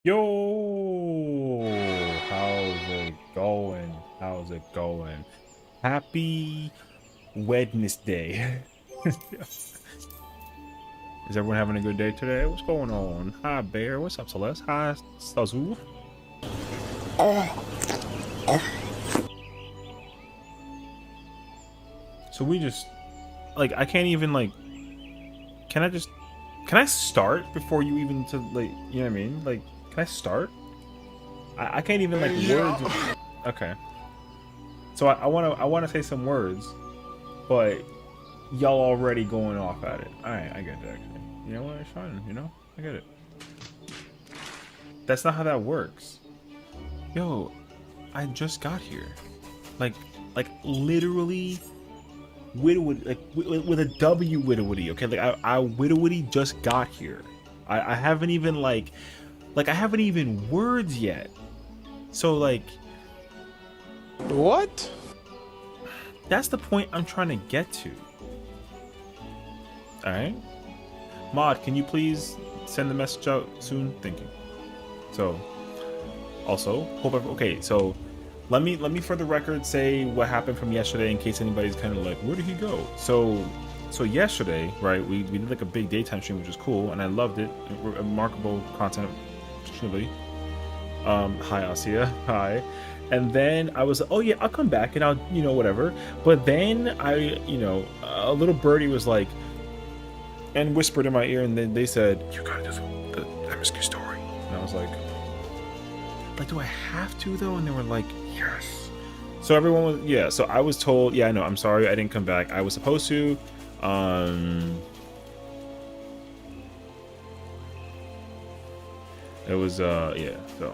Yo, how's it going? How's it going? Happy Wednesday. Is everyone having a good day today? What's going on? Hi, Bear. What's up, Celeste? Hi, Sazu. So we just, like, I can't even, like, can I just, can I start before you even, to, like, you know what I mean? Like, can I start? I can't even, like, words. Okay. So I wanna say some words, but y'all already going off at it. Alright, I get it actually. You know what? It's fine, you know? I get it. That's not how that works. Yo, I just got here. Like literally Widowwood, like with a W Widowwoody, okay? Like I Widowwoody just got here. I haven't even like I haven't even words yet. So like What? that's the point I'm trying to get to. Alright? Mod, can you please send the message out soon? Thank you. So, also, hope okay, so let me for the record say what happened from yesterday in case anybody's kind of like, where did he go? So yesterday, right, we did like a big daytime stream, which was cool, and I loved it. Remarkable content, truly. Hi Asia, hi. And then I was, oh yeah, I'll come back and I'll, you know, whatever. But then a little birdie was like, and whispered in my ear, and then they said, "You gotta do the MSQ story." And I was like, do I have to though? And they were like, "Yes." So everyone was, yeah. So I was told, yeah, no, I'm sorry, I didn't come back. I was supposed to. It was, yeah. So,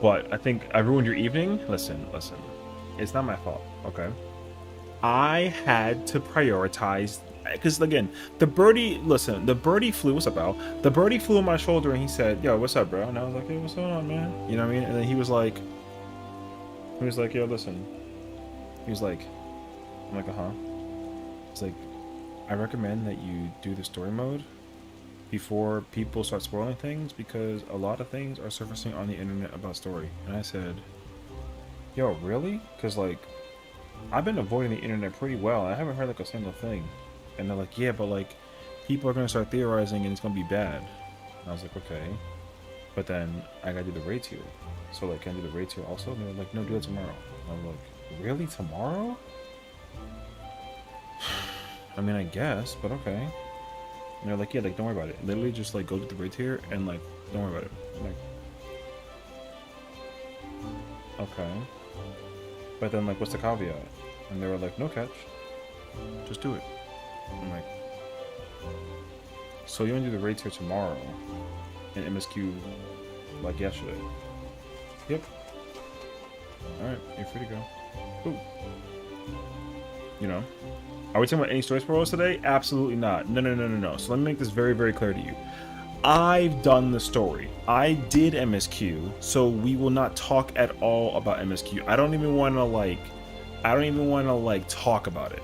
but I think I ruined your evening. Listen. It's not my fault. Okay. I had to prioritize because again, the birdie. Listen, the birdie flew. What's up, Al? The birdie flew on my shoulder and he said, "Yo, what's up, bro?" And I was like, "Hey, what's going on, man?" You know what I mean? And then he was like, "Yo, listen." He was like, "I'm like, uh-huh." It's like, I recommend that you do the story mode before people start spoiling things because a lot of things are surfacing on the internet about story. And I said, "Yo, really?" Because like, I've been avoiding the internet pretty well. I haven't heard like a single thing. And they're like, yeah, but like, people are gonna start theorizing and it's gonna be bad. And I was like, okay. But then I gotta do the raid tier. So like, can I do the raid tier also? And they were like, no, do it tomorrow. And I'm like, really, tomorrow? I mean, I guess, but okay. And they're like, yeah, like, don't worry about it. Literally just like go to the raid tier and like, don't worry about it. I'm like, okay. But then like, what's the caveat? And they were like, no catch. Just do it. I'm like, so you want to do the raid tier tomorrow in MSQ like yesterday? Yep. Alright, you're free to go. Ooh. You know? Are we talking about any story spoilers today? Absolutely not. No. So let me make this very, very clear to you. I've done the story. I did MSQ, so we will not talk at all about MSQ. I don't even want to like talk about it.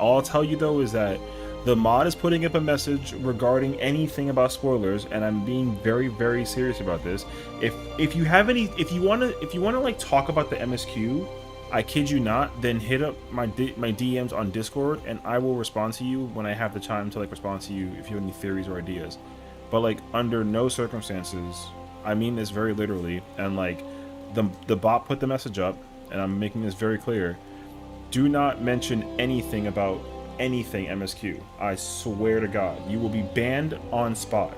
All I'll tell you though is that the mod is putting up a message regarding anything about spoilers, and I'm being very, very serious about this. If you have any, if you wanna like talk about the MSQ, I kid you not, then hit up my DMs on Discord, and I will respond to you when I have the time to like respond to you if you have any theories or ideas. But like under no circumstances, I mean this very literally, and like the bot put the message up, and I'm making this very clear. Do not mention anything about anything MSQ. I swear to God, you will be banned on spot.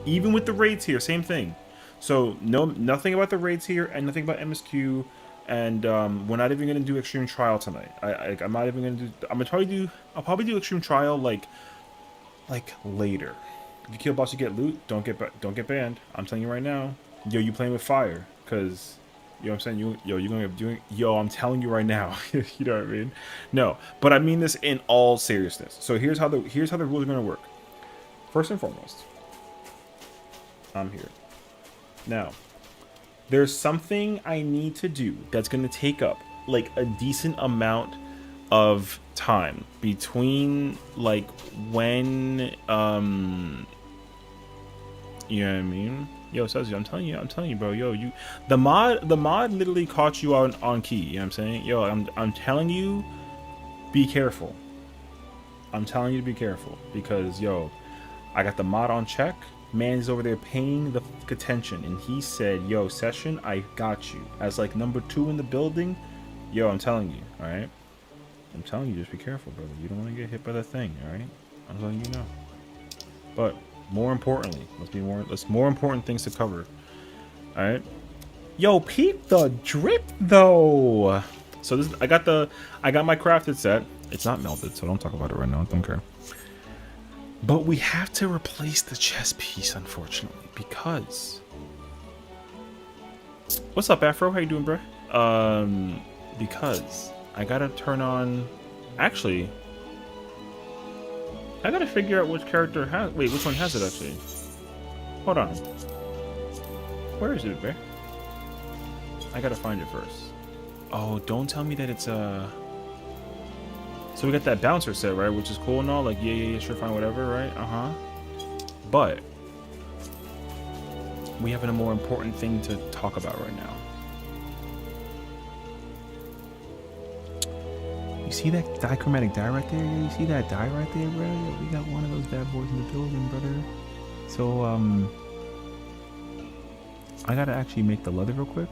Even with the raids here, same thing. So nothing about the raids here, and nothing about MSQ. And we're not even gonna do extreme trial tonight. I'm not even gonna do. I'll probably do extreme trial like later. If you kill boss, you get loot. Don't get banned. I'm telling you right now. Yo, you playing with fire? Cause you know what I'm saying? You're gonna be doing. Yo, I'm telling you right now. You know what I mean? No, but I mean this in all seriousness. So here's how the rules are gonna work. First and foremost, I'm here. Now, there's something I need to do that's gonna take up like a decent amount of time between like when you know what I mean? Yo, Sesh, I'm telling you, bro. Yo, the mod literally caught you on key. You know what I'm saying? Yo, I'm telling you, be careful. I'm telling you to be careful because yo, I got the mod on check. Man's over there paying the attention, and he said, "Yo, Session, I got you." As like number 2 in the building, yo, I'm telling you, all right. I'm telling you, just be careful, brother. You don't want to get hit by that thing, all right? I'm letting you know. But more importantly, let's more important things to cover. All right. Yo, peep the drip though. So this, I got my crafted set. It's not melted, so don't talk about it right now. I don't care. But we have to replace the chest piece, unfortunately, because. What's up, Afro? How you doing, bro? Because I gotta turn on. Actually, I gotta figure out which character has. Wait, which one has it actually? Hold on. Where is it, bro? I gotta find it first. Oh, don't tell me that it's So we got that bouncer set, right? Which is cool and all. Like, yeah, sure, fine, whatever, right? But we have a more important thing to talk about right now. You see that dichromatic dye right there? You see that dye right there, bro? Yeah, we got one of those bad boys in the building, brother. So, I gotta actually make the leather real quick.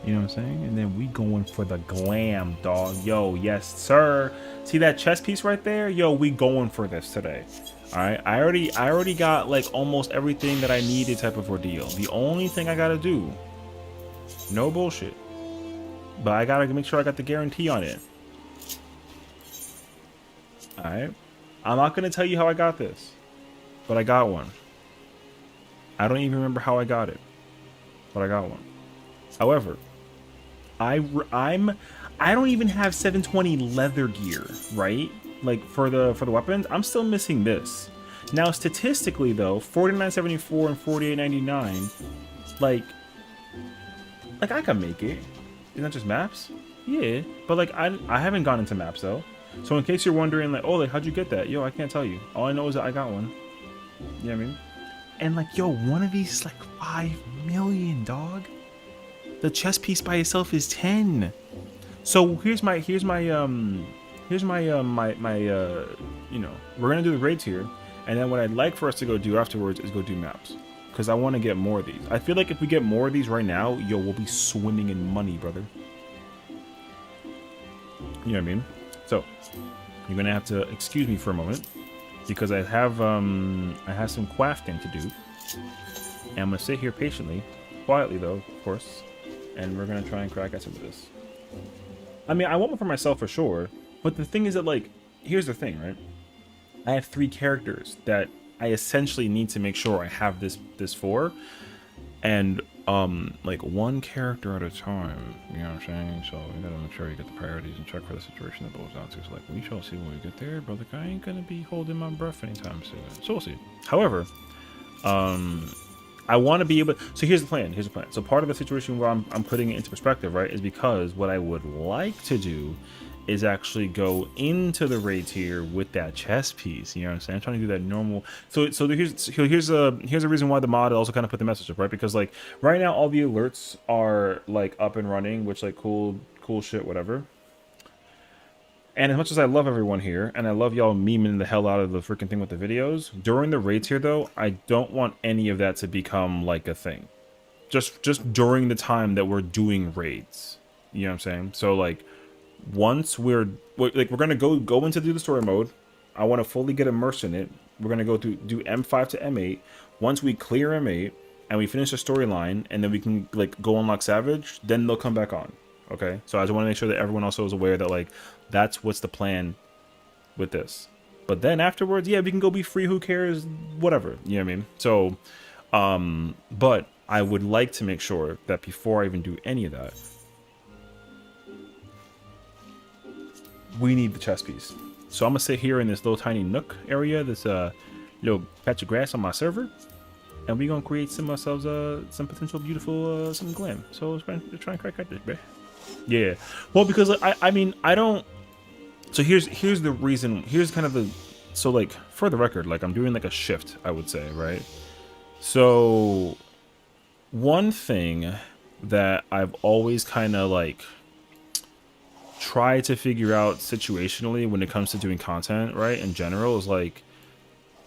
You know what I'm saying? And then we going for the glam, dog. Yo, yes, sir. See that chest piece right there? Yo, we going for this today. All right. I already got like almost everything that I needed type of ordeal. The only thing I gotta do, no bullshit, but I gotta make sure I got the guarantee on it. All right. I'm not gonna tell you how I got this, but I got one. I don't even remember how I got it, but I got one. However, I don't even have 720 leather gear, right? Like for the weapons, I'm still missing this. Now statistically though, 49.74 and 48.99, like I can make it. Isn't that just maps? Yeah, but like I haven't gone into maps though. So in case you're wondering, like, oh, like how'd you get that? Yo, I can't tell you. All I know is that I got one. You know what I mean? And like, yo, one of these is like 5 million, dog. The chest piece by itself is 10. So here's my you know, we're gonna do the raids here, and then what I'd like for us to go do afterwards is go do maps, because I want to get more of these. I feel like if we get more of these right now, yo, we'll be swimming in money, brother. You know what I mean? So you're gonna have to excuse me for a moment because I have some crafting to do, and I'm gonna sit here patiently, quietly though, of course. And we're gonna try and crack at some of this. I mean, I want one for myself for sure, but the thing is that, like, here's the thing, right? I have 3 characters that I essentially need to make sure I have this for, and like one character at a time. You know what I'm saying? So you gotta make sure you get the priorities and check for the situation that boils down to. So like, we shall see when we get there, but like, I ain't gonna be holding my breath anytime soon. So we'll see. However, I want to be able. So here's the plan. So part of the situation where I'm putting it into perspective, right, is because what I would like to do is actually go into the raids here with that chest piece. You know what I'm saying? I'm trying to do that normal. So here's a reason why the mod also kind of put the message up, right? Because like right now all the alerts are like up and running, which like cool shit, whatever. And as much as I love everyone here, and I love y'all memeing the hell out of the freaking thing with the videos, during the raids here, though, I don't want any of that to become, like, a thing. Just during the time that we're doing raids. You know what I'm saying? So, like, once we're going to go into do the story mode, I want to fully get immersed in it. We're going to go do M5 to M8. Once we clear M8, and we finish the storyline, and then we can, like, go unlock Savage, then they'll come back on. Okay? So I just want to make sure that everyone also is aware that, like, that's what's the plan with this. But then afterwards, yeah, we can go be free. Who cares? Whatever. You know what I mean? So, but I would like to make sure that before I even do any of that, we need the chess piece. So I'm gonna sit here in this little tiny nook area, this little patch of grass on my server, and we're gonna create some ourselves some potential beautiful some glam. So let's try and crack at this, bruh. Yeah. Well, because I mean, I don't. So here's the reason. Here's kind of the. So like for the record, like I'm doing like a shift, I would say, right? So one thing that I've always kind of like tried to figure out situationally when it comes to doing content, right? In general, is like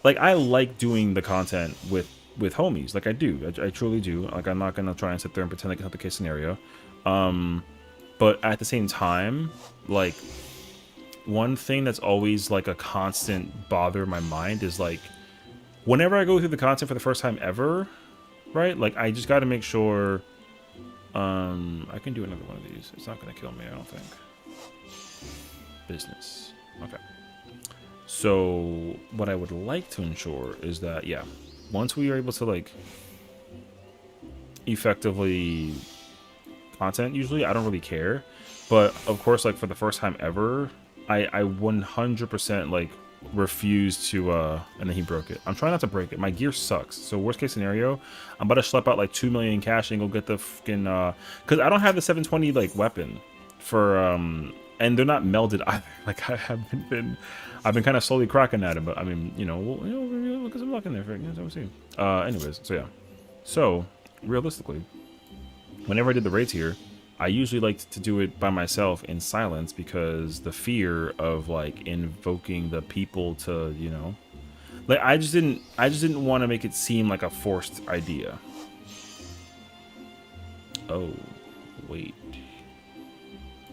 I like doing the content with homies, like I do. I truly do. Like I'm not gonna try and sit there and pretend like it's not the case scenario. But at the same time, like one thing that's always like a constant bother in my mind is like whenever I go through the content for the first time ever, right? Like I just got to make sure I can do another one of these. It's not gonna kill me, I don't think. Business. Okay. So what I would like to ensure is that, yeah, once we are able to like effectively content, usually I don't really care, but of course, like for the first time ever, I 100% like refuse to and then he broke it. I'm trying not to break it. My gear sucks, so worst case scenario, I'm about to schlep out like 2 million in cash and go get the fucking because I don't have the 720 like weapon for and they're not melded either. Like I've been kind of slowly cracking at it, but I mean, you know, we'll get some luck in there for it. We'll see. Anyways, so yeah. So realistically, whenever I did the raids here, I usually like to do it by myself in silence because the fear of like invoking the people to, you know, like I just didn't want to make it seem like a forced idea. Oh, wait.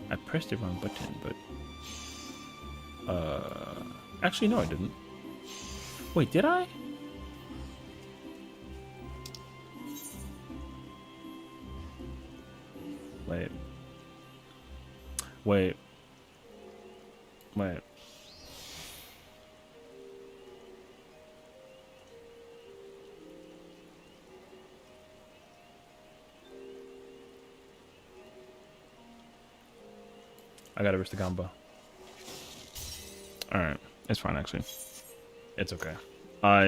I pressed the wrong button, but actually no, I didn't. Wait, did I? Wait. Wait. Wait. I gotta risk the gamba. Alright. It's fine, actually. It's okay. I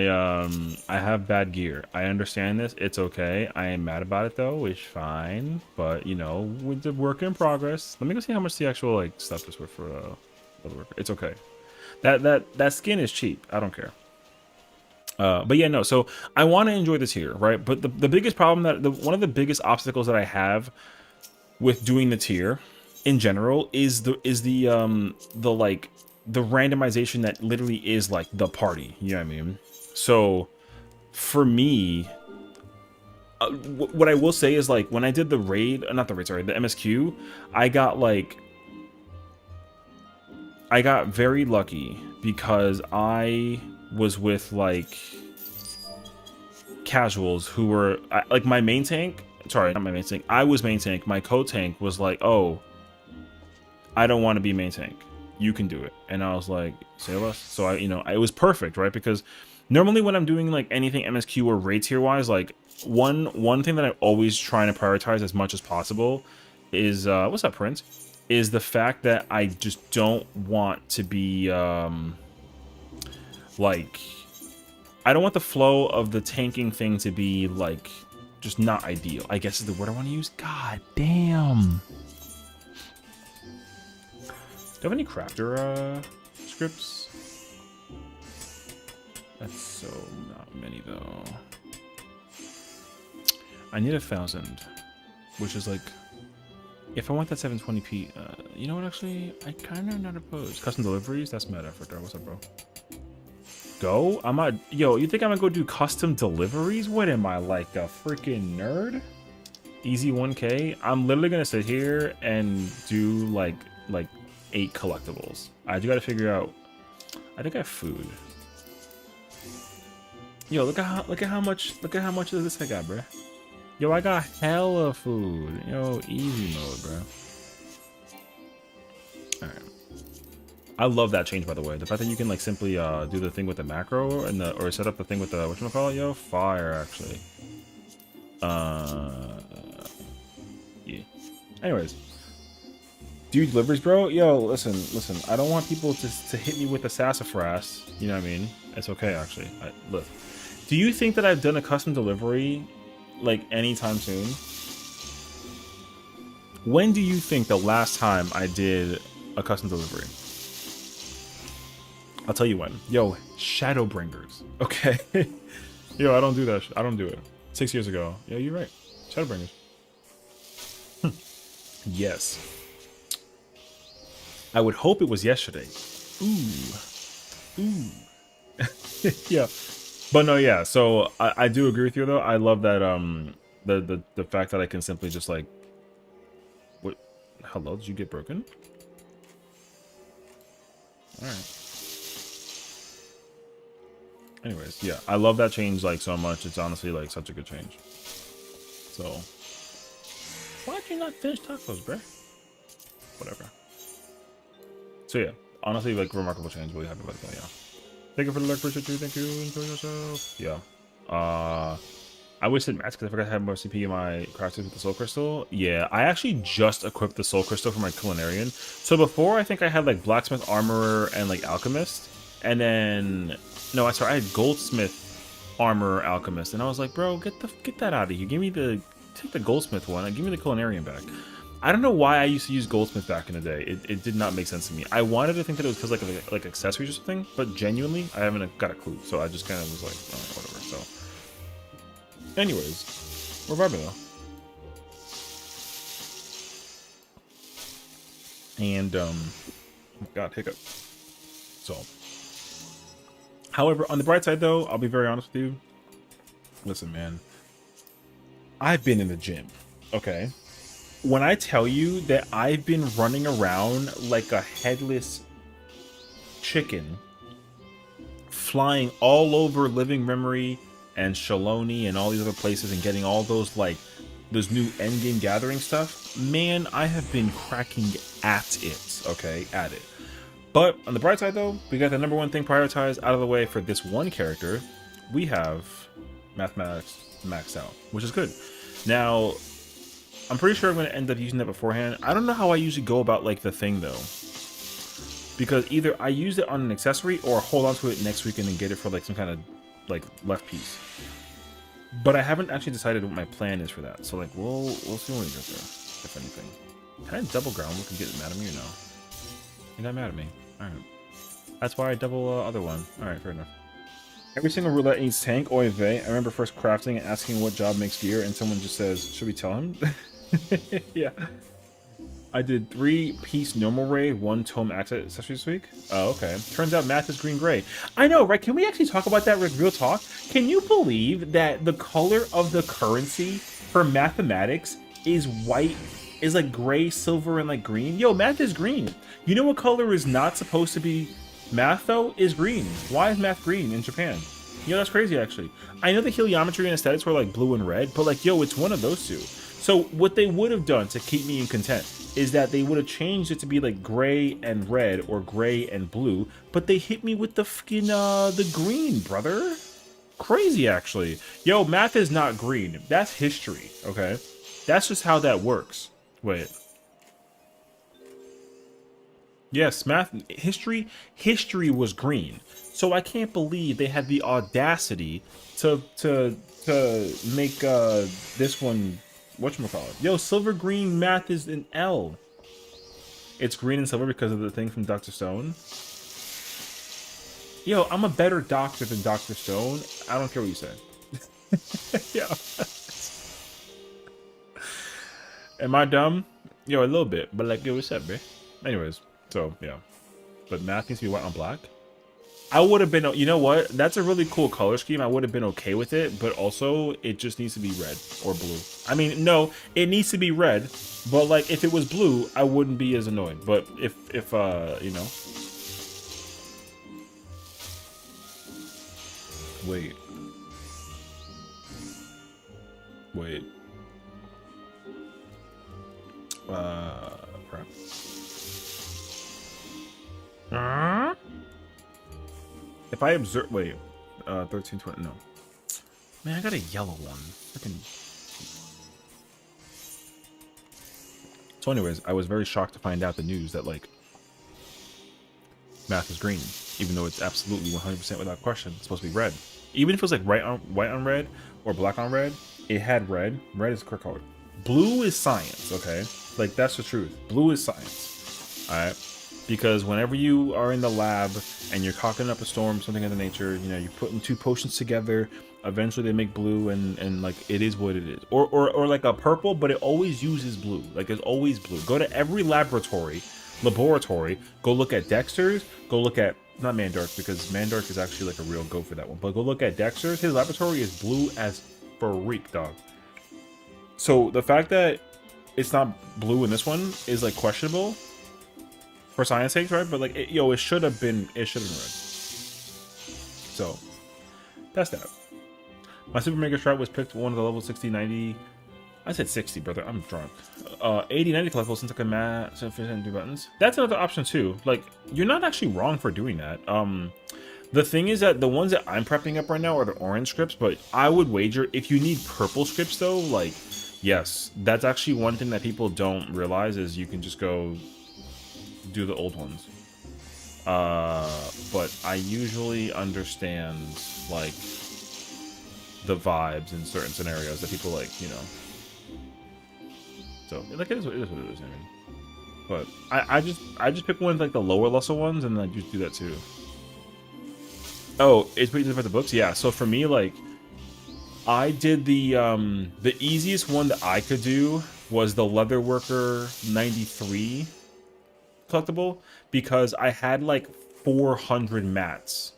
have bad gear. I understand this. It's okay. I am mad about it though. It's fine. But you know, with the work in progress. Let me go see how much the actual like stuff is worth for the worker. It's okay. That skin is cheap. I don't care. But yeah, no. So I want to enjoy this here, right? But the biggest problem one of the biggest obstacles that I have with doing the tier in general is the like the randomization that literally is like the party. You know what I mean? So for me, what I will say is like when I did the raid, not the raid, sorry, the MSQ, I got very lucky because I was with like casuals who were like my main tank. Sorry, not my main tank. I was main tank. My co-tank was like, oh, I don't want to be main tank. You can do it. And I was like, say less. So it was perfect, right? Because normally when I'm doing like anything MSQ or raid tier wise, like one thing that I'm always trying to prioritize as much as possible is what's up, Prince? Is the fact that I just don't want to be like I don't want the flow of the tanking thing to be like just not ideal, I guess is the word I want to use. God damn. Do you have any crafter scripts? That's so not many though. I need 1,000, which is like, if I want that 720p, you know what? Actually, I kind of not opposed. Custom deliveries, that's mad effort. What's up, bro? Go? I'm not. Yo, you think I'm gonna go do custom deliveries? What am I, like a freaking nerd? Easy 1K. I'm literally gonna sit here and do like 8 collectibles. I do gotta figure out. I think I have food. Yo, look at how much of this I got, bro. Yo, I got hella food. Yo, easy mode, bro. All right. I love that change, by the way. The fact that you can like simply do the thing with the macro and or set up the thing with the whatchamacallit, yo, fire actually. Yeah. Anyways. Dude, deliveries, bro? Yo, listen. I don't want people to hit me with the sassafras. You know what I mean? It's okay, actually. Look. Do you think that I've done a custom delivery, like, anytime soon? When do you think the last time I did a custom delivery? I'll tell you when. Yo, Shadowbringers. Okay. Yo, I don't do that. I don't do it. 6 years ago. Yeah, you're right. Shadowbringers. Yes. I would hope it was yesterday. Ooh. Yeah. But no, yeah. So I do agree with you though. I love that the fact that I can simply just like, what? Hello, did you get broken? All right. Anyways, yeah, I love that change like so much. It's honestly like such a good change. So why'd you not finish tacos, bruh? Whatever. So yeah, honestly, like remarkable change. Really happy about it. Yeah. Thank you for the lurk, appreciate you. Thank you. Enjoy yourself. Yeah. I wasted mats because I forgot to have more CP in my crafters with the soul crystal. Yeah, I actually just equipped the soul crystal for my culinarian. So before, I think I had like blacksmith, armorer, and like alchemist, and then no, I sorry, I had goldsmith, armorer, alchemist, and I was like, bro, get that out of here. Take the goldsmith one and give me the culinarian back. I don't know why I used to use goldsmith back in the day. It did not make sense to me. I wanted to think that it was because like accessories or something, but genuinely, I haven't got a clue. So I just kind of was like, oh, whatever. So, anyways, we're vibing though. And oh my god, hiccup. So, however, on the bright side though, I'll be very honest with you. Listen, man, I've been in the gym. Okay. When I tell you that I've been running around like a headless chicken, flying all over Living Memory and Shaloni and all these other places and getting all those like those new endgame gathering stuff, man, I have been cracking at it, okay, at it. But on the bright side though, we got the number one thing prioritized out of the way for this one character. We have mathematics maxed out, which is good. Now, I'm pretty sure I'm going to end up using that beforehand. I don't know how I usually go about like the thing though, because either I use it on an accessory or hold on to it next week and then get it for like some kind of like left piece. But I haven't actually decided what my plan is for that. So like we'll see when we get there, if anything. Can I double ground look and get mad at me or no? You're not mad at me. All right. That's why I double other one. All right, fair enough. Every single roulette needs tank or I remember first crafting and asking what job makes gear, and someone just says, "Should we tell him?" Yeah. I did 3-piece normal raid, 1 tome access this week. Oh, okay. Turns out math is green-gray. I know, right? Can we actually talk about that with real talk? Can you believe that the color of the currency for mathematics is white, is like gray, silver, and like green? Yo, math is green. You know what color is not supposed to be math, though? Is green. Why is math green in Japan? Yo, that's crazy, actually. I know the heliometry and aesthetics were like blue and red, but like, yo, it's one of those two. So what they would have done to keep me in content is that they would have changed it to be like gray and red or gray and blue, but they hit me with the fucking the green, brother. Crazy, actually. Yo, math is not green. That's history, okay? That's just how that works. Wait. Yes, history was green. So I can't believe they had the audacity to make this one whatchamacallit. Yo, silver green math is an L. It's green and silver because of the thing from Dr. Stone. Yo, I'm a better doctor than Dr. Stone. I don't care what you say. Yeah. Am I dumb? Yo, a little bit, but like, yo, what's up, bro? Anyways, so yeah. But math needs to be white on black. I would have been, you know what? That's a really cool color scheme. I would have been okay with it, but also it just needs to be red or blue. I mean, no, it needs to be red, but like if it was blue, I wouldn't be as annoyed. But if you know. Wait. Crap. If I observe, wait, 1320, no. Man, I got a yellow one. Freaking. So anyways, I was very shocked to find out the news that, like, math is green, even though it's absolutely 100% without question. It's supposed to be red. Even if it was, like, white on red or black on red, it had red. Red is correct color. Blue is science, okay? Like, that's the truth. Blue is science. Alright? Because whenever you are in the lab and you're cocking up a storm, something of the nature, you know, you're putting two potions together, eventually they make blue, and like, it is what it is. Or like a purple, but it always uses blue. Like, it's always blue. Go to every laboratory, go look at Dexter's, go look at, not Mandark, because Mandark is actually like a real go for that one, but go look at Dexter's. His laboratory is blue as freak, dog. So the fact that it's not blue in this one is like questionable for science sakes, right? But like, it should have been red. So that's that. My Super Mega Strat was picked one of the level 60, 90. I said 60, brother. I'm drunk. 80, 90 collectibles since I can match and do buttons. That's another option too. Like, you're not actually wrong for doing that. The thing is that the ones that I'm prepping up right now are the orange scripts, but I would wager if you need purple scripts though, like, yes, that's actually one thing that people don't realize is you can just go do the old ones. But I usually understand like the vibes in certain scenarios that people like, you know. So like it is what it is. I mean, but I just pick one of like the lower lesser ones and then I just do that too. Oh, it's pretty different the books, yeah. So for me, like, I did the easiest one that I could do was the Leatherworker 93 collectible because I had like 400 mats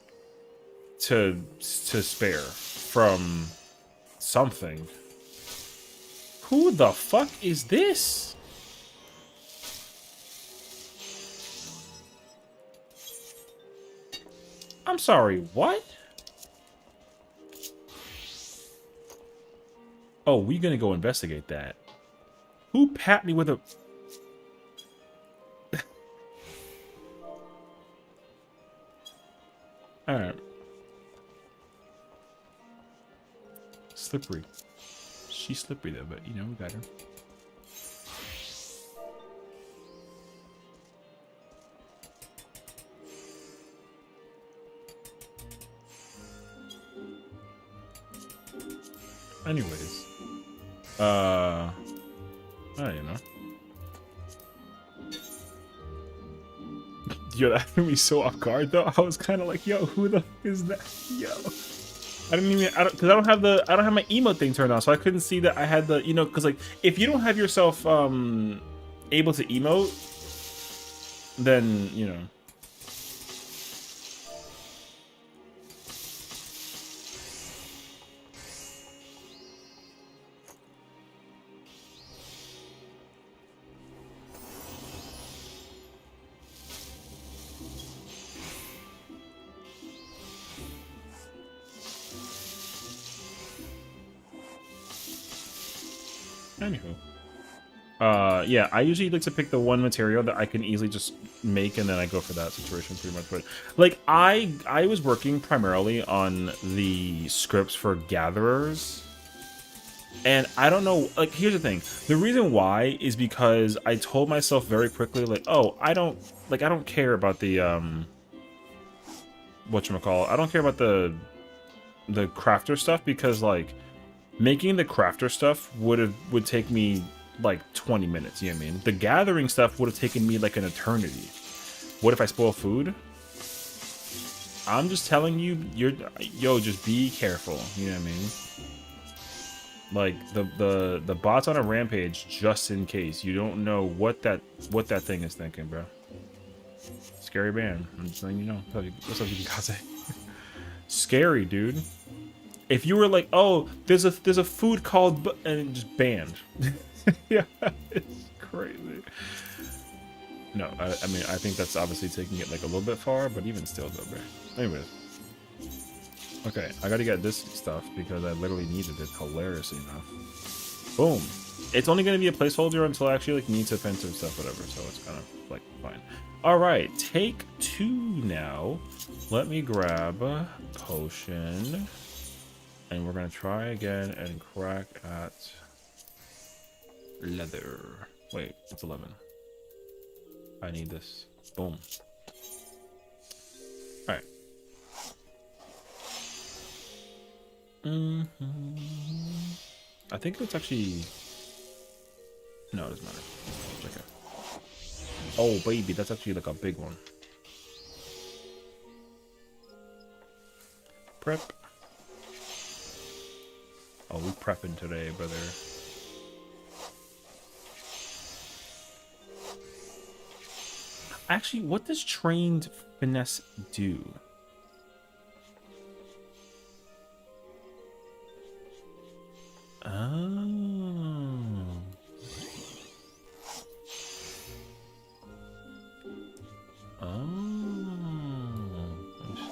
to spare from something. Who the fuck is this? I'm sorry, what? Oh, we gonna go investigate that. Who pat me with a... Alright. Slippery. She's slippery though, but you know, we got her. Anyways. I don't know. Yo, that threw me so off guard though. I was kind of like, yo, who the fuck is that? Yo. Because I don't have my emote thing turned on, so I couldn't see that I had the, you know, because like if you don't have yourself able to emote, then you know. Anywho. Yeah, I usually like to pick the one material that I can easily just make, and then I go for that situation pretty much. But like, I was working primarily on the scripts for gatherers, and I don't know. Like, here's the thing: the reason why is because I told myself very quickly, like, oh, I don't care about the whatchamacallit. I don't care about the crafter stuff because like making the crafter stuff would take me like 20 minutes, you know what I mean? The gathering stuff would have taken me like an eternity. What if I spoil food? I'm just telling you, yo, just be careful, you know what I mean? Like the bot's on a rampage just in case. You don't know what that thing is thinking, bro. Scary man. I'm just letting you know. What's up, you Kaze? Scary, dude. If you were like, oh, there's a food called and just banned. Yeah, it's crazy. No, I mean, I think that's obviously taking it like a little bit far, but even still though, bro. Anyways. Okay, I gotta get this stuff because I literally needed it hilariously enough. Boom. It's only gonna be a placeholder until I actually like need offensive stuff, whatever, so it's kind of like fine. Alright, take 2 now. Let me grab a potion. And we're gonna try again and crack at leather. Wait, it's 11. I need this. Boom. Alright. I think it's actually... No, it doesn't matter. Oh, baby, that's actually like a big one. Prep. Oh, we prepping today, brother. Actually, what does trained finesse do? Oh. Oh.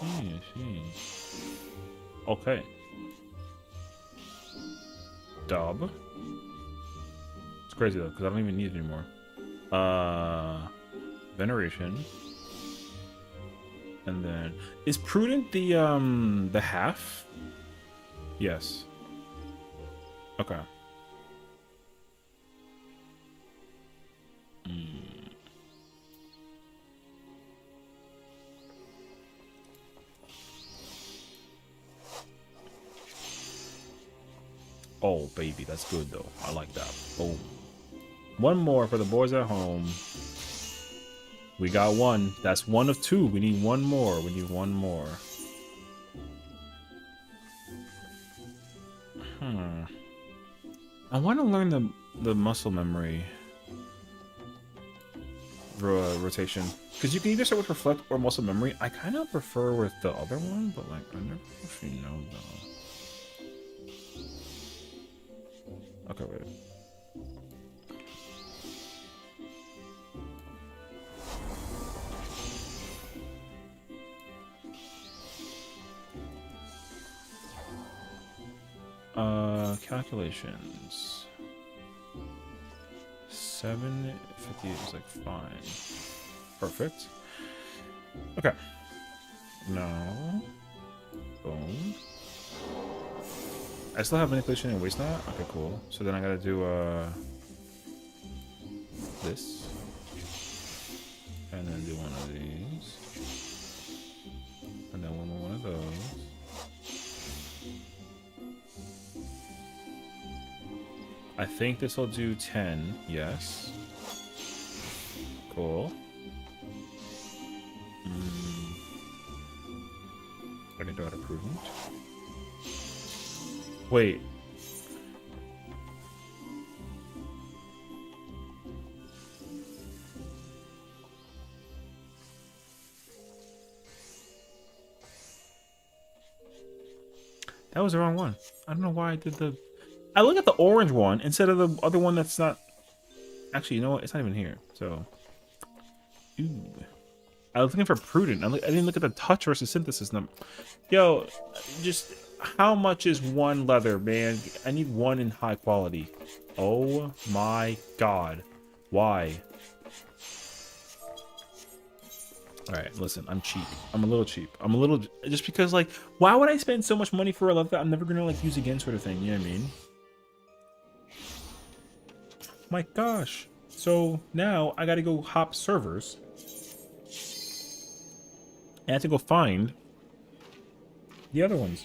I see. Okay. Dub. It's crazy though, because I don't even need it anymore. Veneration. And then is prudent the half? Yes. Okay. Oh, baby, that's good though. I like that. Boom. One more for the boys at home. We got one. That's one of two. We need one more. We need one more. I want to learn the muscle memory rotation. Because you can either start with reflect or muscle memory. I kind of prefer with the other one, but like I never actually know though. Okay, wait. Calculations. 750 is like fine. Perfect. Okay. No. Boom. I still have manipulation and waste knot? Okay, cool. So then I gotta do this. And then do one of these. And then one of those. I think this will do 10. Yes. Cool. I can do it prudent. Wait. That was the wrong one. I don't know why I did the... I look at the orange one instead of the other one that's not... Actually, you know what? It's not even here. So... Ooh. I was looking for prudent. I didn't look at the touch versus synthesis number. Yo, just... How much is one leather, man? I need one in high quality. Oh my god. Why? Alright, listen, I'm cheap. I'm a little cheap. I'm a little... Just because, like, why would I spend so much money for a leather that I'm never gonna, like, use again sort of thing? You know what I mean? My gosh. So, now, I gotta go hop servers. And I have to go find the other ones.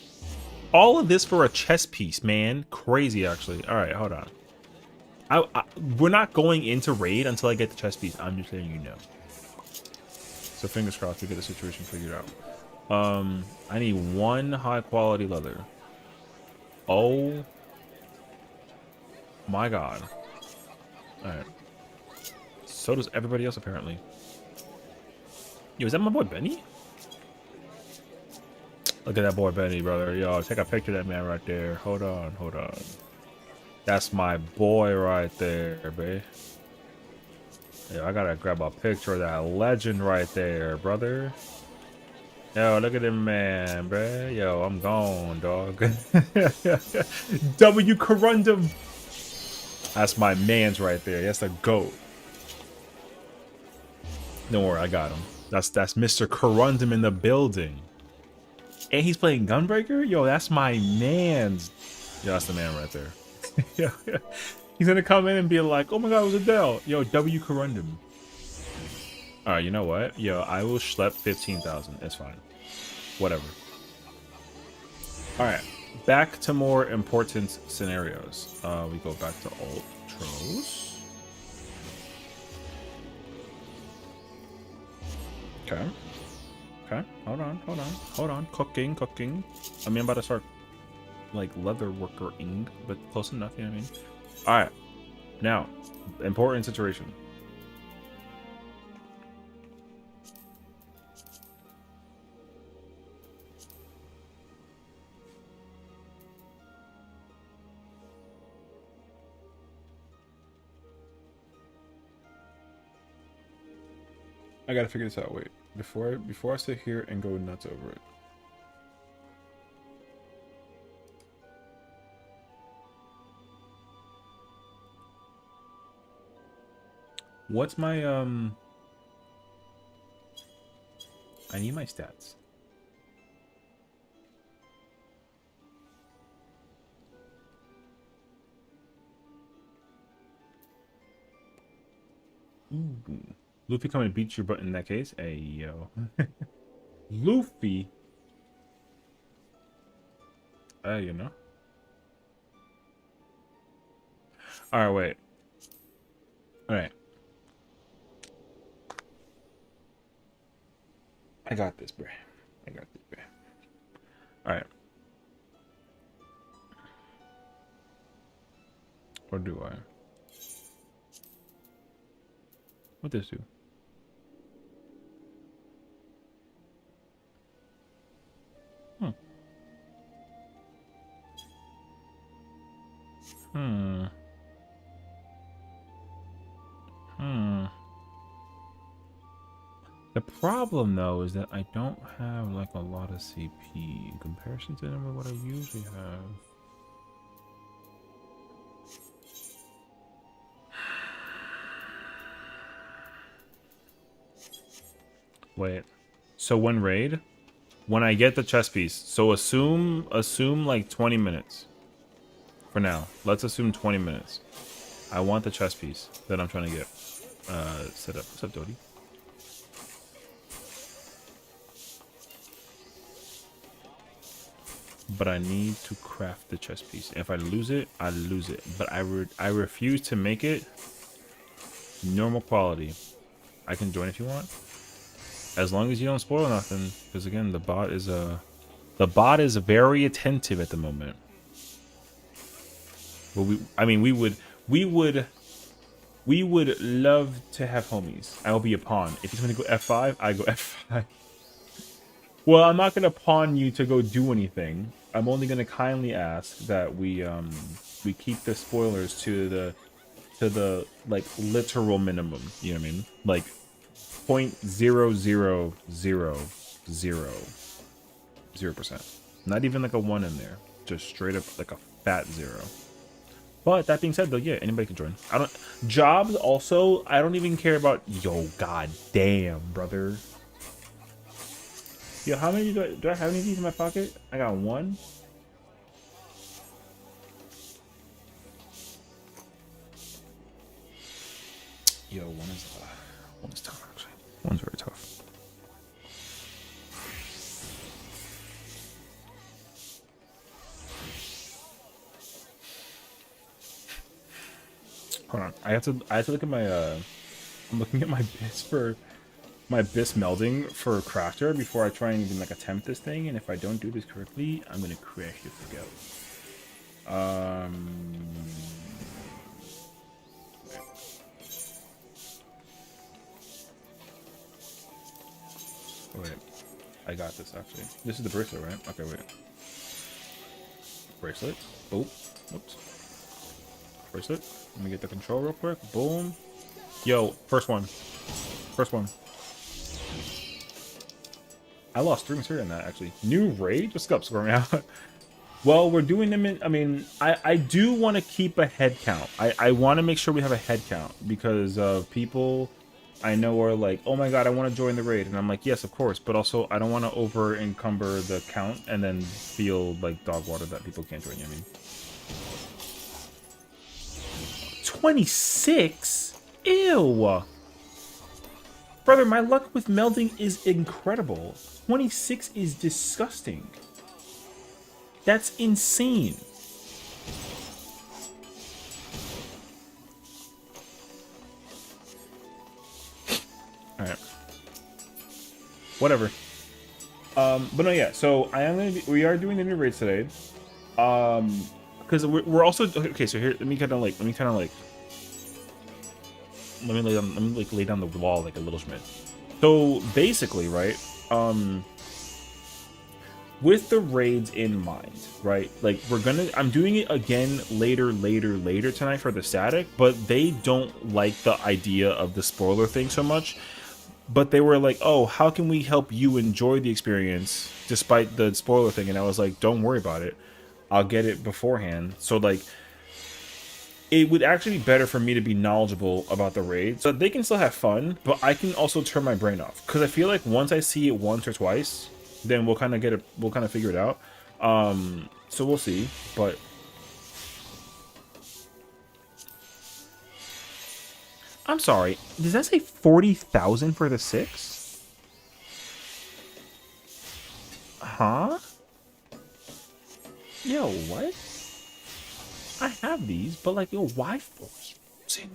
All of this for a chess piece, man. Crazy, actually. Alright, hold on. We're not going into raid until I get the chess piece. I'm just letting you know. So fingers crossed we get the situation figured out. I need one high quality leather. Oh my god. Alright. So does everybody else apparently. Yo, is that my boy Benny? Look at that boy Benny, brother. Yo, take a picture of that man right there. Hold on, hold on. That's my boy right there, babe. Yo, I gotta grab a picture of that legend right there, brother. Yo, look at him, man, bruh. Yo, I'm gone, dog. W Corundum. That's my man's right there. That's the GOAT. Don't worry, I got him. That's Mr. Corundum in the building. And he's playing Gunbreaker? Yo, that's my man's. Yo, that's the man right there. Yeah. He's gonna come in and be like, oh my god, it was Adele. Yo, W Corundum. Alright, you know what? Yo, I will schlep 15,000. It's fine. Whatever. Alright. Back to more important scenarios. We go back to Ultros. Okay. Okay. Hold on. Cooking. I mean, I'm about to start like leather workering, but close enough. You know what I mean? All right. Now, important situation. I gotta figure this out. Wait, before I sit here and go nuts over it. What's my I need my stats. Ooh. Luffy come and beat your butt in that case. Hey yo. Luffy. You know. Alright, wait. Alright. I got this, bruh. Alright. Or do I? What this do? The problem though is that I don't have like a lot of CP in comparison to what I usually have. Wait. So when raid, when I get the chest piece, so assume like 20 minutes. For now, let's assume 20 minutes. I want the chest piece that I'm trying to get set up. What's up, Dodie? But I need to craft the chest piece. If I lose it, I lose it. But I refuse to make it normal quality. I can join if you want, as long as you don't spoil nothing. Because again, the bot is very attentive at the moment. Well, we would love to have homies. I'll be a pawn. If he's gonna go F5, I go F5. Well, I'm not gonna pawn you to go do anything. I'm only gonna kindly ask that we keep the spoilers to the like literal minimum. You know what I mean? Like 0.0000%. Not even like a 1 in there. Just straight up like a fat 0. But that being said, though, yeah, anybody can join. Jobs also. I don't even care about. Yo, god damn, brother. Yo, how many do I have any of these in my pocket? I got 1. Yo, 1 is tough actually. 1's very tough. Hold on, I have to look at my I'm looking at my bits for my bis melding for crafter before I try and even like attempt this thing, and if I don't do this correctly, I'm gonna crash the fuck out. Wait, I got this actually. This is the bracelet, right? Okay, wait. Bracelet. Oh, whoops. Bracelet. Let me get the control real quick. Boom. Yo, first one. I lost 3 material in that actually. New raid? What's up, scoring out? Well, we're doing them in. I mean, I do want to keep a head count. I want to make sure we have a head count because people I know are like, oh my god, I want to join the raid, and I'm like, yes, of course, but also I don't want to over encumber the count and then feel like dog water that people can't join. You know what I mean? 26? Ew! Brother, my luck with melding is incredible. 26 is disgusting. That's insane. Alright. Whatever. But no, yeah. So we are doing the new raids today. Because we're also okay. So here, let me kind of like lay down the wall like a little Schmidt. So basically, right? With the raids in mind, right? Like I'm doing it again later tonight for the static, but they don't like the idea of the spoiler thing so much. But they were like, oh, how can we help you enjoy the experience despite the spoiler thing? And I was like, don't worry about it. I'll get it beforehand. So like, it would actually be better for me to be knowledgeable about the raid so they can still have fun, but I can also turn my brain off. Because I feel like once I see it once or twice, then we'll kind of figure it out. So we'll see, but I'm sorry, does that say 40,000 for the 6? Huh? Yo, what? I have these, but like, yo, why 40,000?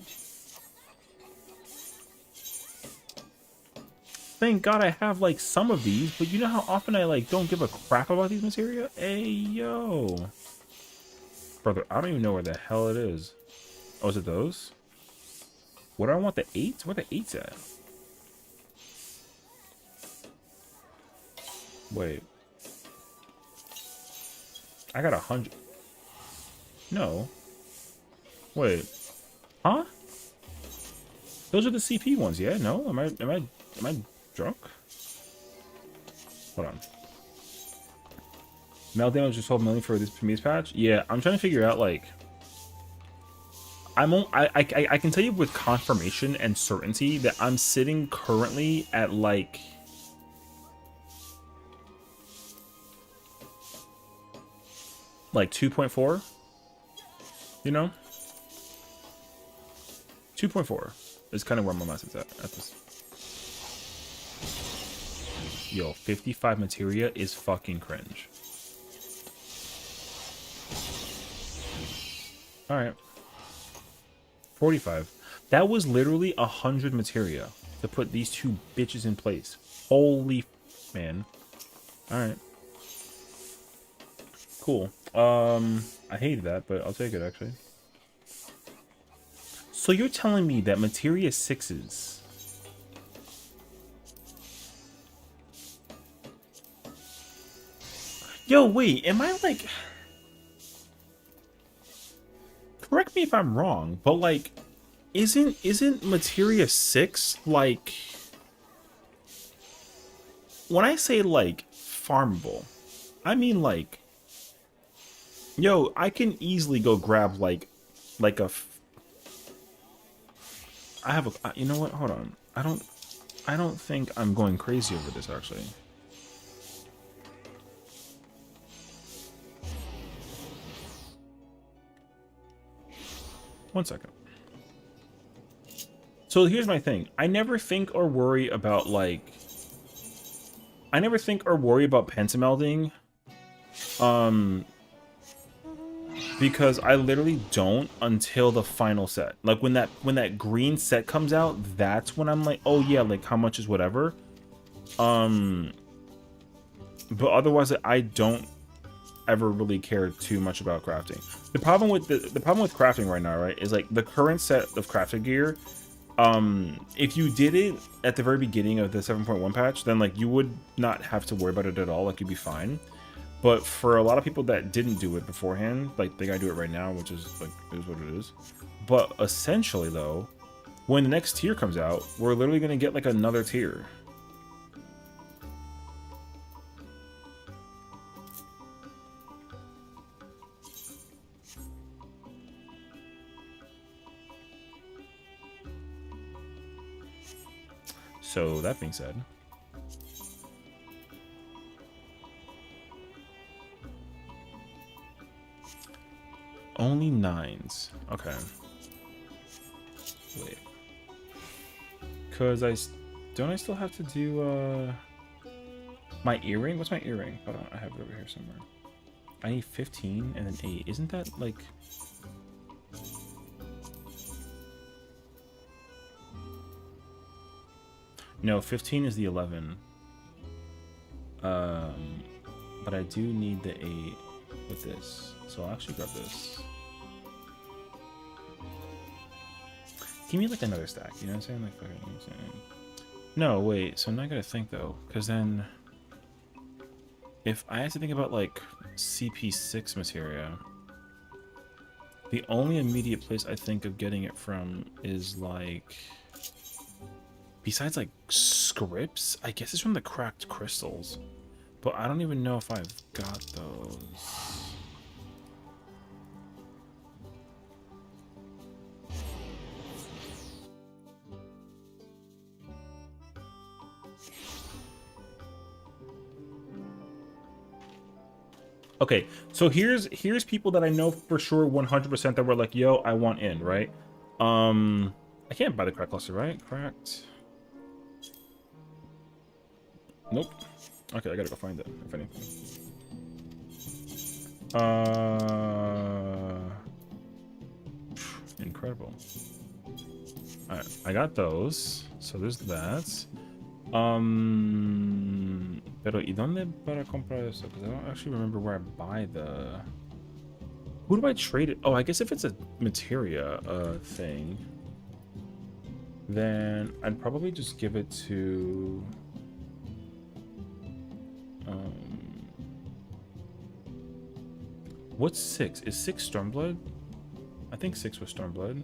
Thank God I have like some of these, but you know how often I like don't give a crap about these materia? Hey, yo. Brother, I don't even know where the hell it is. Oh, is it those? What do I want, the 8s? Where the 8s at? Wait. I got 100. No. Wait. Huh? Those are the CP ones, yeah? No? Am I drunk? Hold on. Melt damage is 12 million for this previous patch? Yeah, I'm trying to figure out like I can tell you with confirmation and certainty that I'm sitting currently at like like 2.4, you know? 2.4 is kind of where my mess is at this. Yo, 55 materia is fucking cringe. All right. 45. That was literally 100 materia to put these two bitches in place. Holy man. All right. Cool. I hated that, but I'll take it actually. So you're telling me that materia 6s Yo, wait, am I like... Correct me if I'm wrong, but like, isn't materia 6 like... When I say like farmable, I mean like... Yo, I can easily go grab like a... I have a... You know what? Hold on. I don't think I'm going crazy over this actually. One second. So here's my thing. I never think or worry about like... I never think or worry about pentamelding. Because I literally don't until the final set. Like when that green set comes out, that's when I'm like, oh yeah, like how much is whatever. But otherwise I don't ever really care too much about crafting. The problem with the problem with crafting right now, right, is like the current set of crafted gear. If you did it at the very beginning of the 7.1 patch, then like you would not have to worry about it at all. Like you'd be fine. But for a lot of people that didn't do it beforehand, like they gotta do it right now, which is like is what it is. But essentially though, when the next tier comes out, we're literally gonna get like another tier. So that being said, only 9s. Okay. Wait. Cause I still have to do my earring? What's my earring? Hold on, I have it over here somewhere. I need 15 and then 8. Isn't that like... No, 15 is the 11. But I do need the 8 with this. So I'll actually grab this. Give me like another stack, you know what I'm saying? Like, fucking, you know what I'm saying? No, wait, so now I gotta think though, because then if I have to think about like CP6 materia, the only immediate place I think of getting it from is like, besides like scripts, I guess it's from the cracked crystals, but I don't even know if I've got those. Okay, so here's people that I know for sure 100% that were like, yo, I want in, right? I can't buy the crack cluster, right? Cracked. Nope. Okay, I gotta go find it, if anything. Incredible. Alright, I got those. So there's that. Pero ¿y dónde para comprar eso? Because I don't actually remember where I buy the... Who do I trade it? Oh, I guess if it's a materia thing, then I'd probably just give it to... What's 6? Is 6 Stormblood? I think 6 was Stormblood.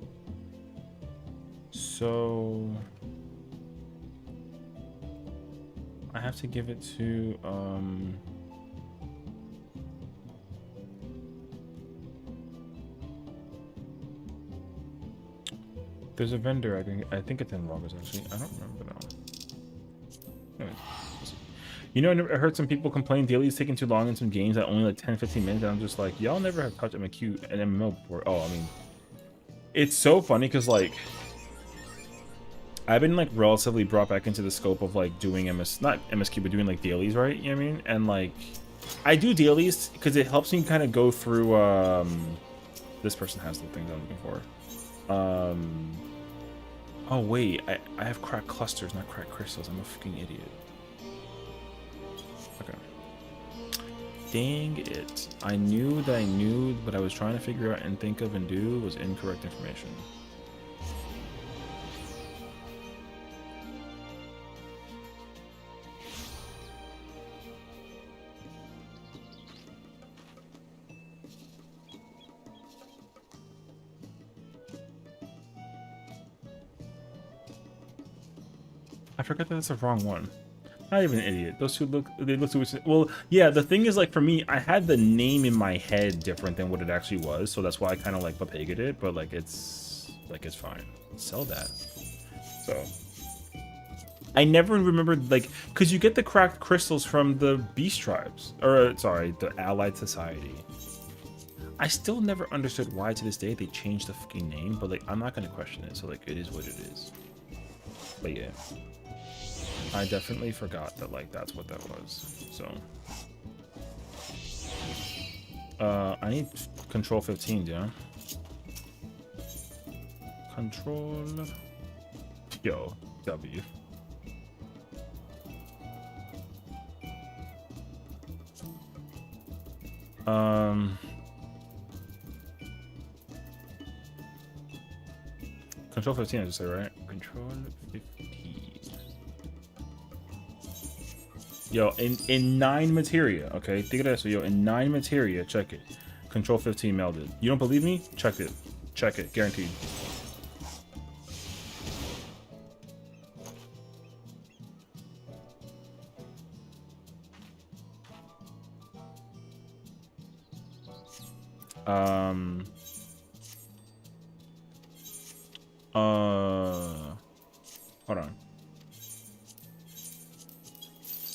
So... I have to give it to, there's a vendor, I think it's in Loggers, actually. I don't remember now. Anyways. You know, I heard some people complain dailies taking too long in some games that only like 10-15 minutes, and I'm just like, y'all never have touched MQ and MMO before. Oh, I mean, it's so funny because like I've been like relatively brought back into the scope of like doing not MSQ, but doing like dailies, right? You know what I mean? And like I do dailies because it helps me kind of go through this person has the things I'm looking for. Oh wait, I have cracked clusters, not cracked crystals. I'm a fucking idiot. Okay. Dang it. I knew that I knew, but I was trying to figure out and think of and do was incorrect information. I forgot that that's the wrong one. Not even an idiot. Those two look too... Well, yeah, the thing is, like, for me, I had the name in my head different than what it actually was, so that's why I kind of, like, papagged it, but, like, it's fine. Sell that. So... I never remembered, like... Because you get the cracked crystals from the Beast Tribes. Or, sorry, the Allied Society. I still never understood why, to this day, they changed the fucking name, but, like, I'm not gonna question it, so, like, it is what it is. But, yeah. I definitely forgot that, like, that's what that was. So, I need control 15, yeah. Control, yo, W. Control 15, I just said, right? Control 15. Yo, in 9 materia, okay? Think of that. So, yo, in 9 materia, check it. Control 15 melded. You don't believe me? Check it. Check it. Guaranteed. Hold on.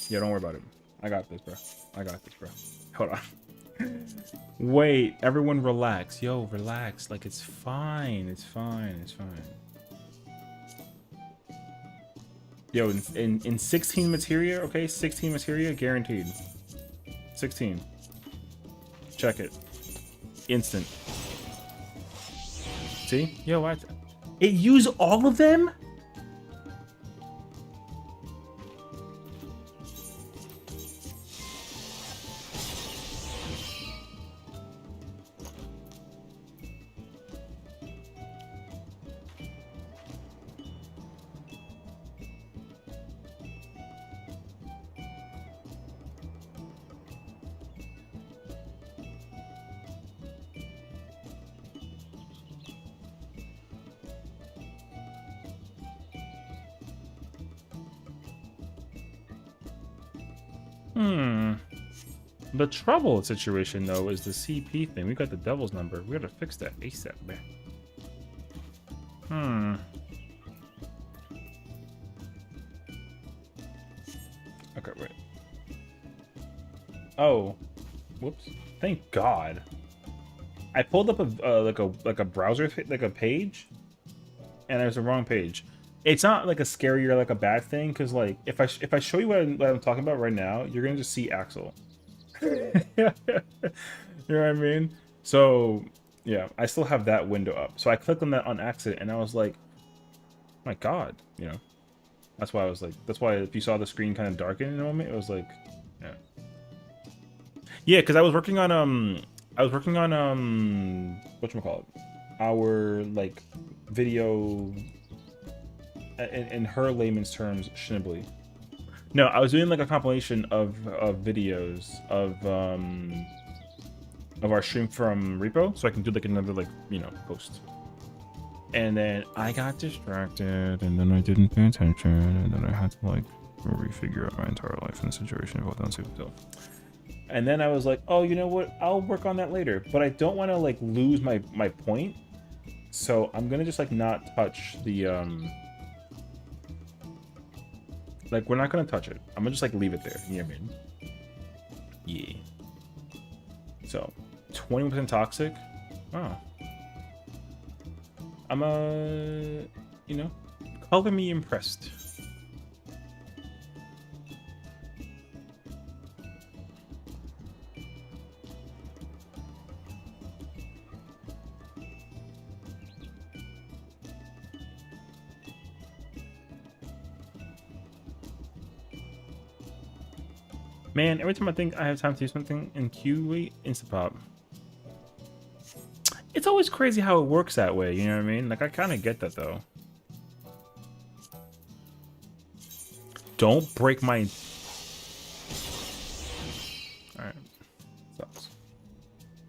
Yeah, don't worry about it. I got this, bro. I got this, bro. Hold on. Wait, everyone relax. Yo, relax. Like, it's fine. It's fine. It's fine. Yo, in 16 materia, okay? 16 materia, guaranteed. 16. Check it. Instant. See? Yo, what? It used all of them? Hmm. The trouble situation, though, is the CP thing. We got the devil's number. We gotta fix that ASAP, man. Hmm. Okay, wait. Oh. Whoops. Thank God. I pulled up a like a browser like a page, and there's a wrong page. It's not like a scary or like a bad thing, because like if I show you what I'm talking about right now, you're gonna just see Axel. You know what I mean? So yeah, I still have that window up. So I clicked on that on accident, and I was like, my God, you know. That's why I was like, that's why if you saw the screen kind of darken in a moment, it was like, yeah, yeah, because I was working on whatchamacallit, our like video in her layman's terms, Schnibbly. No, I was doing like a compilation of videos of our stream from repo, so I can do like another like post. And then I got distracted, and then I didn't pay attention, and then I had to like refigure out my entire life in the situation of all down so. And then I was like, oh, you know what? I'll work on that later, but I don't want to like lose my point, so I'm gonna just like not touch the like we're not gonna touch it. I'm gonna just like leave it there. You know what I mean? Yeah. So 20% toxic. Oh. I'm color me impressed. Man, every time I think I have time to do something in Q, Instapop. It's always crazy how it works that way, you know what I mean? Like, I kind of get that, though. Don't break my... Alright. Sucks.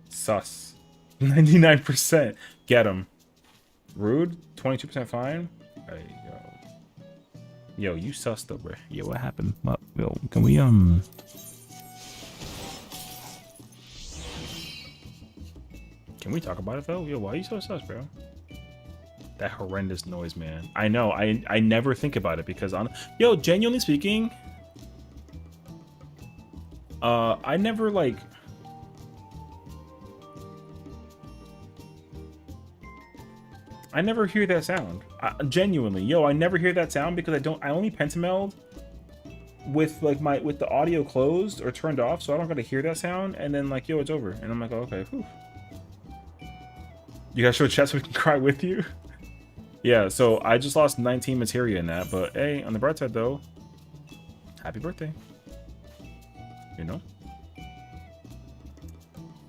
Sus. 99%. Get him. Rude? 22% fine? Hey, yo, you sus, though, bro. Yo, what happened? Yo, can we, Can we talk about it, though? Yo, why are you so sus, bro? That horrendous noise, man. I know. I never think about it because yo, genuinely speaking, I never like. I never hear that sound. Genuinely, yo, I never hear that sound because I only pentameld with like with the audio closed or turned off, so I don't gotta hear that sound. And then like, yo, it's over, and I'm like, oh, okay, whew. You guys show chat so we can cry with you. Yeah, so I just lost 19 materia in that, but hey, on the bright side though, happy birthday. You know?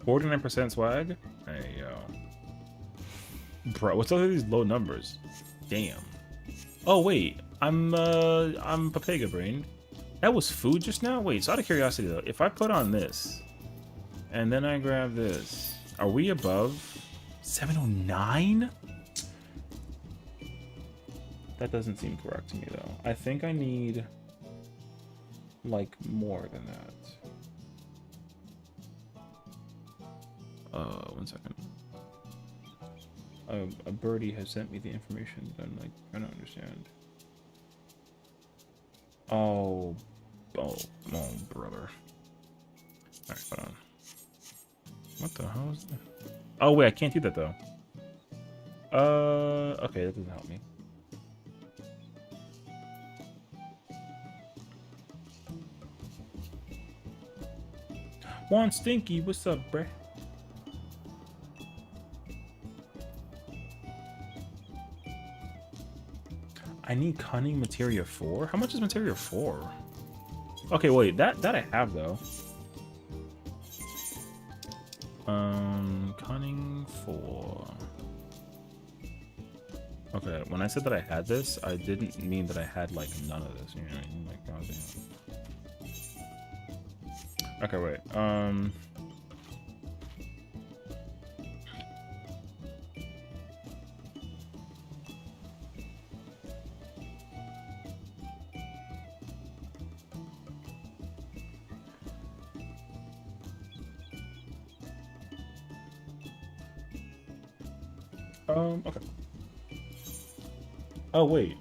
49% swag? Hey, yo. Bro, what's up with these low numbers? Damn. Oh, wait. I'm Papega brain. That was food just now? Wait, so out of curiosity though, if I put on this, and then I grab this, are we above 709? That doesn't seem correct to me, though. I think I need, like, more than that. 1 second. A birdie has sent me the information that I'm, like, trying to understand. Oh, brother. Alright, hold on. What the hell is that? Oh, wait, I can't do that, though. Okay, that doesn't help me. Juan Stinky, what's up, bruh? I need cunning materia 4? How much is materia 4? Okay, wait, that I have though. Cunning 4. Okay, when I said that I had this, I didn't mean that I had like none of this. You know what I mean? Like, goddamn. Okay, wait. Okay. Oh, wait.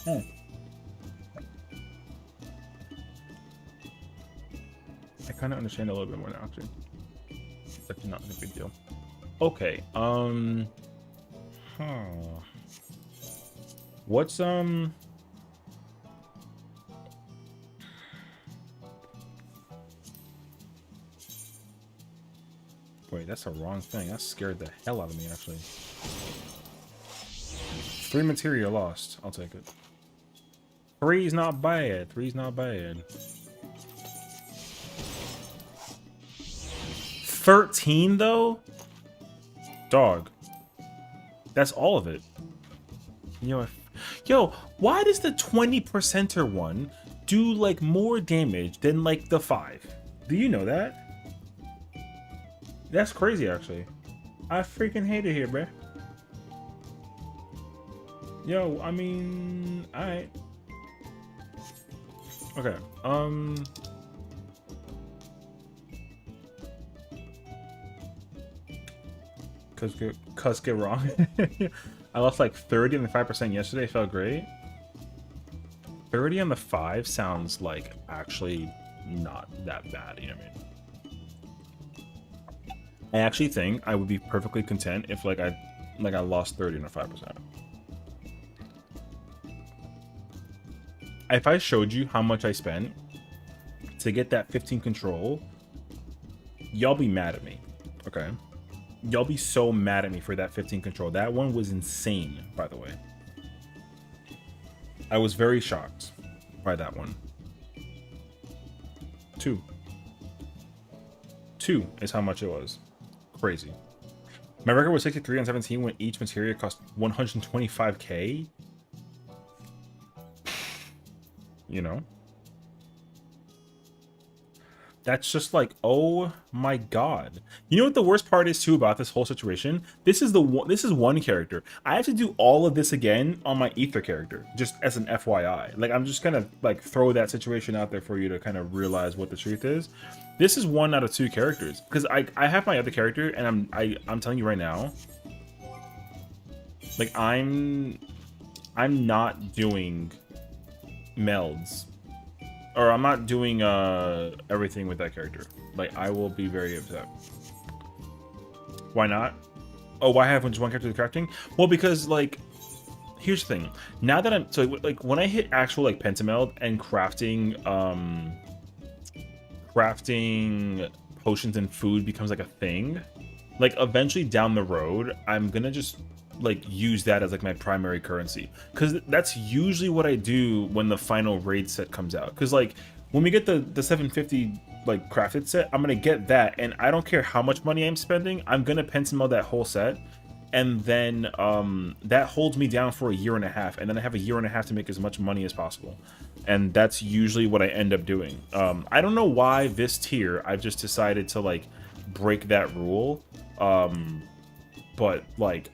Hmm. I kind of understand a little bit more now, actually. It's actually not a big deal. Okay, huh. What's, wait, that's the wrong thing. That scared the hell out of me, actually. 3 material lost. I'll take it. 3's not bad. 3's not bad. 13, though? Dog. That's all of it. Yo, why does the 20%er one do, like, more damage than, like, the 5? Do you know that? That's crazy, actually. I freaking hate it here, bruh. Yo, I mean, alright. Okay, Cuz get wrong. I lost like 30 on the 5% yesterday. Felt great. 30 on the 5 sounds like actually not that bad, you know what I mean? I actually think I would be perfectly content if like I lost 30 on the 5%. If I showed you how much I spent to get that 15 control, y'all be mad at me. Okay. Y'all be so mad at me for that 15 control. That one was insane, by the way. I was very shocked by that one. 2 is how much it was. Crazy. My record was 63 on 17 when each materia cost 125k. You know? That's just like, oh my god. You know what the worst part is too about this whole situation? This is one character. I have to do all of this again on my ether character, just as an FYI. Like, I'm just gonna like throw that situation out there for you to kind of realize what the truth is. This is 1 out of 2 characters because I have my other character and I'm telling you right now, like I'm not doing melds. Or I'm not doing everything with that character. Like, I will be very upset. Why not? Oh, why have just one character crafting? Well, because, like, here's the thing. Now that I'm... So, like, when I hit actual, like, pentameld and crafting potions and food becomes, like, a thing, like, eventually down the road, I'm gonna just... like use that as like my primary currency, because that's usually what I do when the final raid set comes out. Because like when we get the 750 like crafted set, I'm gonna get that, and I don't care how much money I'm spending, I'm gonna pencil that whole set, and then that holds me down for a year and a half, and then I have a year and a half to make as much money as possible, and that's usually what I end up doing. I don't know why this tier I've just decided to like break that rule, but like,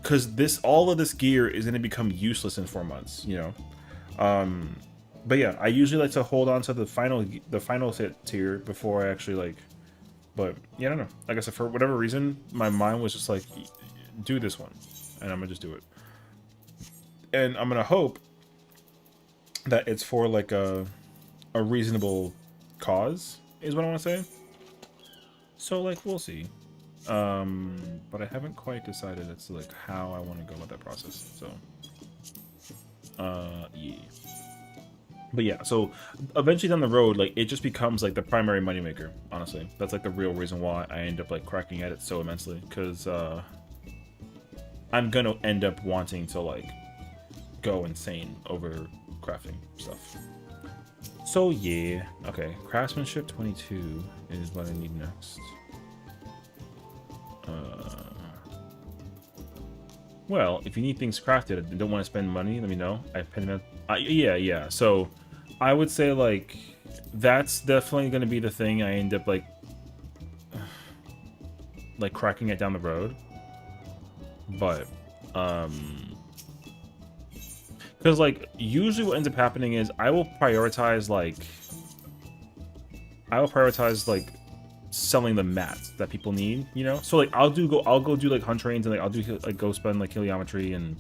because all of this gear is going to become useless in 4 months, you know. But yeah, I usually like to hold on to the final set tier before I actually like. But yeah, I don't know. Like I said, for whatever reason, my mind was just like, do this one, and I'm gonna just do it. And I'm gonna hope that it's for like a reasonable cause, is what I want to say. So like, we'll see. But I haven't quite decided as to like how I want to go about that process. So, yeah. But yeah, so eventually down the road, like it just becomes like the primary moneymaker. Honestly, that's like the real reason why I end up like cracking at it so immensely, because I'm gonna end up wanting to like go insane over crafting stuff. So yeah, okay, craftsmanship 22 is what I need next. Well, if you need things crafted and don't want to spend money, let me know. Yeah. So, I would say like that's definitely going to be the thing I end up like cracking it down the road. But because like usually what ends up happening is I will prioritize like selling the mats that people need, you know. So like I'll go do like hunt trains, and like I'll do like go spend like heliometry and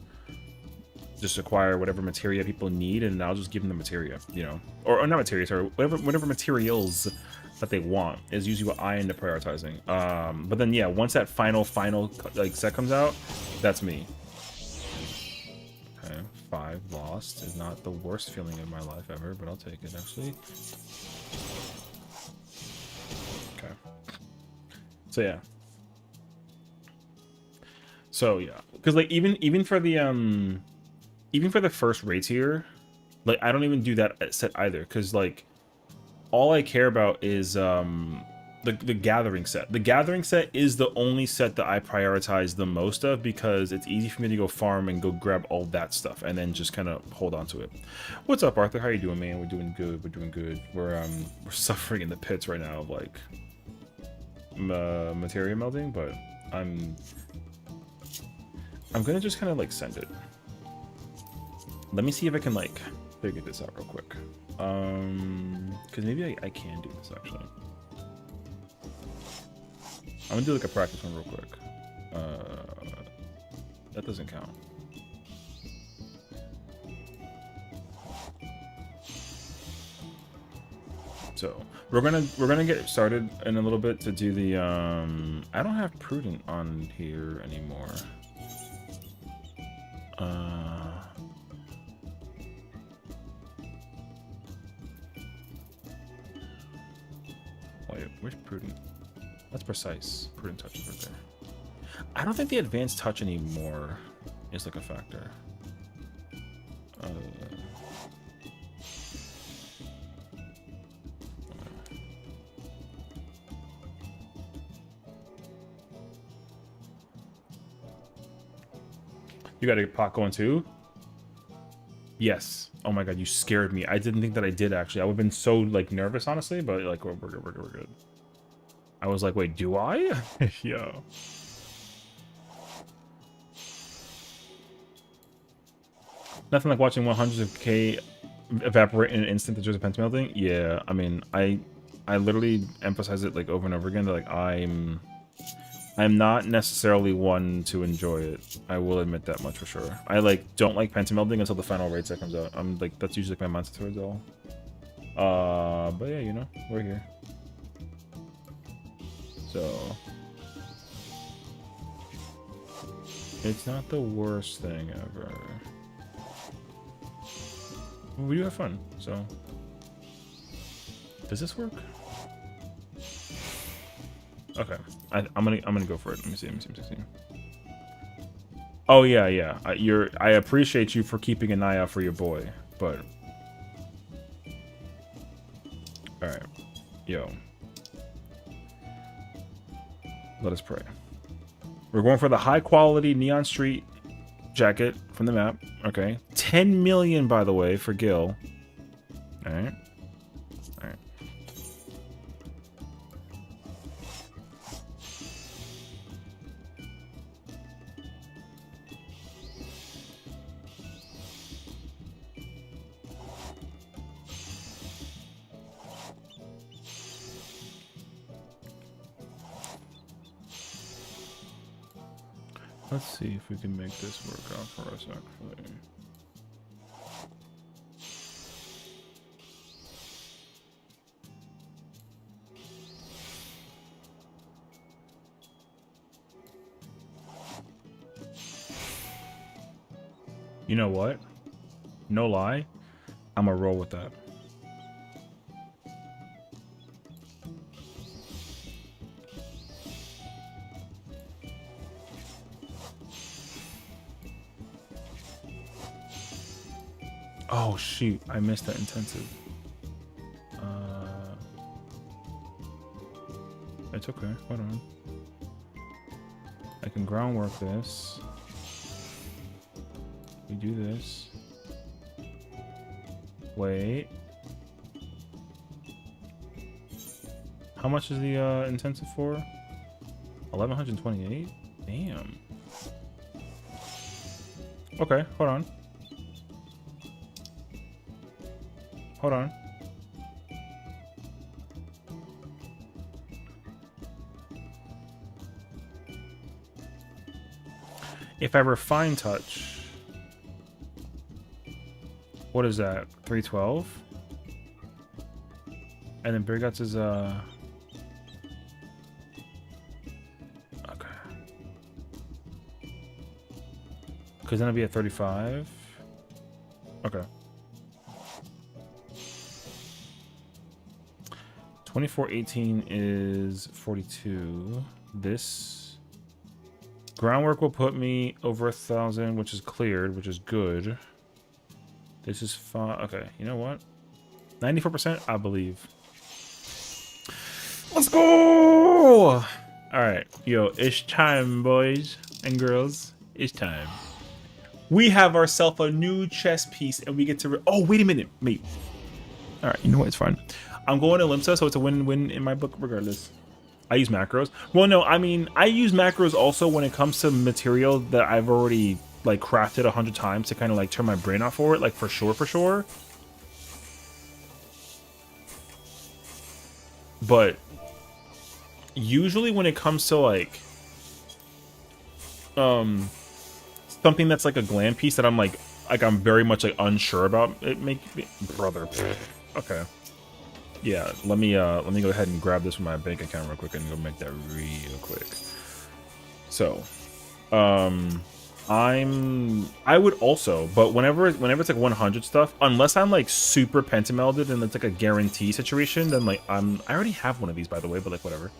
just acquire whatever materia people need, and I'll just give them the materia, you know, or not materia, sorry, whatever materials that they want is usually what I end up prioritizing. But then yeah, once that final like set comes out, that's me. Okay, 5 lost is not the worst feeling in my life ever, but I'll take it actually. Okay. So yeah. So yeah, because like even for the first raid tier, like I don't even do that set either, because like all I care about is the gathering set. The gathering set is the only set that I prioritize the most of, because it's easy for me to go farm and go grab all that stuff and then just kind of hold on to it. What's up, Arthur? How you doing, man? We're doing good. We're doing good. We're suffering in the pits right now of like materia melting, but I'm gonna just kind of like send it. Let me see if I can like figure this out real quick. Because maybe I can do this actually. I'm gonna do like a practice one real quick. That doesn't count. So we're gonna get started in a little bit to do the I don't have prudent on here anymore. Wait, where's prudent? That's precise. Prudent touch is right there. I don't think the advanced touch anymore is like a factor. You got a pot going too? Yes. Oh my god, you scared me. I didn't think that I did actually. I would have been so like nervous, honestly, but like we're good, we're good. I was like, wait, do I? Yo. Nothing like watching 100s of K evaporate in an instant that there's a pent melting. Yeah, I mean, I literally emphasize it like over and over again that like I'm not necessarily one to enjoy it. I will admit that much for sure. I like don't like pentamelting until the final raid set comes out. I'm like that's usually like my mindset towards it all. But yeah, you know, we're here. So it's not the worst thing ever. We do have fun, so does this work? Okay, I'm gonna go for it. Let me see. Oh yeah. I appreciate you for keeping an eye out for your boy, but all right, yo, let us pray. We're going for the high quality Neon Street jacket from the map. Okay, 10 million by the way for Gil. All right. Let's see if we can make this work out for us, actually. You know what? No lie, I'm gonna roll with that. Oh shoot, I missed that intensive. It's okay, hold on. I can groundwork this. We do this. Wait. How much is the intensive for? 1128? Damn. Okay, hold on. Hold on. If I refine touch, what is that? 312? And then Beer Guts is okay. Because then it'll be at 35. Okay. 2418 is 42. This groundwork will put me over 1,000, which is cleared, which is good. This is fine. Okay, you know what? 94%, I believe. Let's go! All right, yo, it's time, boys and girls. It's time. We have ourselves a new chess piece, and we get to. Oh, wait a minute, mate. All right, you know what? It's fine. I'm going to Limsa, so it's a win-win in my book, regardless. I use macros. Well, no, I mean, I use macros also when it comes to material that I've already like crafted 100 times to kind of like turn my brain off for it, like for sure. But usually when it comes to like something that's like a gland piece that I'm like I'm very much like unsure about, it make me brother. Okay. Yeah, let me go ahead and grab this from my bank account real quick and go make that real quick. So, I would also, but whenever it's like 100 stuff, unless I'm like super pentamelded and it's like a guarantee situation, then like I already have one of these, by the way, but like whatever.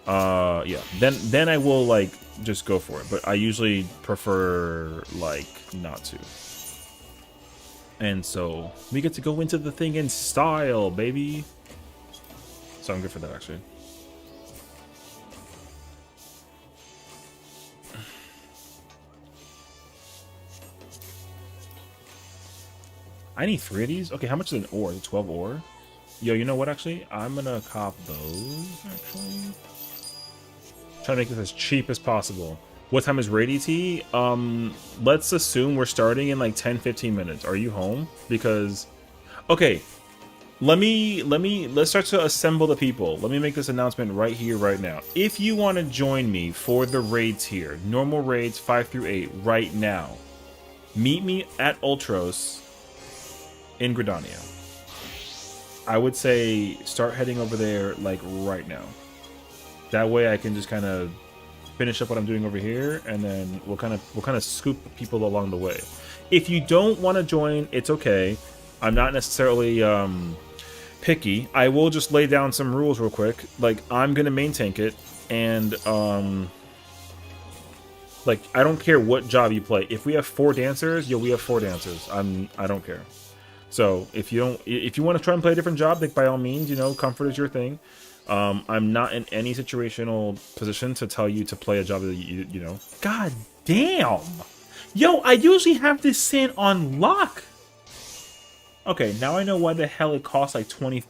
Yeah, then I will like just go for it, but I usually prefer like not to. And so we get to go into the thing in style, baby. So I'm good for that, actually. I need 3 of these? Okay, how much is an ore? Is it 12 ore? Yo, you know what, actually? I'm gonna cop those, actually. Try to make this as cheap as possible. What time is Rady T? Let's assume we're starting in like 10-15 minutes. Are you home? Because okay, let's start to assemble the people. Let me make this announcement right here, right now. If you want to join me for the raids here, normal raids 5 through 8 right now, meet me at Ultros in Gridania. I would say start heading over there like right now. That way I can just kind of finish up what I'm doing over here, and then we'll kind of scoop people along the way. If you don't want to join, it's okay. I'm not necessarily picky. I will just lay down some rules real quick. Like, I'm gonna main tank it, and like, I don't care what job you play. If we have 4 dancers, we have 4 dancers. I don't care. So if you want to try and play a different job, like by all means, comfort is your thing. I'm not in any situational position to tell you to play a job that you know. God damn! Yo, I usually have this sand on lock. Okay, now I know why the hell it costs like 20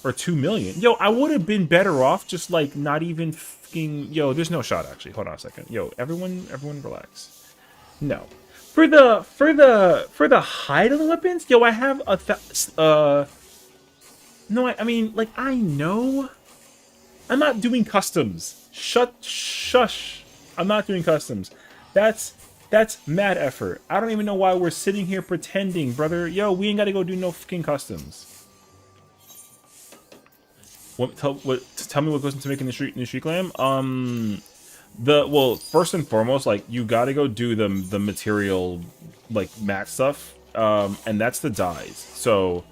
or 2 million. Yo, I would have been better off just like not even fucking. Yo, there's no shot actually. Hold on a second. Yo, everyone relax. No. For the height of the weapons, yo, I have no, I mean, like, I know. I'm not doing customs. Shush. I'm not doing customs. That's mad effort. I don't even know why we're sitting here pretending, brother. Yo, we ain't gotta go do no fucking customs. Tell me what goes into making the street glam? Well, first and foremost, like, you gotta go do the material, like, matte stuff. And that's the dyes. So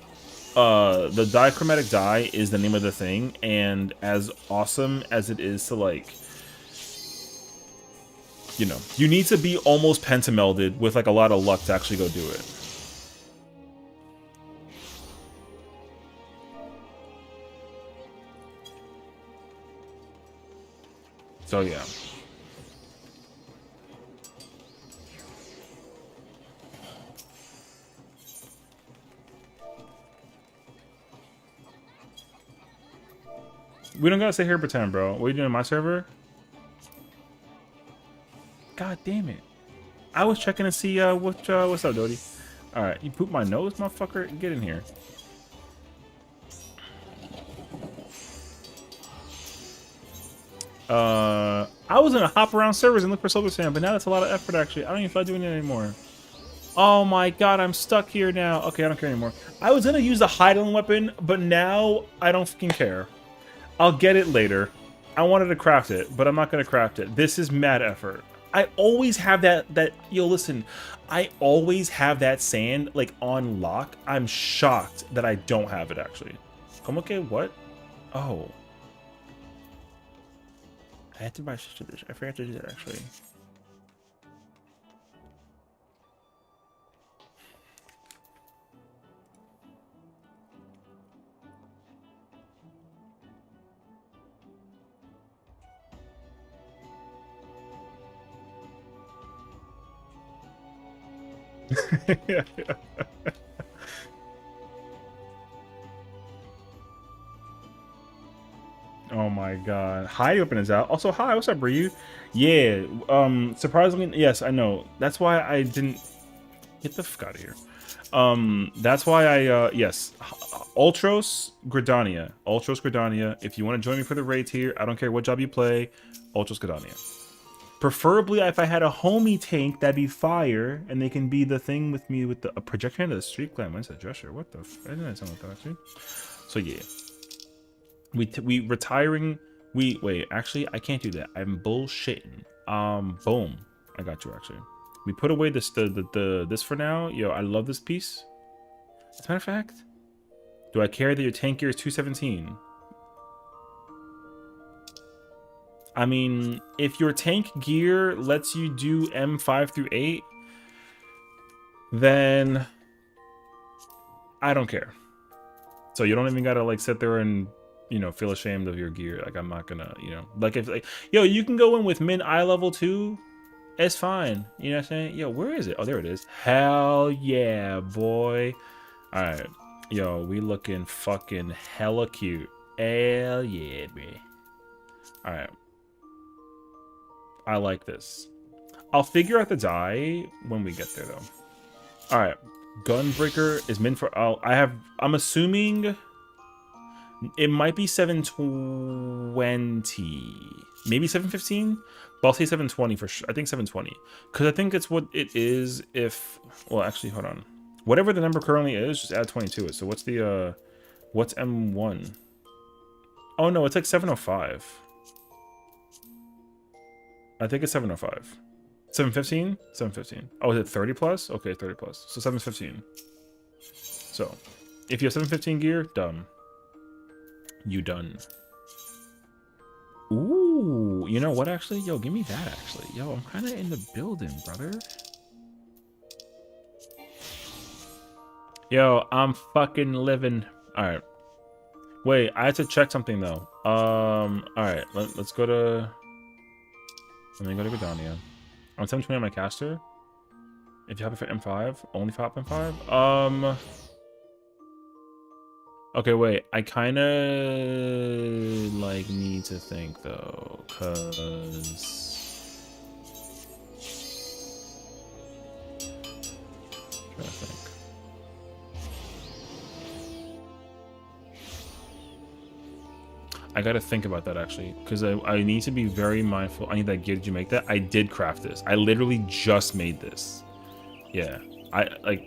the dichromatic dye is the name of the thing, and as awesome as it is to, like, you need to be almost pentamelded with like a lot of luck to actually go do it. So yeah. We don't gotta sit here and pretend, bro. What are you doing in my server? God damn it. I was checking to see what's up, Dodie. Alright, you pooped my nose, motherfucker? Get in here. I was gonna hop around servers and look for Silver Sand, but now that's a lot of effort, actually. I don't even feel like doing it anymore. Oh my god, I'm stuck here now. Okay, I don't care anymore. I was gonna use the Hydrant weapon, but now I don't fucking care. I'll get it later. I wanted to craft it, but I'm not gonna craft it. This is mad effort. I always have yo, listen, I always have that sand, like, on lock. I'm shocked that I don't have it, actually. Come okay, what? Oh. I had to buy shit to this. I forgot to do that, actually. Yeah. Oh my god. Hi, open is out. Also, hi, what's up, Ryu? Yeah, surprisingly, yes, I know. That's why I didn't get the fuck out of here. That's why I, yes, Ultros Gridania. Ultros Gridania. If you want to join me for the raid tier, I don't care what job you play, Ultros Gridania. Preferably, if I had a homie tank, that'd be fire, and they can be the thing with me with a projection into the street clan. When's that gesture? What the f? I didn't sound like that, actually. So, yeah. We retiring. Wait, actually, I can't do that. I'm bullshitting. Boom. I got you, actually. We put away this for now. Yo, I love this piece. As a matter of fact, do I care that your tank gear is 217? I mean, if your tank gear lets you do M5 through 8, then I don't care. So you don't even gotta like sit there and, you know, feel ashamed of your gear. Like, I'm not gonna, you know, like, if like, yo, you can go in with min eye level 2. It's fine. You know what I'm saying? Yo, where is it? Oh, there it is. Hell yeah, boy. All right. Yo, we looking fucking hella cute. Hell yeah, baby. All right. I like this. I'll figure out the die when we get there, though. All right. Gunbreaker is min for... I'm assuming it might be 720. Maybe 715? But I'll say 720 for sure. I think 720. Because I think it's what it is if... Well, actually, hold on. Whatever the number currently is, just add 20 to it. So what's the... What's M1? Oh, no, it's like 705. I think it's 705. 715? 715. Oh, is it 30 plus? Okay, 30 plus. So 715. So, if you have 715 gear, done. You done. Ooh, you know what, actually? Yo, give me that, actually. Yo, I'm kind of in the building, brother. Yo, I'm fucking living. All right. Wait, I have to check something, though. All right. Let's go to... Let me go to Gridania. I'm 720 on my caster. If you have it for M5, only for M5. Okay, wait. I kind of like need to think though, cause trying to think. I gotta think about that, actually, because I need to be very mindful. I need that gear. Did you make that? I did craft this. I literally just made this. Yeah, I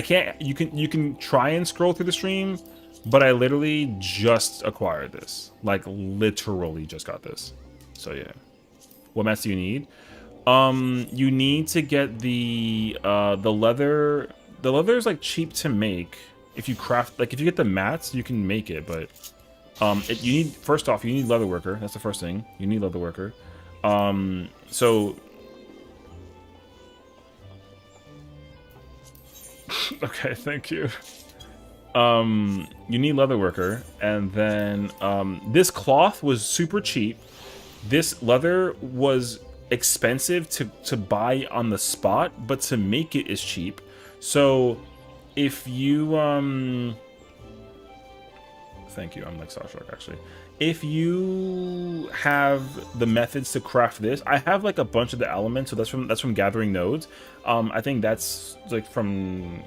can't. You can try and scroll through the stream, but I literally just acquired this. Like, literally just got this. So yeah. What mats do you need? You need to get the leather. The leather is like cheap to make. If you craft, like, if you get the mats, you can make it, but. You need, first off, you need leather worker. That's the first thing. You need leather worker. So... okay, thank you. You need leather worker. And then, this cloth was super cheap. This leather was expensive to buy on the spot, but to make it is cheap. So, if you, thank you. I'm like starstruck, actually. If you have the methods to craft this, I have like a bunch of the elements. So that's from gathering nodes. I think that's like from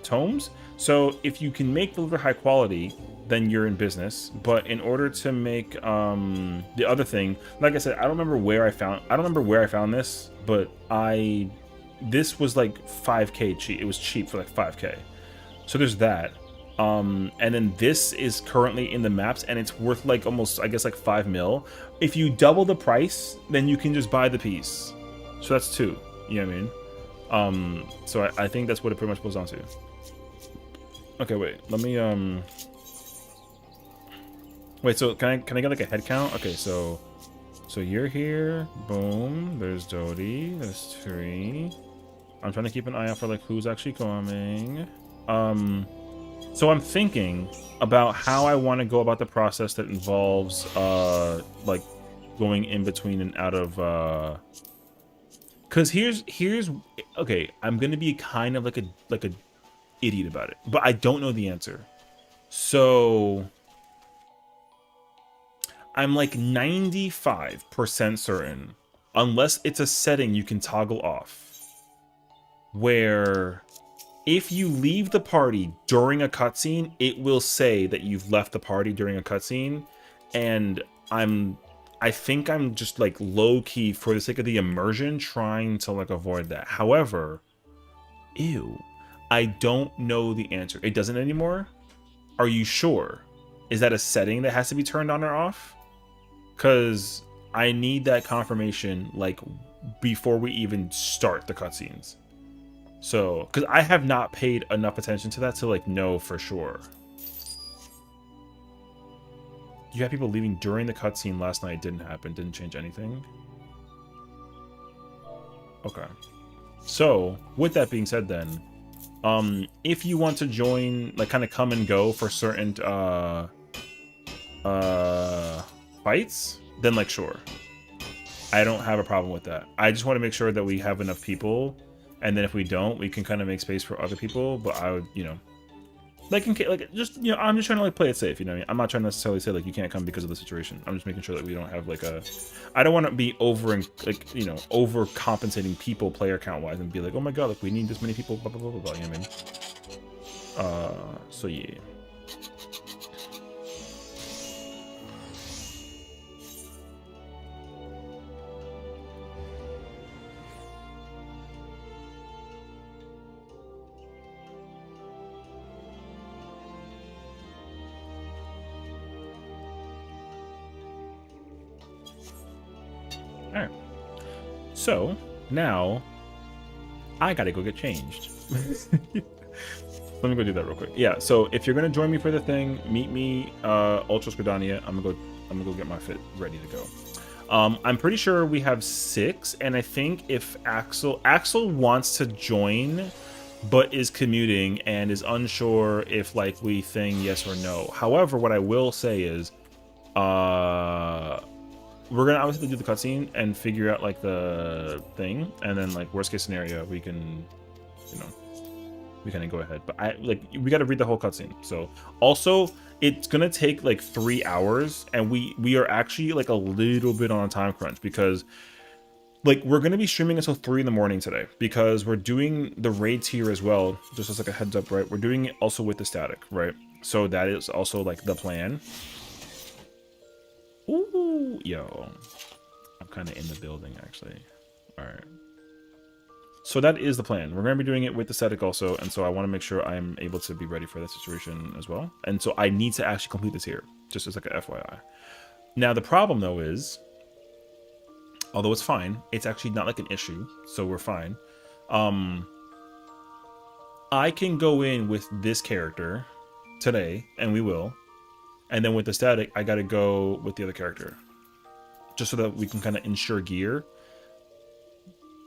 tomes. So if you can make the liver high quality, then you're in business. But in order to make the other thing, like I said, I don't remember where I found this, but this was like 5k cheap. It was cheap for like 5k. So there's that. And then this is currently in the maps, and it's worth like almost, I guess, like 5 mil. If you double the price, then you can just buy the piece. So that's 2. You know what I mean? So I think that's what it pretty much boils down to. Okay, wait. Let me wait. So can I get like a head count? Okay, so you're here. Boom. There's Dodie. There's 3. I'm trying to keep an eye out for like who's actually coming. So I'm thinking about how I want to go about the process that involves like going in between and out of because here's okay, I'm gonna be kind of like a idiot about it, but I don't know the answer. So I'm like 95% certain, unless it's a setting you can toggle off, where if you leave the party during a cutscene, it will say that you've left the party during a cutscene, and I think I'm just like low-key, for the sake of the immersion, trying to like avoid that. However, ew, I don't know the answer. It doesn't anymore? Are you sure? Is that a setting that has to be turned on or off? Because I need that confirmation like before we even start the cutscenes. So, because I have not paid enough attention to that to like know for sure. You had people leaving during the cutscene last night. Didn't happen. Didn't change anything. Okay. So, with that being said, then, if you want to join, like, kind of come and go for certain fights, then like sure. I don't have a problem with that. I just want to make sure that we have enough people. And then if we don't, we can kind of make space for other people. But I would, you know, like, just, you know, I'm just trying to like play it safe. You know what I mean? I'm not trying to necessarily say like you can't come because of the situation. I'm just making sure that we don't have like I don't want to be over compensating people player count wise and be like, oh my god, like we need this many people, blah blah blah blah blah. You know what I mean? So yeah. Alright. So, now, I gotta go get changed. Let me go do that real quick. Yeah, so if you're gonna join me for the thing, meet me, Ultra Squidania. I'm gonna go get my fit ready to go. I'm pretty sure we have 6, and I think if Axel wants to join, but is commuting and is unsure if like we thing yes or no. However, what I will say is, we're gonna obviously do the cutscene and figure out like the thing, and then like worst case scenario, we can, you know, we kind of go ahead. But we got to read the whole cutscene. So also, it's gonna take like 3 hours, and we are actually like a little bit on a time crunch because like we're gonna be streaming until 3 in the morning today because we're doing the raids here as well. Just as like a heads up, right? We're doing it also with the static, right? So that is also like the plan. Ooh, yo, I'm kind of in the building actually. All right. So that is the plan. We're going to be doing it with the static also, and so I want to make sure I'm able to be ready for that situation as well. And so I need to actually complete this here, just as like a FYI. Now the problem though is, although it's fine, it's actually not like an issue, so we're fine. I can go in with this character today, and we will. And then with the static, I got to go with the other character, just so that we can kind of ensure gear.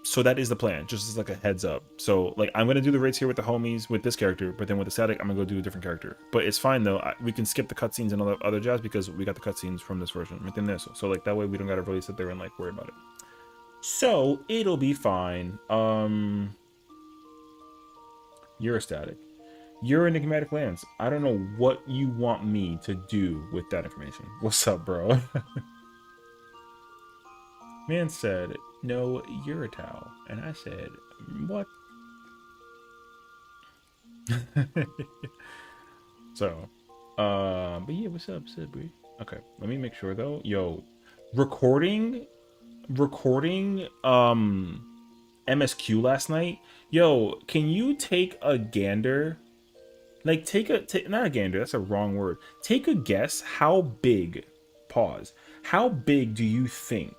So that is the plan, just as like a heads up. So like I'm gonna do the raids here with the homies with this character, but then with the static, I'm gonna go do a different character. But it's fine though. We can skip the cutscenes and all the other jazz because we got the cutscenes from this version within this. So like that way we don't gotta really sit there and like worry about it. So it'll be fine. You're a static. You're enigmatic lands. I don't know what you want me to do with that information. What's up, bro? Man said, no, you're a towel. And I said, what? So, but yeah, what's up, Sibri? Okay, let me make sure though. Yo, recording, MSQ last night. Yo, can you take a gander? Like, not a gander. That's a wrong word. Take a guess. How big? Pause. How big do you think?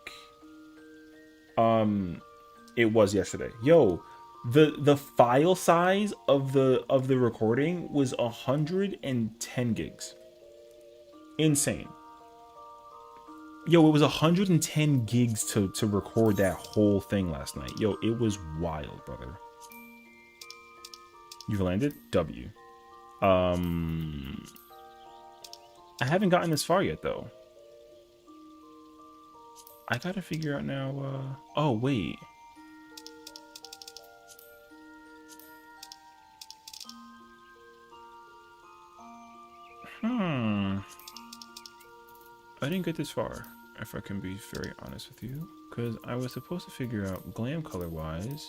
It was yesterday. Yo, the file size of the recording was 110 gigs. Insane. Yo, it was 110 gigs to record that whole thing last night. Yo, it was wild, brother. You've landed? W. I haven't gotten this far yet, though. I gotta figure out now, oh, wait. I didn't get this far, if I can be very honest with you. Because I was supposed to figure out glam color-wise.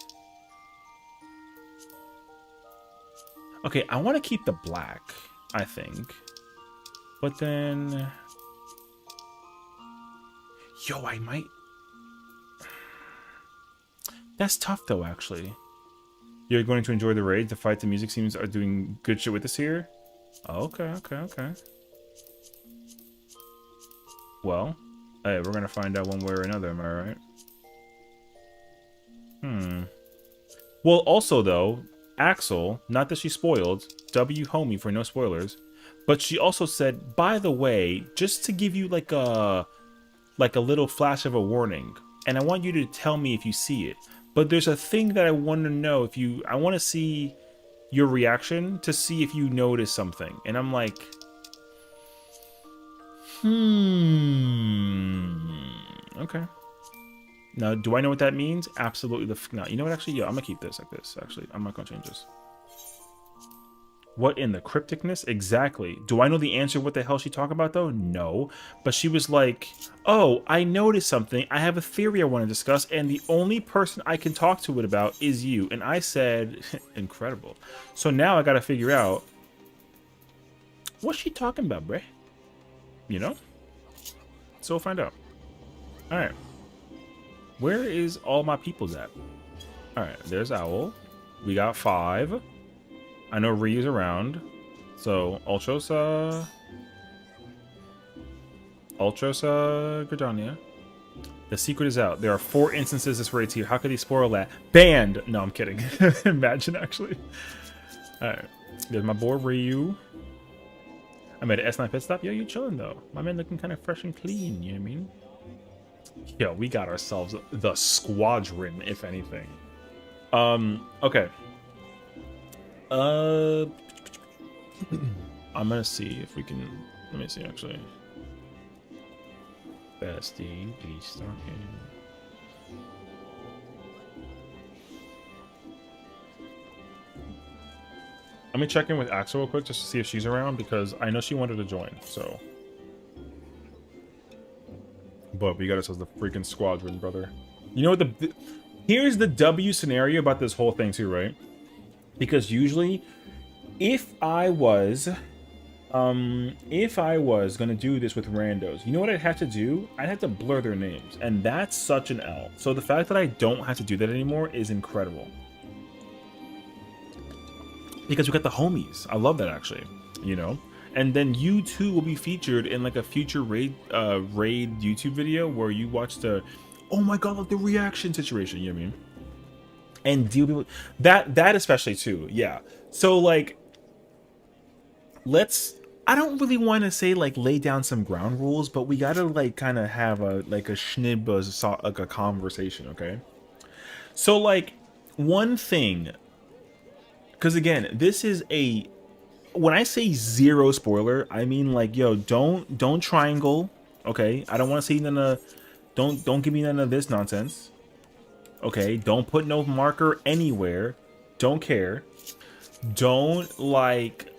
Okay, I want to keep the black, I think. But then... Yo, I might... That's tough, though, actually. You're going to enjoy the raid. The fight, the music seems are doing good shit with this here. Okay. Well, hey, we're gonna find out one way or another, am I right? Well, also, though, Axel, not that she spoiled, W homie for no spoilers, but she also said, by the way, just to give you like a little flash of a warning, and I want you to tell me if you see it, but there's a thing that I want to know if you... I want to see your reaction to see if you notice something. And I'm like... Okay. Now, do I know what that means? Absolutely no. You know what, actually? Yeah, I'm gonna keep this like this, actually. I'm not gonna change this. What in the crypticness? Exactly. Do I know the answer what the hell she talking about, though? No. But she was like, oh, I noticed something. I have a theory I want to discuss, and the only person I can talk to it about is you. And I said, incredible. So now I gotta figure out, what's she talking about, bruh? You know? So we'll find out. Alright. Where is all my peoples at? Alright, there's Owl. We got 5. I know Ryu's around. So, Ultrosa, Gridania. The secret is out. There are 4 instances this raid's here. How could he spoil that? Banned! No, I'm kidding. Imagine, actually. Alright. There's my boy Ryu. I made an S9 pit stop. Yo, you chilling, though. My man looking kind of fresh and clean, you know what I mean? Yo, we got ourselves the squadron, if anything. Okay. I'm gonna see if we can... Let me see, actually. Bestie, please talking. Let me check in with Axel real quick just to see if she's around, because I know she wanted to join, so... But we got ourselves the freaking squadron, brother. You know what the... Here's the W scenario about this whole thing too, right? Because usually, if I was gonna do this with randos, you know what I'd have to do? I'd have to blur their names, and that's such an L. So the fact that I don't have to do that anymore is incredible. Because we got the homies. I love that, actually, you know? And then you too will be featured in like a future raid YouTube video where you watch the, oh my god, like the reaction situation, you know what I mean? And deal with that especially too, yeah. So like, I don't really want to say like lay down some ground rules, but we gotta like kind of have a schnib, like a conversation, okay? So like, one thing, because again, this is when I say zero spoiler, I mean like, yo, don't triangle, okay? I don't want to see none of, don't give me none of this nonsense. Okay, don't put no marker anywhere. Don't care. Don't like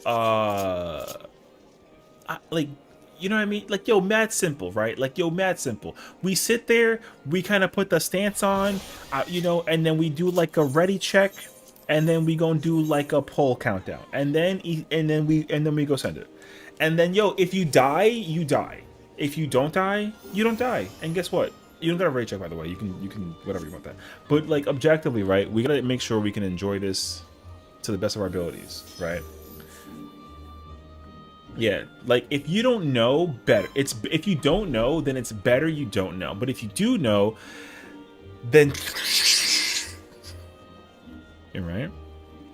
you know what I mean? Like, yo, mad simple, right? Like, yo, mad simple. We sit there, we kind of put the stance on, you know, and then we do like a ready check, and then we gonna do like a poll countdown, and then we go send it, and then yo, if you die, you die. If you don't die, you don't die. And guess what? You don't got a rate check, by the way. You can whatever you want that. But like objectively, right? We gotta make sure we can enjoy this to the best of our abilities, right? Yeah, like if you don't know, better. It's if you don't know, then it's better you don't know. But if you do know, then you're right.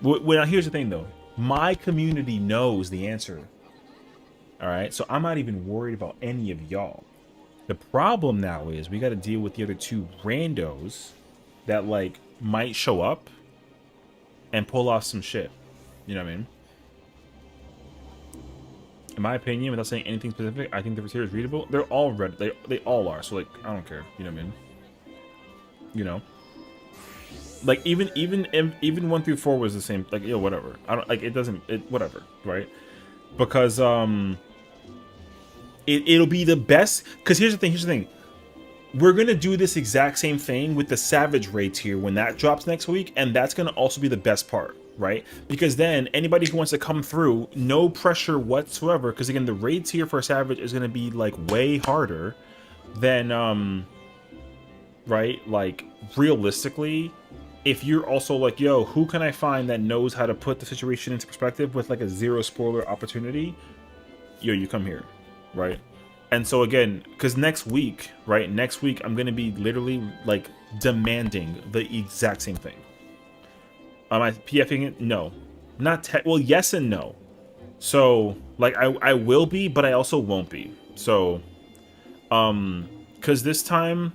Well, here's the thing though. My community knows the answer. All right, so I'm not even worried about any of y'all. The problem now is we got to deal with the other two randos that like might show up and pull off some shit. You know what I mean? In my opinion, without saying anything specific, I think the tier is readable. They're all read. They all are. So like, I don't care. You know what I mean? You know, like even 1 through 4 was the same. Like, yo, whatever. I don't like. It doesn't. It whatever. Right? Because it'll be the best. Because here's the thing. Here's the thing. We're gonna do this exact same thing with the Savage Raid tier when that drops next week, and that's gonna also be the best part. Right? Because then anybody who wants to come through, no pressure whatsoever. Because again, the raid tier for Savage is going to be like way harder than, right? Like realistically, if you're also like, yo, who can I find that knows how to put the situation into perspective with like a zero spoiler opportunity? Yo, you come here, right? And so again, because next week, right? Next week, I'm going to be literally like demanding the exact same thing. Am I PFing it? No. Not well, yes and no. So, like, I will be, but I also won't be. So, because this time,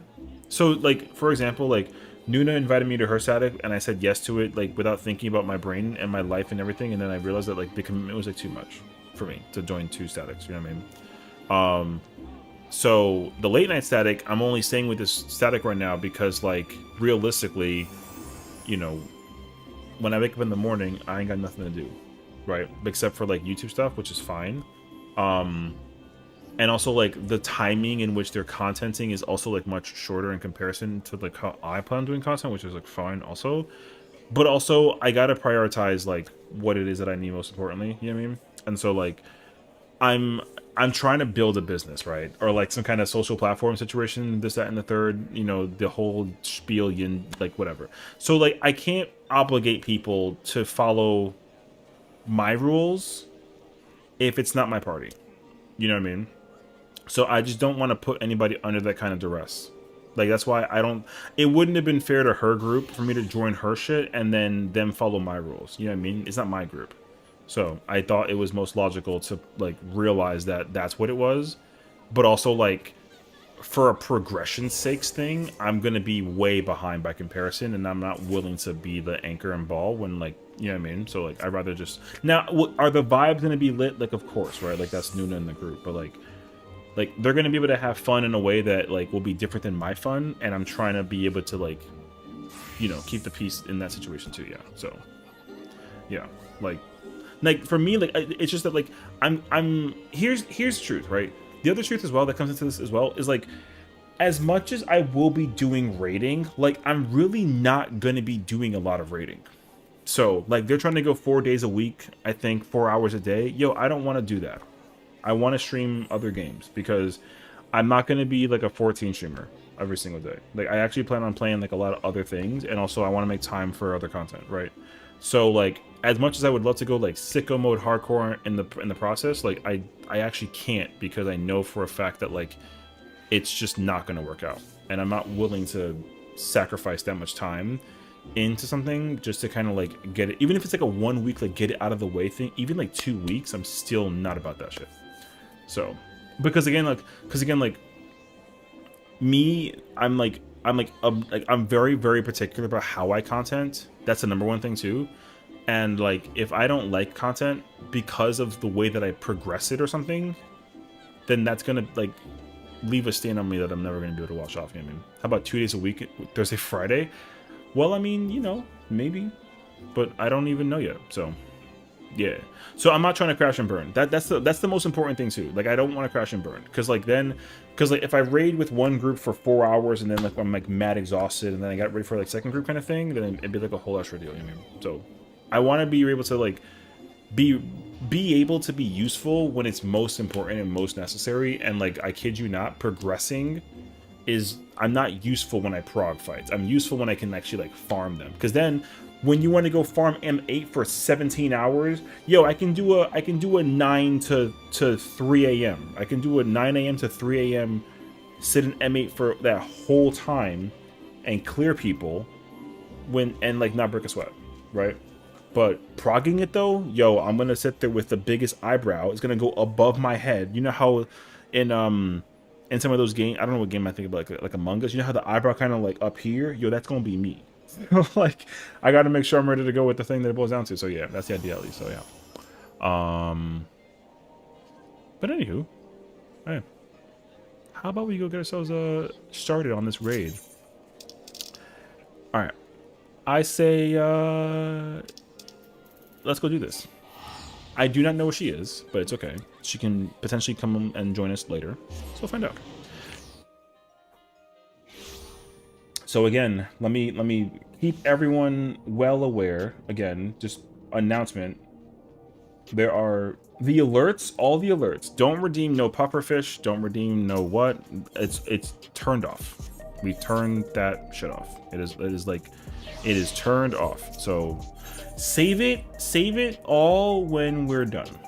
so, like, for example, like, Nuna invited me to her static, and I said yes to it, like, without thinking about my brain and my life and everything, and then I realized that, like, the commitment was, like, too much for me to join 2 statics, you know what I mean? So, the late night static, I'm only staying with this static right now because, like, realistically, you know, when I wake up in the morning, I ain't got nothing to do, right? Except for like YouTube stuff, which is fine. And also like the timing in which they're contenting is also like much shorter in comparison to like how I plan on doing content, which is like fine also. But also I gotta prioritize like what it is that I need most importantly, you know what I mean? And so like I'm trying to build a business, right? Or like some kind of social platform situation, this, that, and the third, you know, the whole spiel, like whatever. So like I can't obligate people to follow my rules if it's not my party. You know what I mean? So I just don't want to put anybody under that kind of duress. Like that's why I don't. It wouldn't have been fair to her group for me to join her shit and then them follow my rules. You know what I mean? It's not my group. So I thought it was most logical to like realize that that's what it was, but also like for a progression sakes thing, I'm gonna be way behind by comparison, and I'm not willing to be the anchor and ball when like, you know what I mean. So like I'd rather just now. Are the vibes gonna be lit? Like of course, right? Like that's Nuna in the group, but like they're gonna be able to have fun in a way that like will be different than my fun, and I'm trying to be able to like, you know, keep the peace in that situation too. Yeah. So yeah, like for me, like it's just that like I'm here's the truth, right? The other truth as well that comes into this as well is like, as much as I will be doing raiding, like I'm really not gonna be doing a lot of raiding. So like they're trying to go 4 days a week, I think 4 hours a day. Yo, I don't want to do that. I want to stream other games because I'm not gonna be like a 14 streamer every single day. Like I actually plan on playing like a lot of other things, and also I want to make time for other content, right? So like as much as I would love to go like sicko mode hardcore in the process, like I actually can't, because I know for a fact that like it's just not going to work out, and I'm not willing to sacrifice that much time into something just to kind of like get it, even if it's like a 1 week like get it out of the way thing. Even like 2 weeks, I'm still not about that shit. So because again me, I'm very, very particular about how I content. That's the #1 thing too. And like if I don't like content because of the way that I progress it or something, then that's gonna like leave a stain on me that I'm never gonna be able to wash off. You know what I mean? How about 2 days a week, Thursday, Friday? Well, I mean, you know, maybe, but I don't even know yet. So Yeah. So I'm not trying to crash and burn. That's the most important thing too. Like I don't want to crash and burn because like if I raid with one group for 4 hours and then like I'm like mad exhausted and then I got ready for like second group kind of thing, then it'd be like a whole extra deal. You know what I mean? So I want to be able to like be able to be useful when it's most important and most necessary. And like I kid you not, progressing is I'm not useful when I prog fights. I'm useful when I can actually like farm them. Because then when you want to go farm M8 for 17 hours, yo, I can do a 9 to 3 a.m. I can do a 9 a.m. to 3 a.m. sit in M8 for that whole time and clear people and like not break a sweat, right? But progging it though, yo, I'm gonna sit there with the biggest eyebrow. It's gonna go above my head. You know how in some of those games, I don't know what game I think about, like Among Us. You know how the eyebrow kind of like up here? Yo, that's gonna be me. Like, I got to make sure I'm ready to go with the thing that it boils down to. So yeah, that's the idea at least. So yeah. But anywho, hey, how about we go get ourselves started on this raid? All right, I say let's go do this. I do not know where she is, but it's okay. She can potentially come and join us later, so we'll find out. So again, let me keep everyone well aware. Again, just announcement. There are the alerts, all the alerts. Don't redeem no pufferfish. Don't redeem no what. It's turned off. We turned that shit off. It is turned off. So save it all when we're done,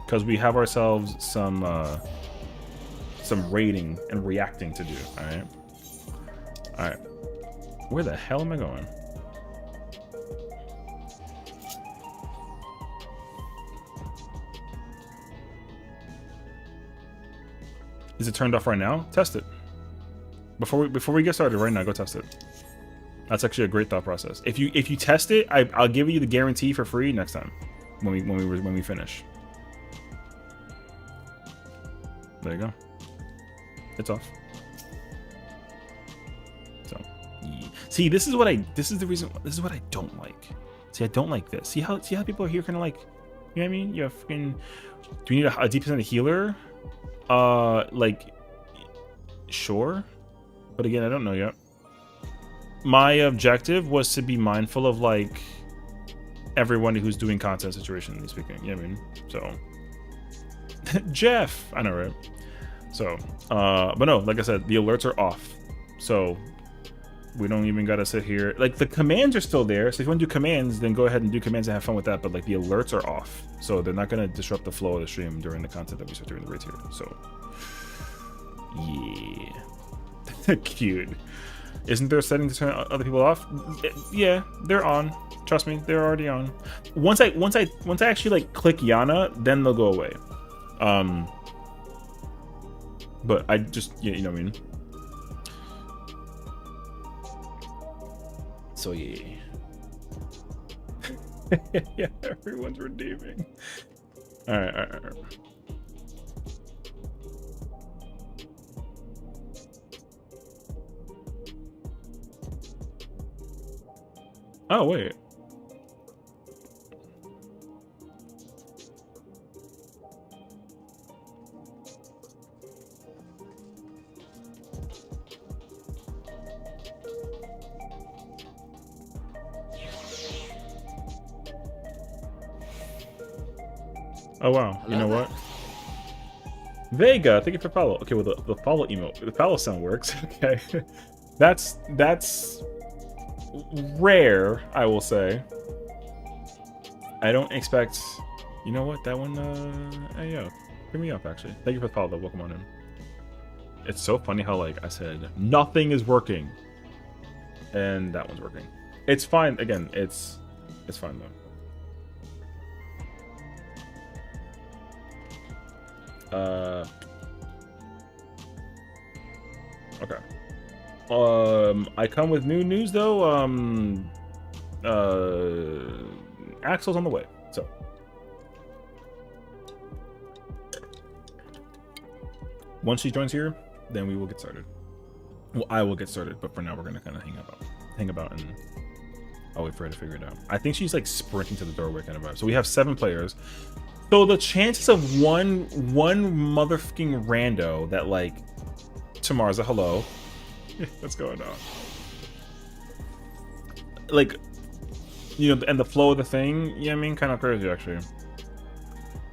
because we have ourselves some raiding and reacting to do. All right. Where the hell am I going? Is it turned off right now? Test it. Before we get started right now, go test it. That's actually a great thought process. If you test it, I'll give you the guarantee for free next time when we finish. There you go. It's off. See, this is what I don't like. See, I don't like this. See how people are here kind of like, you know what I mean? You freaking, do you need a deep percent healer? Like, sure. But again, I don't know yet. My objective was to be mindful of like everyone who's doing content situationally speaking. You know what I mean? So Jeff, I know, right? So, but no, like I said, the alerts are off. So we don't even gotta sit here. Like the commands are still there. So if you want to do commands, then go ahead and do commands and have fun with that. But like the alerts are off. So they're not gonna disrupt the flow of the stream during the content that we start doing the raids here. So yeah. Cute. Isn't there a setting to turn other people off? Yeah, they're on. Trust me, they're already on. Once I actually like click Yana, then they'll go away. But I just, yeah, you know what I mean? So yeah. Yeah, everyone's redeeming. All right. Oh wait. Oh wow, you know what? Vega, thank you for follow. Okay, well the follow emote, the follow sound works. Okay, that's rare, I will say. I don't expect. You know what? That one. Hey, yo, hit me up actually. Thank you for the follow. Though. Welcome on in. It's so funny how like I said nothing is working, and that one's working. It's fine. Again, it's fine though. Okay. I come with new news though. Axel's on the way. So once she joins here, then we will get started. Well, I will get started, but for now we're gonna kind of hang about I'll wait for her to figure it out. I think she's like sprinting to the doorway kind of vibe. So we have 7 players. So the chances of one motherfucking rando that like tomorrow's a hello. What's going on? Like, you know, and the flow of the thing, you know what I mean? Kind of crazy actually.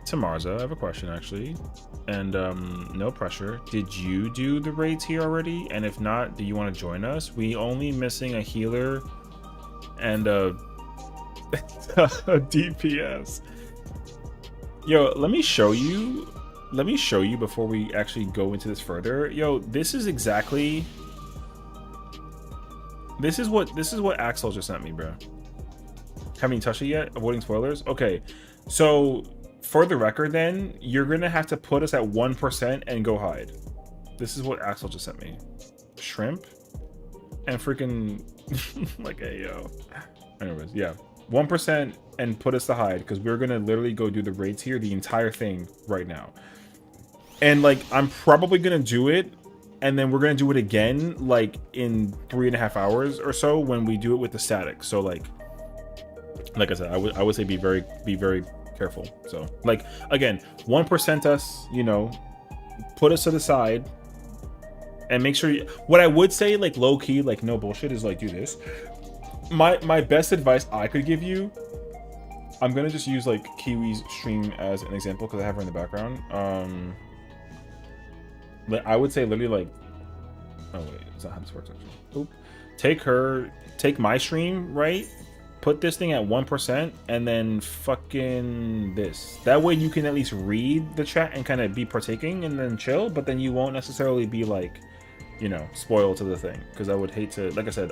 Tamarza, I have a question actually. And no pressure. Did you do the raids here already? And if not, do you want to join us? We only missing a healer and a DPS. Yo, let me show you before we actually go into this further. Yo, this is what Axel just sent me, bro. Haven't you touched it yet? Avoiding spoilers. Okay, so for the record, then you're gonna have to put us at 1% and go hide. This is what Axel just sent me. Shrimp and freaking like a yo. Anyways, yeah, 1% and put us to hide because we're gonna literally go do the raids here, the entire thing right now. And like I'm probably gonna do it, and then we're gonna do it again like in 3.5 hours or so when we do it with the static. So like I said, I would say be very careful. So like again, 1% us, you know, put us to the side and make sure what I would say, like low key, like no bullshit, is like do this. My best advice I could give you, I'm gonna just use like Kiwi's stream as an example because I have her in the background. I would say literally like, oh wait, it's not how this works actually. Oop. Take my stream, right? Put this thing at 1% and then fucking this. That way you can at least read the chat and kind of be partaking and then chill, but then you won't necessarily be like, you know, spoiled to the thing. Because I would hate to, like I said,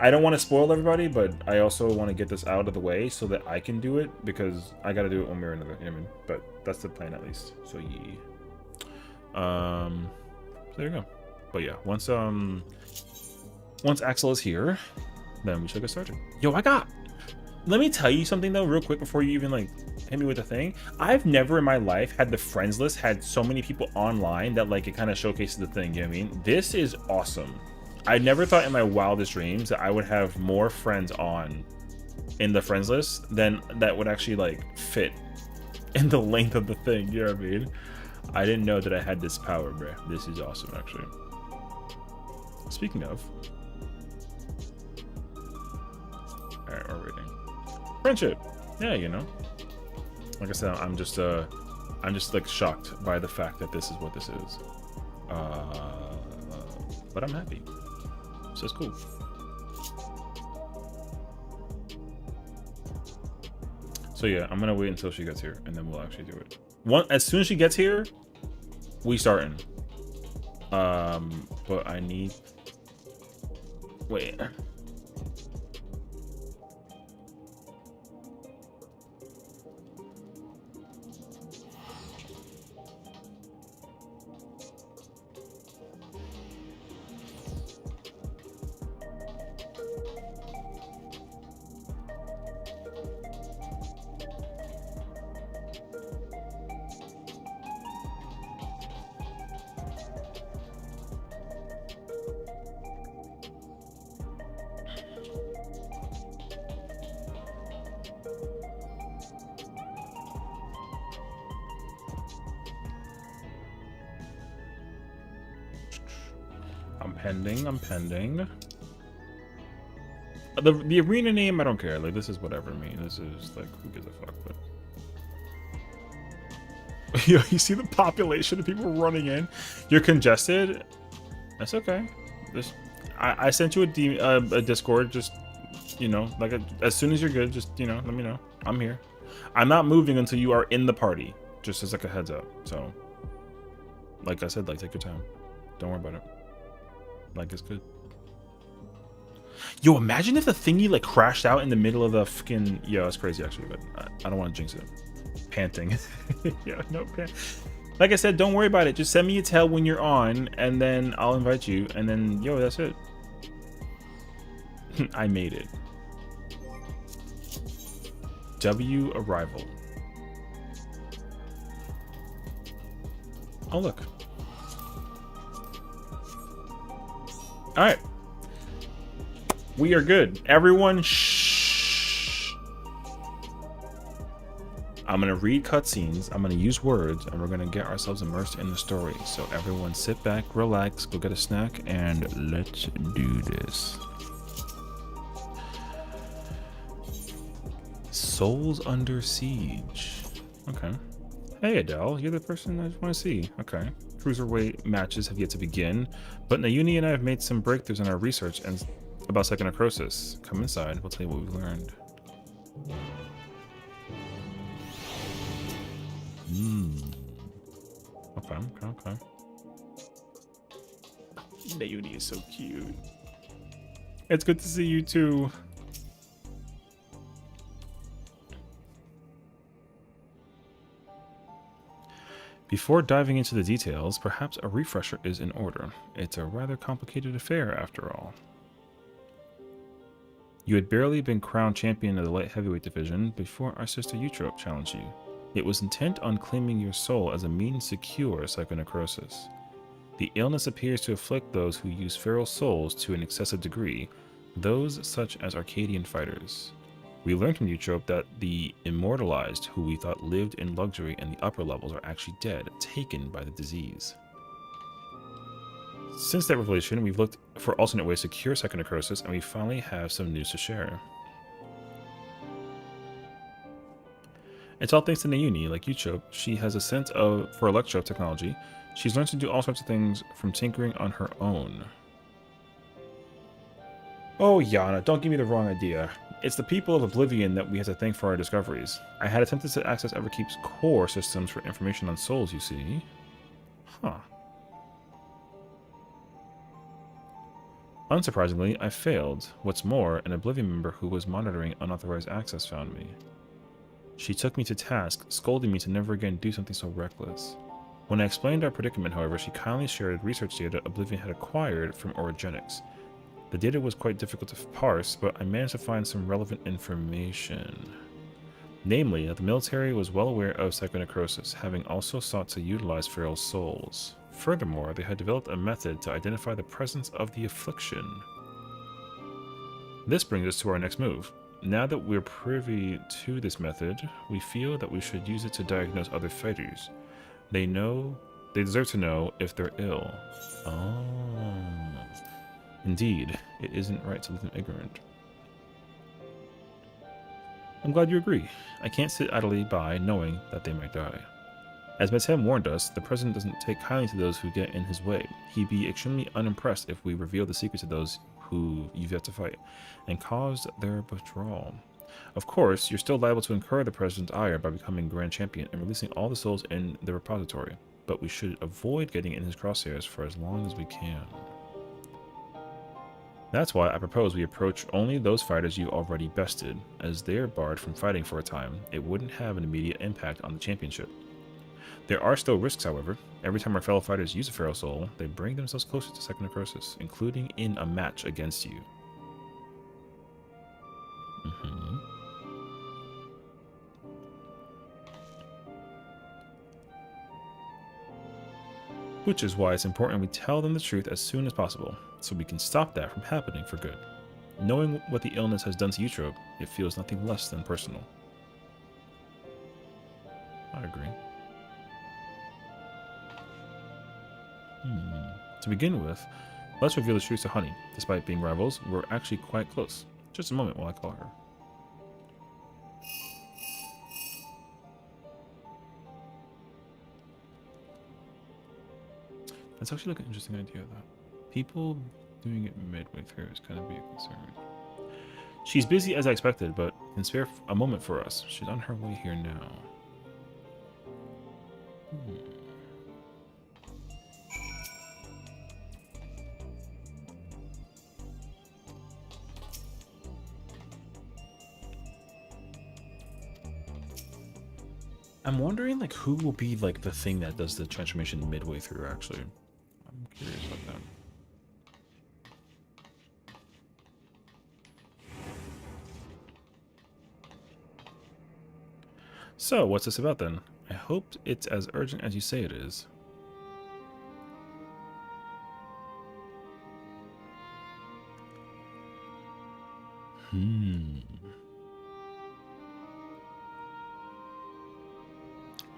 I don't want to spoil everybody, but I also want to get this out of the way so that I can do it because I got to do it one way or another. You know what I mean? But that's the plan at least. So yeah. So there you go. But yeah, once Axel is here, then we should get started. Yo, let me tell you something though real quick before you even like hit me with the thing. I've never in my life had the friends list had so many people online that like it kind of showcases the thing, you know what I mean? This is awesome. I never thought in my wildest dreams that I would have more friends on in the friends list than that would actually like fit in the length of the thing, you know what I mean? I didn't know that I had this power, bro. This is awesome actually. Speaking of, alright, we're waiting. Friendship. Yeah, you know. Like I said, I'm just like shocked by the fact that this is what this is. But I'm happy. So it's cool. So yeah, I'm gonna wait until she gets here and then we'll actually do it. As soon as she gets here, we starting. But I need wait. I'm pending. The arena name, I don't care. Like, this is whatever. I mean, this is like, who gives a fuck? But you see the population of people running in. You're congested. That's okay. I sent you a Discord. Just, you know, like as soon as you're good, just, you know, let me know. I'm here. I'm not moving until you are in the party. Just as like a heads up. So, like I said, like take your time. Don't worry about it. Like it's good. Yo, imagine if the thingy like crashed out in the middle of the fucking. Yeah, that's crazy actually, but I don't want to jinx it. Panting. Yeah, no pant. Like I said, don't worry about it. Just send me a tell when you're on, and then I'll invite you, and then yo, that's it. I made it. W arrival. Oh look. All right. We are good. Everyone, shh. I'm going to read cutscenes. I'm going to use words, and we're going to get ourselves immersed in the story. So everyone sit back, relax, go get a snack, and let's do this. Souls Under Siege. Okay. Hey Adele, you're the person I just want to see. Okay. Cruiserweight matches have yet to begin, but Nayuni and I have made some breakthroughs in our research and about psychonecrosis. Come inside, we'll tell you what we've learned. Okay. Nayuni is so cute. It's good to see you too. Before diving into the details, perhaps a refresher is in order. It's a rather complicated affair, after all. You had barely been crowned champion of the light heavyweight division before our sister Eutrope challenged you. It was intent on claiming your soul as a means to cure psychonecrosis. The illness appears to afflict those who use feral souls to an excessive degree, those such as Arcadian fighters. We learned from Eutrope that the immortalized, who we thought lived in luxury in the upper levels, are actually dead, taken by the disease. Since that revelation, we've looked for alternate ways to cure psychonecrosis, and we finally have some news to share. It's all thanks to Nayuni. Like Eutrope, she has a sense for electro technology. She's learned to do all sorts of things from tinkering on her own. Oh, Yana, don't give me the wrong idea. It's the people of Oblivion that we have to thank for our discoveries. I had attempted to access Everkeep's core systems for information on souls, you see. Huh. Unsurprisingly, I failed. What's more, an Oblivion member who was monitoring unauthorized access found me. She took me to task, scolding me to never again do something so reckless. When I explained our predicament, however, she kindly shared research data Oblivion had acquired from Orogenics. The data was quite difficult to parse, but I managed to find some relevant information. Namely, that the military was well aware of psychonecrosis, having also sought to utilize feral souls. Furthermore, they had developed a method to identify the presence of the affliction. This brings us to our next move. Now that we're privy to this method, we feel that we should use it to diagnose other fighters. They deserve to know if they're ill. Oh. Indeed, it isn't right to leave them ignorant. I'm glad you agree. I can't sit idly by knowing that they might die. As Metem warned us, the President doesn't take kindly to those who get in his way. He'd be extremely unimpressed if we reveal the secrets of those who you've yet to fight, and caused their withdrawal. Of course, you're still liable to incur the President's ire by becoming Grand Champion and releasing all the souls in the repository, but we should avoid getting in his crosshairs for as long as we can. That's why I propose we approach only those fighters you already bested, as they're barred from fighting for a time. It wouldn't have an immediate impact on the championship. There are still risks, however. Every time our fellow fighters use a feral soul, they bring themselves closer to psychonecrosis, including in a match against you. Which is why it's important we tell them the truth as soon as possible, so we can stop that from happening for good. Knowing what the illness has done to Eutrope, it feels nothing less than personal. I agree. To begin with, let's reveal the truth to Honey. Despite being rivals, we're actually quite close. Just a moment while I call her. That's actually like an interesting idea, though. People doing it midway through is kind of be a concern. She's busy as I expected, but can spare a moment for us. She's on her way here now. I'm wondering, like, who will be, like, the thing that does the transformation midway through, actually. I'm curious about that. So, what's this about, then? I hope it's as urgent as you say it is.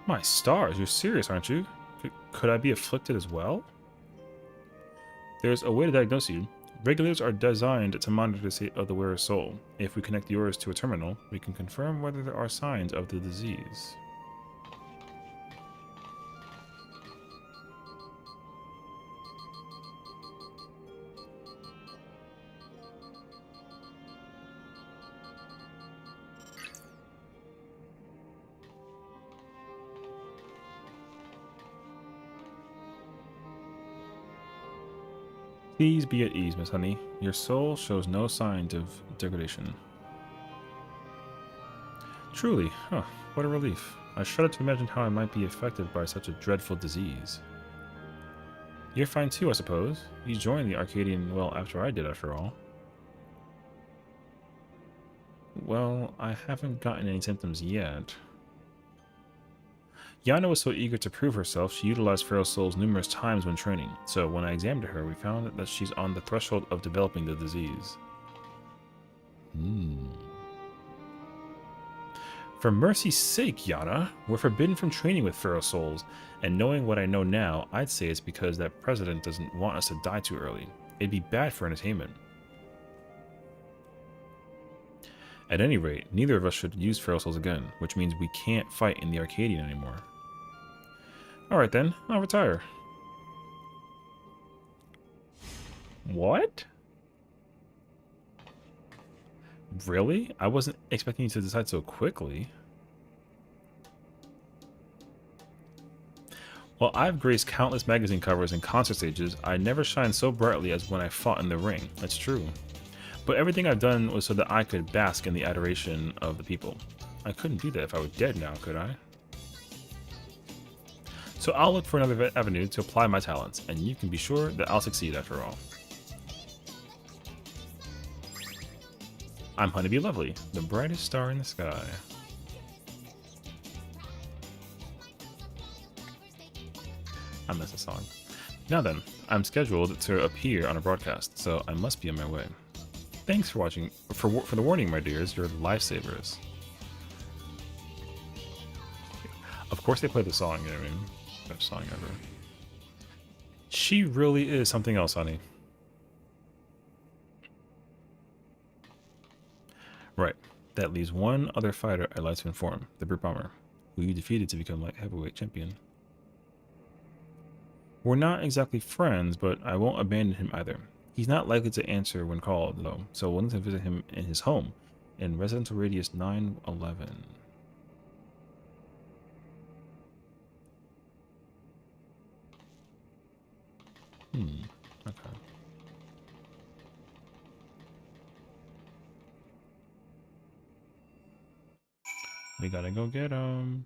My stars, you're serious, aren't you? Could I be afflicted as well? There's a way to diagnose you. Regulators are designed to monitor the state of the wearer's soul. If we connect yours to a terminal, we can confirm whether there are signs of the disease. Please be at ease, Miss Honey. Your soul shows no signs of degradation. Truly, huh, what a relief. I shudder to imagine how I might be affected by such a dreadful disease. You're fine too, I suppose. You joined the Arcadian well after I did, after all. Well, I haven't gotten any symptoms yet. Yana was so eager to prove herself, she utilized Feral Souls numerous times when training, so when I examined her, we found that she's on the threshold of developing the disease. For mercy's sake, Yana, we're forbidden from training with Feral Souls, and knowing what I know now, I'd say it's because that president doesn't want us to die too early. It'd be bad for entertainment. At any rate, neither of us should use Feral Souls again, which means we can't fight in the Arcadian anymore. Alright then, I'll retire. What? Really? I wasn't expecting you to decide so quickly. While I've graced countless magazine covers and concert stages, I never shined so brightly as when I fought in the ring. That's true. But everything I've done was so that I could bask in the adoration of the people. I couldn't do that if I were dead now, could I? So I'll look for another avenue to apply my talents, and you can be sure that I'll succeed after all. I'm Honeybee Lovely, the brightest star in the sky. I miss the song. Now then, I'm scheduled to appear on a broadcast, so I must be on my way. Thanks for watching, for the warning, my dears, you're lifesavers. Of course they play the song, you know what I mean? Best song ever. She really is something else, honey. Right. That leaves one other fighter I'd like to inform, the Brute Bomber, who you defeated to become light heavyweight champion. We're not exactly friends, but I won't abandon him either. He's not likely to answer when called, though, so we'll need to visit him in his home, in residential radius 911. Okay. We gotta go get him.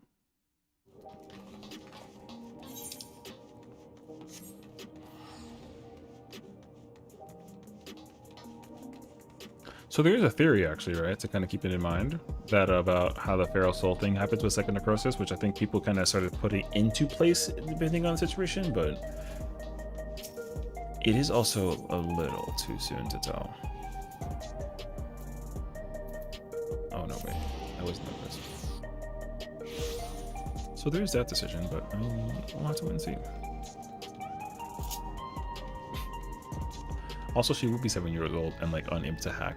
So there is a theory, actually, right, to kind of keep it in mind, that about how the feral soul thing happens with second necrosis, which I think people kind of started putting into place depending on the situation, but it is also a little too soon to tell. Oh, no, wait. I wasn't nervous. So there's that decision, but I mean, we'll have to wait and see. Also, she would be 7 years old and, like, unable to hack.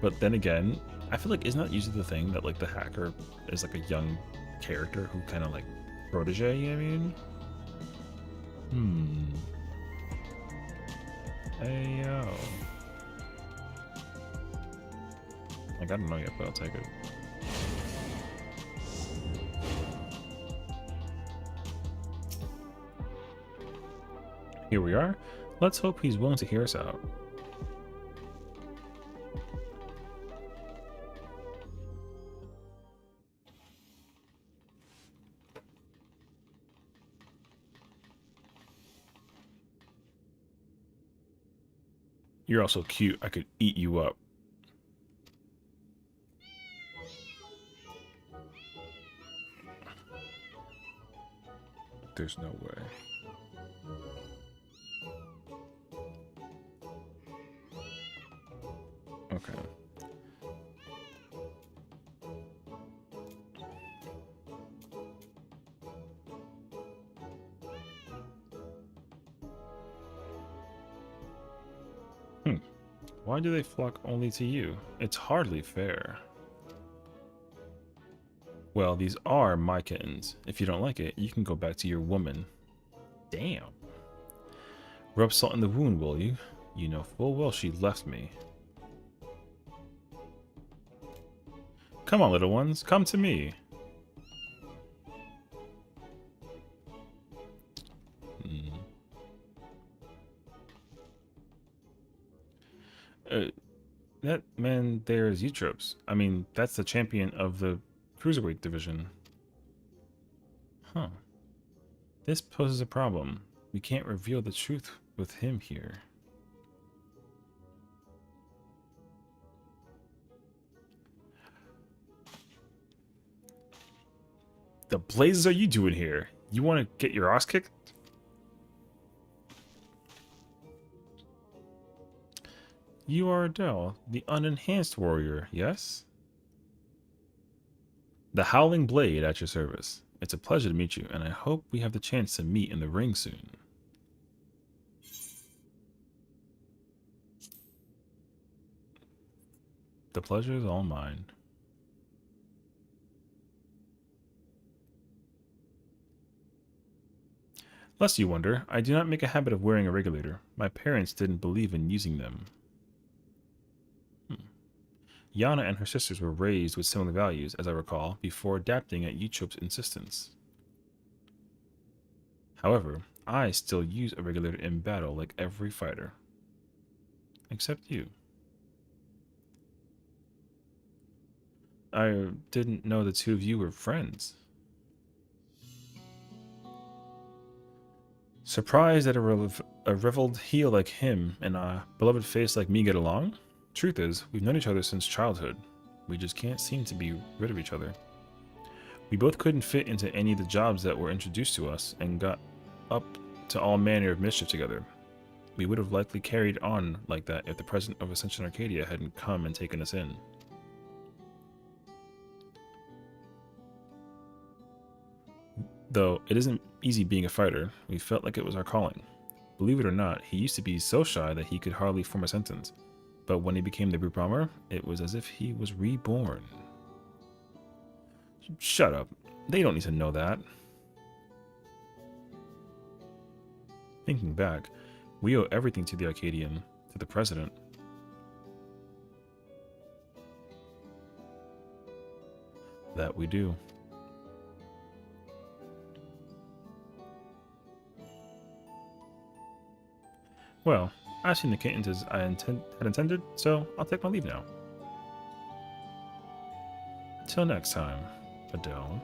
But then again, I feel like isn't that usually the thing that, like, the hacker is, like, a young character who kind of, like, protege, you know what I mean? Hey, yo. Like, I don't know yet, but I'll take it. Here we are. Let's hope he's willing to hear us out. You're also cute. I could eat you up. There's no way. Okay. Why do they flock only to you? It's hardly fair. Well, these are my kittens. If you don't like it, you can go back to your woman. Damn. Rub salt in the wound, will you? You know full well she left me. Come on, little ones, come to me. That man there is Eutrope's. I mean, that's the champion of the Cruiserweight division. Huh. This poses a problem. We can't reveal the truth with him here. The blazes are you doing here? You want to get your ass kicked? You are Adele, the unenhanced warrior, yes? The Howling Blade at your service. It's a pleasure to meet you, and I hope we have the chance to meet in the ring soon. The pleasure is all mine. Lest you wonder, I do not make a habit of wearing a regulator. My parents didn't believe in using them. Yana and her sisters were raised with similar values, as I recall, before adapting at Eutrope's insistence. However, I still use a regulator in battle like every fighter. Except you. I didn't know the two of you were friends. Surprised that a reveled heel like him and a beloved face like me get along? Truth is, we've known each other since childhood. We just can't seem to be rid of each other. We both couldn't fit into any of the jobs that were introduced to us and got up to all manner of mischief together. We would have likely carried on like that if the president of Ascension Arcadia hadn't come and taken us in. Though it isn't easy being a fighter, we felt like it was our calling. Believe it or not, he used to be so shy that he could hardly form a sentence. But when he became the Brute Bomber, it was as if he was reborn. Shut up. They don't need to know that. Thinking back, we owe everything to the Arcadian, to the president. That we do. Well, I've seen the kittens as I had intended, so I'll take my leave now. Till next time, Adele.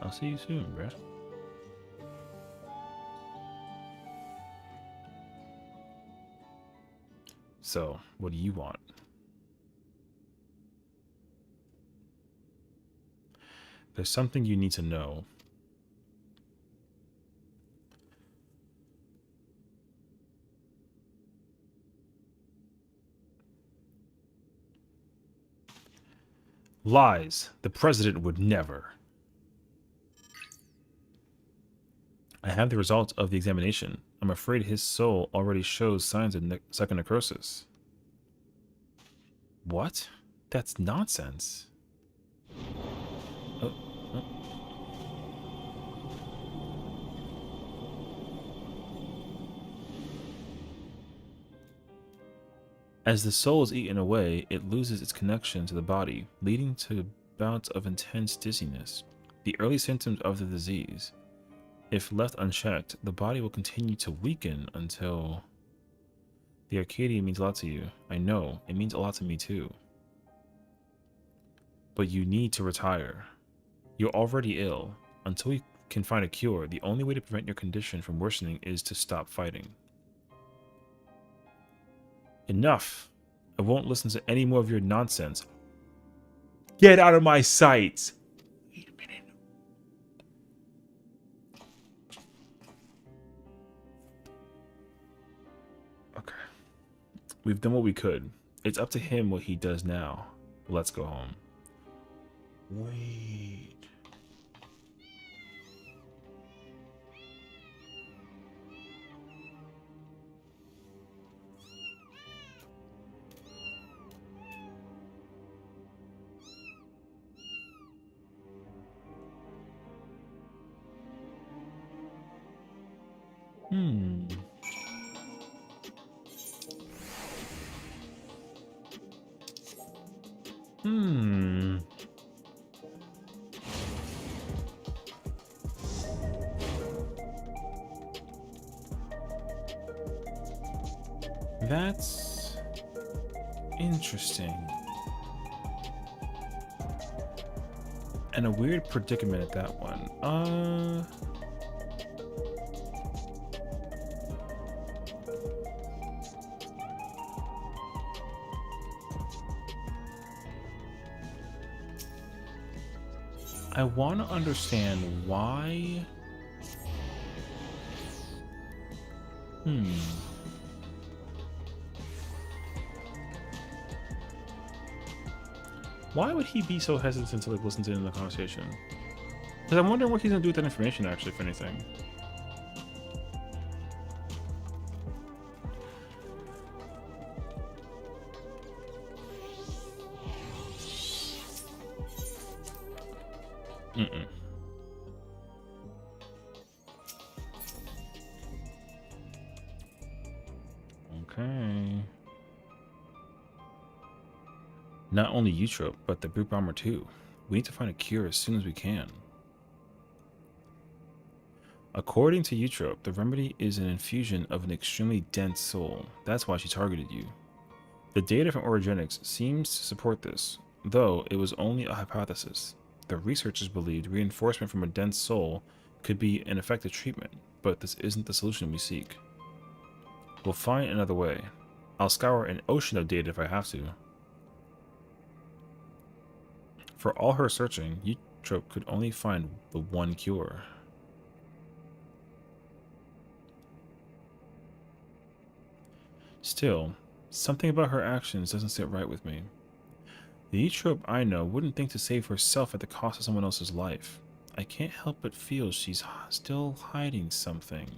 I'll see you soon, bruh. So, what do you want? There's something you need to know. Lies. The president would never. I have the results of the examination. I'm afraid his soul already shows signs of second necrosis. What? That's nonsense. As the soul is eaten away, it loses its connection to the body, leading to bouts of intense dizziness, the early symptoms of the disease. If left unchecked, the body will continue to weaken until... The Arcadia means a lot to you. I know, it means a lot to me too. But you need to retire. You're already ill. Until we can find a cure, the only way to prevent your condition from worsening is to stop fighting. Enough. I won't listen to any more of your nonsense. Get out of my sight! Wait a minute. Okay. We've done what we could. It's up to him what he does now. Let's go home. Wait. Hmm. Hmm. That's interesting. And a weird predicament at that one. I want to understand why. Why would he be so hesitant to like listen to the conversation? Because I'm wondering what he's gonna do with that information actually, if anything. Mm-mm. Okay. Not only Eutrope, but the brute bomber too. We need to find a cure as soon as we can. According to Eutrope, the remedy is an infusion of an extremely dense soul. That's why she targeted you. The data from Origenics seems to support this, though it was only a hypothesis. The researchers believed reinforcement from a dense soul could be an effective treatment, but this isn't the solution we seek. We'll find another way. I'll scour an ocean of data if I have to. For all her searching, Eutrope could only find the one cure. Still, something about her actions doesn't sit right with me. The Eutrope I know wouldn't think to save herself at the cost of someone else's life. I can't help but feel she's still hiding something.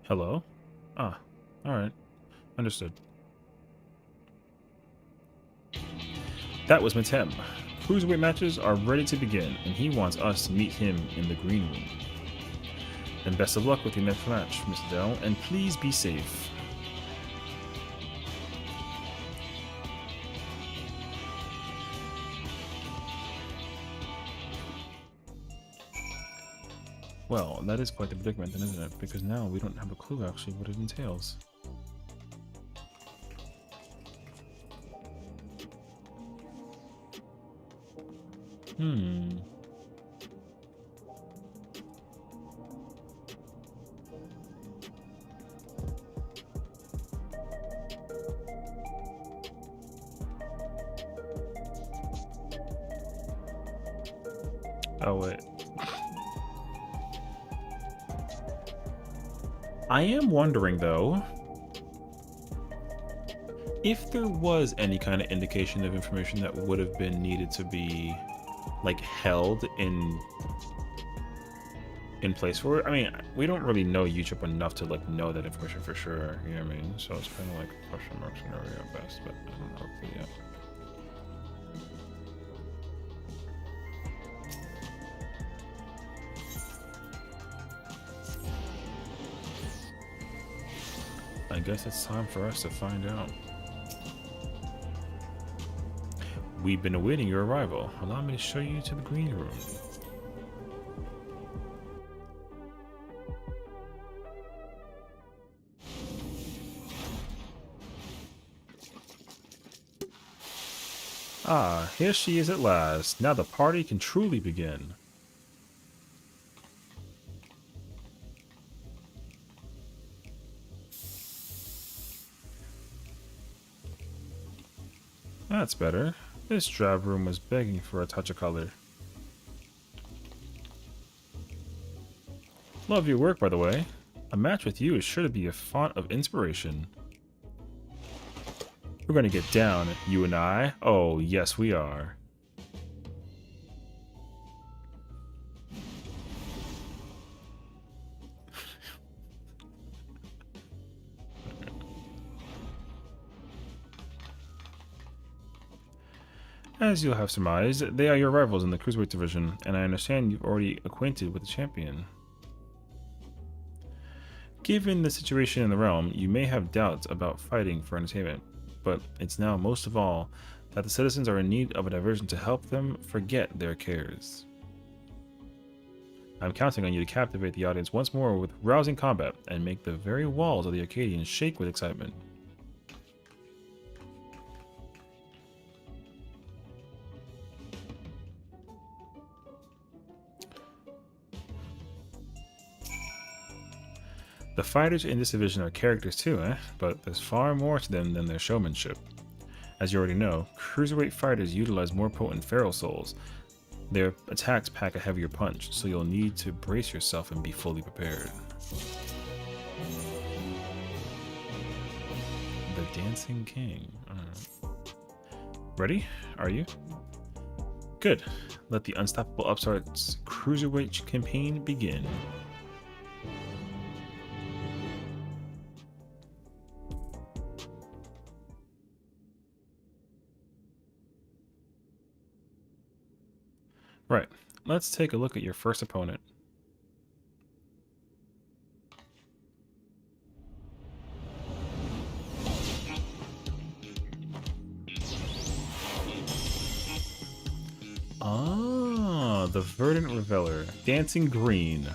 Hello? Ah, alright. Understood. That was Matem. Cruiserweight matches are ready to begin, and he wants us to meet him in the green room. Then best of luck with your next match, Mr. Dell, and please be safe. Well, that is quite the predicament then, isn't it? Because now we don't have a clue actually what it entails. Oh, wait. I am wondering, though, if there was any kind of indication of information that would have been needed to be, like, held in place for it. I mean, we don't really know Eutrope enough to, like, know that information for sure, you know what I mean? So it's kind of like a question mark scenario at best, but I don't know if yet. I guess it's time for us to find out. We've been awaiting your arrival. Allow me to show you to the green room. Ah, here she is at last. Now the party can truly begin. That's better. This drab room was begging for a touch of color. Love your work, by the way. A match with you is sure to be a font of inspiration. We're gonna get down, you and I. Oh, yes, we are. As you'll have surmised, they are your rivals in the Cruiserweight division, and I understand you've already acquainted with the champion. Given the situation in the realm, you may have doubts about fighting for entertainment, but it's now most of all that the citizens are in need of a diversion to help them forget their cares. I'm counting on you to captivate the audience once more with rousing combat and make the very walls of the Arcadian shake with excitement. The fighters in this division are characters too, but there's far more to them than their showmanship. As you already know, cruiserweight fighters utilize more potent feral souls. Their attacks pack a heavier punch, so you'll need to brace yourself and be fully prepared. The Dancing King. Ready? Are you? Good. Let the Unstoppable Upstart's Cruiserweight campaign begin. Right, let's take a look at your first opponent. Ah, the Verdant Reveler, Dancing Green.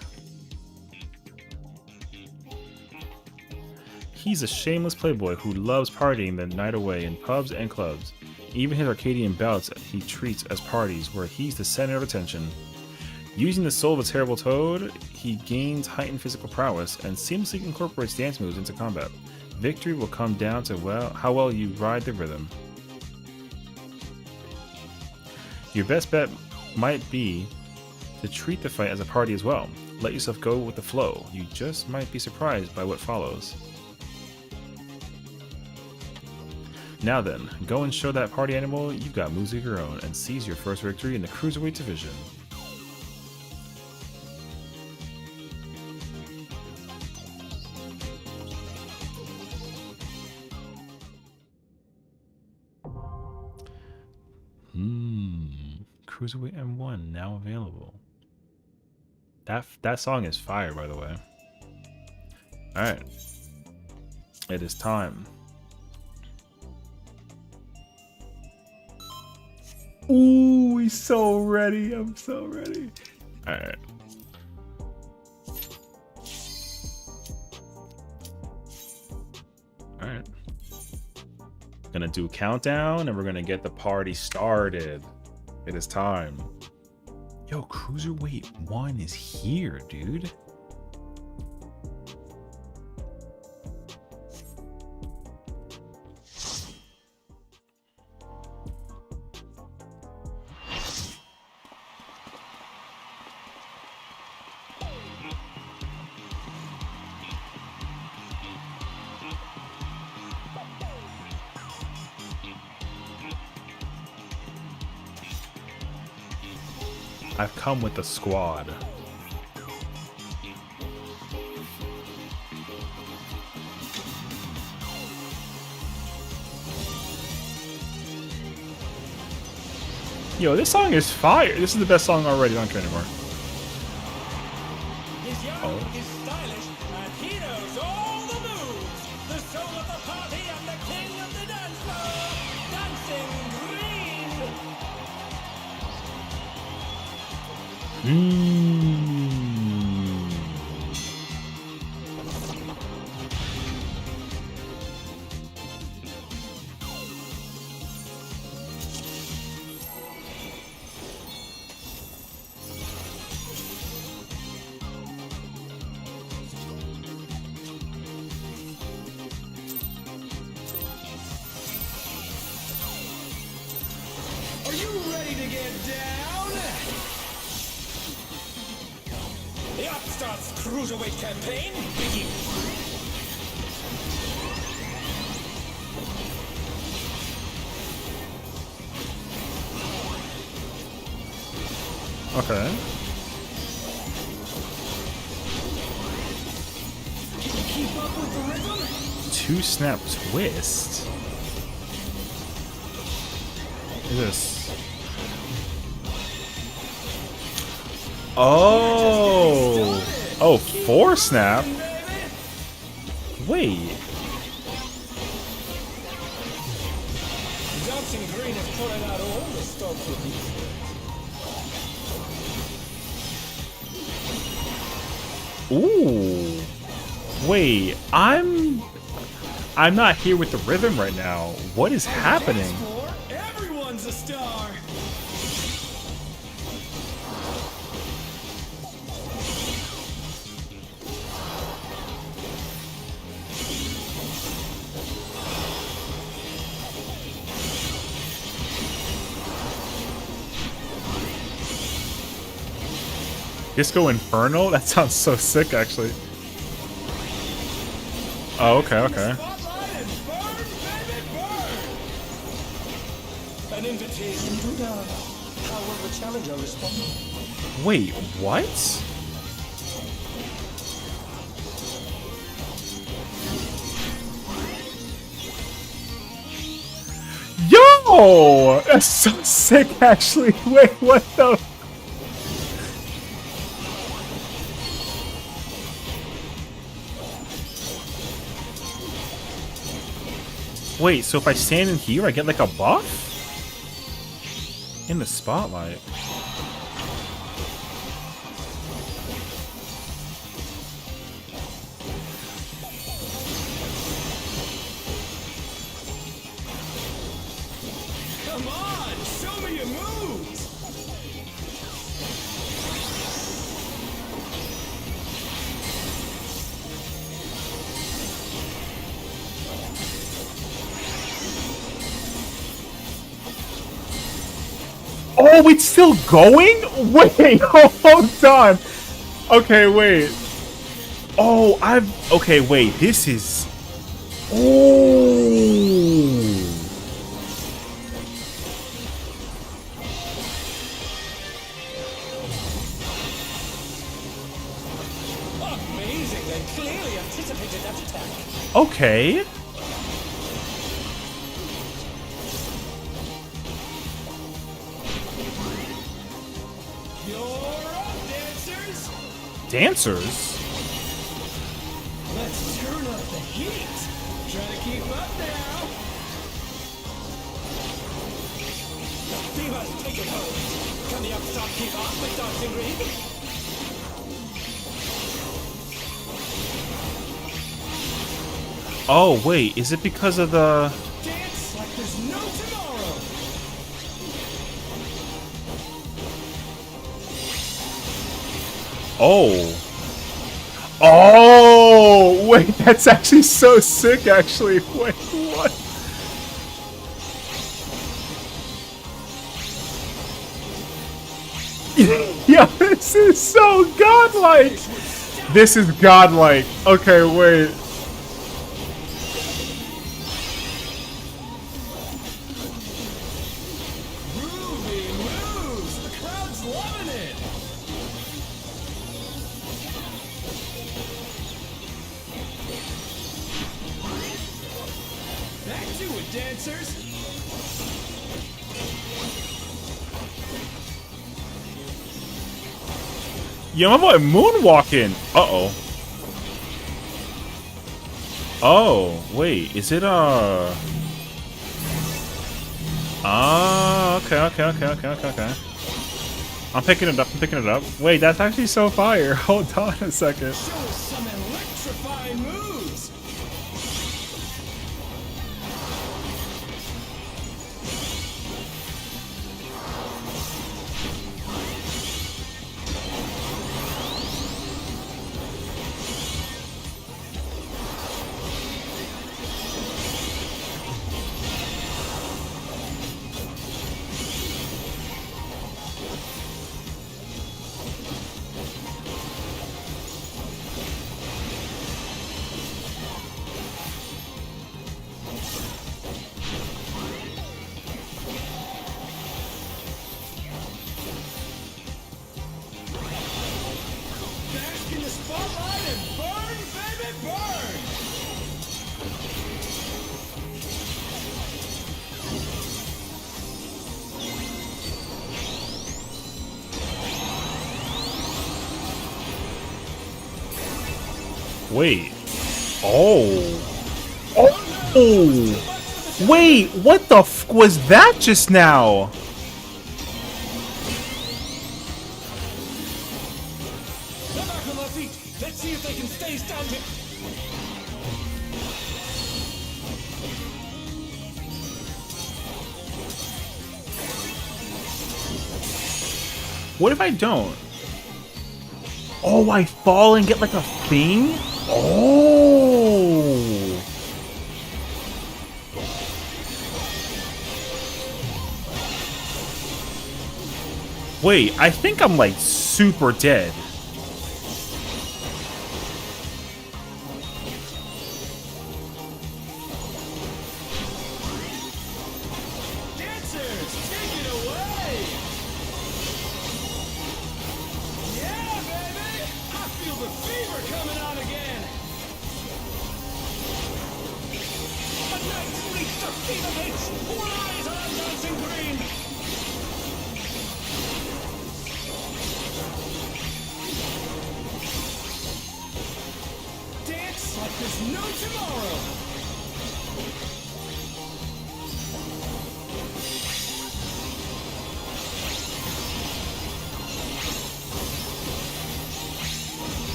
He's a shameless playboy who loves partying the night away in pubs and clubs. Even his Arcadian bouts he treats as parties where he's the center of attention. Using the soul of a terrible toad, he gains heightened physical prowess and seamlessly incorporates dance moves into combat. Victory will come down to how well you ride the rhythm. Your best bet might be to treat the fight as a party as well. Let yourself go with the flow. You just might be surprised by what follows. Now then, go and show that party animal you've got moves of your own and seize your first victory in the Cruiserweight division. Cruiserweight M1 now available. That song is fire, by the way. Alright. It is time. Ooh, he's so ready. I'm so ready. Alright. Alright. Gonna do a countdown and we're gonna get the party started. It is time. Yo, Cruiserweight 1 is here, dude. I've come with the squad. Yo, this song is fire. This is the best song already. I don't care anymore. He's young, he's stylish, and he knows all the moves. The soul of the party and the king of the dance floor, Dancing Green. Are you ready to get down? The Upstart's Cruiserweight campaign begins. Okay. Can you keep up with the rhythm? Two snap twist. What is this? Oh. Oh, 4 snap. Wait. Dancing Green is pulling out all the stops with these. Ooh. Wait, I'm not here with the rhythm right now. What is happening? Everyone's a star. Disco Inferno? That sounds so sick, actually. Oh, okay, okay. Spotlight and burn, baby, burn. An invitation to dance. How will the challenger respond? Wait, what? Yo! That's so sick, actually. Wait, what the? Wait, so if I stand in here, I get like a buff? In the spotlight. Come on, show me your moves. Oh, it's still going? Wait, hold on. Okay, wait. Oh, okay, wait. This is... Oh. Amazing, they clearly anticipated that attack. Okay. You're up, dancers. Dancers? Let's turn up the heat. Try to keep up now. The fever's taken hold. Can the upstart keep up with Dancing Green? Oh, wait. Is it because of the... Dance like there's no tomorrow. Oh. Oh! Wait, that's actually so sick, actually. Wait, what? Yeah, this is so godlike! This is godlike. Okay, wait. Groovy moves. The crowd's loving it. Back to it, dancers. Yo, my boy moonwalking. Uh-oh. Oh, wait. Is it, okay, okay. I'm picking it up, Wait, that's actually so fire. Hold on a second. Show us some electrifying moves. Wait. Oh. Oh. Wait, what the f was that just now? They're back on their feet. Let's see if they can stay standing. What if I don't? Oh, I fall and get like a thing? Oh. Wait, I think I'm like super dead. Dancers, take it away. Yeah, baby. I feel the fever coming on again. A nice reach of fever pitch. All eyes on dancing green. Dance like there's no tomorrow.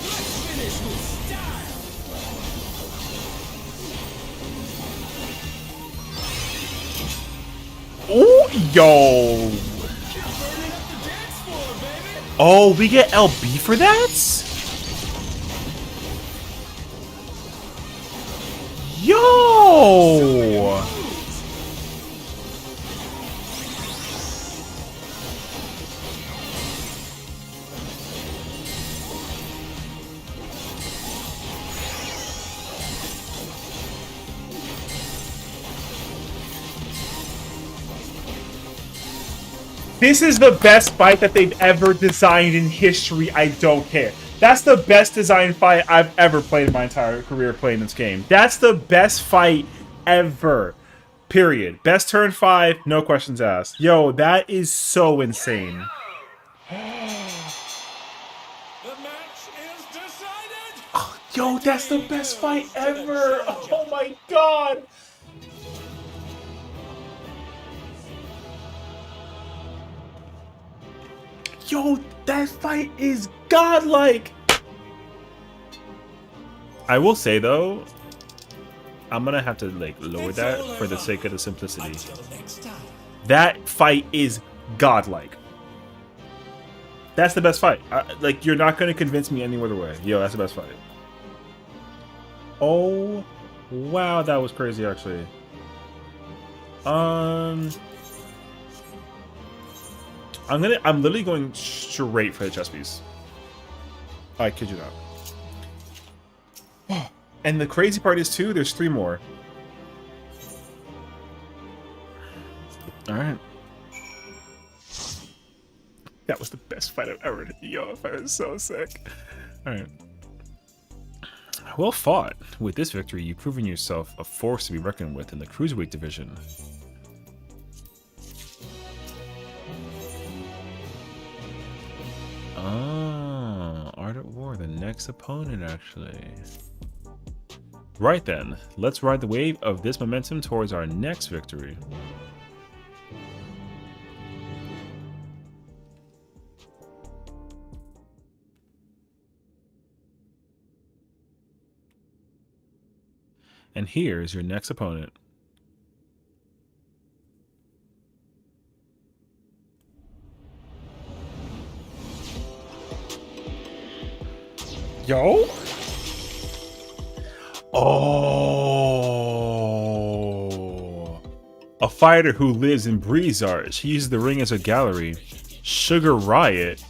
Let's finish with style. Oh, yo. Burning up the dance floor, baby. Oh, we get LB for that? Yo. This is the best fight that they've ever designed in history. I don't care. That's the best design fight I've ever played in my entire career playing this game. That's the best fight ever. Period. Best turn 5, no questions asked. Yo, that is so insane. The match is decided. Yo, that's the best fight ever. Oh my god. Yo, that fight is godlike. I will say though, I'm gonna have to like lower that for the sake of the simplicity. Until next time. That fight is godlike. That's the best fight. Like, you're not gonna convince me any other way. Yo, that's the best fight. Oh, wow, that was crazy actually. I'm literally going straight for the chess piece. I kid you not. And the crazy part is too, there's 3 more. Alright. That was the best fight I've ever did. Yo, that fight was so sick. Alright. Well fought. With this victory, you've proven yourself a force to be reckoned with in the Cruiserweight division. Ah, Art at War, the next opponent, actually. Right then, let's ride the wave of this momentum towards our next victory. And here's your next opponent. Yo? Oh. A fighter who lives and breathes art. She uses the ring as a gallery. Sugar Riot.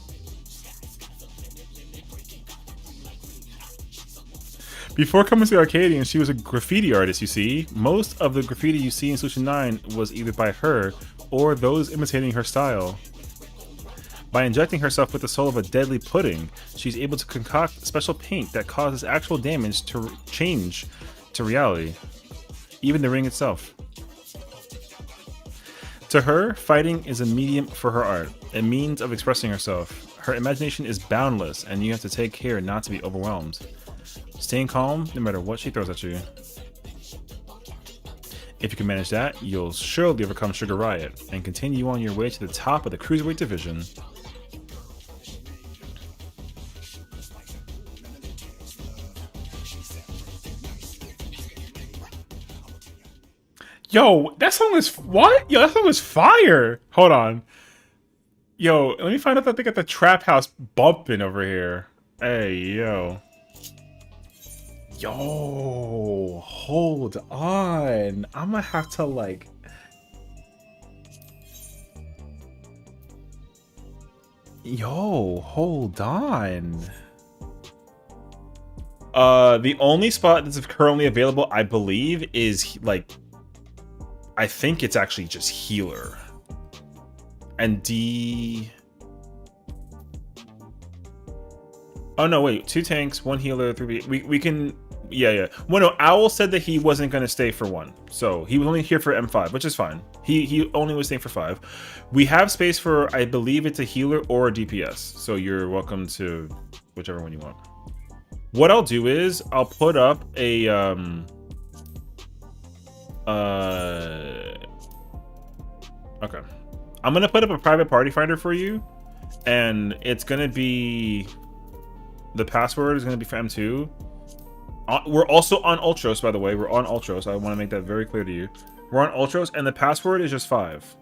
Before coming to Arcadian, she was a graffiti artist, you see. Most of the graffiti you see in Solution 9 was either by her or those imitating her style. By injecting herself with the soul of a deadly pudding, she's able to concoct special paint that causes actual damage to change to reality. Even the ring itself. To her, fighting is a medium for her art, a means of expressing herself. Her imagination is boundless, and you have to take care not to be overwhelmed. Staying calm no matter what she throws at you. If you can manage that, you'll surely overcome Sugar Riot and continue on your way to the top of the Cruiserweight division. Yo, that song is what? Yo, that song is fire. Hold on. Yo, let me find out that they got the trap house bumping over here. Hey, yo. Yo, hold on. I'm gonna have to like... Yo, hold on. The only spot that's currently available, I believe, is like... I think it's actually just healer. And D... Oh no, wait, 2 tanks, 1 healer, 3 we can... Yeah. Well, no, Owl said that he wasn't going to stay for 1. So he was only here for M5, which is fine. He only was staying for 5. We have space for, I believe it's a healer or a DPS. So you're welcome to whichever one you want. What I'll do is I'll put up a... Okay. I'm going to put up a private party finder for you. And it's going to be... The password is going to be for M2. We're also on Ultros, by the way. We're on Ultros. I want to make that very clear to you. We're on Ultros, and the password is just 5.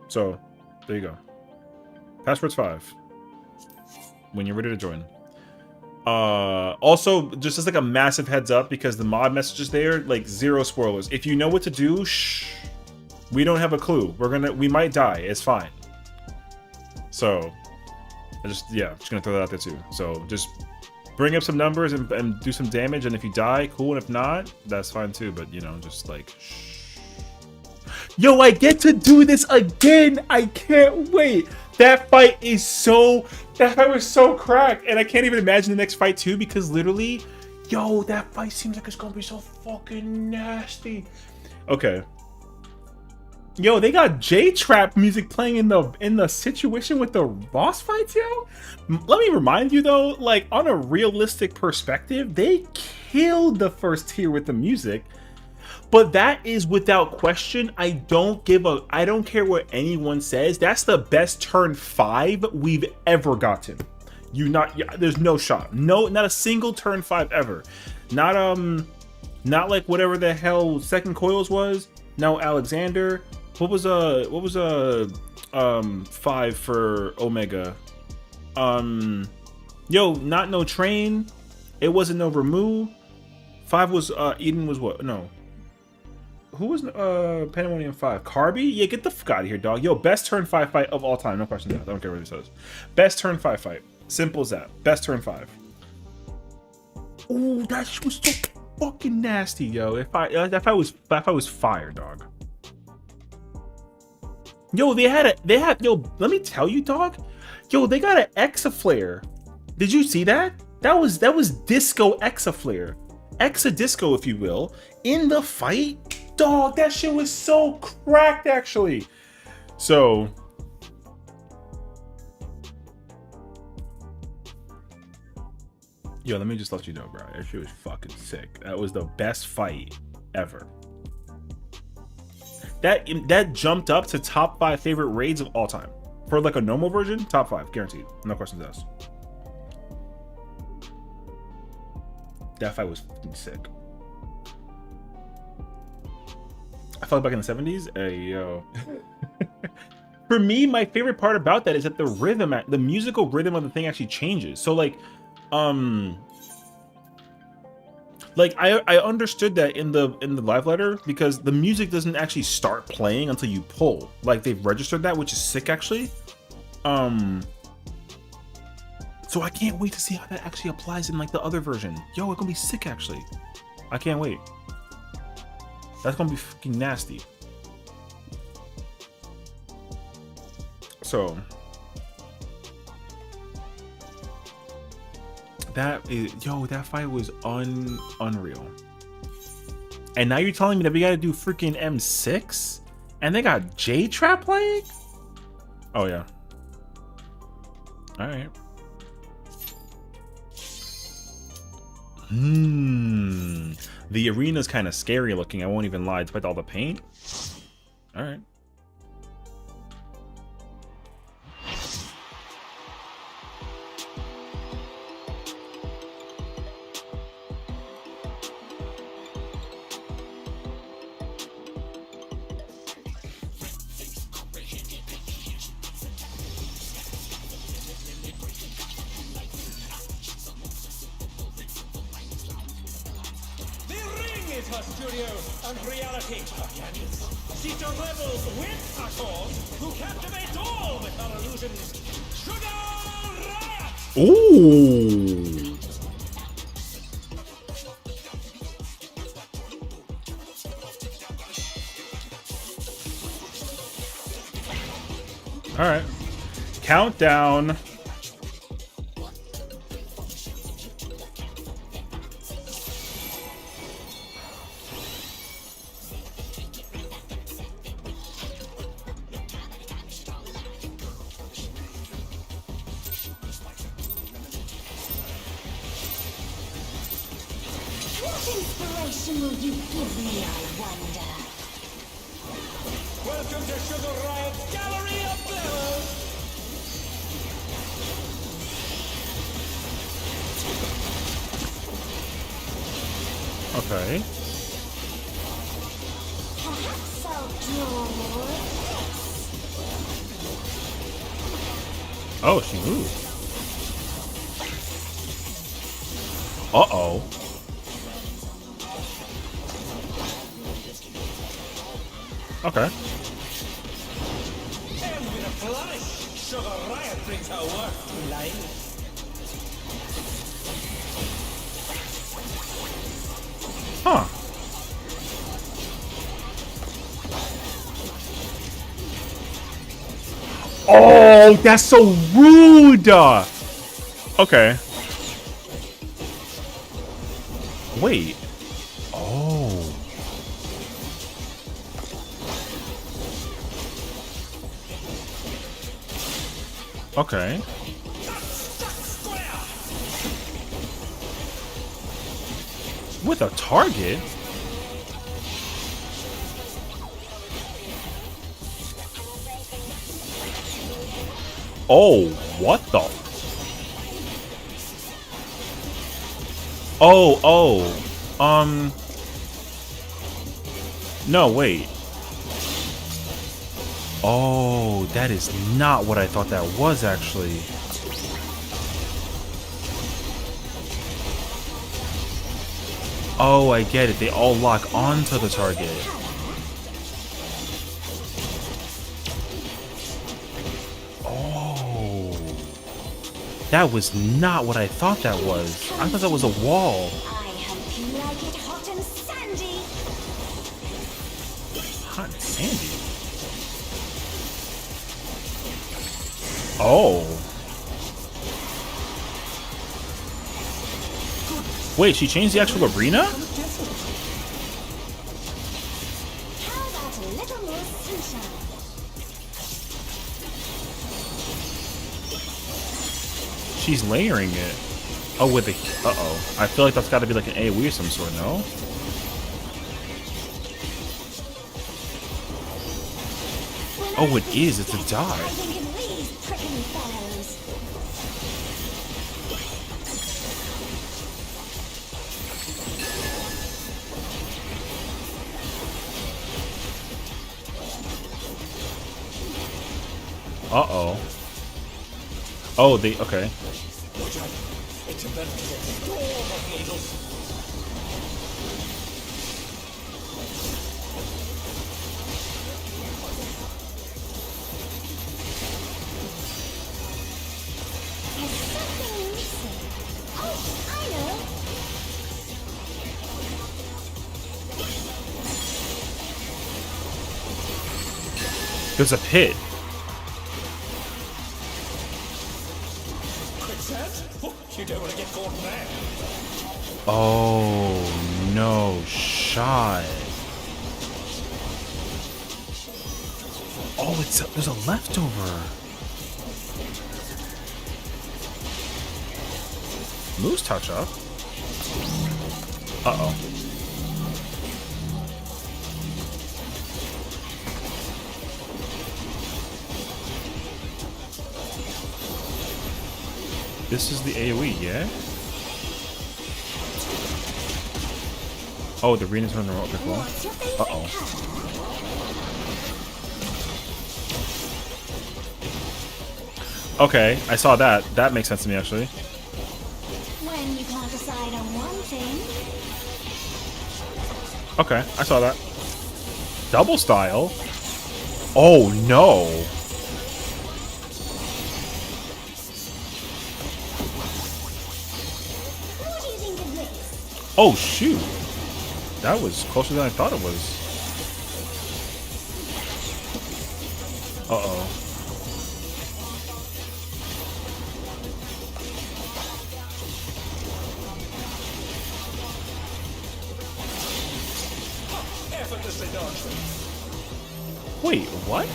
So, there you go. Password's 5. When you're ready to join. Also, just as like a massive heads up, because the mod message is there, like 0 spoilers. If you know what to do, shh. We don't have a clue. We might die. It's fine. So, just gonna throw that out there too. So, just bring up some numbers and do some damage, and if you die, cool, and if not, that's fine too, but you know, just like shh. Yo, I get to do this again. I can't wait. That fight was so cracked, and I can't even imagine the next fight too, because literally, yo, that fight seems like it's gonna be so fucking nasty. Okay. Yo, they got J-Trap music playing in the situation with the boss fights, yo. Let me remind you though, like on a realistic perspective, they killed the first tier with the music. But that is without question. I don't care what anyone says. That's the best turn 5 we've ever gotten. There's no shot. No, not a single turn 5 ever. Not like whatever the hell second coils was. No Alexander. What was 5 for Omega? Yo, not no train. It wasn't no remove. 5 was Eden was what? No. Who was Pandemonium 5? Carby? Yeah, get the fuck out of here, dog. Yo, best turn 5 fight of all time. No questions asked. I don't care what it says. Best turn 5 fight. Simple as that. Best turn 5. Ooh, that shit was so fucking nasty, yo. That fight was fire, dog. Yo, yo, let me tell you, dog. Yo, they got an Exaflare. Did you see that? That was Disco Exaflare. Exadisco, if you will, in the fight. Dog, that shit was so cracked, actually. So, yo, let me just let you know, bro. That shit was fucking sick. That was the best fight ever. That jumped up to top 5 favorite raids of all time. For like a normal version, top 5, guaranteed. No questions asked. That fight was fucking sick. I felt back in the 70s. Hey, yo. For me, my favorite part about that is that the musical rhythm of the thing actually changes. So like I understood that in the live letter, because the music doesn't actually start playing until you pull. Like they've registered that, which is sick actually. So I can't wait to see how that actually applies in like the other version. Yo, it's gonna be sick actually. I can't wait. That's gonna be fucking nasty. So that fight was unreal. And now you're telling me that we gotta do freaking M6? And they got J-Trap playing? Oh, yeah. Alright. The arena's kind of scary looking, I won't even lie, despite all the paint. Alright. Is her studio and reality. She revels with her cause, who captivates all with her illusions. Sugar Riot! Ooh! Alright. Countdown. Inspiration will you give me, I wonder? Welcome to Sugar Riot's Gallery of Blurs! Okay. Perhaps I'll draw this. Oh, she moved. Uh-oh. Okay. And with a flourish, Sugar Riot brings her work to life. Huh. Oh, that's so rude! Okay. Wait. Oh. Okay. With a target? Oh, what the? Oh. No, wait. Oh, that is not what I thought that was, actually. Oh, I get it. They all lock onto the target. Oh. That was not what I thought that was. I thought that was a wall. I hope you like it hot and sandy. Hot and sandy? Oh. Wait, she changed the actual arena? How about a little more sunshine? She's layering it. Oh, with the... Uh-oh. I feel like that's got to be like an AoE of some sort, no? Oh, it is. It's a I dodge. think of these prickly fellows. Uh-oh. Oh, they... Okay. It's a veritable storm of needles. There's something missing. Oh, I know. There's a pit. Quicksand? Oh, you don't want to get caught in there. Oh, no shot. Oh, there's a leftover. Moose touch up. Uh-oh. This is the AoE, yeah? Oh, the arena's running around before. What's your favorite Uh-oh. color? Okay, I saw that. That makes sense to me, actually. When you can't decide on one thing, Okay, I saw that. Double style? Oh, no. what do you think of this? Oh, shoot. That was closer than I thought it was. Uh-oh. Effortlessly dodged. Wait, what?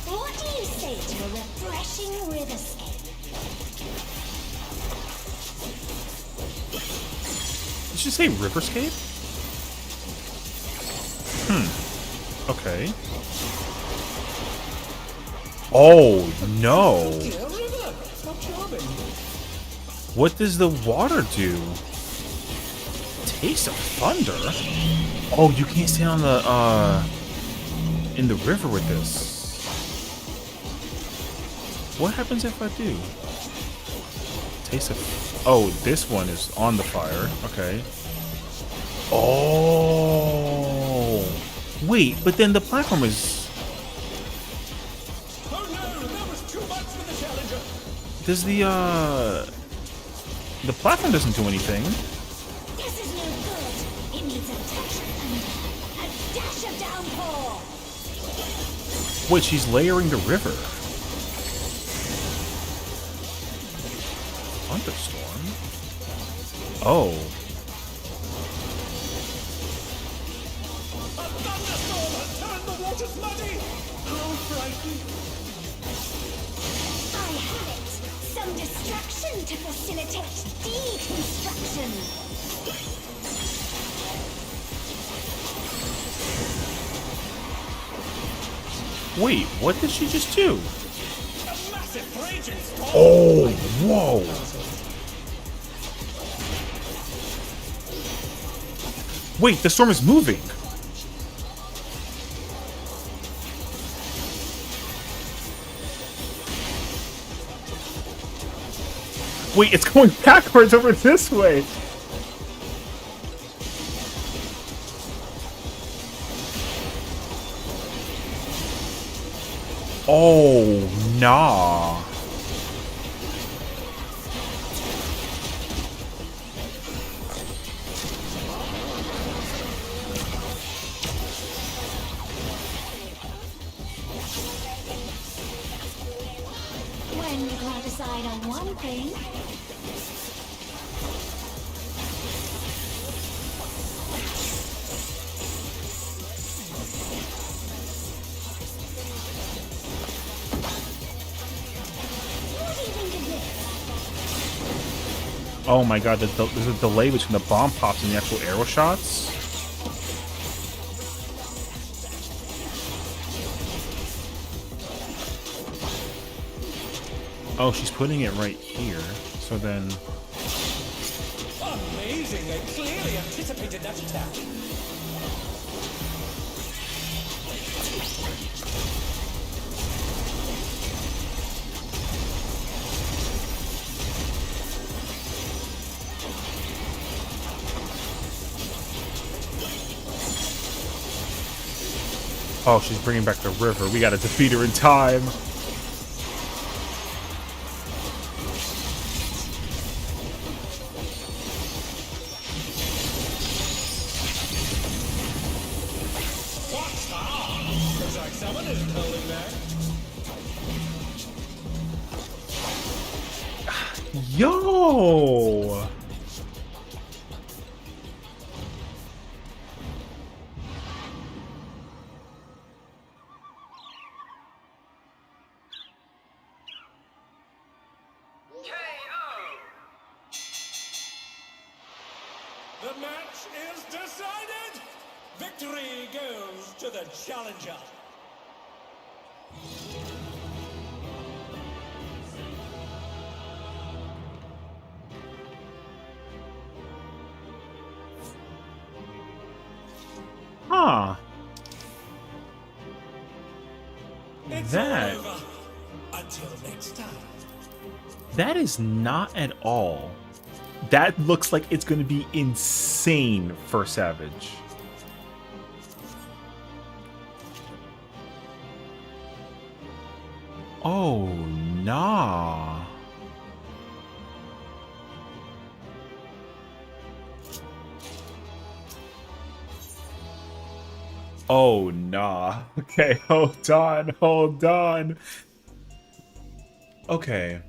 What do you say to a refreshing riverscape? Did you say Riverscape? Okay. Oh, no. Dear river, how charming. What does the water do? Taste of thunder? Oh, you can't stay on the, in the river with this. What happens if I do? Taste of... Oh, this one is on the fire. Okay. Oh. Wait, but then the platform is... Oh no, that was too much for the challenger. Does the platform doesn't do anything. This is no good. It needs a touch of thunder, a dash of downpour. Wait, she's layering the river. Thunderstorm? Oh. A thunderstorm has turned the waters muddy. How frightening. I have it. Some destruction to facilitate deconstruction. Wait, what did she just do? A massive raging storm. Oh, whoa. Wait, the storm is moving. Wait, it's going backwards over this way. Oh, nah. When you can't decide on one thing, what do you think of this? Oh my god, there's a delay between the bomb pops and the actual arrow shots. Oh, she's putting it right here. So then... Amazing, they clearly anticipated that attack. Oh, she's bringing back the river. We gotta defeat her in time. Looks like someone isn't holding back. Yo! The match is decided! Victory goes to the challenger. Huh. It's That- all over. Until next time. That is not at all. That looks like it's going to be insane for Savage. Oh, nah. Oh, nah. Okay, hold on, hold on. Okay.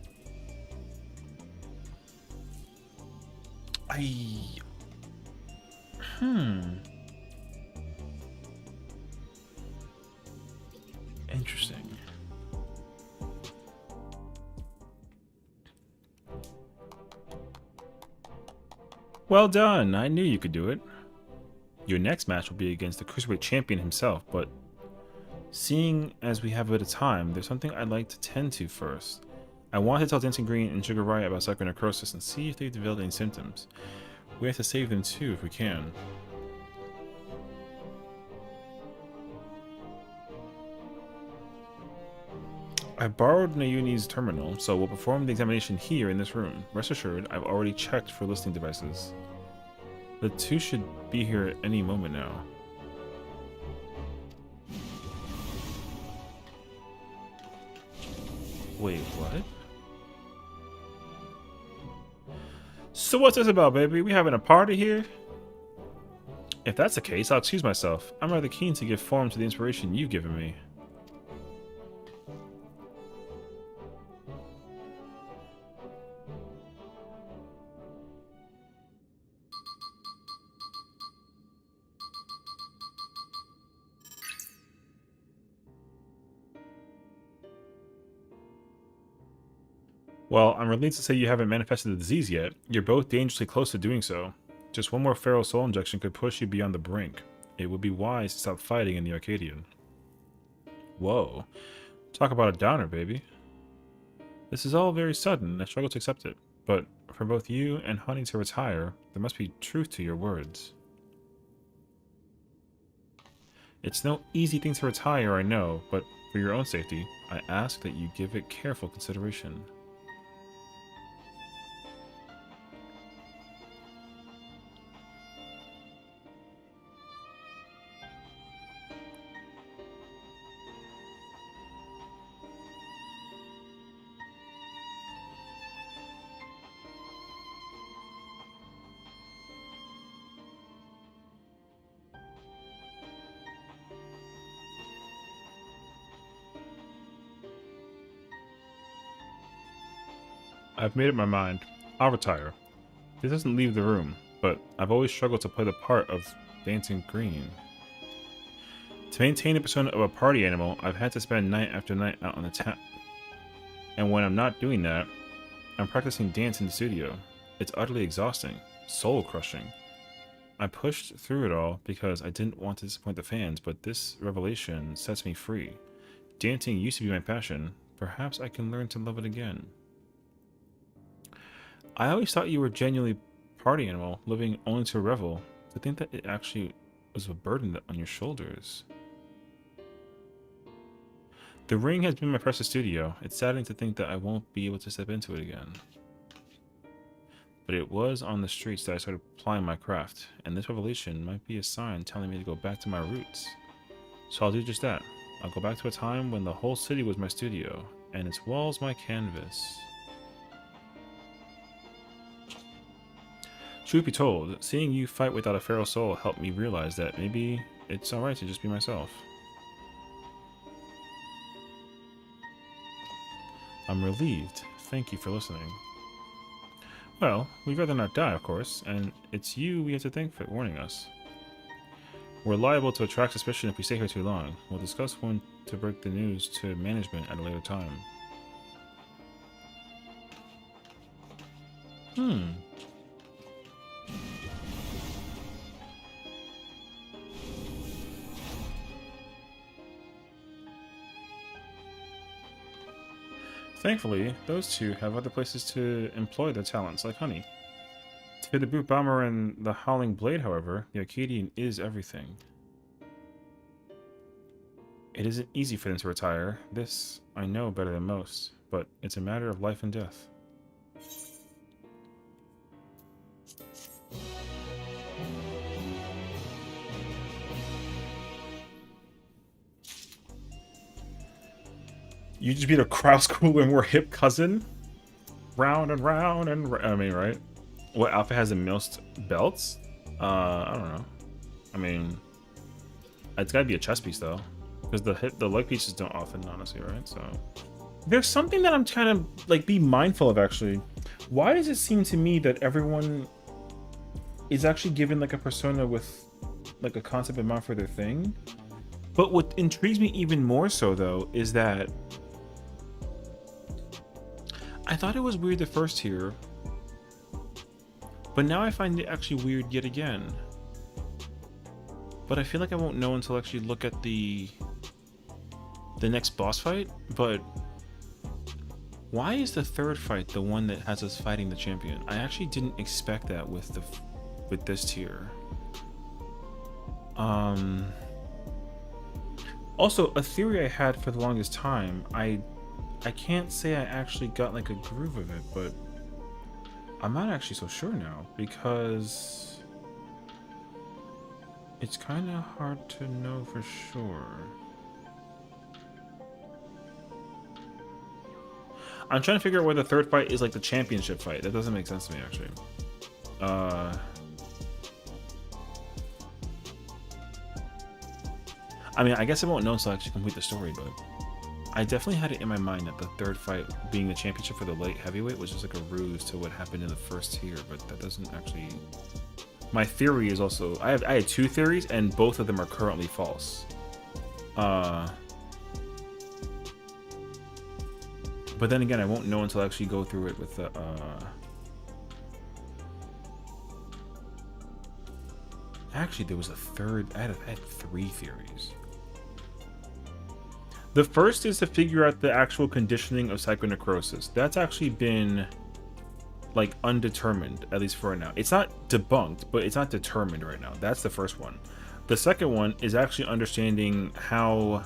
Interesting. Well done. I knew you could do it. Your next match will be against the Cruiserweight Champion himself, but seeing as we have a bit of time, there's something I'd like to tend to first. I want to tell Dancing Green and Sugar Riot about psychonecrosis and see if they've developed any symptoms. We have to save them too if we can. I borrowed Nayuni's terminal, so we'll perform the examination here in this room. Rest assured, I've already checked for listening devices. The two should be here at any moment now. Wait, what? So what's this about, baby? We having a party here? If that's the case, I'll excuse myself. I'm rather keen to give form to the inspiration you've given me. Well, I'm relieved to say you haven't manifested the disease yet. You're both dangerously close to doing so. Just one more feral soul injection could push you beyond the brink. It would be wise to stop fighting in the Arcadian. Whoa. Talk about a downer, baby. This is all very sudden, and I struggle to accept it. But for both you and Honey to retire, there must be truth to your words. It's no easy thing to retire, I know, but for your own safety, I ask that you give it careful consideration. I've made up my mind. I'll retire. This doesn't leave the room, but I've always struggled to play the part of Dancing Green. To maintain the persona of a party animal, I've had to spend night after night out on the town. And when I'm not doing that, I'm practicing dance in the studio. It's utterly exhausting, soul-crushing. I pushed through it all because I didn't want to disappoint the fans, but this revelation sets me free. Dancing used to be my passion. Perhaps I can learn to love it again. I always thought you were genuinely a party animal, living only to revel. To think that it actually was a burden on your shoulders. The ring has been my precious studio. It's saddening to think that I won't be able to step into it again. But it was on the streets that I started plying my craft, and this revelation might be a sign telling me to go back to my roots. So I'll do just that. I'll go back to a time when the whole city was my studio, and its walls my canvas. Truth be told, seeing you fight without a feral soul helped me realize that maybe it's alright to just be myself. I'm relieved. Thank you for listening. Well, we'd rather not die, of course, and it's you we have to thank for warning us. We're liable to attract suspicion if we stay here too long. We'll discuss when to break the news to management at a later time. Thankfully, those two have other places to employ their talents, like honey. To the Boot Bomber and the Howling Blade, however, the Arcadian is everything. It isn't easy for them to retire. This, I know better than most, but it's a matter of life and death. You just beat a Kraus cooler and more hip cousin? Round and round and I mean, right? What outfit has the most belts? I don't know. I mean, it's gotta be a chest piece though, because the leg pieces don't often, honestly, right? So there's something that I'm trying to like be mindful of actually. Why does it seem to me that everyone is actually given like a persona with like a concept in mind for their thing? But what intrigues me even more so though is that I thought it was weird the first tier, but now I find it actually weird yet again. But I feel like I won't know until I actually look at the next boss fight. But why is the third fight the one that has us fighting the champion? I actually didn't expect that with this tier. Also, a theory I had for the longest time, I can't say I actually got like a groove of it, but I'm not actually so sure now because it's kind of hard to know for sure. I'm trying to figure out where the third fight is like the championship fight. That doesn't make sense to me actually. I mean, I guess I won't know until I actually complete the story, but I definitely had it in my mind that the third fight being the championship for the light heavyweight was just like a ruse to what happened in the first tier, but that doesn't actually... My theory is also... I had two theories, and both of them are currently false. But then again, I won't know until I actually go through it with the... Actually, there was a third... I had three theories. The first is to figure out the actual conditioning of psychonecrosis. That's actually been, like, undetermined, at least for right now. It's not debunked, but it's not determined right now. That's the first one. The second one is actually understanding how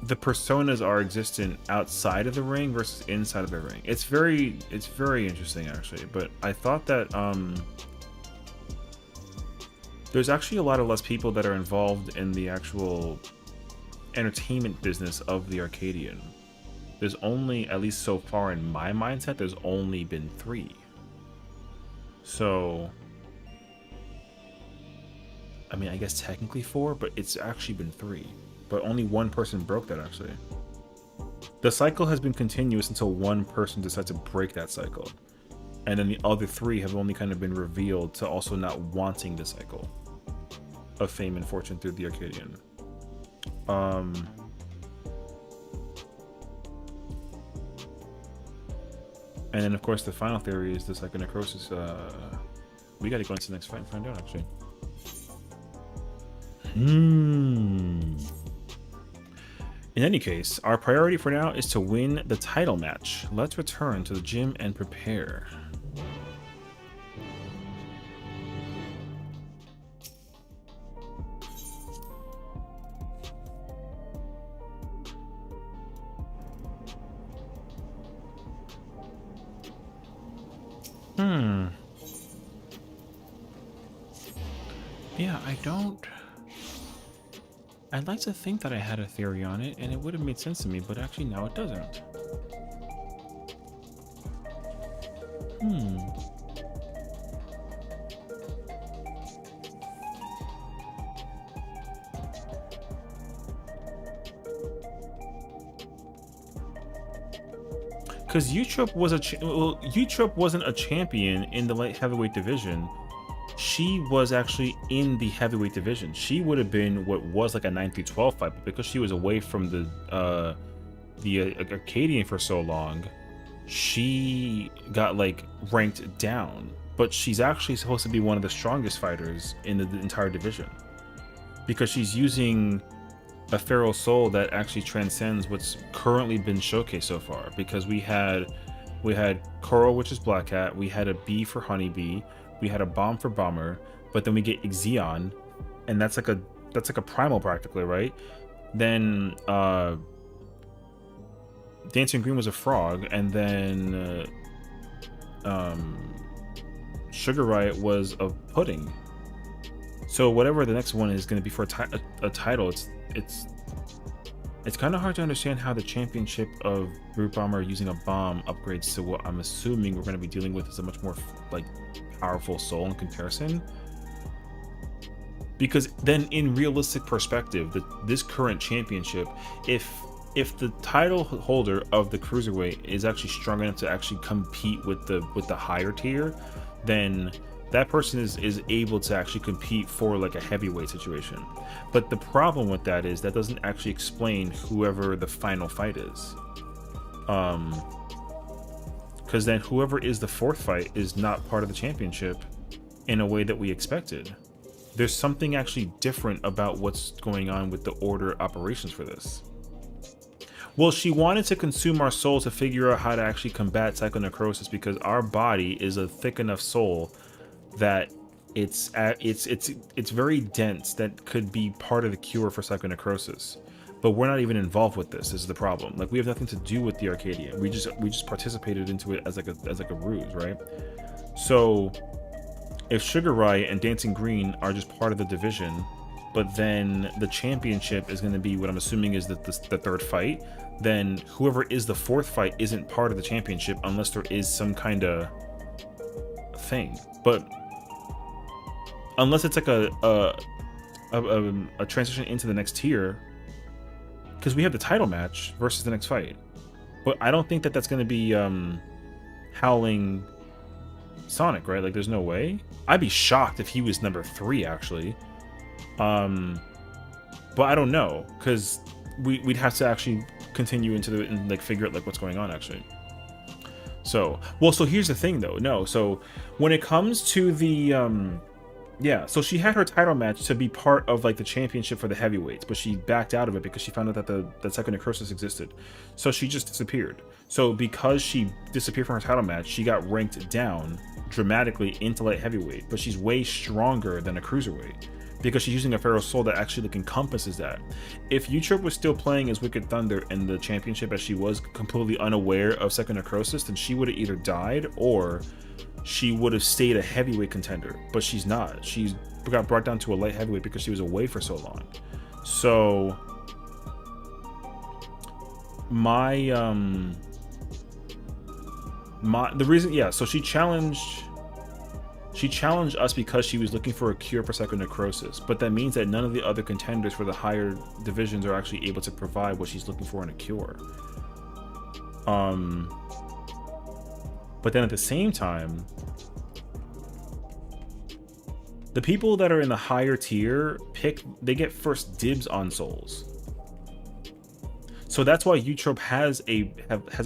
the personas are existent outside of the ring versus inside of the ring. It's very interesting, actually. But I thought that, there's actually a lot of less people that are involved in the actual entertainment business of the Arcadian. There's only, at least so far in my mindset, there's only been 3. So, I mean, I guess technically 4, but it's actually been 3. But only one person broke that, actually. The cycle has been continuous until one person decides to break that cycle. And then the other 3 have only kind of been revealed to also not wanting the cycle of fame and fortune through the Arcadian. And then of course the final theory is the psychonecrosis. We gotta go into the next fight and find out actually. In any case, our priority for now is to win the title match. Let's return to the gym and prepare. Yeah, I'd like to think that I had a theory on it and it would have made sense to me, but actually now it doesn't. because Utrop was Utrop wasn't a champion in the light heavyweight division. She was actually in the heavyweight division. She would have been what was like a 9 through 12 fight, but because she was away from the Arcadian for so long, she got like ranked down. But she's actually supposed to be one of the strongest fighters in the entire division, because she's using a feral soul that actually transcends what's currently been showcased so far. Because we had Coral, which is Black Cat, we had a B for Honeybee, we had a Bomb for Bomber, but then we get Ixion, and that's like a primal practically, right? Then Dancing Green was a frog, and then Sugar Riot was a pudding. So whatever the next one is going to be for a title, it's kind of hard to understand how the championship of Brute Bomber using a bomb upgrades to what I'm assuming we're going to be dealing with is a much more like powerful soul in comparison. Because then in realistic perspective, this current championship, if the title holder of the cruiserweight is actually strong enough to actually compete with the higher tier, then that person is able to actually compete for like a heavyweight situation. But the problem with that is that doesn't actually explain whoever the final fight is. Because then whoever is the fourth fight is not part of the championship in a way that we expected. There's something actually different about what's going on with the order operations for this. Well, she wanted to consume our soul to figure out how to actually combat psychonecrosis, because our body is a thick enough soul that it's very dense, that could be part of the cure for psychonecrosis. But we're not even involved with this. This is the problem. Like, we have nothing to do with the Arcadia. We just participated into it as like a ruse, right? So if Sugar Riot and Dancing Green are just part of the division, but then the championship is going to be what I'm assuming is the third fight, then whoever is the fourth fight isn't part of the championship unless there is some kind of thing. But unless it's like a transition into the next tier, because we have the title match versus the next fight. But I don't think that that's going to be Howling Sonic, right? Like, there's no way. I'd be shocked if he was number 3, actually. But I don't know, because we'd have to actually continue into it and like figure out like what's going on actually. So here's the thing though. No, so when it comes to the yeah, so she had her title match to be part of like the championship for the heavyweights, but she backed out of it because she found out that that psychonecrosis existed. So she just disappeared. So because she disappeared from her title match, she got ranked down dramatically into light heavyweight, but she's way stronger than a cruiserweight because she's using a feral soul that actually like encompasses that. If Utrop was still playing as Wicked Thunder in the championship as she was, completely unaware of psychonecrosis, then she would have either died or she would have stayed a heavyweight contender, but she's not. She's got brought down to a light heavyweight because she was away for so long. So the reason, yeah, so she challenged us because she was looking for a cure for psychonecrosis, but that means that none of the other contenders for the higher divisions are actually able to provide what she's looking for in a cure. But then at the same time, the people that are in the higher tier they get first dibs on souls. So that's why Utrop has a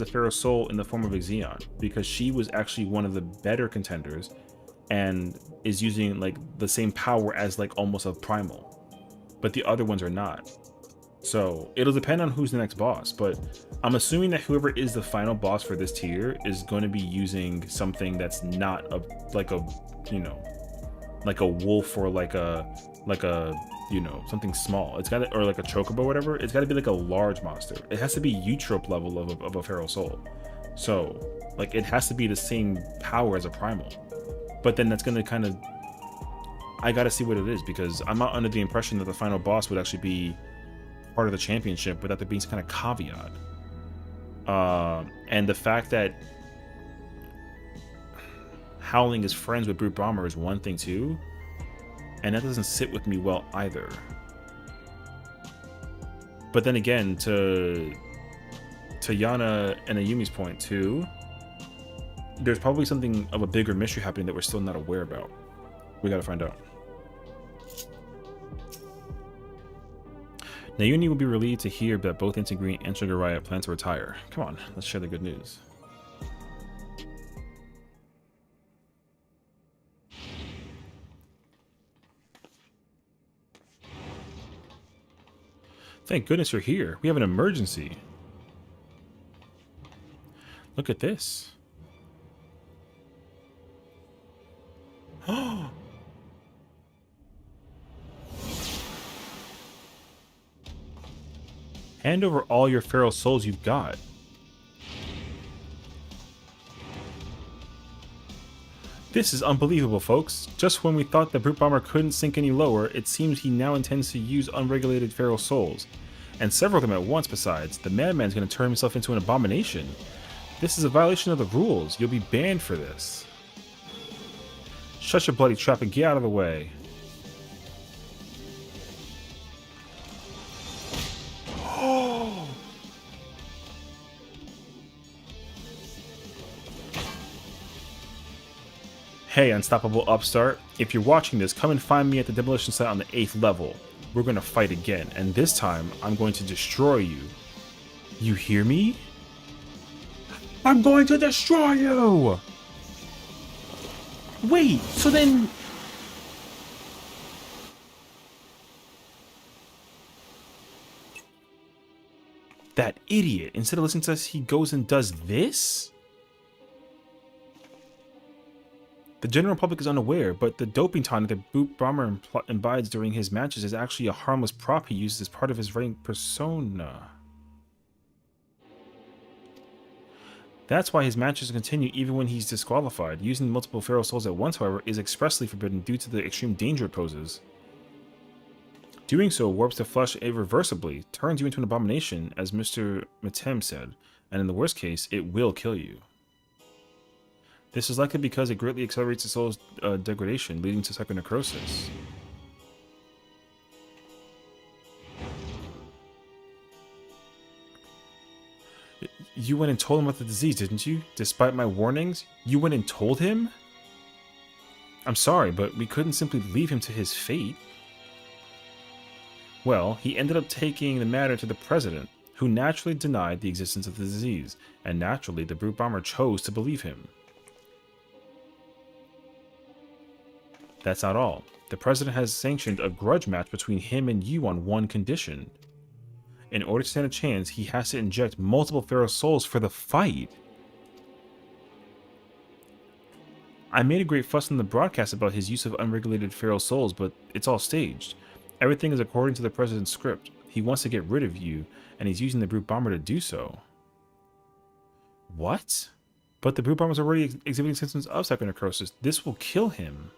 feral soul in the form of Ixion, because she was actually one of the better contenders and is using like the same power as like almost a primal, but the other ones are not. So it'll depend on who's the next boss, but I'm assuming that whoever is the final boss for this tier is going to be using something that's not like a wolf or like a something small. It's got to, or like a chocobo or whatever. It's got to be like a large monster. It has to be Utrop level of a feral soul. So like it has to be the same power as a primal. But then that's going to kind of, I got to see what it is, because I'm not under the impression that the final boss would actually be part of the championship without there being some kind of caveat. And the fact that Howling is friends with Brute Bomber is one thing too, and that doesn't sit with me well either. But then again, to Yana and Ayumi's point too, there's probably something of a bigger mystery happening that we're still not aware about. We gotta find out. Nayuni will be relieved to hear that both Instant Green and Sugar Riot plan to retire. Come on, let's share the good news. Thank goodness you're here. We have an emergency. Look at this. Hand over all your feral souls you've got. This is unbelievable, folks. Just when we thought the Brute Bomber couldn't sink any lower, it seems he now intends to use unregulated feral souls. And several of them at once besides. The madman's going to turn himself into an abomination. This is a violation of the rules. You'll be banned for this. Shut your bloody trap and get out of the way. Hey, unstoppable upstart. If you're watching this, come and find me at the demolition site on the 8th level. We're going to fight again, and this time, I'm going to destroy you. You hear me? I'm going to destroy you! Wait, so then... That idiot, instead of listening to us, he goes and does this? The general public is unaware, but the doping tonic that Brute Bomber imbibes during his matches is actually a harmless prop he uses as part of his rank persona. That's why his matches continue even when he's disqualified. Using multiple feral souls at once, however, is expressly forbidden due to the extreme danger it poses. Doing so warps the flesh irreversibly, turns you into an abomination, as Mr. Matem said, and in the worst case, it will kill you. This is likely because it greatly accelerates the soul's degradation, leading to psychonecrosis. You went and told him about the disease, didn't you? Despite my warnings? You went and told him? I'm sorry, but we couldn't simply leave him to his fate. Well, he ended up taking the matter to the president, who naturally denied the existence of the disease, and naturally the Brute Bomber chose to believe him. That's not all. The president has sanctioned a grudge match between him and you on one condition. In order to stand a chance, he has to inject multiple feral souls for the fight. I made a great fuss in the broadcast about his use of unregulated feral souls, but it's all staged. Everything is according to the president's script. He wants to get rid of you, and he's using the Brute Bomber to do so. What? But the Brute Bomber is already exhibiting symptoms of psychonecrosis. This will kill him.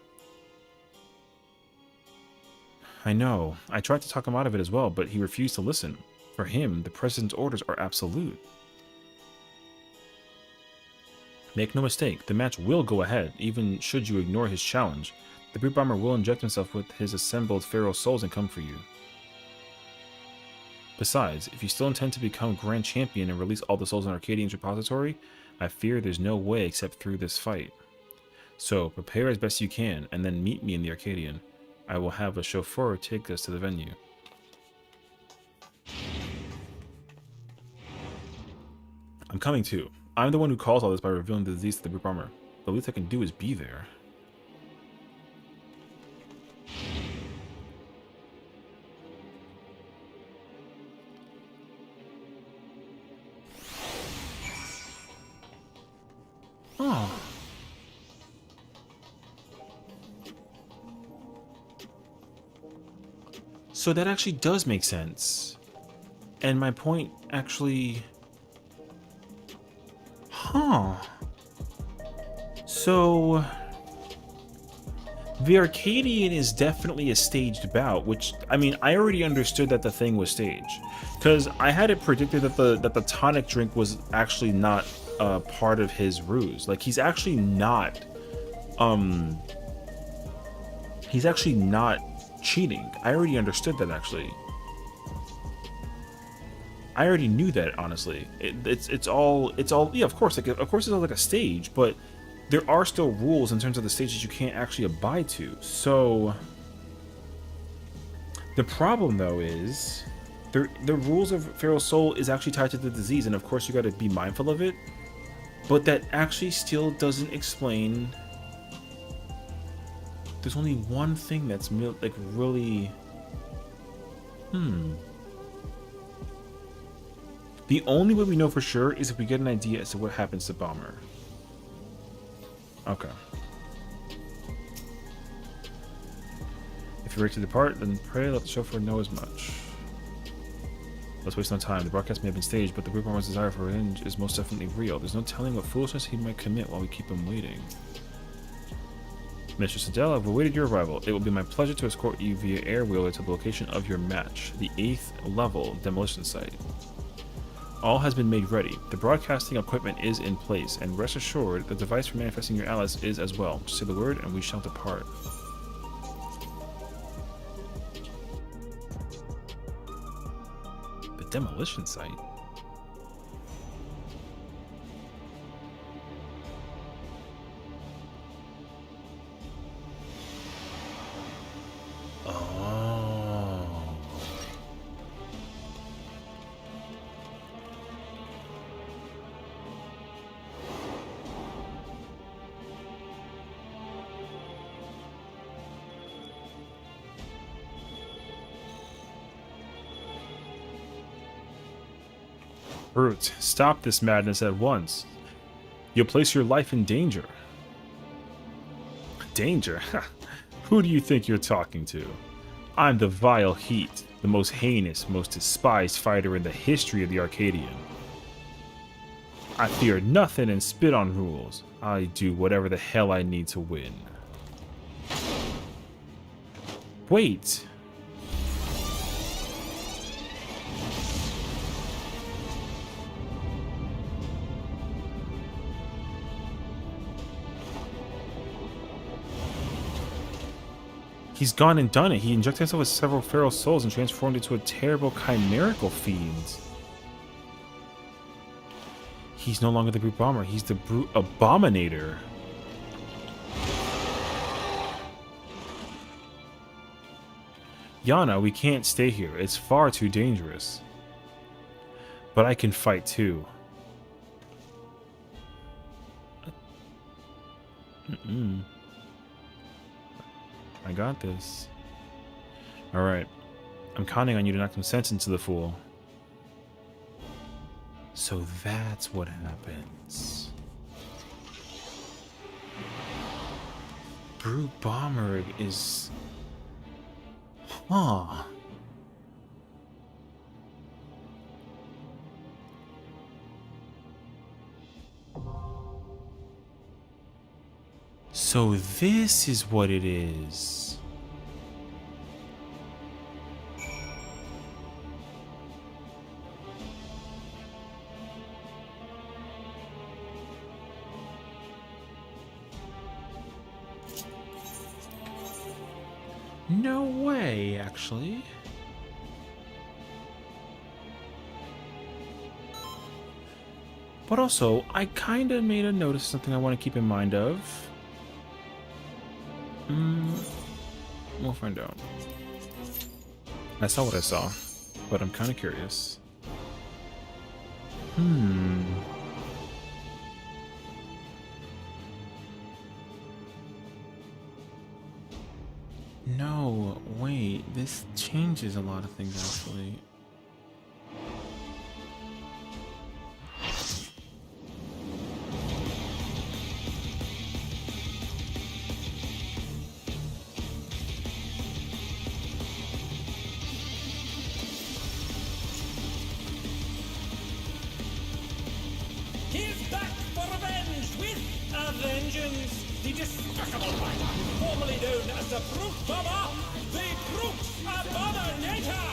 I know. I tried to talk him out of it as well, but he refused to listen. For him, the president's orders are absolute. Make no mistake, the match will go ahead, even should you ignore his challenge. The Brute Bomber will inject himself with his assembled feral souls and come for you. Besides, if you still intend to become Grand Champion and release all the souls in Arcadian's repository, I fear there's no way except through this fight. So, prepare as best you can, and then meet me in the Arcadian. I will have a chauffeur take us to the venue. I'm coming too. I'm the one who caused all this by revealing the disease to the Brute Bomber. The least I can do is be there. Oh. So that actually does make sense. And my point actually... Huh. So... The Arcadian is definitely a staged bout, which, I mean, I already understood that the thing was staged. Because I had it predicted that the tonic drink was actually not part of his ruse. Like, he's actually not cheating. I already understood that, actually. I already knew that, honestly. It's all yeah, of course, of course it's all like a stage, but there are still rules in terms of the stages you can't actually abide to. So the problem though is the rules of Feral Soul is actually tied to the disease, and of course you got to be mindful of it. But that actually still doesn't explain. There's only one thing that's like really. The only way we know for sure is if we get an idea as to what happens to Bomber. Okay. If you're ready to depart, then pray let the chauffeur know as much. Let's waste no time. The broadcast may have been staged, but the Group Bomber's desire for revenge is most definitely real. There's no telling what foolishness he might commit while we keep him waiting. Mr. Sadell, I've awaited your arrival. It will be my pleasure to escort you via air wheeler to the location of your match, the 8th level demolition site. All has been made ready. The broadcasting equipment is in place, and rest assured, the device for manifesting your allies is as well. Just say the word, and we shall depart. The demolition site? Brute, stop this madness at once. You'll place your life in danger. Danger? Who do you think you're talking to? I'm the vile Heat, the most heinous, most despised fighter in the history of the Arcadian. I fear nothing and spit on rules. I do whatever the hell I need to win. Wait. He's gone and done it. He injected himself with several feral souls and transformed into a terrible chimerical fiend. He's no longer the Brute Bomber. He's the Brute Abominator. Yana, we can't stay here. It's far too dangerous. But I can fight too. I got this. Alright. I'm counting on you to knock some sense into the fool. So that's what happens. Brute Bomber is... Huh. So this is what it is. No way, actually. But also, I kind of made a note of something I want to keep in mind of. We'll find out. I saw what I saw, but I'm kind of curious. No, wait, this changes a lot of things actually. He's back for revenge with a vengeance. The despicable fighter, formerly known as the Brute Bomber, the Brute Abominator.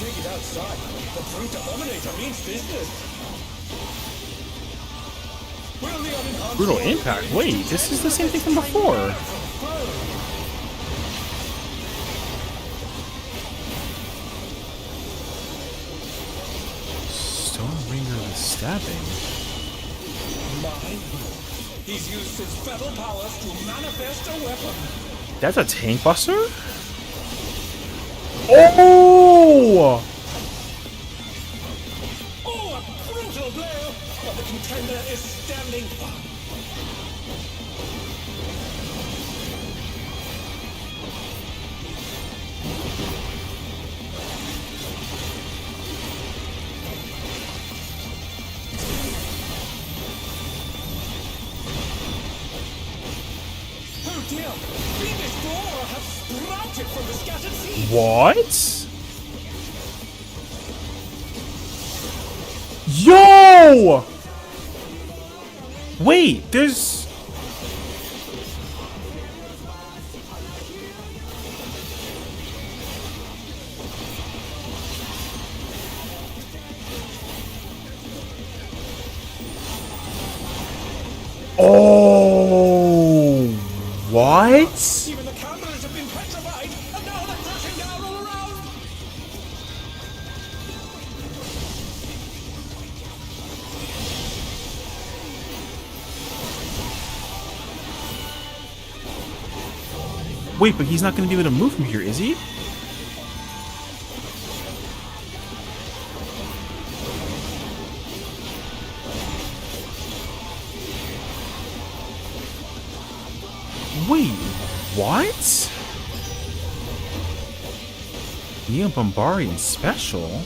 take it outside. The brute abominator means business. Will the unenhanced Brutal warrior impact. be able Wait, to this is tend the same to thing from this before. tiny foe? Stormbringer the stabbing. My lord. He's used his feral powers to manifest a weapon. That's a tank buster? Oh! Oh, a brutal blow! But the contender is standing firm. Oh dear! Fiendish Flora have sprouted from the scattered seeds! What? Yo! Wait, there's... Oh, what? Even the cameras have been petrified, and now they're crashing down all around! Wait, but he's not going to be able to move from here, is he? Wait, what? Neo Bombarian special?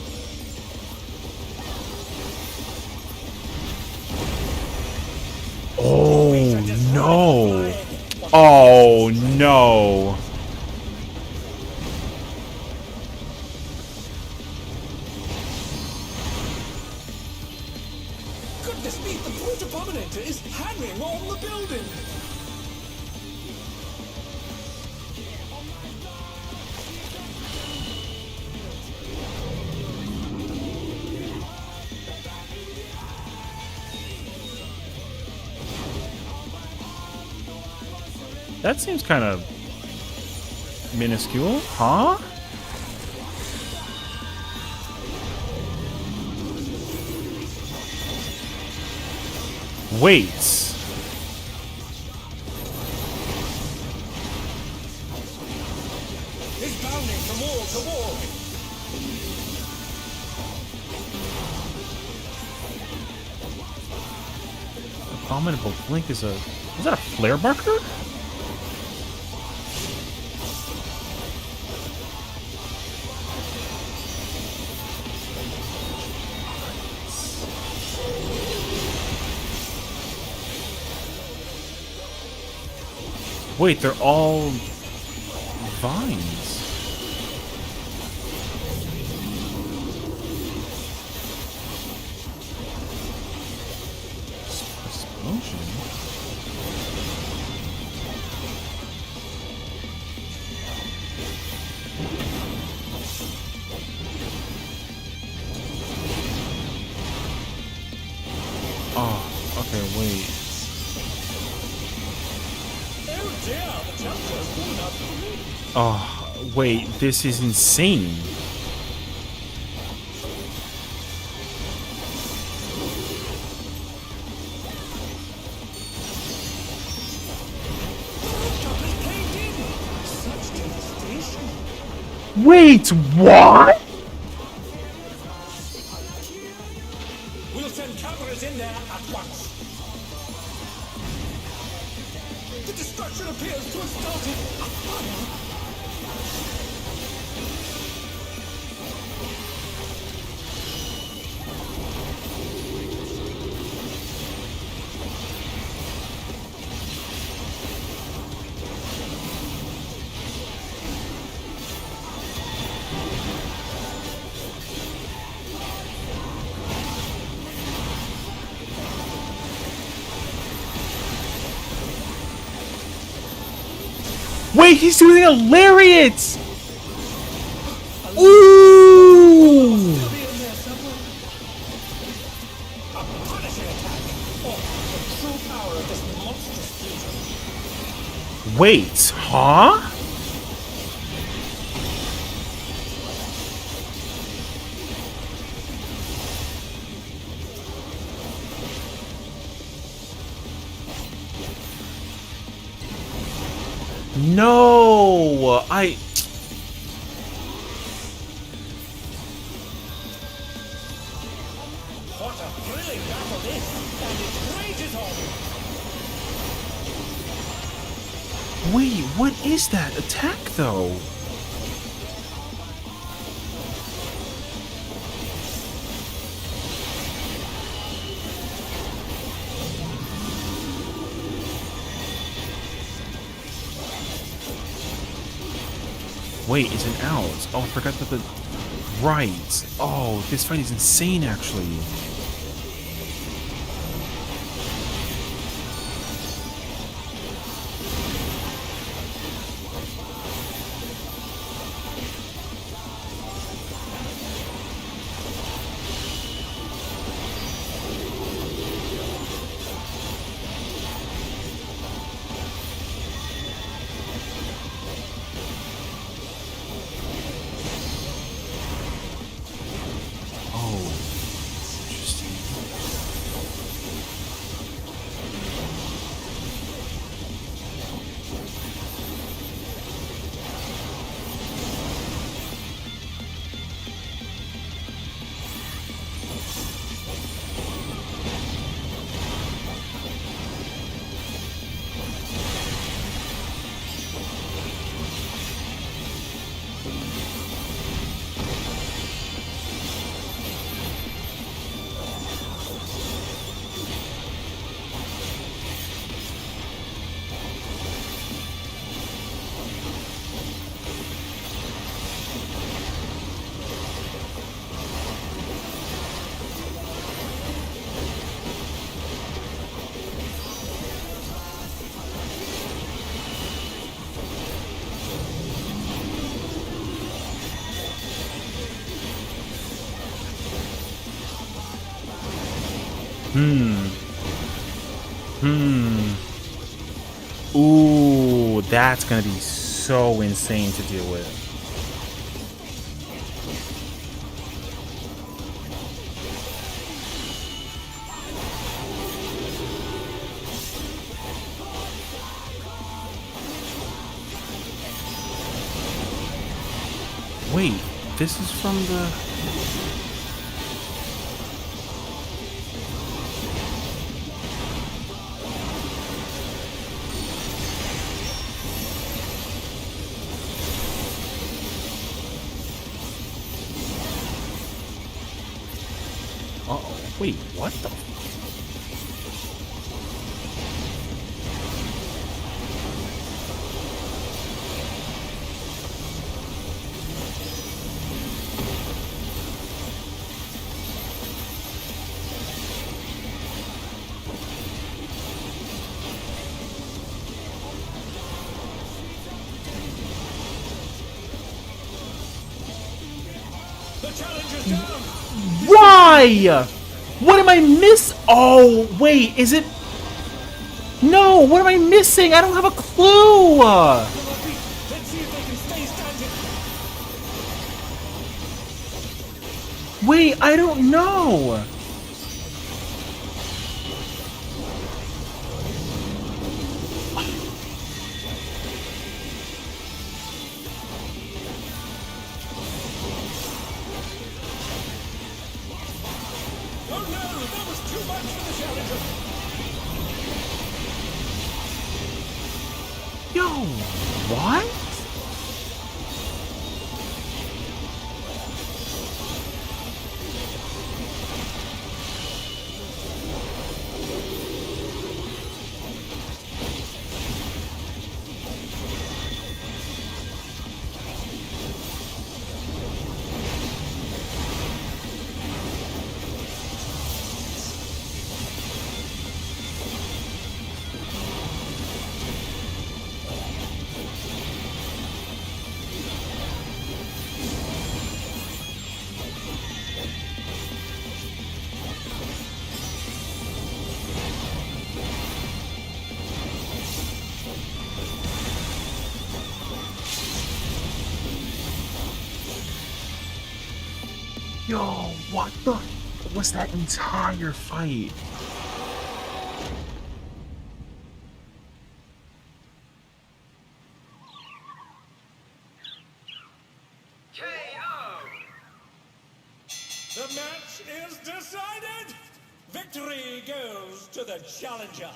Oh no! Oh no! Goodness me, the brute abominator is hanging on the building! That seems kind of minuscule, huh? Wait. It's bounding from wall to wall! Abominable Blink is a... Is that a flare marker? Wait, they're all vines. Explosion. Oh, okay, wait. Oh dear, the temper's fallen out the roof! Oh, wait, this is insane. Rooftop is caved in! Such devastation! Wait, what? We'll send cameras in there at once! The destruction appears to have started a fire! Wait, he's doing a lariat! Ooh! Wait, huh? No, What a thrilling battle this, and it rages on. Wait, what is that attack though? Wait, it's an out. Oh, I forgot that the... Right. Oh, this fight is insane, actually. Oh, interesting. Ooh, that's gonna be so insane to deal with. Wait, this is from the... Uh-oh, wait, what the... The challenger's down. Why? What am I Oh, wait, is it... No, what am I missing? I don't have a clue. Let's see if they can stay standing. Wait, I don't know. Oh no, that was too much for the challenger. Yo, what? Yo, what the was that entire fight? The match is decided! Victory goes to the challenger!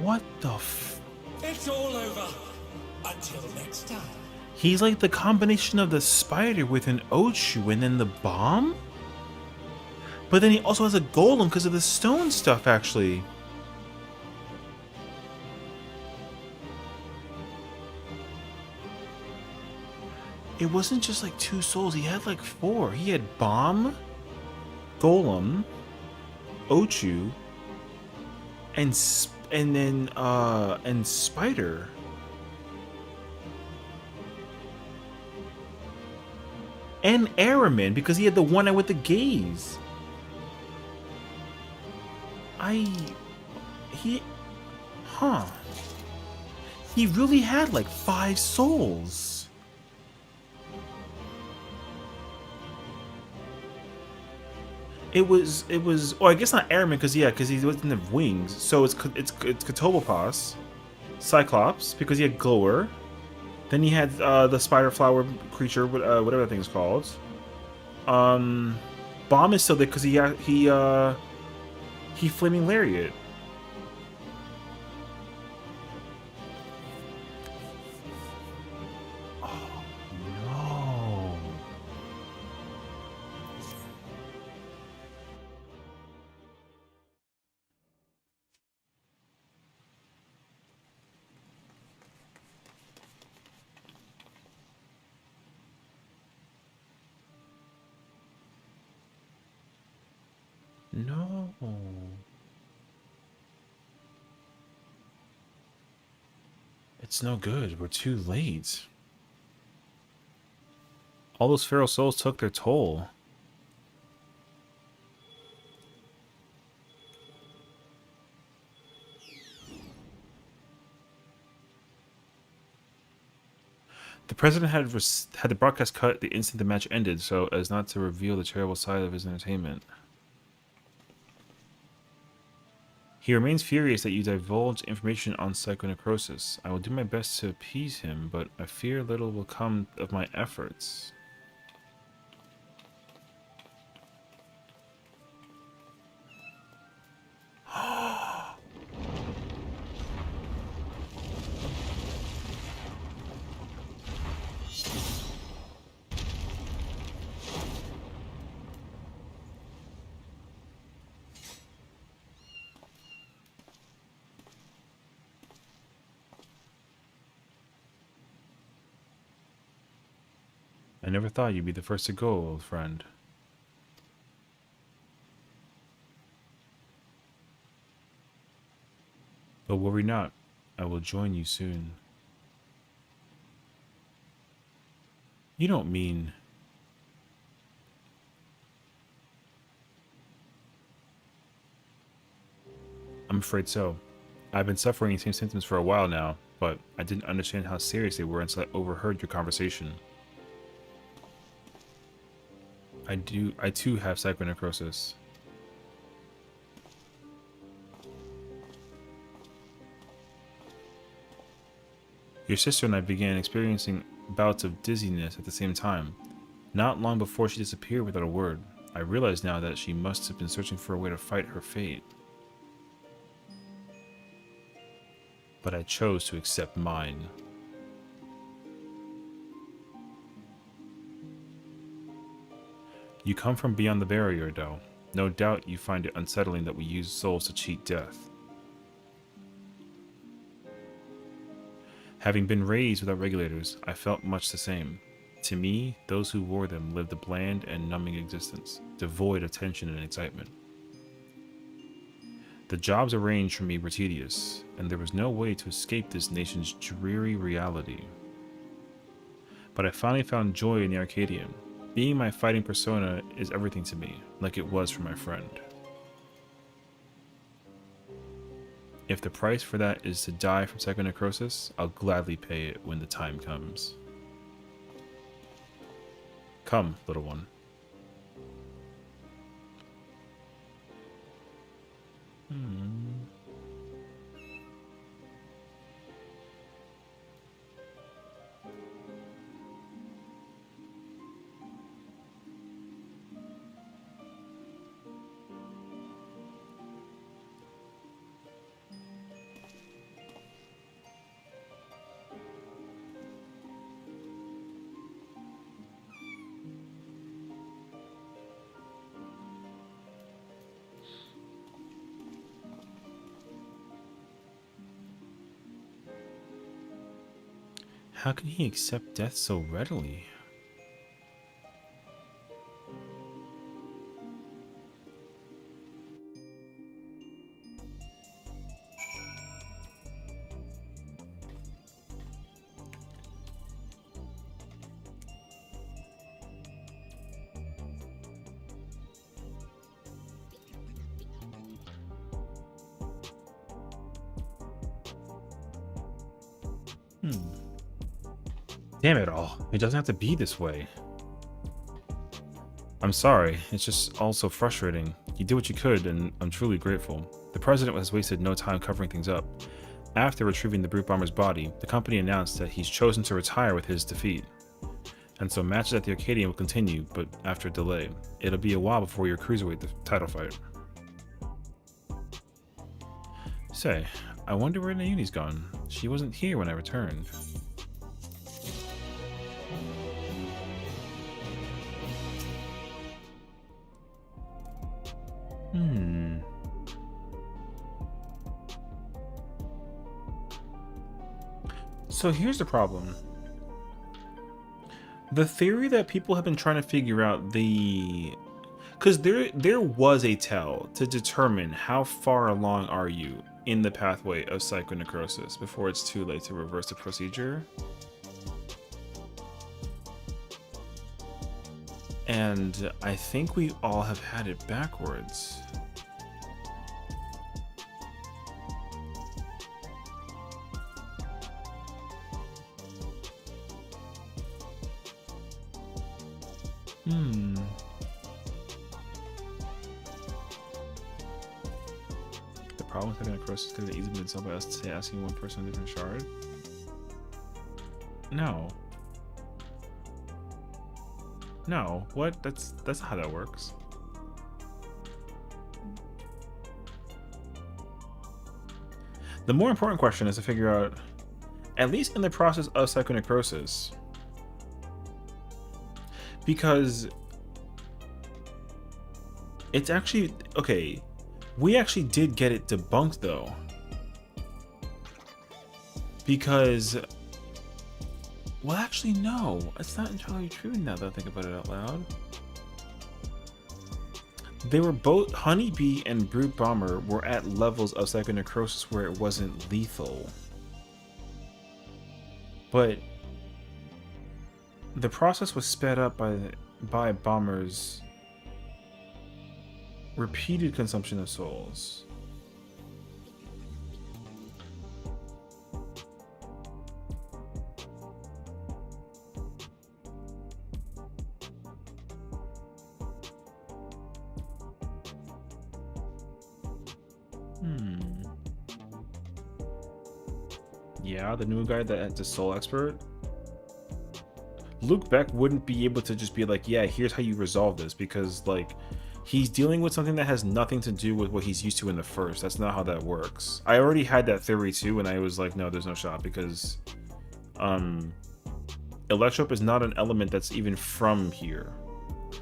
What the f... It's all over. Until next time. He's like the combination of the spider with an Ochu and then the bomb? But then he also has a golem because of the stone stuff, actually. It wasn't just like 2 souls, he had like 4. He had bomb, golem, Ochu, and spider. And Araman, because he had the one eye with the gaze. He really had like 5 souls. It was, oh, I guess not Araman, because he doesn't have wings. So it's Kotobopos, Cyclops, because he had Glower. Then he had the spider flower creature, whatever that thing's called. Bomb is still there because he flaming lariat. Oh no! No. It's no good. We're too late. All those feral souls took their toll. The president had the broadcast cut the instant the match ended, so as not to reveal the terrible side of his entertainment. He remains furious that you divulge information on psychonecrosis. I will do my best to appease him, but I fear little will come of my efforts. I never thought you'd be the first to go, old friend. But worry not, I will join you soon. You don't mean... I'm afraid so. I've been suffering the same symptoms for a while now, but I didn't understand how serious they were until I overheard your conversation. I too have psychonecrosis. Your sister and I began experiencing bouts of dizziness at the same time. Not long before she disappeared without a word. I realize now that she must have been searching for a way to fight her fate. But I chose to accept mine. You come from beyond the barrier, though. No doubt you find it unsettling that we use souls to cheat death. Having been raised without regulators, I felt much the same. To me, those who wore them lived a bland and numbing existence, devoid of tension and excitement. The jobs arranged for me were tedious, and there was no way to escape this nation's dreary reality. But I finally found joy in the Arcadian. Being my fighting persona is everything to me, like it was for my friend. If the price for that is to die from psychonecrosis, I'll gladly pay it when the time comes. Come, little one. How can he accept death so readily? Damn it all. It doesn't have to be this way. I'm sorry. It's just all so frustrating. You did what you could, and I'm truly grateful. The president has wasted no time covering things up. After retrieving the brute bomber's body, the company announced that he's chosen to retire with his defeat. And so matches at the Arcadian will continue, but after a delay. It'll be a while before your cruiserweight title fight. Say, I wonder where Naomi's gone. She wasn't here when I returned. So here's the problem. The theory that people have been trying to figure out because there was a tell to determine how far along are you in the pathway of psychonecrosis before it's too late to reverse the procedure. And I think we all have had it backwards. The problem with psychonecrosis could have easily been solved by us asking one person a different shard? No. No, what? That's not how that works. The more important question is to figure out, at least in the process of psychonecrosis, because it's actually okay. We actually did get it debunked though, because. Well, actually, no. It's not entirely true now that I think about it out loud. They were both... Honeybee and Brute Bomber were at levels of psychonecrosis where it wasn't lethal. But... the process was sped up by Bomber's... repeated consumption of souls. Yeah, the new guy that's a soul expert. Luke Beck wouldn't be able to just be like, yeah, here's how you resolve this, because like he's dealing with something that has nothing to do with what he's used to in the first. That's not how that works. I already had that theory too, and I was like, no, there's no shot, because Electrope is not an element that's even from here.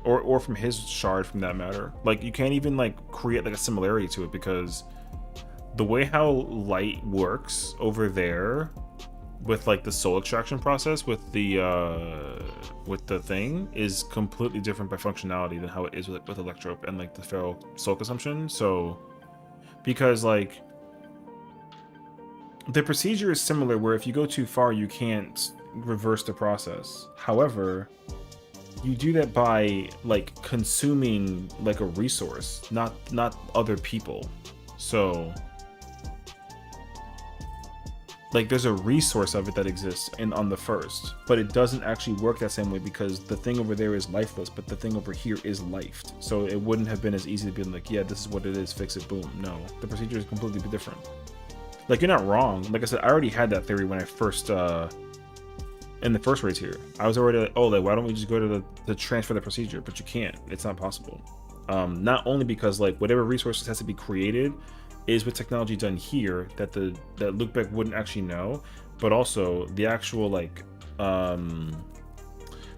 Or from his shard, from that matter. Like, you can't even like create like a similarity to it, because the way how light works over there with like the soul extraction process with the thing is completely different by functionality than how it is with Electrope and like the feral soul consumption. So because like the procedure is similar, where if you go too far you can't reverse the process. However, you do that by like consuming like a resource, not other people. So like there's a resource of it that exists on the first, but it doesn't actually work that same way because the thing over there is lifeless, but the thing over here is lifed. So it wouldn't have been as easy to be like, yeah, this is what it is, fix it, boom. No, the procedure is completely different. Like, you're not wrong. Like I said, I already had that theory when I first in the first race here. I was already like, oh, like, why don't we just go to the transfer the procedure? But you can't. It's not possible. Not only because like whatever resources has to be created is with technology done here that that Luke Beck wouldn't actually know, but also the actual like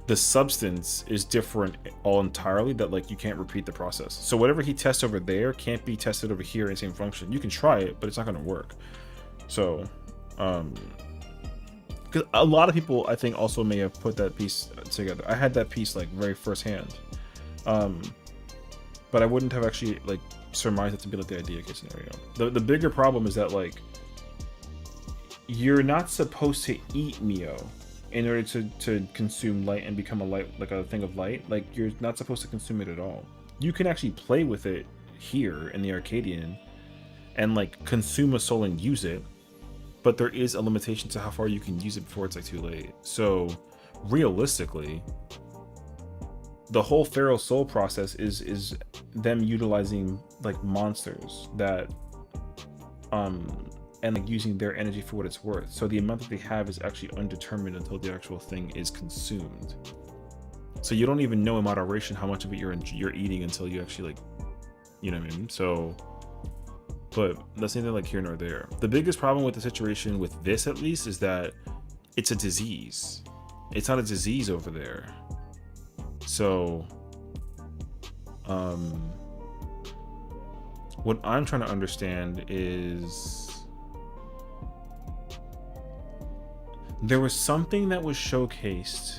the substance is different all entirely, that like you can't repeat the process. So whatever he tests over there can't be tested over here in the same function. You can try it, but it's not going to work. So because a lot of people I think also may have put that piece together. I had that piece like very firsthand, but I wouldn't have actually like surmised it to be like the idea case scenario. The bigger problem is that like you're not supposed to eat Mio in order to consume light and become a light, like a thing of light. Like you're not supposed to consume it at all. You can actually play with it here in the Arcadian and like consume a soul and use it, but there is a limitation to how far you can use it before it's like too late. So realistically, the whole feral soul process is them utilizing like monsters that and like using their energy for what it's worth. So the amount that they have is actually undetermined until the actual thing is consumed. So you don't even know in moderation how much of it you're eating until you actually like, you know what I mean? So, but that's neither like here nor there. The biggest problem with the situation with this, at least, is that it's a disease. It's not a disease over there. So, what I'm trying to understand is there was something that was showcased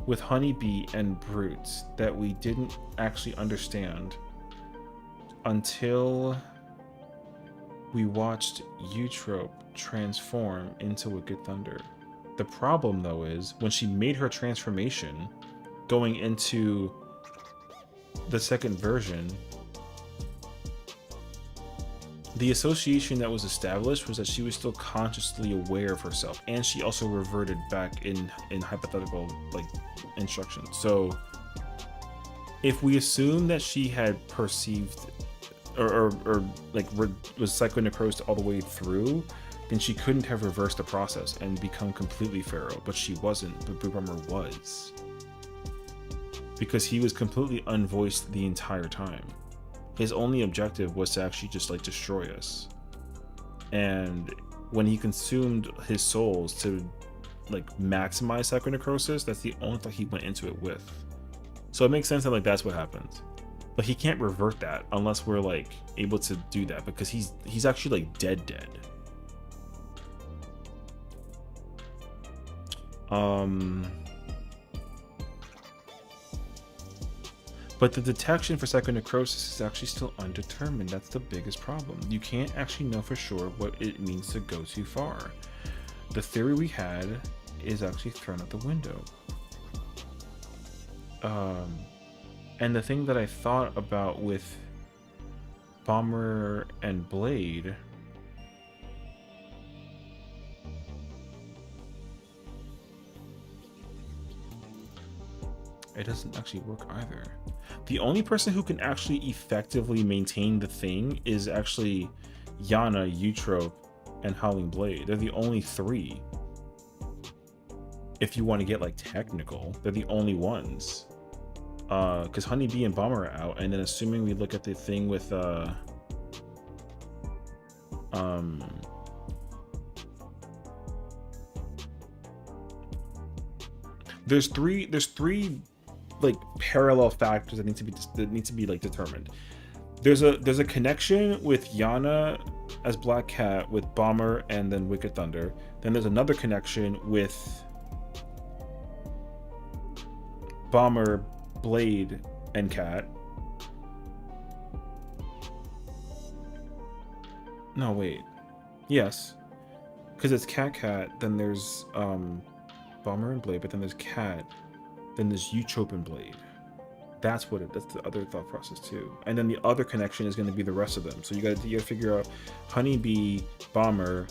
with Honeybee and Brute that we didn't actually understand until we watched Eutrope transform into Wicked Thunder. The problem though is when she made her transformation going into the second version, the association that was established was that she was still consciously aware of herself, and she also reverted back in hypothetical like instructions. So if we assume that she had perceived or like was psychonecrosed all the way through, then she couldn't have reversed the process and become completely feral. But she wasn't, but Blue Bomber was, because he was completely unvoiced the entire time. His only objective was to actually just like destroy us. And when he consumed his souls to like maximize psychonecrosis, that's the only thing he went into it with. So it makes sense that like that's what happened. But he can't revert that unless we're like able to do that, because he's actually like dead. But the detection for psychonecrosis is actually still undetermined. That's the biggest problem. You can't actually know for sure what it means to go too far. The theory we had is actually thrown out the window. And the thing that I thought about with Bomber and Blade, it doesn't actually work either. The only person who can actually effectively maintain the thing is actually Yana, Eutrope, and Howling Blade. They're the only three. If you want to get like technical, they're the only ones. Because Honeybee and Bomber are out, and then assuming we look at the thing with there's three like parallel factors that need to be like determined. There's a connection with Yana as Black Cat with Bomber and then Wicked Thunder. Then there's another connection with Bomber, Blade, and Cat. No, wait. Yes, because it's Cat, then there's Bomber and Blade, but then there's Cat, then this Eutropin blade. That's what that's the other thought process too. And then the other connection is going to be the rest of them. So you got to figure out Honeybee, Bomber,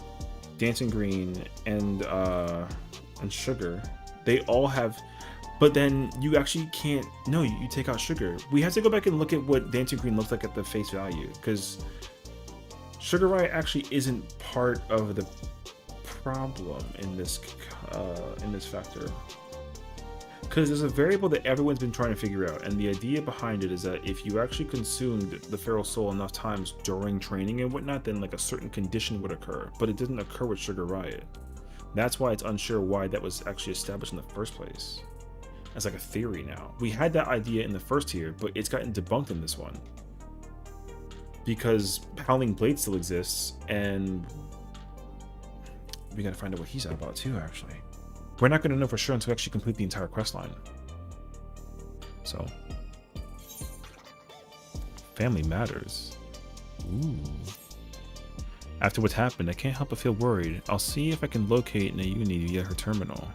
Dancing Green, and Sugar. They all have, but then you actually can't. No, you take out Sugar. We have to go back and look at what Dancing Green looks like at the face value, because Sugar Riot actually isn't part of the problem in this factor. Because there's a variable that everyone's been trying to figure out, and the idea behind it is that if you actually consumed the Feral Soul enough times during training and whatnot, then like a certain condition would occur, but it didn't occur with Sugar Riot. That's why it's unsure why that was actually established in the first place. As like a theory now. We had that idea in the first tier, but it's gotten debunked in this one. Because Howling Blade still exists, and we gotta find out what he's about too, actually. We're not gonna know for sure until we actually complete the entire quest line. So, family matters. Ooh. After what happened, I can't help but feel worried. I'll see if I can locate Naomi via her terminal.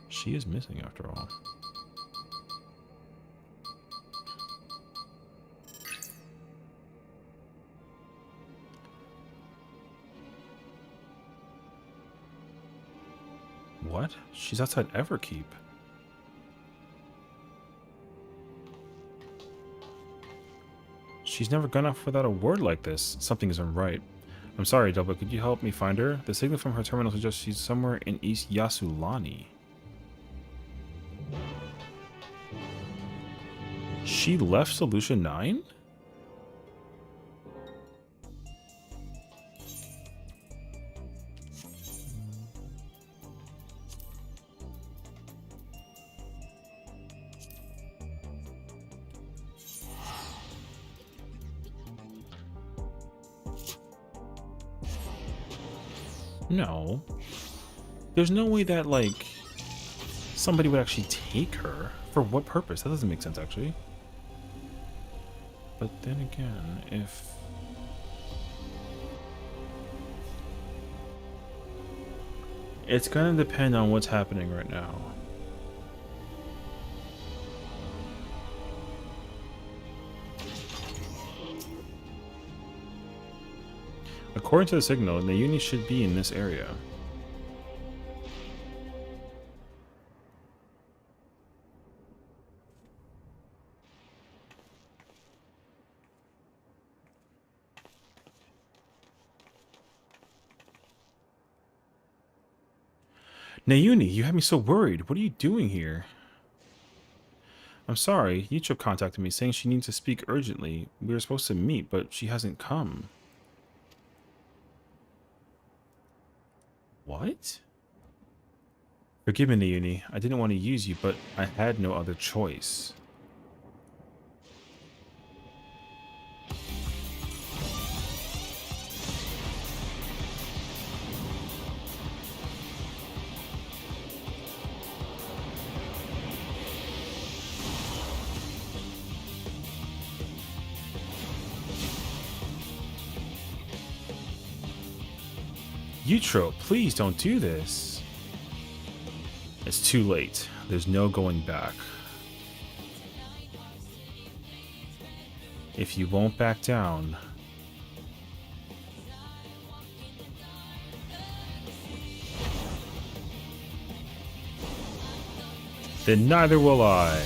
She is missing after all. What? She's outside Everkeep. She's never gone off without a word like this. Something isn't right. I'm sorry, Delva. Could you help me find her? The signal from her terminal suggests she's somewhere in East Yasulani. She left Solution 9? No. There's no way that, like, somebody would actually take her. For what purpose? That doesn't make sense, actually. But then again, if... It's gonna depend on what's happening right now. According to the signal, Naomi should be in this area. Naomi, you had me so worried. What are you doing here? I'm sorry. Yichip contacted me saying she needs to speak urgently. We were supposed to meet, but she hasn't come. What? Forgive me, Naomi. I didn't want to use you, but I had no other choice. Utro, please don't do this. It's too late. There's no going back. If you won't back down... then neither will I.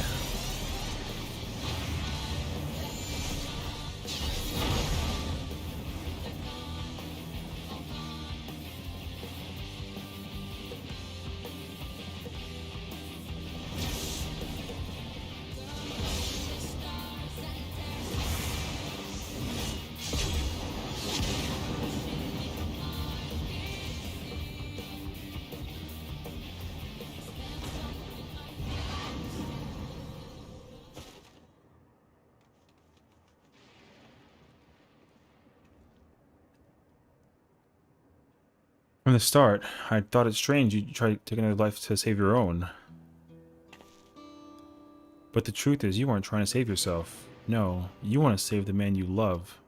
From the start, I thought it strange you tried taking a life to save your own. But the truth is, you weren't trying to save yourself. No, you want to save the man you love.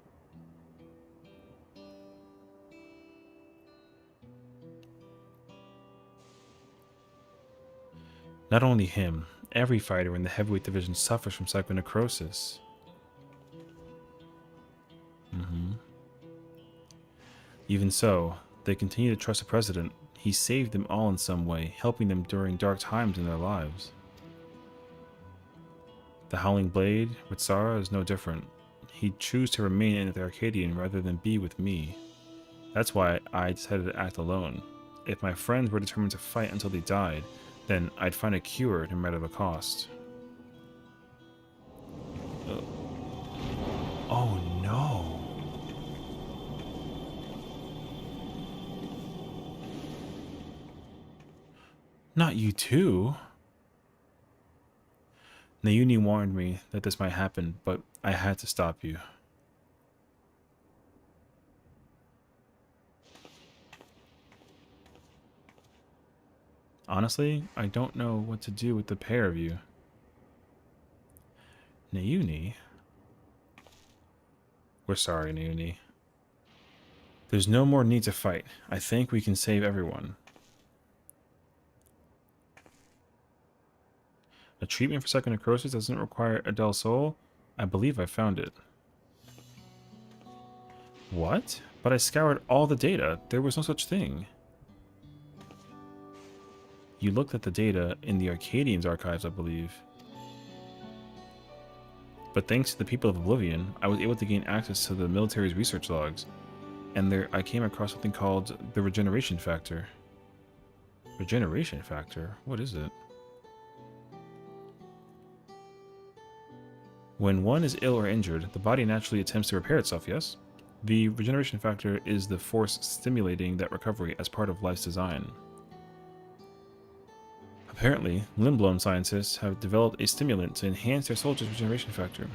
Not only him, every fighter in the heavyweight division suffers from psychonecrosis. Even so, they continue to trust the president. He saved them all in some way, helping them during dark times in their lives. The Howling Blade, with Sarah, is no different. He'd choose to remain in the Arcadian rather than be with me. That's why I decided to act alone. If my friends were determined to fight until they died, then I'd find a cure no matter the cost. Oh no. Not you too. Nayuni warned me that this might happen, but I had to stop you. Honestly, I don't know what to do with the pair of you. Nayuni? We're sorry, Nayuni. There's no more need to fight. I think we can save everyone. A treatment for psychonecrosis doesn't require a Del Sol? I believe I found it. What? But I scoured all the data. There was no such thing. You looked at the data in the Arcadian's archives, I believe. But thanks to the people of Oblivion, I was able to gain access to the military's research logs. And there I came across something called the regeneration factor. Regeneration factor? What is it? When one is ill or injured, the body naturally attempts to repair itself, yes? The regeneration factor is the force stimulating that recovery as part of life's design. Apparently, Lindblom scientists have developed a stimulant to enhance their soldiers' regeneration factor.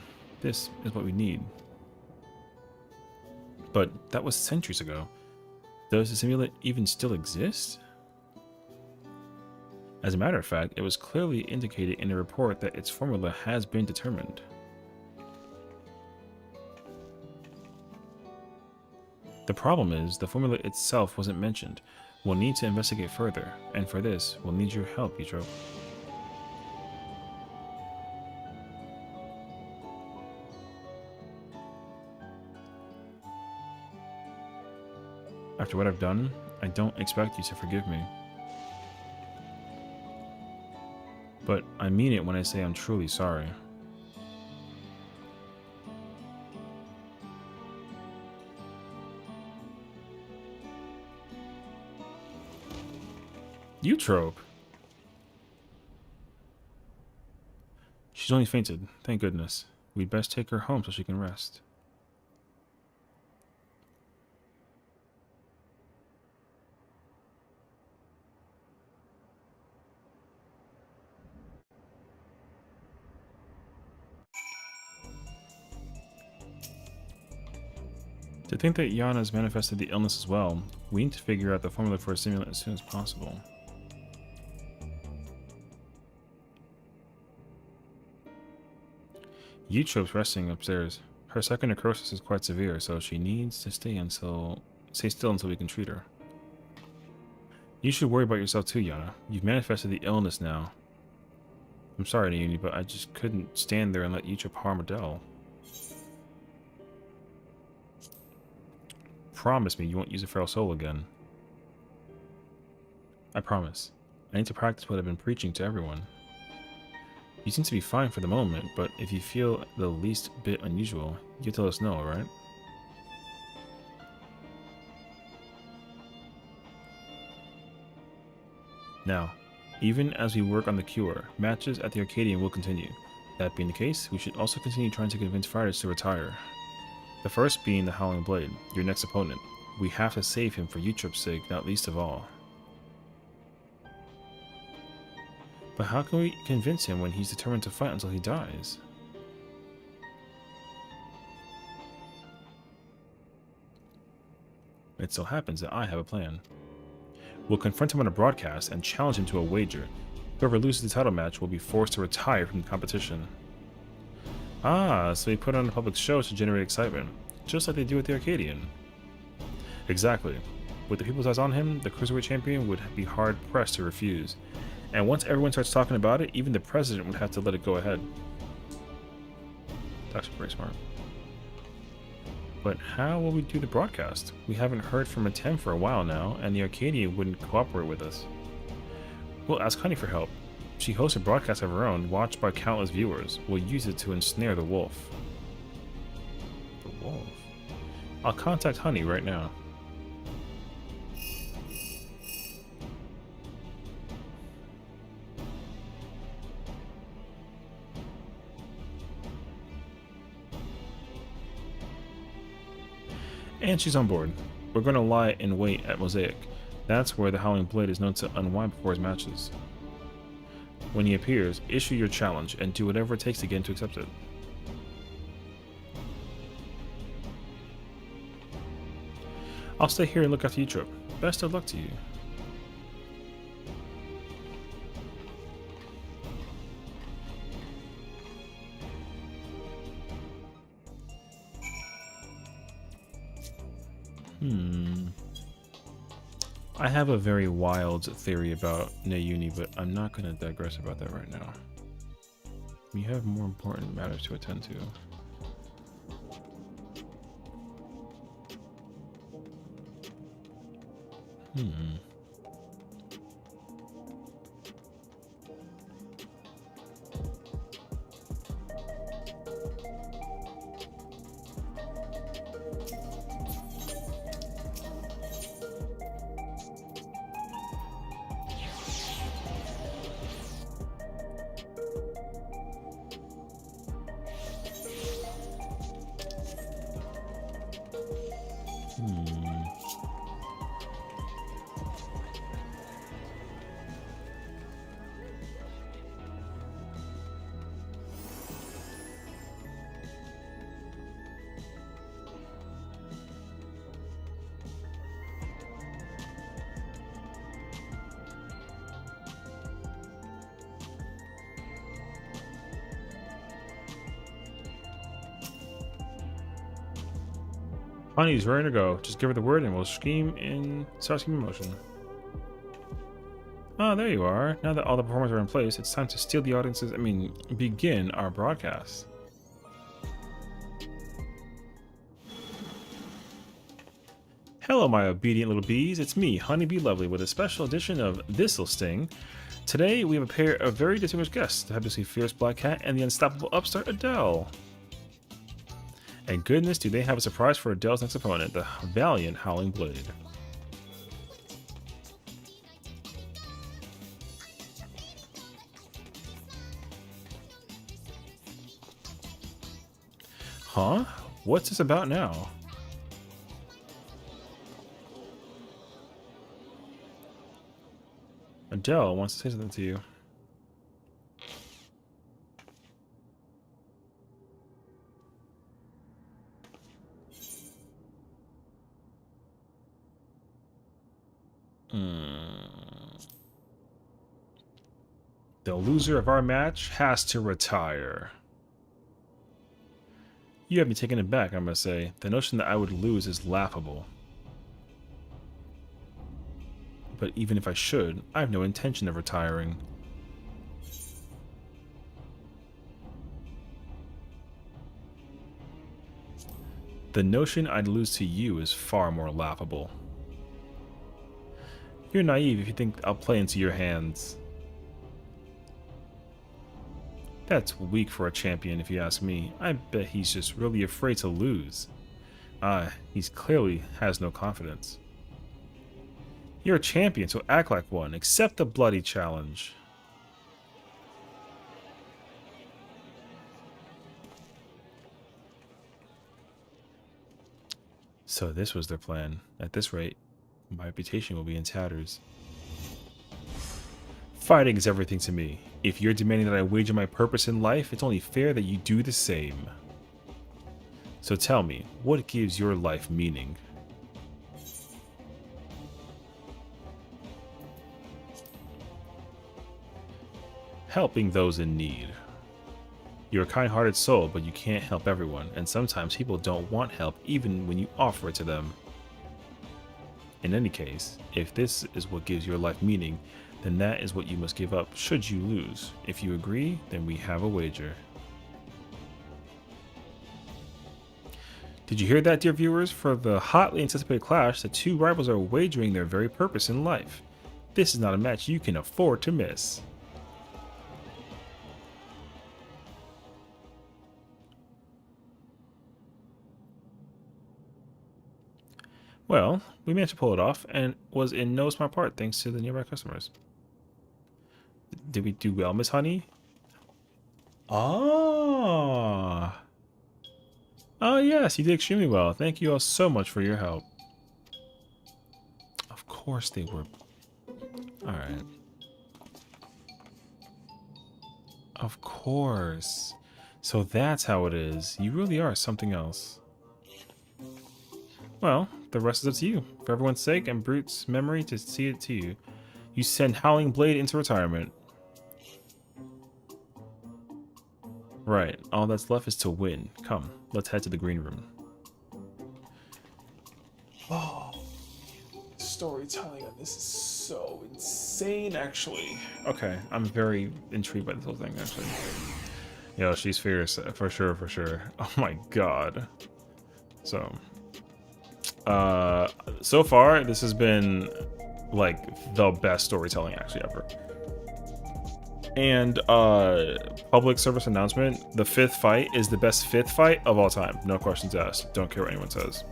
This is what we need. But that was centuries ago. Does the stimulant even still exist? As a matter of fact, it was clearly indicated in a report that its formula has been determined. The problem is, the formula itself wasn't mentioned. We'll need to investigate further, and for this, we'll need your help, Yitro. After what I've done, I don't expect you to forgive me. But I mean it when I say I'm truly sorry. Eutrope. She's only fainted, thank goodness. We'd best take her home so she can rest. To think that Yana's manifested the illness as well, we need to figure out the formula for a stimulant as soon as possible. Eutrope's resting upstairs. Her psychonecrosis is quite severe, so she needs to stay still until we can treat her. You should worry about yourself too, Yana. You've manifested the illness now. I'm sorry, Nayuni, but I just couldn't stand there and let Eutrope harm Adele. Promise me you won't use a feral soul again. I promise. I need to practice what I've been preaching to everyone. You seem to be fine for the moment, but if you feel the least bit unusual, you tell us no, alright? Now, even as we work on the cure, matches at the Arcadian will continue. That being the case, we should also continue trying to convince fighters to retire. The first being the Howling Blade, your next opponent. We have to save him for Eutrope's sake, not least of all. But how can we convince him when he's determined to fight until he dies? It so happens that I have a plan. We'll confront him on a broadcast and challenge him to a wager. Whoever loses the title match will be forced to retire from the competition. Ah, so we put on a public show to generate excitement, just like they do with the Arcadian. Exactly. With the people's eyes on him, the Cruiserweight Champion would be hard-pressed to refuse. And once everyone starts talking about it, even the president would have to let it go ahead. That's actually pretty smart. But how will we do the broadcast? We haven't heard from Atem for a while now, and the Arcadia wouldn't cooperate with us. We'll ask Honey for help. She hosts a broadcast of her own, watched by countless viewers. We'll use it to ensnare the wolf. The wolf? I'll contact Honey right now. And she's on board. We're going to lie in wait at Mosaic. That's where the Howling Blade is known to unwind before his matches. When he appears, issue your challenge and do whatever it takes to get him to accept it. I'll stay here and look after you, Trip. Best of luck to you. I have a very wild theory about Nayuni, but I'm not going to digress about that right now. We have more important matters to attend to. Honey's ready to go. Just give her the word and we'll start scheming in motion. Ah, there you are. Now that all the performers are in place, it's time to steal the audience's, begin our broadcast. Hello, my obedient little bees. It's me, Honeybee Lovely, with a special edition of This'll Sting. Today, we have a pair of very distinguished guests, the fabulously fierce Black Cat and the unstoppable upstart Adele. And goodness, do they have a surprise for Adele's next opponent, the valiant Howling Blade. Huh? What's this about now? Adele wants to say something to you. The loser of our match has to retire. You have me taken aback, I must say. The notion that I would lose is laughable. But even if I should, I have no intention of retiring. The notion I'd lose to you is far more laughable. You're naive if you think I'll play into your hands. That's weak for a champion, if you ask me. I bet he's just really afraid to lose. He clearly has no confidence. You're a champion, so act like one. Accept the bloody challenge. So this was their plan. At this rate, my reputation will be in tatters. Fighting is everything to me. If you're demanding that I wager my purpose in life, it's only fair that you do the same. So tell me, what gives your life meaning? Helping those in need. You're a kind-hearted soul, but you can't help everyone, and sometimes people don't want help even when you offer it to them. In any case, if this is what gives your life meaning, then that is what you must give up should you lose. If you agree, then we have a wager. Did you hear that, dear viewers? For the hotly anticipated clash, the two rivals are wagering their very purpose in life. This is not a match you can afford to miss. Well, we managed to pull it off, and was in no small part thanks to the nearby customers. Did we do well, Miss Honey? Ah. Oh, yes, you did extremely well. Thank you all so much for your help. Of course they were. Alright. Of course. So that's how it is. You really are something else. Well, the rest is up to you. For everyone's sake and Brute's memory to see it to you. You send Howling Blade into retirement. Right, all that's left is to win. Come, let's head to the green room. Oh, storytelling on this is so insane, actually. Okay, I'm very intrigued by this whole thing, actually. Yo, she's fierce, for sure, for sure. Oh my god. So, so far, this has been, like, the best storytelling, actually, ever. And public service announcement, the 5th fight is the best 5th fight of all time. No questions asked. Don't care what anyone says.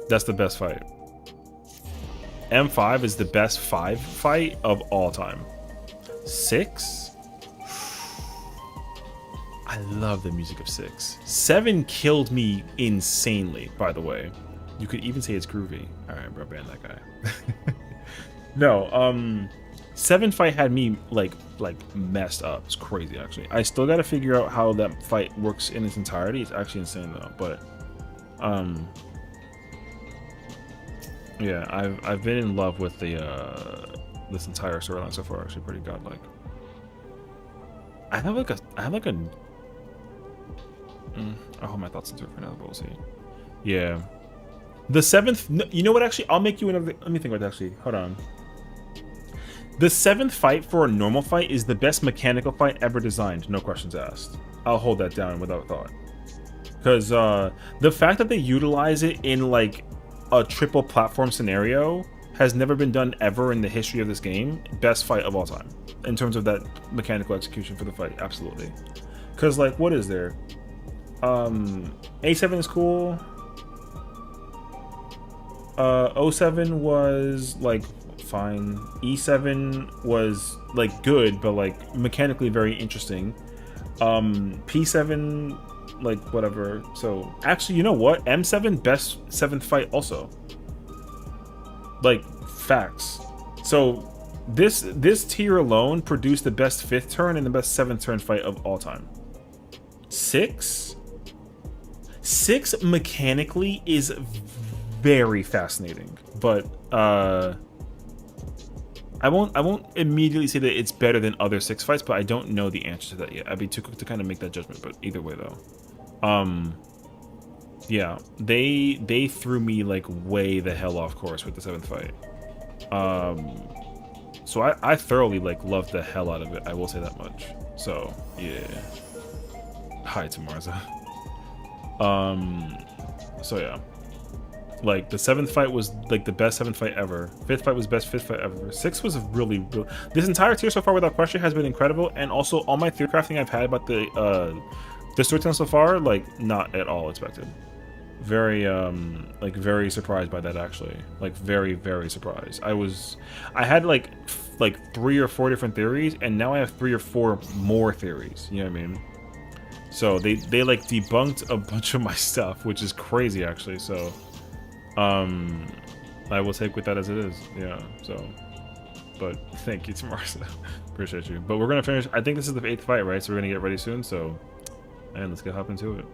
That's the best fight. M5 is the best 5 fight of all time. 6? I love the music of 6. 7 killed me insanely, by the way. You could even say it's groovy. Alright, bro, ban that guy. No, 7 fight had me like messed up. It's crazy, actually. I still got to figure out how that fight works in its entirety. It's actually insane though. But yeah, I've been in love with the this entire storyline so far. Actually, pretty godlike. I have like a I'll hold my thoughts into it for now, but we'll see. Yeah, the 7th. You know what? Actually, I'll make you another. Let me think about that. Actually, hold on. The 7th fight for a normal fight is the best mechanical fight ever designed, no questions asked. I'll hold that down without thought. Because the fact that they utilize it in like a triple platform scenario has never been done ever in the history of this game. Best fight of all time. In terms of that mechanical execution for the fight, absolutely. Because like, what is there? A7 is cool. 07 was like fine. E7 was like good, but like mechanically very interesting. P7 like whatever. So actually, you know what? M7 best 7th fight also. Like facts. So this tier alone produced the best 5th turn and the best 7th turn fight of all time. 6 mechanically is very fascinating, but I won't immediately say that it's better than other 6 fights, but I don't know the answer to that yet. I'd be too quick to kind of make that judgment, but either way though. Yeah, they threw me like way the hell off course with the 7th fight. So I thoroughly like loved the hell out of it. I will say that much. So yeah. Hi, Tamarza. So yeah. Like the 7th fight was like the best 7th fight ever. 5th fight was best 5th fight ever. 6 was really. This entire tier so far without question has been incredible, and also all my theory crafting I've had about the storytelling so far, like not at all expected. Very like very surprised by that actually. Like very surprised. I had like 3 or 4 different theories, and now I have 3 or 4 more theories. You know what I mean? So they like debunked a bunch of my stuff, which is crazy actually. So I will take with that as it is. Yeah. So, but thank you, Tamarsa. Appreciate you. But we're gonna finish. I think this is the 8th fight, right? So we're gonna get ready soon. So, and let's get hop into it.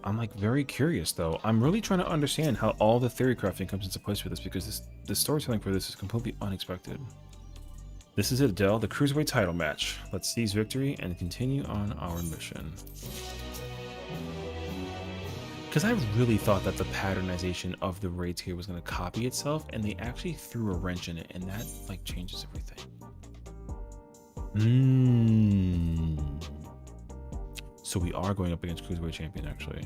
I'm like very curious though. I'm really trying to understand how all the theory crafting comes into place for this, because the storytelling for this is completely unexpected. This is it, Adele, the Cruiserweight title match. Let's seize victory and continue on our mission. Because I really thought that the patternization of the raids here was going to copy itself, and they actually threw a wrench in it, and that like changes everything. So we are going up against Cruiserweight Champion, actually.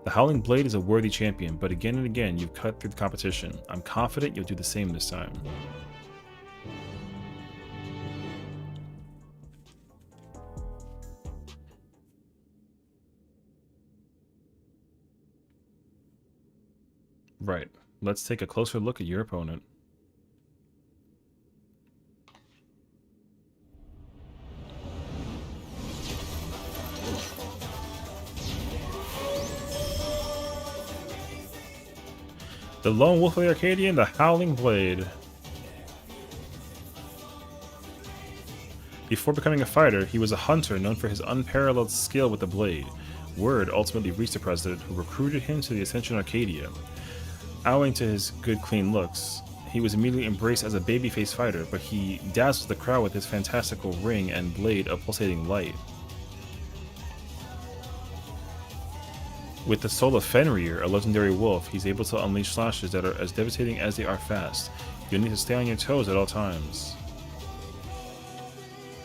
The Howling Blade is a worthy champion, but again and again, you've cut through the competition. I'm confident you'll do the same this time. Right. Let's take a closer look at your opponent. The Lone Wolf of the Arcadian, the Howling Blade. Before becoming a fighter, he was a hunter known for his unparalleled skill with the blade. Word ultimately reached the president, who recruited him to the Ascension Arcadia. Owing to his good, clean looks, he was immediately embraced as a babyface fighter, but he dazzles the crowd with his fantastical ring and blade of pulsating light. With the soul of Fenrir, a legendary wolf, he's able to unleash slashes that are as devastating as they are fast. You'll need to stay on your toes at all times.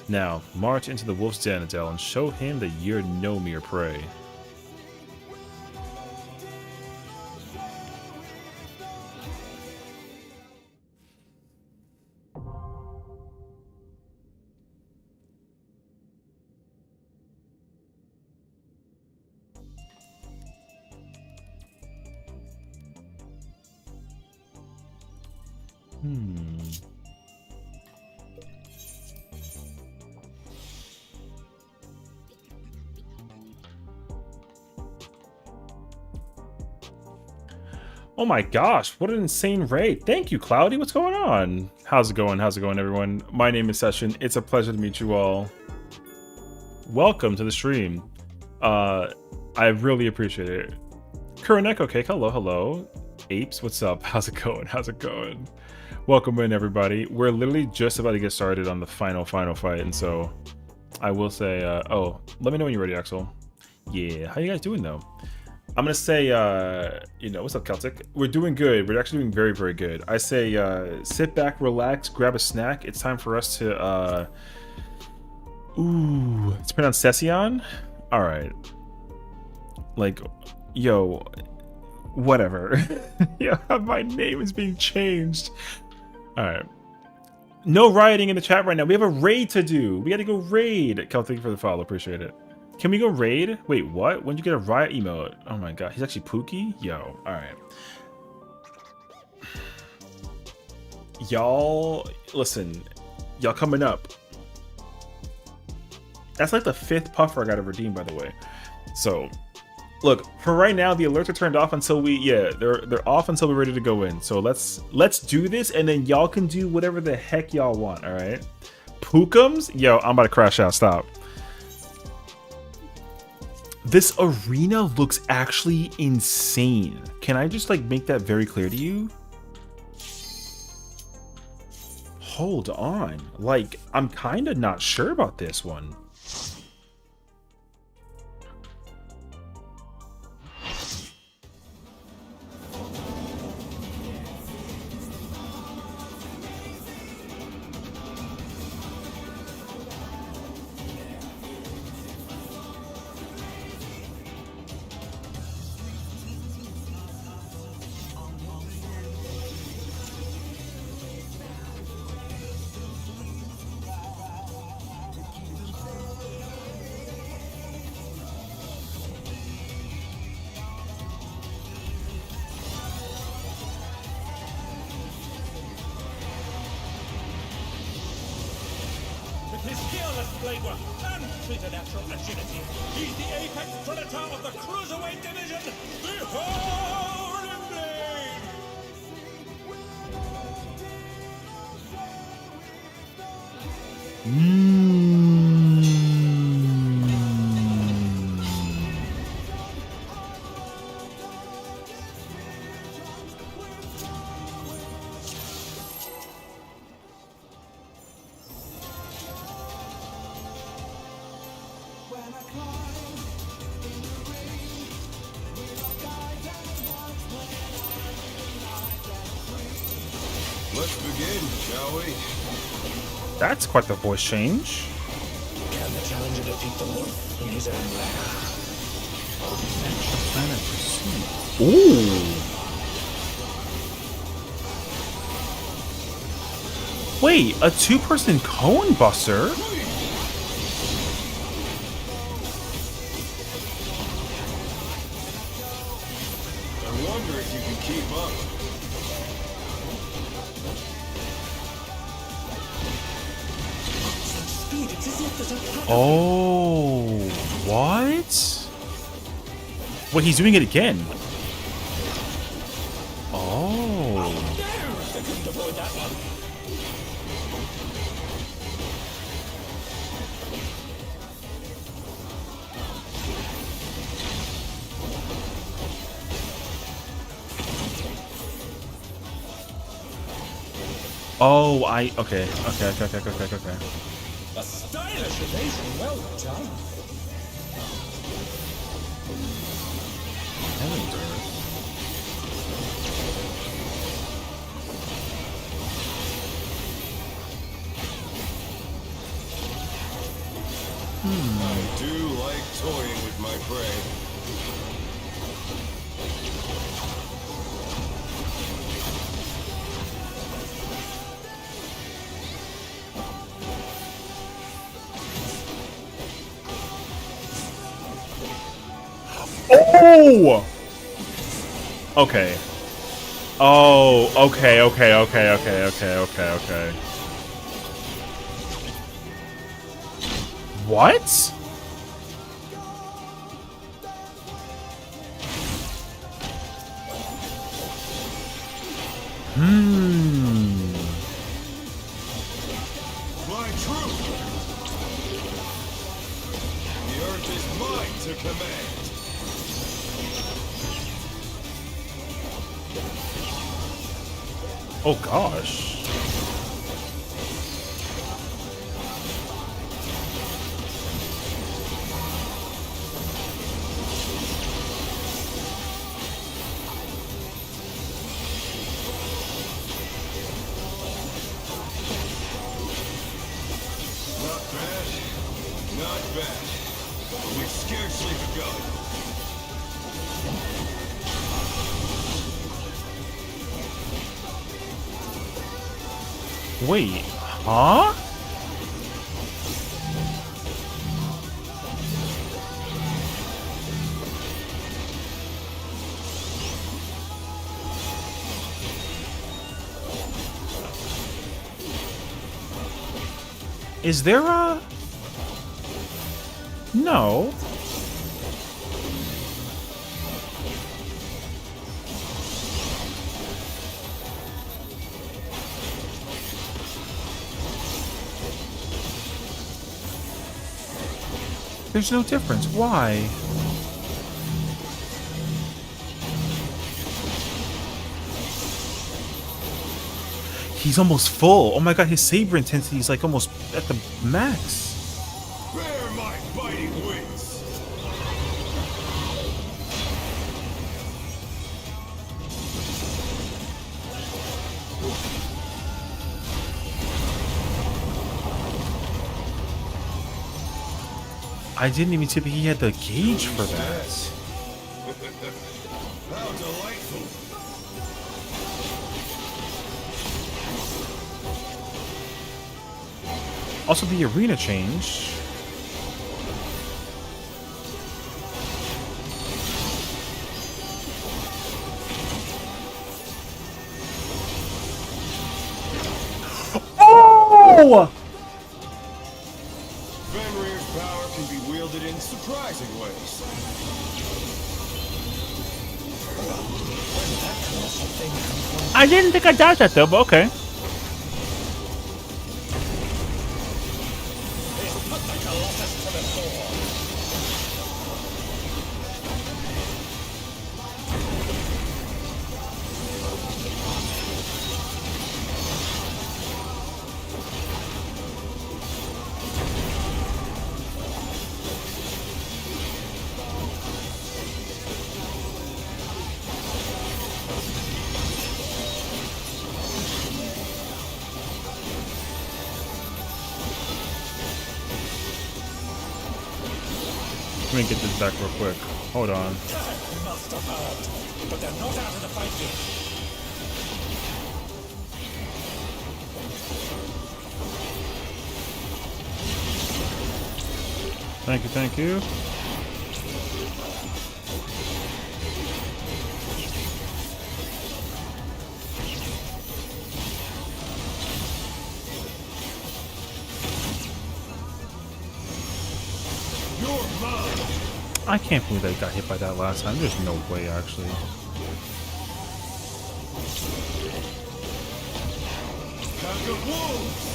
Now, march into the wolf's den, Adele, and show him that you're no mere prey. Oh my gosh, what an insane raid. Thank you, Cloudy. What's going on? How's it going? How's it going, everyone? My name is Session. It's a pleasure to meet you all. Welcome to the stream. I really appreciate it. Kuroneko Cake, hello, hello. Apes, what's up? How's it going? How's it going? Welcome in, everybody. We're literally just about to get started on the final fight, and so I will say, oh, let me know when you're ready, Axel. Yeah, how you guys doing, though? I'm gonna say, you know, what's up, Celtic? We're doing good. We're actually doing very, very good. I say, sit back, relax, grab a snack. It's time for us to, ooh, it's pronounced Session? All right. Like, yo, whatever. Yeah, my name is being changed. All right. No rioting in the chat right now. We have a raid to do. We got to go raid. Kel, thank you for the follow. Appreciate it. Can we go raid? Wait, what? When'd you get a riot emote? Oh my god, he's actually Pookie? Yo, alright. Y'all, listen. Y'all coming up. That's like the 5th puffer I got to redeem, by the way. So, look, for right now, the alerts are turned off until we, yeah, they're off until we're ready to go in. So let's do this, and then y'all can do whatever the heck y'all want, alright? Pookums? Yo, I'm about to crash out, stop. This arena looks actually insane. Can I just like make that very clear to you? Hold on. Like, I'm kind of not sure about this one. His fearless blade work and preternatural agility, he's the apex predator of the Cruiserweight division, the Howling Blade! Let's begin, shall we? That's quite the voice change. Can the challenger defeat the wolf in his own lair? Planet proceed. Ooh. Wait, a two-person cone buster? I wonder if you can keep up. Such speed, it's as if there's a pattern. Oh, what? Wait, he's doing it again. Oh. No! They couldn't avoid that one. Oh, okay. A stylish evasion, well done. Heavens Earth. I do like toying with my prey. Oh! Okay. Oh, okay. What? Fly true! The earth is mine to command. Oh gosh. Not bad. Not bad. But we've scarcely begun. Wait, huh? Is there a... No. There's no difference. Why? He's almost full. Oh my god, his saber intensity is like almost at the max. Bear my biting wings! I didn't even see that he had the gauge for that. How delightful! Also, the arena change. Oh! Fenrir's power can be wielded in surprising ways. I didn't think I dodged that though, but okay. Put the Colossus to the sword. Let me get this back real quick. Hold on. Must have hurt, but they're not out of the fight yet. Thank you, thank you. I can't believe I got hit by that last time. There's no way, actually. Pack of wolves!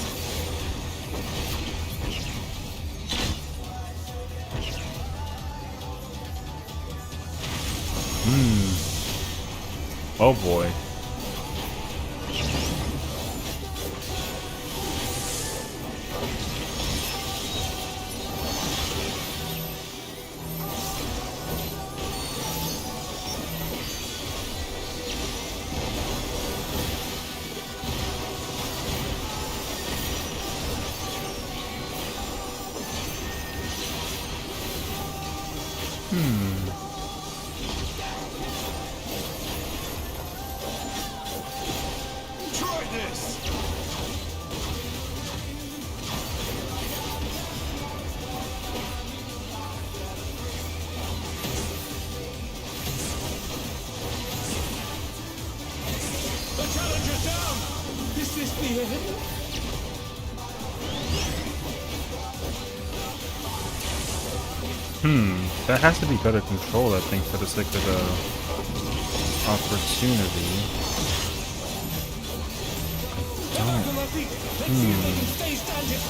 Oh boy. Try this! The challenger's down! Is this the end? That has to be better controlled, I think, for the sake of the opportunity. They're back on their feet. Let's see if they can stay standing.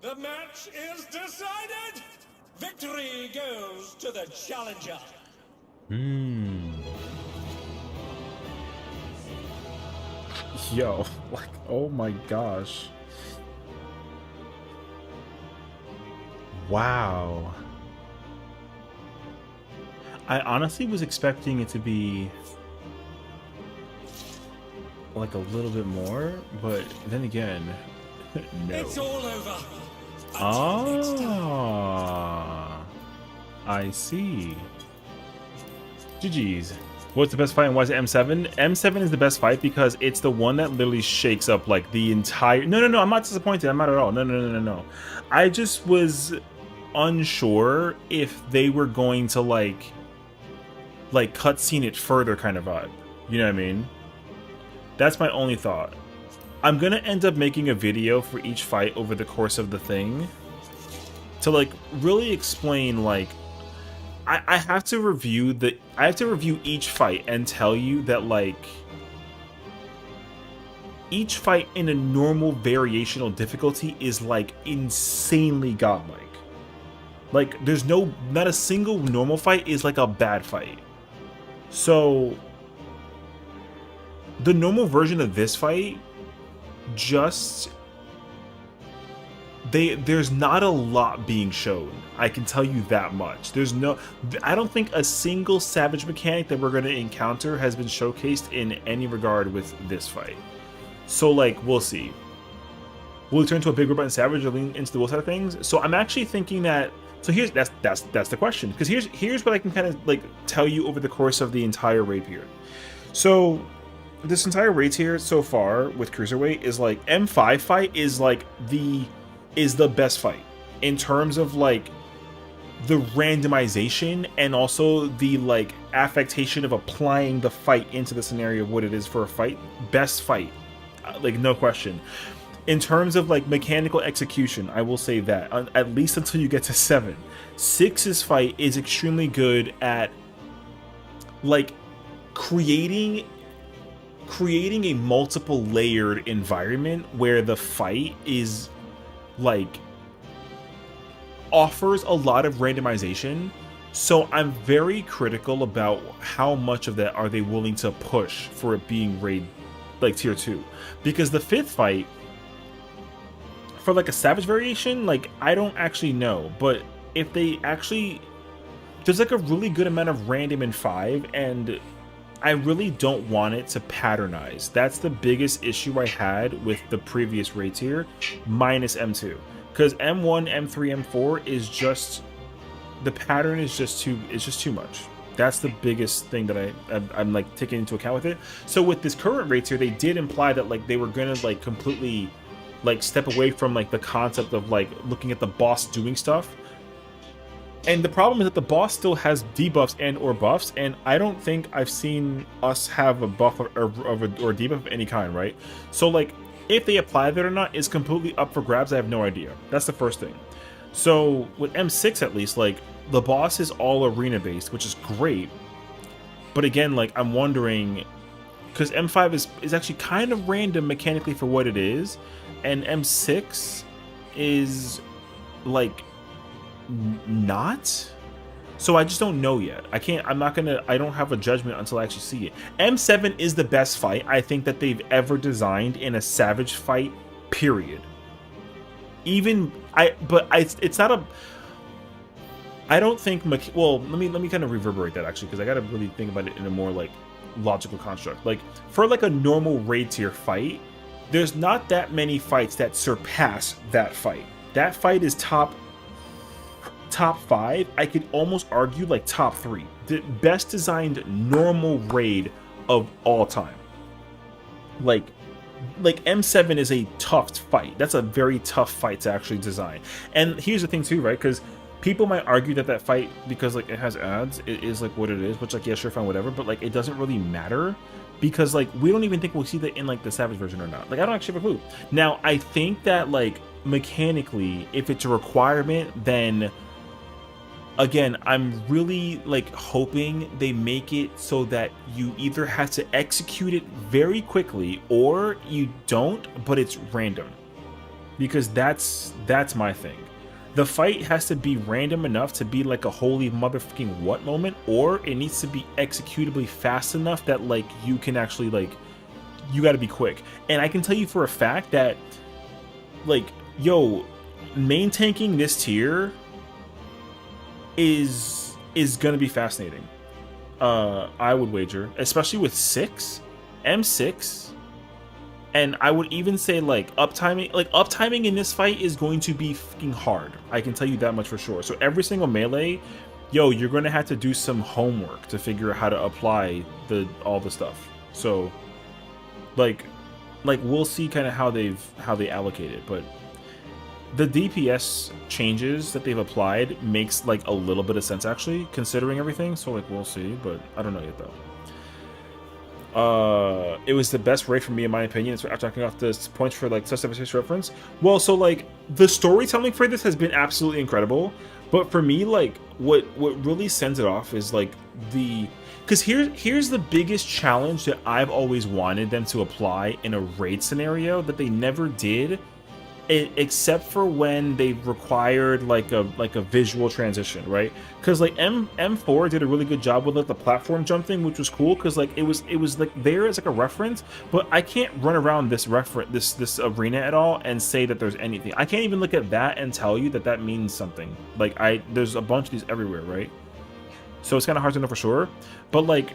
The match is decided! Victory goes to the challenger! Yo, like, oh my gosh. Wow. I honestly was expecting it to be like a little bit more, but then again, no. It's all over! Until next time. Ah, I see. GG's. What's the best fight and why is it M7? M7 is the best fight because it's the one that literally shakes up like the entire... No, I'm not disappointed. I'm not at all. No. I just was unsure if they were going to like cutscene it further kind of vibe. You know what I mean? That's my only thought. I'm gonna end up making a video for each fight over the course of the thing to like really explain like I have to review each fight and tell you that like each fight in a normal variational difficulty is like insanely godlike. Like there's not a single normal fight is like a bad fight. So the normal version of this fight just there's not a lot being shown. I can tell you that much. I don't think a single savage mechanic that we're going to encounter has been showcased in any regard with this fight. So like we'll see. Will it turn into a big robot and savage or lean into the will side of things? So I'm actually thinking that. So that's the question, because here's what I can kind of like tell you over the course of the entire raid period. So this entire raid tier so far with Cruiserweight is like M5 fight is like the best fight in terms of like the randomization and also the like affectation of applying the fight into the scenario of what it is for a fight. Best fight, like no question. In terms of like mechanical execution, I will say that at least until you get to 7. 6's fight is extremely good at like creating a multiple layered environment where the fight is like offers a lot of randomization. So I'm very critical about how much of that are they willing to push for it being raid like tier 2, because the 5th fight for like a savage variation, like I don't actually know, but if they actually, there's like a really good amount of random in 5, and I really don't want it to patternize. That's the biggest issue I had with the previous raid tier minus M2, because M1, M3, M4 is just, the pattern is just too much. That's the biggest thing that I'm like taking into account with it. So with this current raid tier, they did imply that like they were gonna like completely like step away from like the concept of like looking at the boss doing stuff. And the problem is that the boss still has debuffs and or buffs, and I don't think I've seen us have a buff or debuff of any kind, right? So like if they apply that or not is completely up for grabs. I have no idea. That's the first thing. So with M6 at least, like the boss is all arena based, which is great. But again, like I'm wondering, because M5 is actually kind of random mechanically for what it is, and M6 is like not. So I just don't know yet. I don't have a judgment until I actually see it. M7 is the best fight I think that they've ever designed in a savage fight, period. It's not a, I don't think, well, let me kind of reverberate that actually, because I gotta really think about it in a more like logical construct. Like for like a normal raid tier fight, there's not that many fights that surpass that fight. That fight is top 5. I could almost argue like top 3. The best designed normal raid of all time. Like M7 is a tough fight. That's a very tough fight to actually design. And here's the thing too, right? Because people might argue that fight, because like it has ads, it is like what it is, which like yeah, sure, fine, whatever, but like it doesn't really matter, because like we don't even think we'll see that in like the savage version or not. Like I don't actually have a clue. Now I think that like mechanically, if it's a requirement, then again, I'm really like hoping they make it so that you either have to execute it very quickly or you don't, but it's random, because that's my thing. The fight has to be random enough to be like a holy motherfucking what moment, or it needs to be executably fast enough that like you can actually like, you got to be quick. And I can tell you for a fact that like, yo, main tanking this tier is gonna be fascinating. I would wager, especially with M6, and I would even say like uptiming in this fight is going to be fucking hard. I can tell you that much for sure. So every single melee, yo, you're gonna have to do some homework to figure out how to apply all the stuff. So like we'll see kind of how they allocate it, but the DPS changes that they've applied makes like a little bit of sense actually, considering everything. So like we'll see, but I don't know yet though. It was the best raid for me in my opinion. So after talking off the points for like such reference. Well, so like the storytelling for this has been absolutely incredible. But for me, like what really sends it off is like because here's the biggest challenge that I've always wanted them to apply in a raid scenario that they never did, except for when they required like a visual transition, right? Because like M4 did a really good job with like the platform jump thing, which was cool because like it was like there as like a reference, but I can't run around this arena at all and say that there's anything. I can't even look at that and tell you that that means something. Like there's a bunch of these everywhere, right? So it's kind of hard to know for sure. But like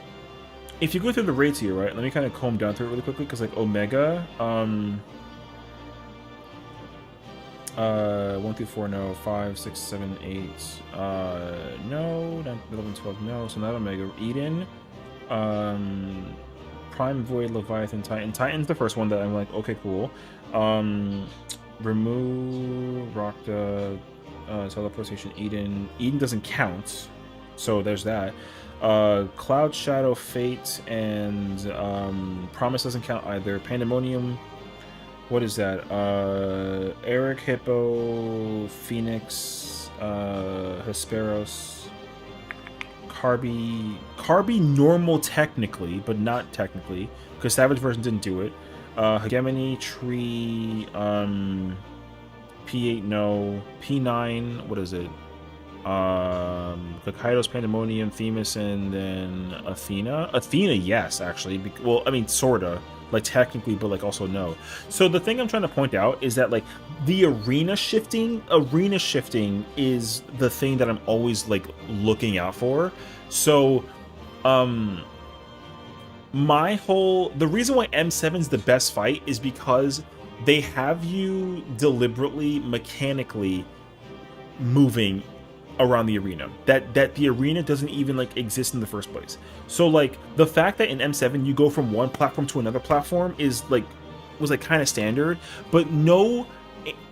if you go through the raids here, right? Let me kind of comb down through it really quickly because like Omega, 1 through 4, no. 5, 6, 7, 8, no. 9, 11, 12, no. So not Omega. Eden, Prime, Void, Leviathan, Titan. Titan's the first one that I'm like, okay, cool. Remove, Rakta, Teleportation, Eden. Eden doesn't count, so there's that. Cloud, Shadow, Fate, and Promise doesn't count either. Pandemonium. What is that? Eric, Hippo, Phoenix, Hesperos, Carby normal technically, but not technically, because Savage version didn't do it. Hegemony, Tree, P8 no, P9, what is it? Hokkaido's Pandemonium, Themis, and then Athena. Athena, yes, actually. Well, I mean, sorta. Like technically, but like also no. So the thing I'm trying to point out is that like the arena shifting is the thing that I'm always like looking out for. So the reason why M7's the best fight is because they have you deliberately mechanically moving around the arena that the arena doesn't even like exist in the first place. So like the fact that in M7 you go from one platform to another platform was kind of standard, but no,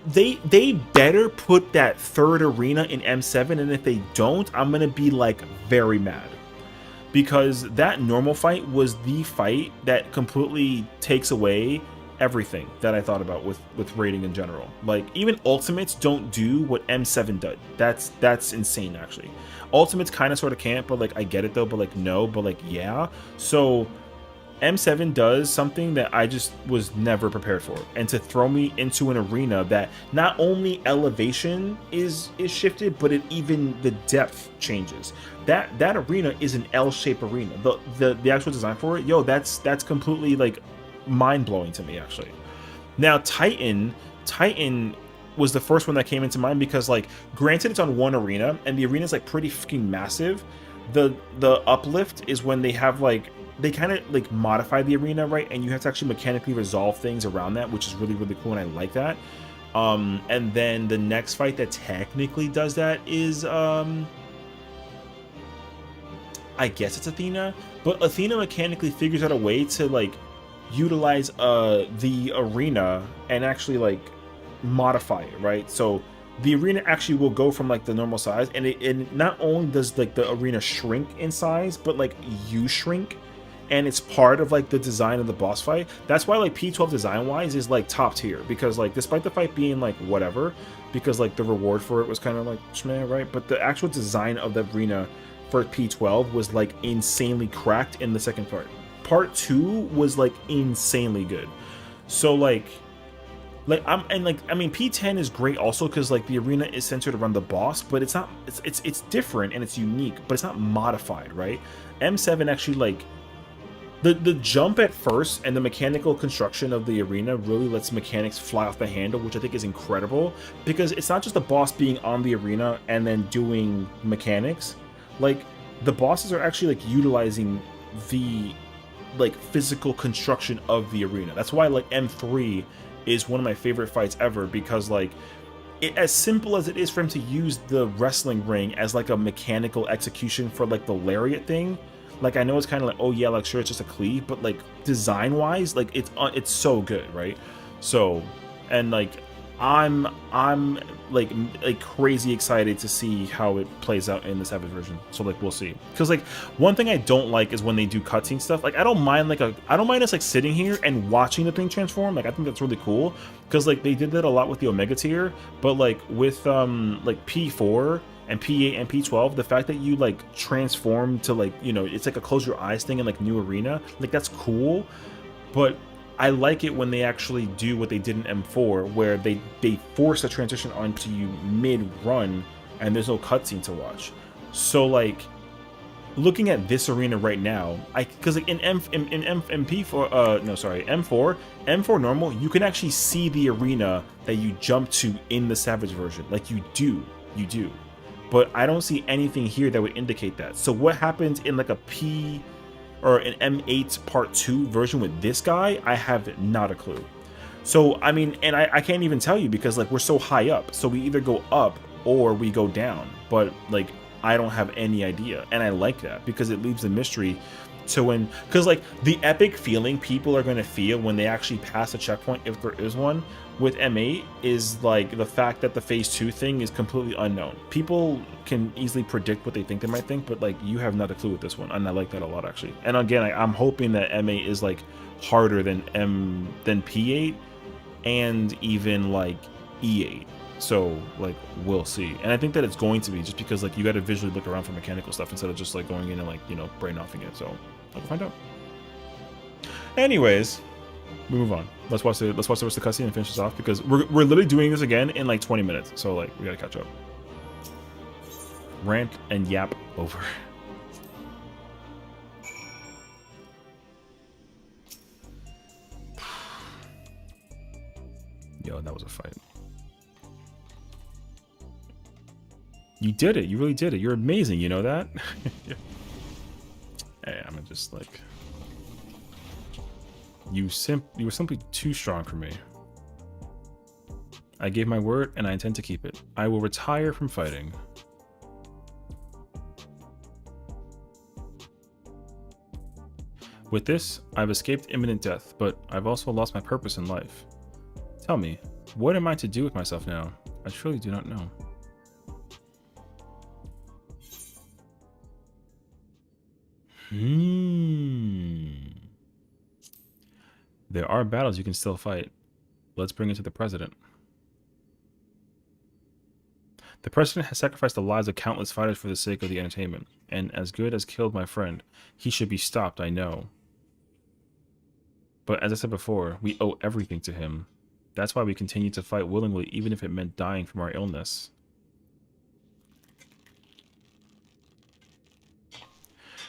they better put that third arena in M7, and if they don't, I'm gonna be like very mad, because that normal fight was the fight that completely takes away everything that I thought about with raiding in general. Like even ultimates don't do what M7 did. That's insane actually. Ultimates kind of sort of can't, but like I get it though, but like no, but like yeah. So M7 does something that I just was never prepared for, and to throw me into an arena that not only elevation is shifted, but even the depth changes. That arena is an L-shaped arena. The actual design for it, yo, that's completely like mind-blowing to me actually. Now Titan was the first one that came into mind because like granted it's on one arena and the arena is like pretty freaking massive. The uplift is when they have like they kind of like modify the arena, right, and you have to actually mechanically resolve things around that, which is really really cool and I like that. And then the next fight that technically does that is I guess it's Athena, but Athena mechanically figures out a way to like utilize the arena and actually like modify it, right? So the arena actually will go from like the normal size, and it not only does like the arena shrink in size, but like you shrink, and it's part of like the design of the boss fight. That's why like P12 design wise is like top tier, because like despite the fight being like whatever, because like the reward for it was kind of like schmeh, right? But the actual design of the arena for P12 was like insanely cracked in the second part. Part 2 was like insanely good. So like I mean P10 is great also because like the arena is centered around the boss, but it's not it's different and it's unique, but it's not modified, right? M7 actually like the jump at first and the mechanical construction of the arena really lets mechanics fly off the handle, which I think is incredible, because it's not just the boss being on the arena and then doing mechanics. Like the bosses are actually like utilizing the like physical construction of the arena. That's why like M3 is one of my favorite fights ever, because like it, as simple as it is for him to use the wrestling ring as like a mechanical execution for like the lariat thing, like I know it's kind of like, oh yeah, like sure it's just a cleave, but like design wise, like it's so good, right? So, and like I'm like crazy excited to see how it plays out in the Savage version. So like we'll see. Because like one thing I don't like is when they do cutscene stuff. Like I don't mind us like sitting here and watching the thing transform. Like I think that's really cool, because like they did that a lot with the Omega tier, but like with like P4 and P8 and P12, the fact that you like transform to like, you know, it's like a close your eyes thing in like new arena, like that's cool. But I like it when they actually do what they did in M4, where they force a transition onto you mid-run and there's no cutscene to watch. So like looking at this arena right now, because like in MP4, no sorry, M4 normal, you can actually see the arena that you jump to in the Savage version. Like you do. But I don't see anything here that would indicate that. So what happens in like a P or an M8 Part 2 version with this guy, I have not a clue. So, I mean, and I can't even tell you because, like, we're so high up. So we either go up or we go down. But, like, I don't have any idea. And I like that because it leaves a mystery to when... Because, like, the epic feeling people are going to feel when they actually pass a checkpoint, if there is one, with M8 is, like, the fact that the Phase 2 thing is completely unknown. People can easily predict what they think they might think, but, like, you have not a clue with this one. And I like that a lot, actually. And, again, I'm hoping that M8 is, like, harder than P8 and even, like, E8. So, like, we'll see. And I think that it's going to be just because, like, you got to visually look around for mechanical stuff instead of just, like, going in and, like, you know, brain-offing it. So, I'll find out. Anyways... we move on. Let's watch the rest of the cutscene and finish this off because we're literally doing this again in like 20 minutes. So like we gotta catch up. Rant and yap over. Yo, that was a fight. You did it. You really did it. You're amazing. You know that? Yeah. Hey, I'm just like... You were simply too strong for me. I gave my word and I intend to keep it. I will retire from fighting. With this, I've escaped imminent death, but I've also lost my purpose in life. Tell me, what am I to do with myself now? I truly do not know. There are battles you can still fight. Let's bring it to the president. The president has sacrificed the lives of countless fighters for the sake of the entertainment, and as good as killed my friend. He should be stopped, I know. But as I said before, we owe everything to him. That's why we continue to fight willingly, even if it meant dying from our illness.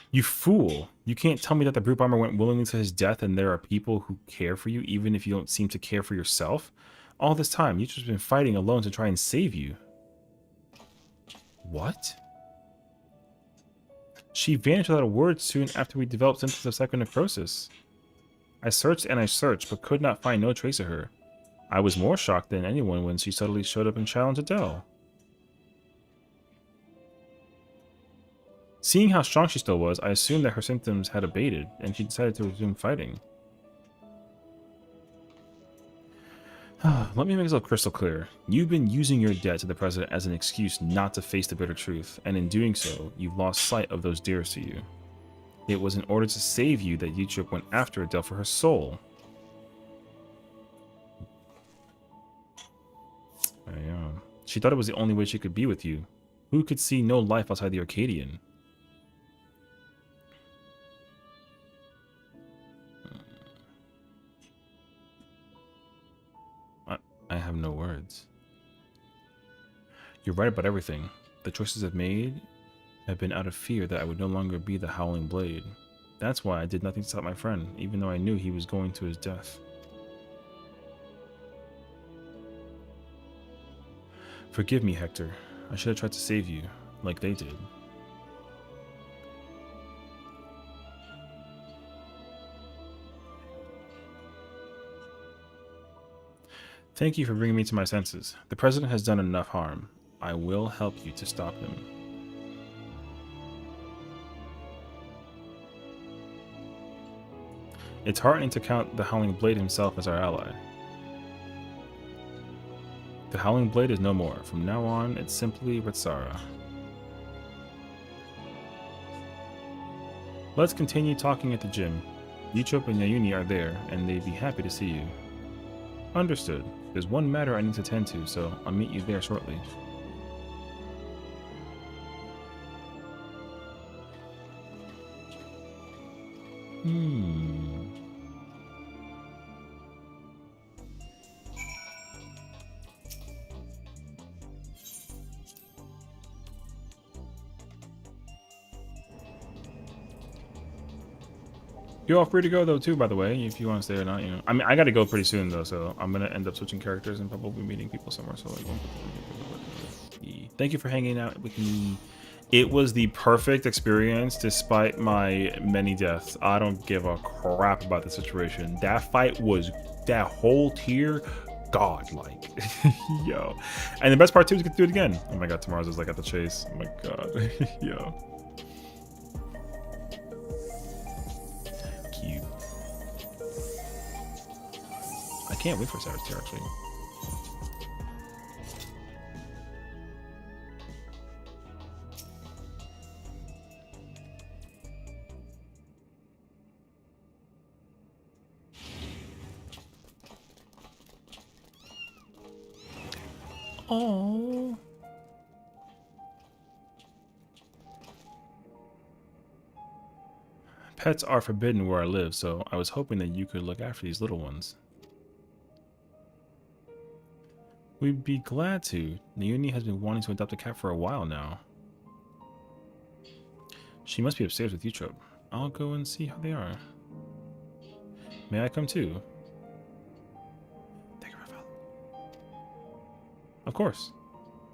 You fool! You can't tell me that the brute bomber went willingly to his death and there are people who care for you even if you don't seem to care for yourself? All this time, you've just been fighting alone to try and save you. What? She vanished without a word soon after we developed symptoms of psychonecrosis. I searched and I searched, but could not find no trace of her. I was more shocked than anyone when she suddenly showed up and challenged Adele. Seeing how strong she still was, I assumed that her symptoms had abated, and she decided to resume fighting. Let me make myself crystal clear. You've been using your debt to the president as an excuse not to face the bitter truth, and in doing so, you've lost sight of those dearest to you. It was in order to save you that Yichuk went after Adele for her soul. She thought it was the only way she could be with you. Who could see no life outside the Arcadian? I have no words. You're right about everything. The choices I've made have been out of fear that I would no longer be the Howling Blade. That's why I did nothing to stop my friend, even though I knew he was going to his death. Forgive me, Hector. I should have tried to save you, like they did. Thank you for bringing me to my senses. The president has done enough harm. I will help you to stop him. It's heartening to count the Howling Blade himself as our ally. The Howling Blade is no more. From now on, it's simply Ritsara. Let's continue talking at the gym. Yichuk and Yayuni are there, and they'd be happy to see you. Understood. There's one matter I need to tend to, so I'll meet you there shortly. You're all free to go though too, by the way, if you want to stay or not. You know, I mean, I got to go pretty soon though, so I'm gonna end up switching characters and probably meeting people somewhere. So like, thank you for hanging out with me. It was the perfect experience, despite my many deaths. I don't give a crap about the situation. That fight was that whole tier, godlike, yo. And the best part too is get to do it again. Oh my god, tomorrow's is like at the chase. Oh my god, yo. Cute. I can't wait for Sarah's tier actually. Oh. Pets are forbidden where I live, so I was hoping that you could look after these little ones. We'd be glad to. Naomi has been wanting to adopt a cat for a while now. She must be upstairs with Utrope. I'll go and see how they are. May I come too? Thank you, Rafael. Of course.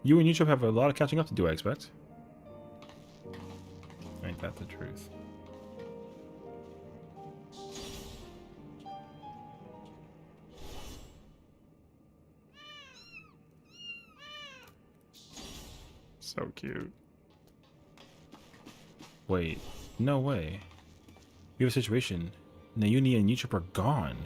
You and Utrope have a lot of catching up to do, I expect. Ain't that the truth? So cute. Wait, no way. We have a situation. Naomi and Utrope are gone.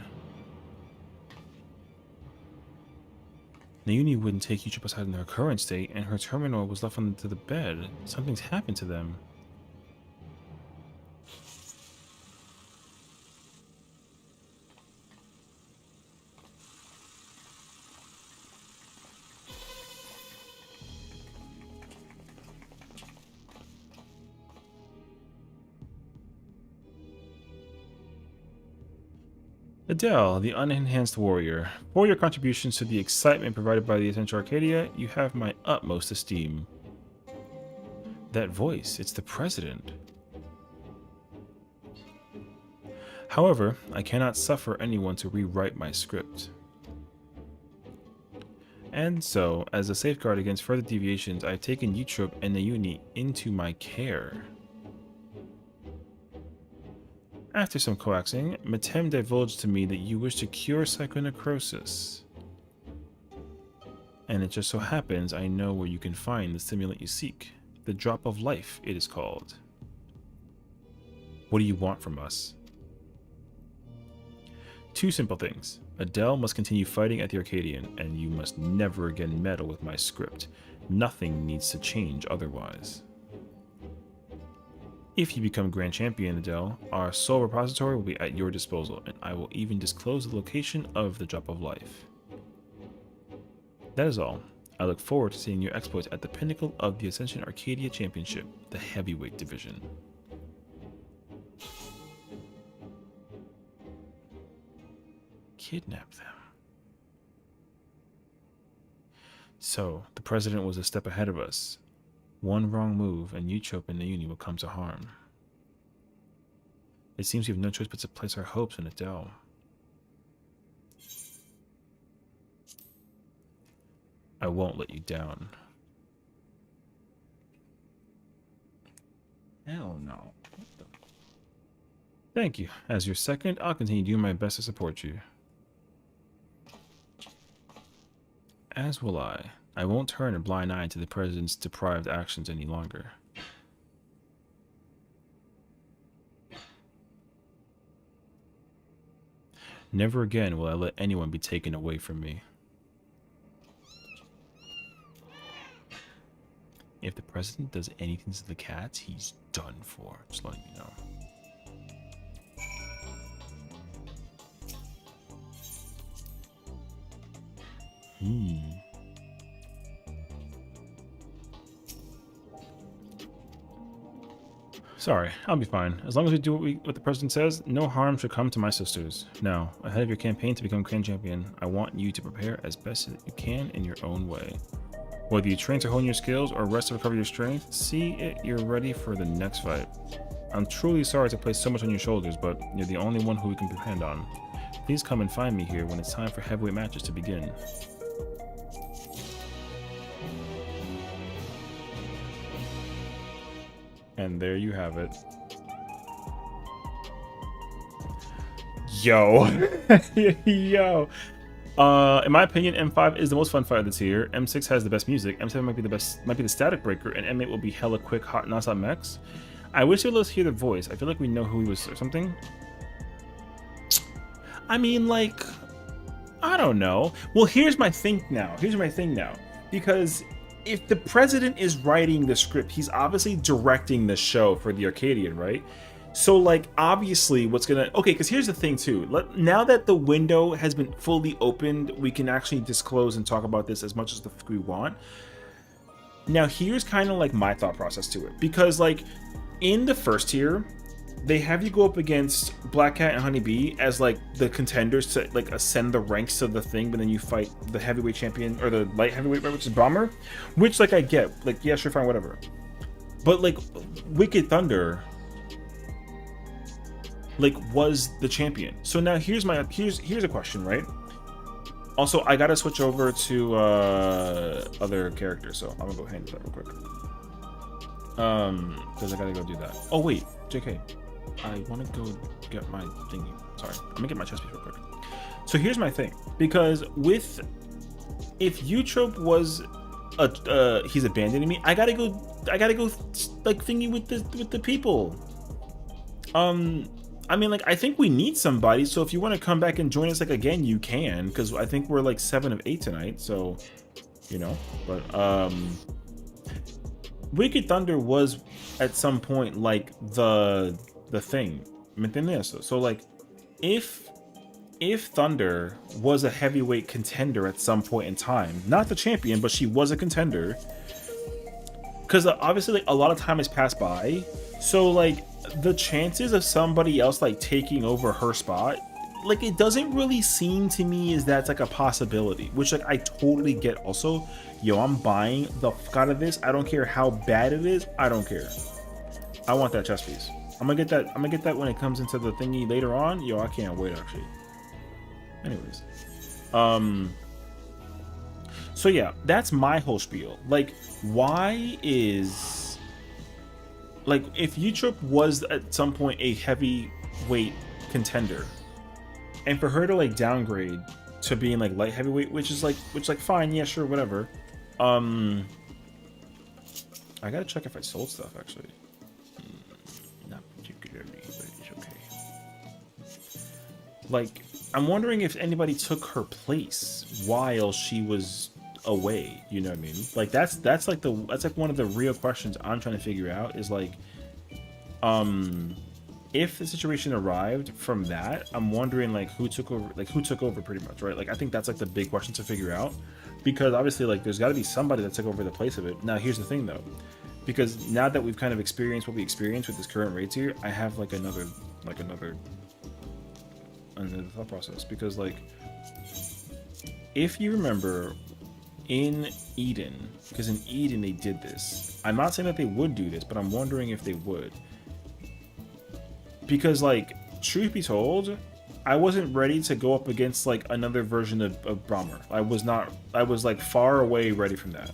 Naomi wouldn't take Utrope aside in her current state, and her terminal was left under the bed. Something's happened to them. Adele, the unenhanced warrior. For your contributions to the excitement provided by the Adventure Arcadia, you have my utmost esteem. That voice, it's the president. However, I cannot suffer anyone to rewrite my script. And so, as a safeguard against further deviations, I have taken Utrope and Naomi into my care. After some coaxing, Matem divulged to me that you wish to cure psychonecrosis. And it just so happens I know where you can find the stimulant you seek. The Drop of Life, it is called. What do you want from us? Two simple things. Adele must continue fighting at the Arcadian, and you must never again meddle with my script. Nothing needs to change otherwise. If you become Grand Champion, Adele, our soul repository will be at your disposal, and I will even disclose the location of the Drop of Life. That is all. I look forward to seeing your exploits at the pinnacle of the Ascension Arcadia Championship, the heavyweight division. Kidnap them. So, the president was a step ahead of us. One wrong move, and Utrope and Naomi will come to harm. It seems we have no choice but to place our hopes in Adele. I won't let you down. Hell no. Thank you. As your second, I'll continue doing my best to support you. As will I. I won't turn a blind eye to the president's deprived actions any longer. Never again will I let anyone be taken away from me. If the president does anything to the cats, he's done for. Just letting you know. Sorry, I'll be fine. As long as we do what the president says, no harm should come to my sisters. Now, ahead of your campaign to become Grand Champion, I want you to prepare as best as you can in your own way. Whether you train to hone your skills or rest to recover your strength, see it you're ready for the next fight. I'm truly sorry to place so much on your shoulders, but you're the only one who we can depend on. Please come and find me here when it's time for heavyweight matches to begin. And there you have it. Yo. Yo. In my opinion, M5 is the most fun fight of the tier. M6 has the best music. M7 might be the static breaker, and M8 will be hella quick, hot, non-stop mechs. I wish they would let us hear the voice. I feel like we know who he was or something. I mean, like, I don't know. Well, here's my thing now. Because if the president is writing the script, he's obviously directing the show for the Arcadian, right? So, like, obviously what's gonna... Okay, because here's the thing, too. Now that the window has been fully opened, we can actually disclose and talk about this as much as we want. Now, here's kind of, like, my thought process to it. Because, like, in the first tier, they have you go up against Black Cat and Honeybee as, like, the contenders to, like, ascend the ranks of the thing, but then you fight the heavyweight champion, or the light heavyweight, which is Bomber, which, like, I get. Like, yeah, sure, fine, whatever. But, like, Wicked Thunder, like, was the champion. So now here's a question, right? Also, I gotta switch over to other characters, so I'm gonna go ahead and do that real quick. Because I gotta go do that. Oh wait, JK, I want to go get my thingy. Sorry, I'm gonna get my chest piece real quick. So here's my thing, because if Eutrope was he's abandoning me, I gotta go like thingy with the people. I mean, like, I think we need somebody, so if you want to come back and join us, like, again, you can, because I think we're, like, 7 of 8 tonight, so, you know, but, Wicked Thunder was, at some point, like, the thing, ¿me entiendes? So, like, if Thunder was a heavyweight contender at some point in time, not the champion, but she was a contender, because, obviously, like, a lot of time has passed by, so, like, the chances of somebody else like taking over her spot, like, it doesn't really seem to me as that's like a possibility, which, like, I totally get. Also, yo, I'm buying the fuck out of this. I don't care how bad it is. I don't care. I want that chest piece. I'm gonna get that when it comes into the thingy later on. Yo, I can't wait, actually. Anyways, so yeah, that's my whole spiel. Like, why is, like, if Eutrope was at some point a heavyweight contender, and for her to like downgrade to being like light heavyweight, which fine, yeah, sure, whatever. I gotta check if I sold stuff actually. Not particularly, but it's okay. Like, I'm wondering if anybody took her place while she was away, you know what I mean? Like, that's like one of the real questions I'm trying to figure out, is like, if the situation arrived from that, I'm wondering like who took over pretty much, right? Like, I think that's like the big question to figure out, because obviously, like, there's got to be somebody that took over the place of it. Now, here's the thing though, because now that we've kind of experienced what we experienced with this current raid tier, I have like another thought process, because, like, if you remember in Eden, because in Eden they did this. I'm not saying that they would do this, but I'm wondering if they would. Because, like, truth be told, I wasn't ready to go up against, like, another version of Brahmer. I was, like, far away ready from that.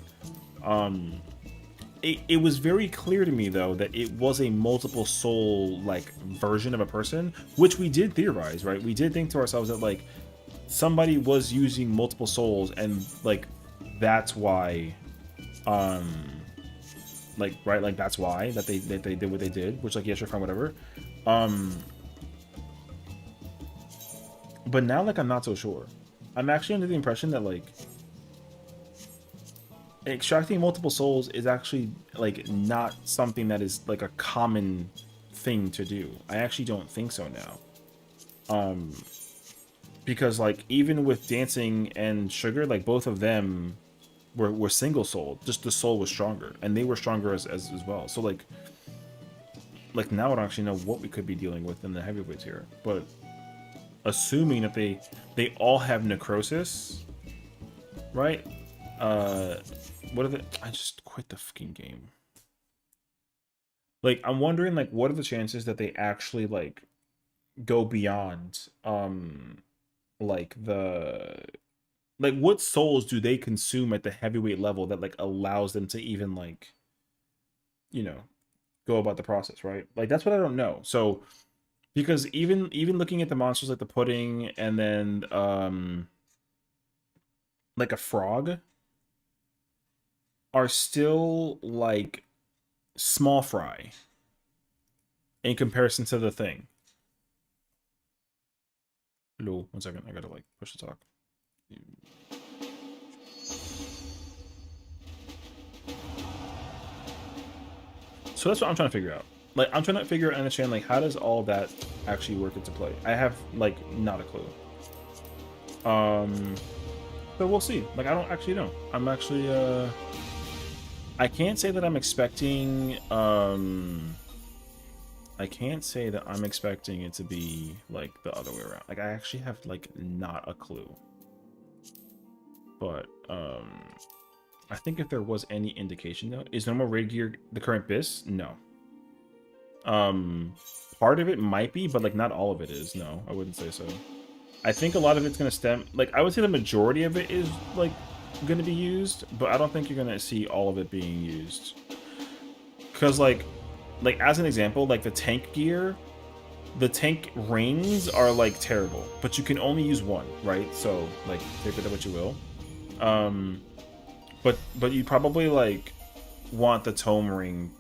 It was very clear to me, though, that it was a multiple soul, like, version of a person, which we did theorize, right? We did think to ourselves that, like, somebody was using multiple souls, and, like, that's why, like, right, like, that's why that they did what they did, which, like, yeah, sure, fine, whatever. But now, like, I'm not so sure. I'm actually under the impression that, like, extracting multiple souls is actually, like, not something that is, like, a common thing to do. I actually don't think so now. Because, like, even with Dancing and Sugar, like, both of them were single soul. Just the soul was stronger, and they were stronger as well. So, like, like now I don't actually know what we could be dealing with in the heavyweights here, but assuming that they all have necrosis, right? What are the? I just quit the fucking game. Like, I'm wondering, like, what are the chances that they actually like go beyond, like what souls do they consume at the heavyweight level that like allows them to even like, you know, go about the process, right? Like that's what I don't know. So because even looking at the monsters like the pudding and then like a frog are still like small fry in comparison to the thing. Hello, 1 second, I gotta like push the talk. So that's what I'm trying to figure out. Like, I'm trying to figure out and understand, like, how does all of that actually work into play? I have, like, not a clue. But we'll see. Like, I don't actually know. I'm actually, I can't say that I'm expecting, I can't say that I'm expecting it to be, like, the other way around. Like, I actually have, like, not a clue. But, I think if there was any indication, though, is normal raid gear the current BIS? No. Part of it might be, but, like, not all of it is. No, I wouldn't say so. I think a lot of it's going to stem... Like, I would say the majority of it is, like, going to be used, but I don't think you're going to see all of it being used. Because, like, as an example, like, the tank gear, the tank rings are, like, terrible, but you can only use one, right? So, like, take it what you will. But you probably, like, want the tome ring,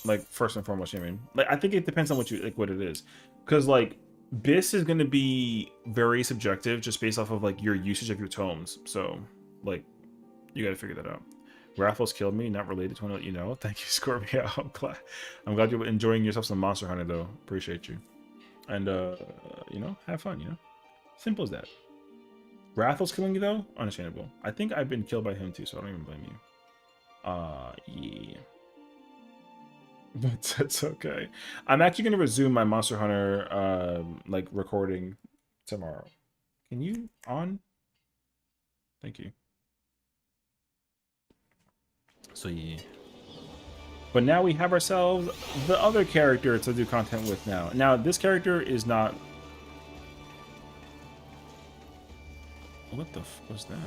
like, first and foremost, you know what I mean? Like, I think it depends on what you, like, what it is. Because, like, BIS is going to be very subjective just based off of, like, your usage of your tomes. So, like, you got to figure that out. Raffles killed me, not related to want to let you know. Thank you, Scorpio. I'm glad you're enjoying yourself some Monster Hunter, though. Appreciate you. And, you know, have fun, you know? Simple as that. Raffles killing you, though? Understandable. I think I've been killed by him, too, so I don't even blame you. Yeah. But that's okay. I'm actually going to resume my Monster Hunter, like, recording tomorrow. Can you on? Thank you. So, yeah. But now we have ourselves the other character to do content with now. Now, this character is not... What the f was that?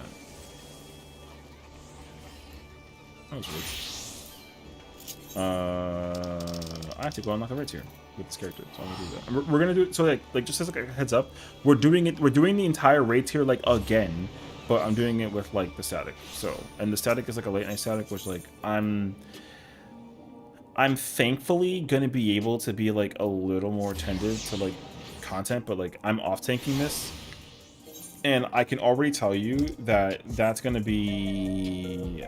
That was weird. I have to go unlock the right here with this character, so I'm gonna do that. And we're gonna do it, so like just as like a heads up, we're doing the entire raid tier like again, but I'm doing it with like the static. So, and the static is like a late night static, which like I'm thankfully gonna be able to be like a little more attentive to like content, but like I'm off tanking this. And I can already tell you that that's going to be,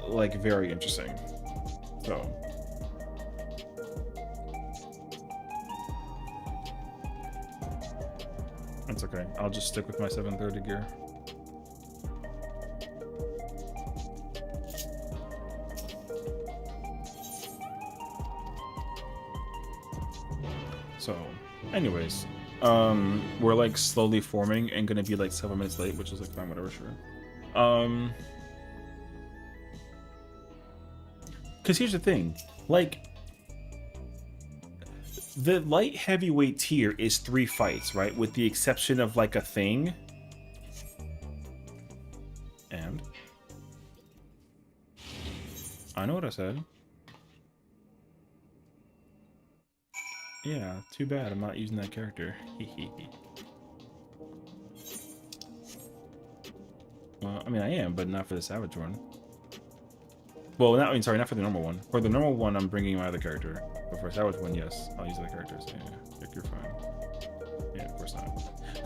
like, very interesting. So. That's okay. I'll just stick with my 730 gear. So, anyways. We're like slowly forming and gonna be like 7 minutes late, which is like fine, whatever, sure. Because here's the thing, like, the light heavyweight tier is 3 fights, right? With the exception of like a thing. And I know what I said. Yeah, too bad I'm not using that character. Well, I mean, I am, but not for the Savage one. Well, not, I mean, sorry, not for the normal one. For the normal one, I'm bringing my other character. But for a Savage one, yes, I'll use other characters. Yeah, you're fine. Yeah, of course not.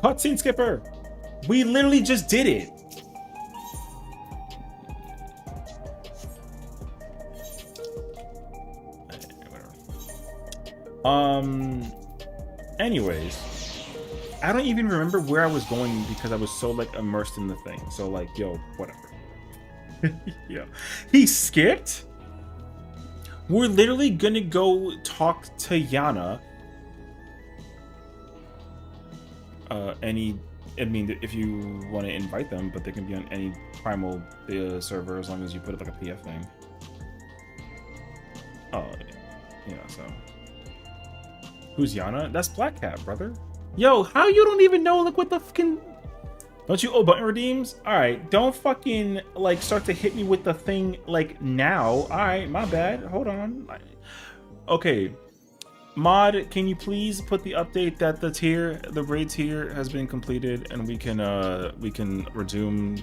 Cutscene skipper! We literally just did it! Anyways, I don't even remember where I was going because I was so like immersed in the thing. So like, yo, whatever. Yeah, he skipped. We're literally gonna go talk to Yana. I mean, if you want to invite them, but they can be on any Primal server as long as you put it like a PF thing. Oh, yeah, so. Who's Yana? That's Black Cat, brother. Yo, how you don't even know, like, what the fucking... Don't you owe button redeems? Alright, don't fucking, like, start to hit me with the thing, like, now. Alright, my bad. Hold on. Okay. Mod, can you please put the update that the raid tier has been completed and we can resume.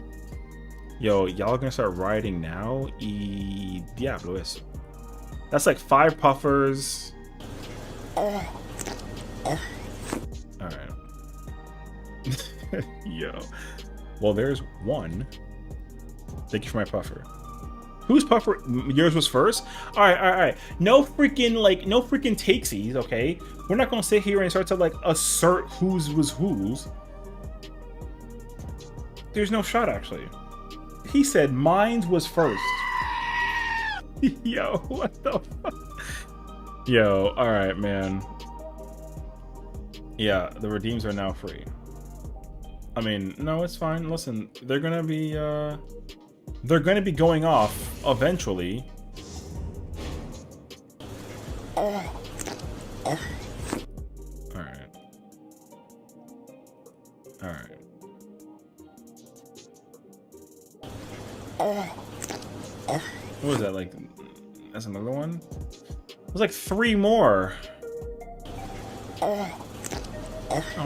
Yo, y'all gonna start riding now? Diablo es. That's like 5 puffers. Alright. Yo. Well, there's one. Thank you for my puffer. Whose puffer? Yours was first? Alright. No freaking takesies, okay? We're not gonna sit here and start to like assert whose was whose. There's no shot, actually. He said mine was first. Yo, what the fuck? Yo, alright, man. Yeah, the redeems are now free. I mean, no, it's fine. Listen, they're gonna be going off eventually. Alright. What was that, like? That's another one? There's like 3 more. Oh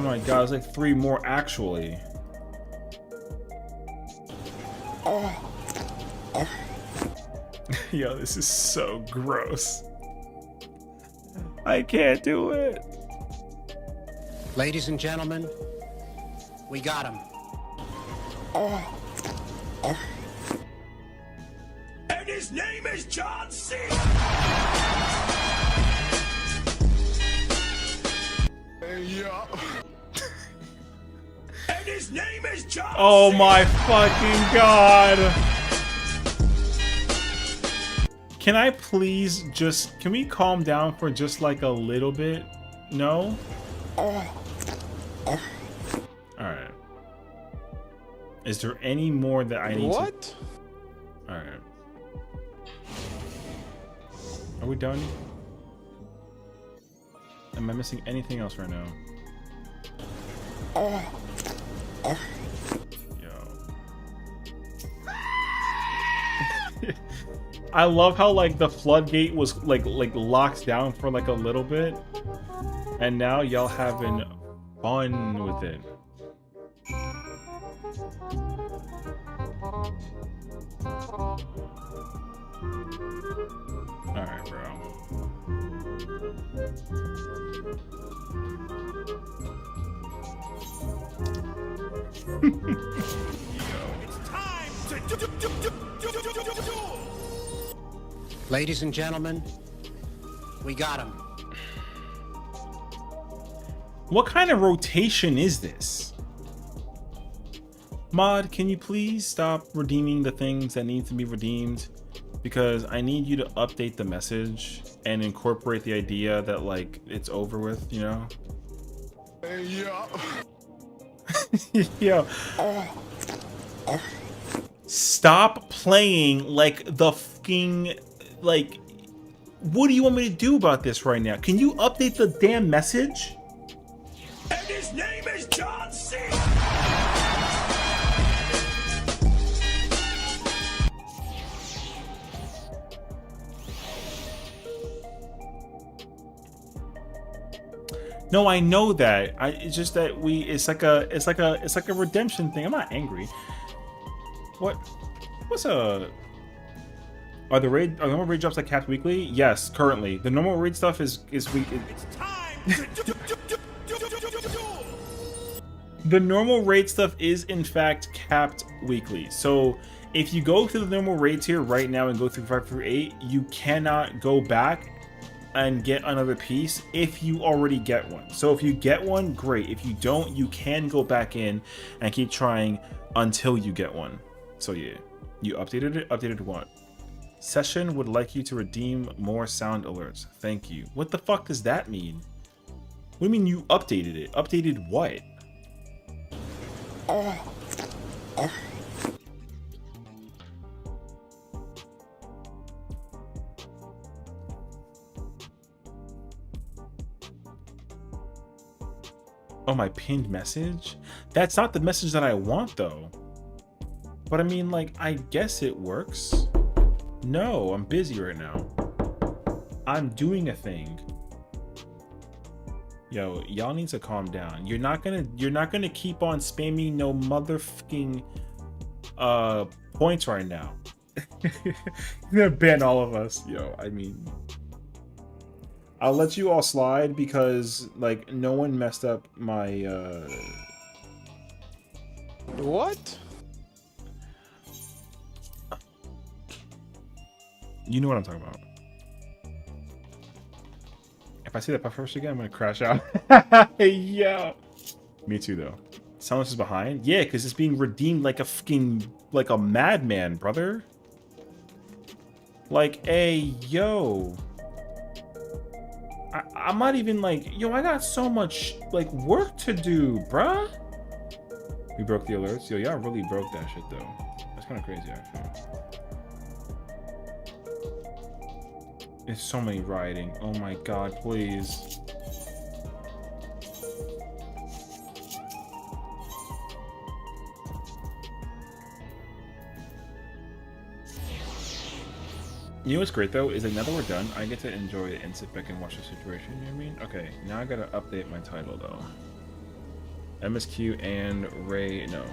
my god, there's like 3 more actually. Yo, this is so gross. I can't do it. Ladies and gentlemen, we got him. And his name is John C. Yeah. And his name is John Oh C. my fucking god. Can I please just, can we calm down for just like a little bit? No? Alright. Is there any more that I need What? Alright. Are we done? Am I missing anything else right now? Yo. I love how like the floodgate was like locked down for like a little bit, and now y'all having fun with it. All right, bro. It's time to Ladies and gentlemen, we got him. What kind of rotation is this? Mod, can you please stop redeeming the things that need to be redeemed? Because I need you to update the message and incorporate the idea that like it's over with, you know? Yeah. Yo. Stop playing like the fucking, like, what do you want me to do about this right now? Can you update the damn message? And his name is John C. No, I know that. It's just that it's like a redemption thing. I'm not angry. What's a... Are the normal raid drops like capped weekly? Yes, currently. The normal raid stuff is weekly. It's time to The normal raid stuff is in fact capped weekly. So if you go through the normal raids here right now and go through 5 through 8, you cannot go back and get another piece if you already get one. So if you get one, great. If you don't, you can go back in and keep trying until you get one. So yeah, you updated it. Updated what? Session would like you to redeem more sound alerts. Thank you. What the fuck does that mean? What do you mean you updated it? Updated what? Oh, my pinned message? That's not the message that I want, though. But I mean, like, I guess it works. No, I'm busy right now. I'm doing a thing. Yo, y'all need to calm down. You're not gonna keep on spamming no motherfucking points right now. You're gonna ban all of us. Yo, I mean, I'll let you all slide because like no one messed up my What? You know what I'm talking about. If I see that puff first again, I'm gonna crash out. Yeah. Me too, though. Silence is behind? Yeah, because it's being redeemed like a fucking... like a madman, brother. Like, hey, yo. I'm not even like... Yo, I got so much, like, work to do, bruh. We broke the alerts? Yo, y'all really broke that shit, though. That's kind of crazy, actually. There's so many rioting. Oh my god, please. You know what's great though is that now that we're done, I get to enjoy it and sit back and watch the situation. You know what I mean? Okay, now I gotta update my title though. MSQ and Ray. No.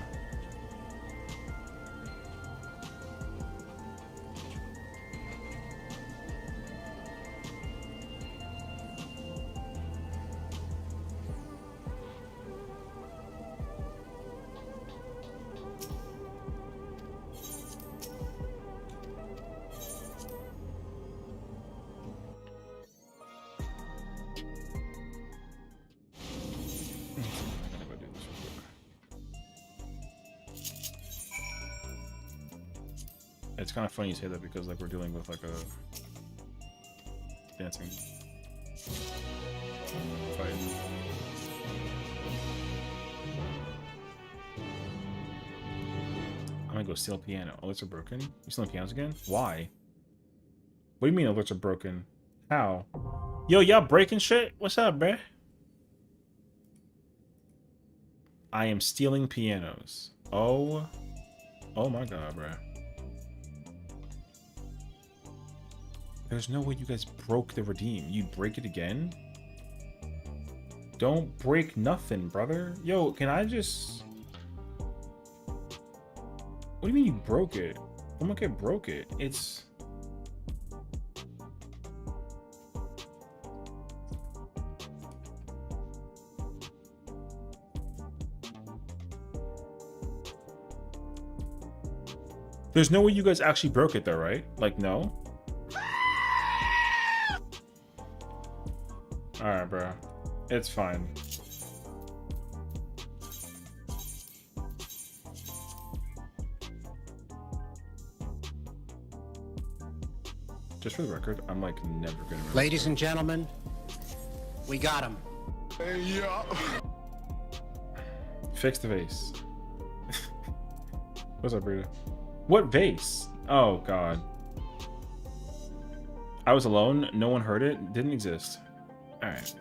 It's kind of funny you say that because like we're dealing with like a dancing fight. I'm gonna go steal piano. Alerts are broken? You stealing pianos again? Why? What do you mean alerts are broken? How? Yo, y'all breaking shit? What's up, bruh? I am stealing pianos. Oh my god, bruh. There's no way you guys broke the redeem. You'd break it again? Don't break nothing, brother. Yo, can I just... What do you mean you broke it? I'm gonna get broke it. It's... There's no way you guys actually broke it though, right? Like, no? Alright, bro. It's fine. Just for the record, I'm like never gonna... Ladies and gentlemen, we got him. Hey, yeah. Fix the vase. What's up, Brita? What vase? Oh, God. I was alone. No one heard it. Didn't exist. Alright.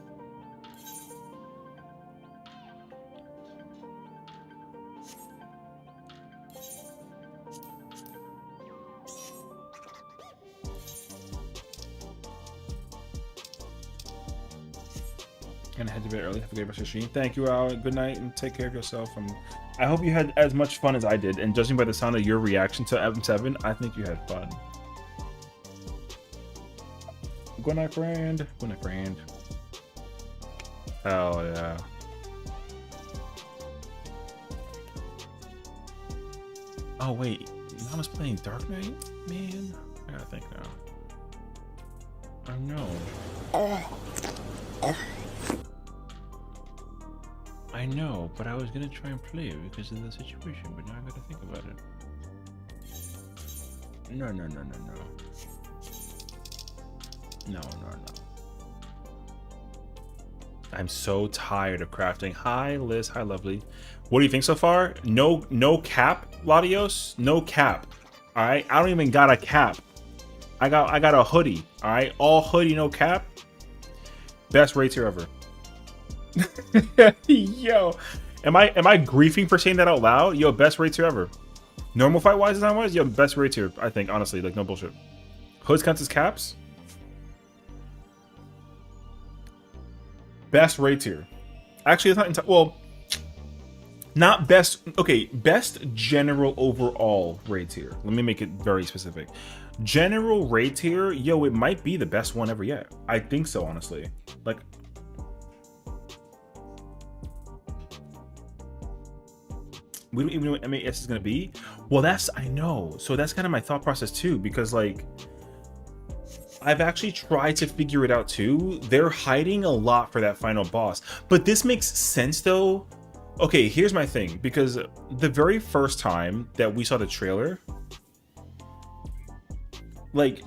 Gonna head to bed early. Have a great rest of your stream. Thank you, Al. Good night and take care of yourself. I hope you had as much fun as I did. And judging by the sound of your reaction to M7, I think you had fun. Good night, friend. Good night, friend. Hell yeah. Oh wait, Mama's playing Dark Knight? Man, I gotta think now. Oh no. I know, but I was gonna try and play it because of the situation, but now I gotta think about it. No, no, no, no, no. No, no, no. I'm so tired of crafting. Hi, Liz. Hi, lovely. What do you think so far? No cap, Latios. No cap. All right. I don't even got a cap. I got a hoodie. All right. All hoodie, no cap. Best rates here ever. Yo, am I griefing for saying that out loud? Yo, best rates here ever. Normal fight wise, design wise, yo, best rates here. I think honestly, like no bullshit. Hoods counts as caps. Best rates here. Actually, it's not well. Not best. Okay, best general overall rates here. Let me make it very specific. General rates here, yo, it might be the best one ever yet. I think so, honestly. Like, we don't even know what MAS is gonna be. Well, I know. So that's kind of my thought process too, because like, I've actually tried to figure it out too. They're hiding a lot for that final boss, but this makes sense though. Okay, here's my thing, because the very first time that we saw the trailer, like,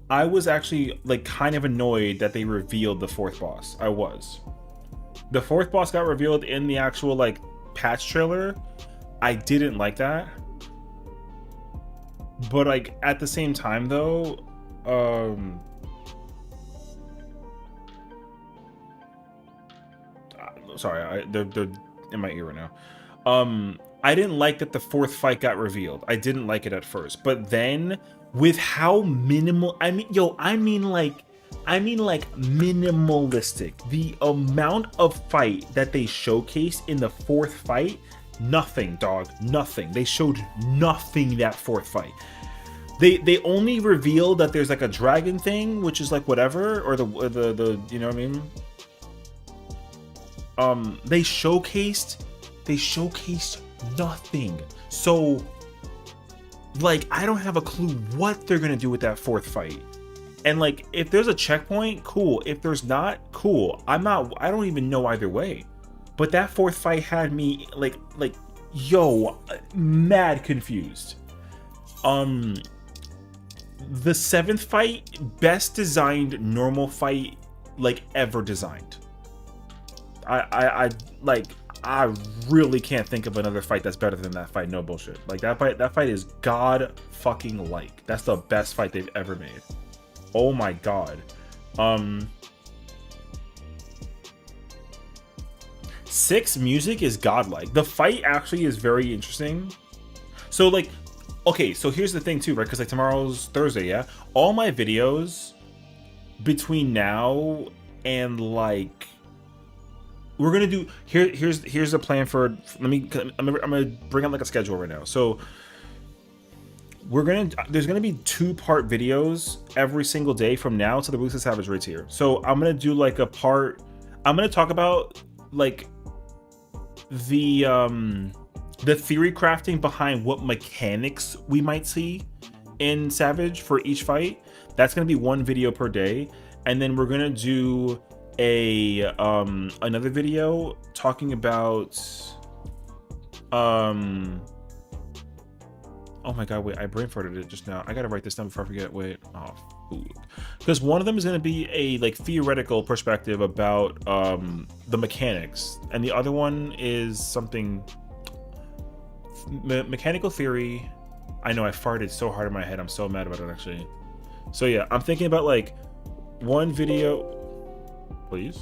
I was actually like kind of annoyed that they revealed the fourth boss. I was. The fourth boss got revealed in the actual like patch trailer. I didn't like that. But like at the same time though, sorry, they're in my ear right now. I didn't like that the fourth fight got revealed. I didn't like it at first, but then with how minimal, I mean like minimalistic, the amount of fight that they showcased in the fourth fight, nothing, dog, nothing. They showed nothing that fourth fight. They only revealed that there's like a dragon thing, which is like whatever, or the you know what I mean? They showcased nothing. So like I don't have a clue what they're gonna do with that fourth fight. And like if there's a checkpoint, cool. If there's not, cool. I don't even know either way. But that fourth fight had me like yo, mad confused. The seventh fight, best designed normal fight like ever designed. I really can't think of another fight that's better than that fight. No bullshit. Like that fight is god fucking like. That's the best fight they've ever made. Oh my god. 6 music is godlike. The fight actually is very interesting. So like, okay, so here's the thing too, right? Because like tomorrow's Thursday, yeah. All my videos between now and like, we're gonna do here's a plan for. I'm gonna bring up like a schedule right now. So there's gonna be 2-part videos every single day from now to the release of Savage Rates here. So I'm gonna do like a part. I'm gonna talk about like the theory crafting behind what mechanics we might see in Savage for each fight. That's gonna be 1 video per day, and then we're gonna do another video talking about oh my god, wait, I brain farted it just now. I gotta write this down before I forget. Wait, oh, because one of them is going to be a like theoretical perspective about the mechanics, and the other one is something mechanical theory. I know I farted so hard in my head. I'm so mad about it actually. So yeah, I'm thinking about like 1 video, please.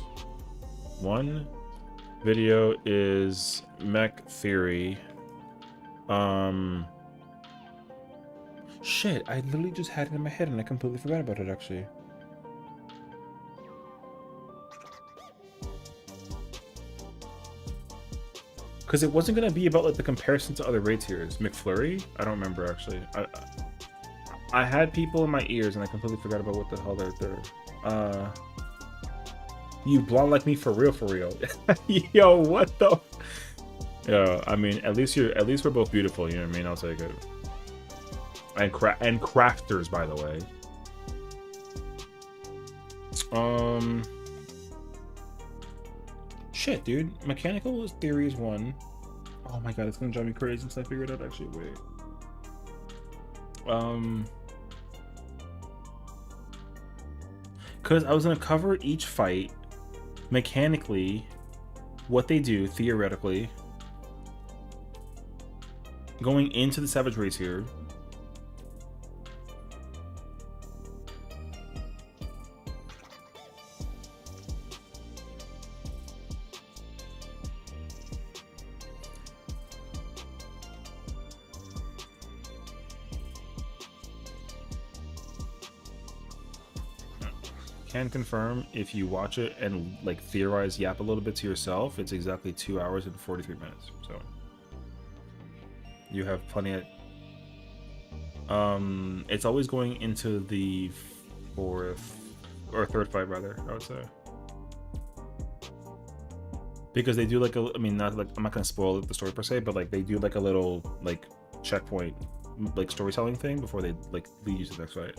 1 video is mech theory. Shit, I literally just had it in my head and I completely forgot about it actually. Because it wasn't going to be about like the comparison to other raid tiers. McFlurry? I don't remember actually. I had people in my ears and I completely forgot about what the hell they're you blonde like me for real. Yo, what the? Yeah, I mean, at least we're both beautiful, you know what I mean? I'll take it. And crafters, by the way. Shit, dude. Mechanical theory is 1. Oh my god, it's gonna drive me crazy since I figured out actually. Wait. Because I was gonna cover each fight mechanically, what they do theoretically, going into the Savage Race here. Can confirm if you watch it and like theorize, yap a little bit to yourself, it's exactly 2 hours and 43 minutes. So you have plenty of it's always going into the fourth or third fight rather, I would say, because they do like a, I mean, not like, I'm not gonna spoil the story per se, but like they do like a little like checkpoint like storytelling thing before they like lead you to the next fight.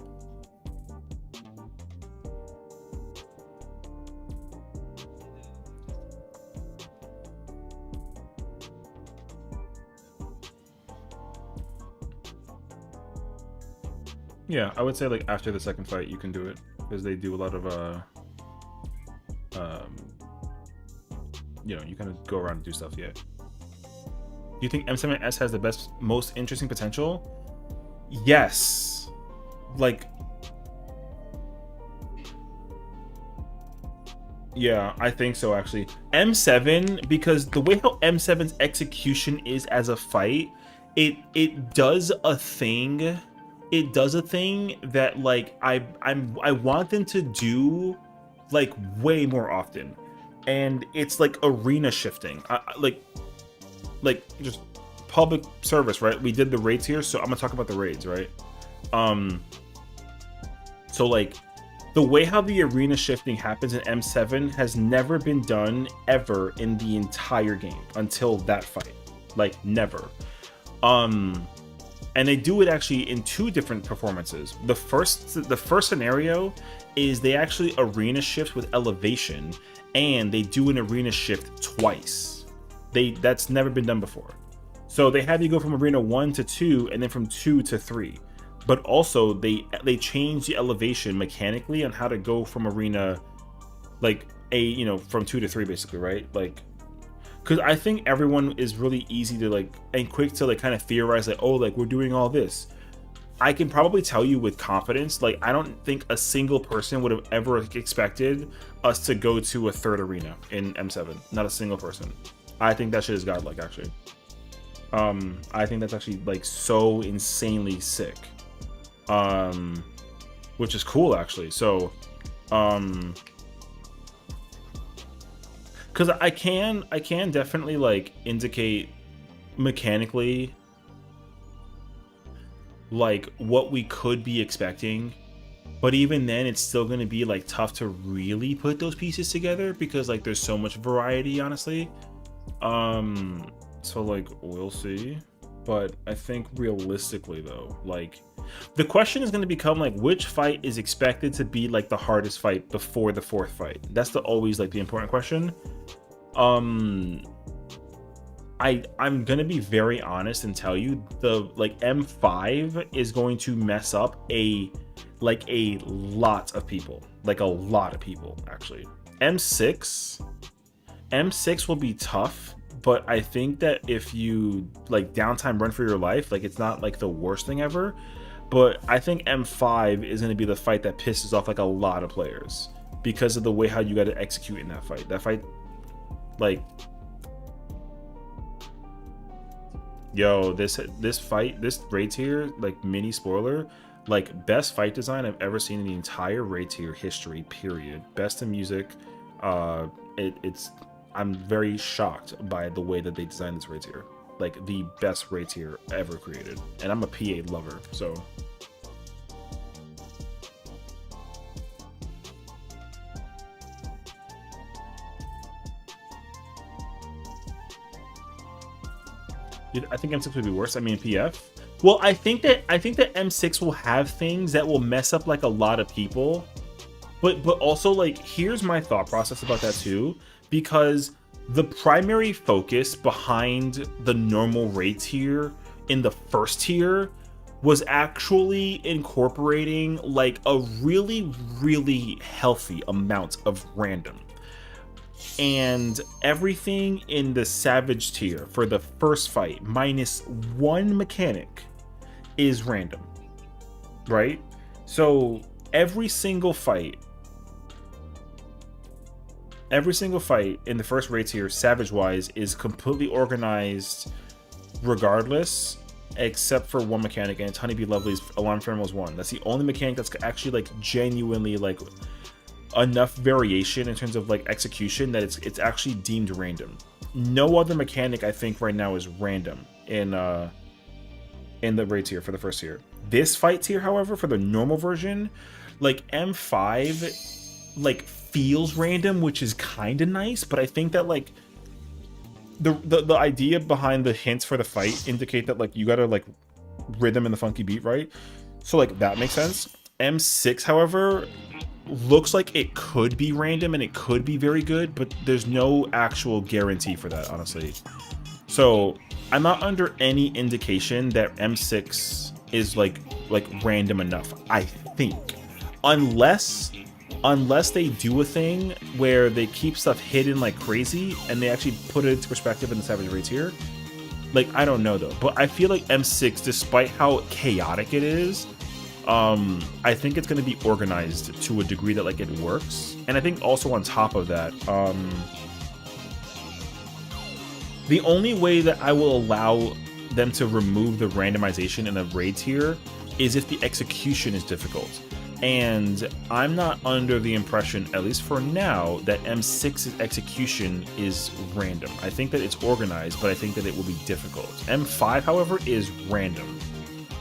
Yeah, I would say like after the second fight you can do it, because they do a lot of you know, you kind of go around and do stuff. Yeah. Do you think M7S has the best, most interesting potential? Yes. Like, yeah, I think so actually. M7, because the way how M7's execution is as a fight, it does a thing. It does a thing that like I want them to do like way more often, and it's like arena shifting. Like just public service, right? We did the raids here, so I'm gonna talk about the raids, right? So like the way how the arena shifting happens in M7 has never been done ever in the entire game until that fight, like never. And they do it actually in two different performances. The first scenario is they actually arena shift with elevation, and they do an arena shift twice. That's never been done before. So they have you go from arena 1 to 2, and then from 2 to 3. But also they change the elevation mechanically on how to go from arena, like from 2 to 3 basically, right? Like, because I think everyone is really easy to like and quick to like kind of theorize like, oh, like we're doing all this. I can probably tell you with confidence, like I don't think a single person would have ever expected us to go to a third arena in M7. Not a single person. I think that shit is godlike actually. I think that's actually like so insanely sick. Which is cool actually. So because I can definitely like indicate mechanically like what we could be expecting, but even then it's still going to be like tough to really put those pieces together because like there's so much variety, honestly. So like we'll see, but I think realistically though, like the question is going to become like which fight is expected to be like the hardest fight before the fourth fight. That's always like the important question. I'm gonna be very honest and tell you the like M5 is going to mess up a lot of people, like a lot of people actually. M6 will be tough, but I think that if you like downtime run for your life, like it's not like the worst thing ever. But I think M5 is going to be the fight that pisses off like a lot of players because of the way how you got to execute in that fight. That fight, like, yo, this fight, this raid tier, like mini spoiler, like best fight design I've ever seen in the entire raid tier history. Period. Best in music. I'm very shocked by the way that they designed this raid tier. Like the best raid tier ever created, and I'm a PA lover, so. I think M6 would be worse. I mean, PF. Well, I think that M6 will have things that will mess up like a lot of people, but also like here's my thought process about that too, because the primary focus behind the normal raid tier in the first tier was actually incorporating like a really, really healthy amount of random. And everything in the Savage tier for the first fight, minus one mechanic, is random, right? So every single fight in the first raid tier, Savage-wise, is completely organized regardless, except for one mechanic, and it's Honeybee Lovely's Alarm Terminals 1. That's the only mechanic that's actually like genuinely like enough variation in terms of like execution that it's actually deemed random. No other mechanic I think right now is random in the raid tier for the first tier. This fight tier, however, for the normal version, like M5 like feels random, which is kind of nice, but I think that like the idea behind the hints for the fight indicate that like you gotta like rhythm and the funky beat, right? So like that makes sense. M6, however, looks like it could be random and it could be very good, but there's no actual guarantee for that, honestly. So I'm not under any indication that M6 is like random enough, I think, unless they do a thing where they keep stuff hidden like crazy and they actually put it into perspective in the Savage raid tier. Like, I don't know though, but I feel like M6, despite how chaotic it is, I think it's going to be organized to a degree that like it works. And I think also on top of that, the only way that I will allow them to remove the randomization in a raid tier is if the execution is difficult. And I'm not under the impression, at least for now, that M6's execution is random. I think that it's organized, but I think that it will be difficult. M5, however, is random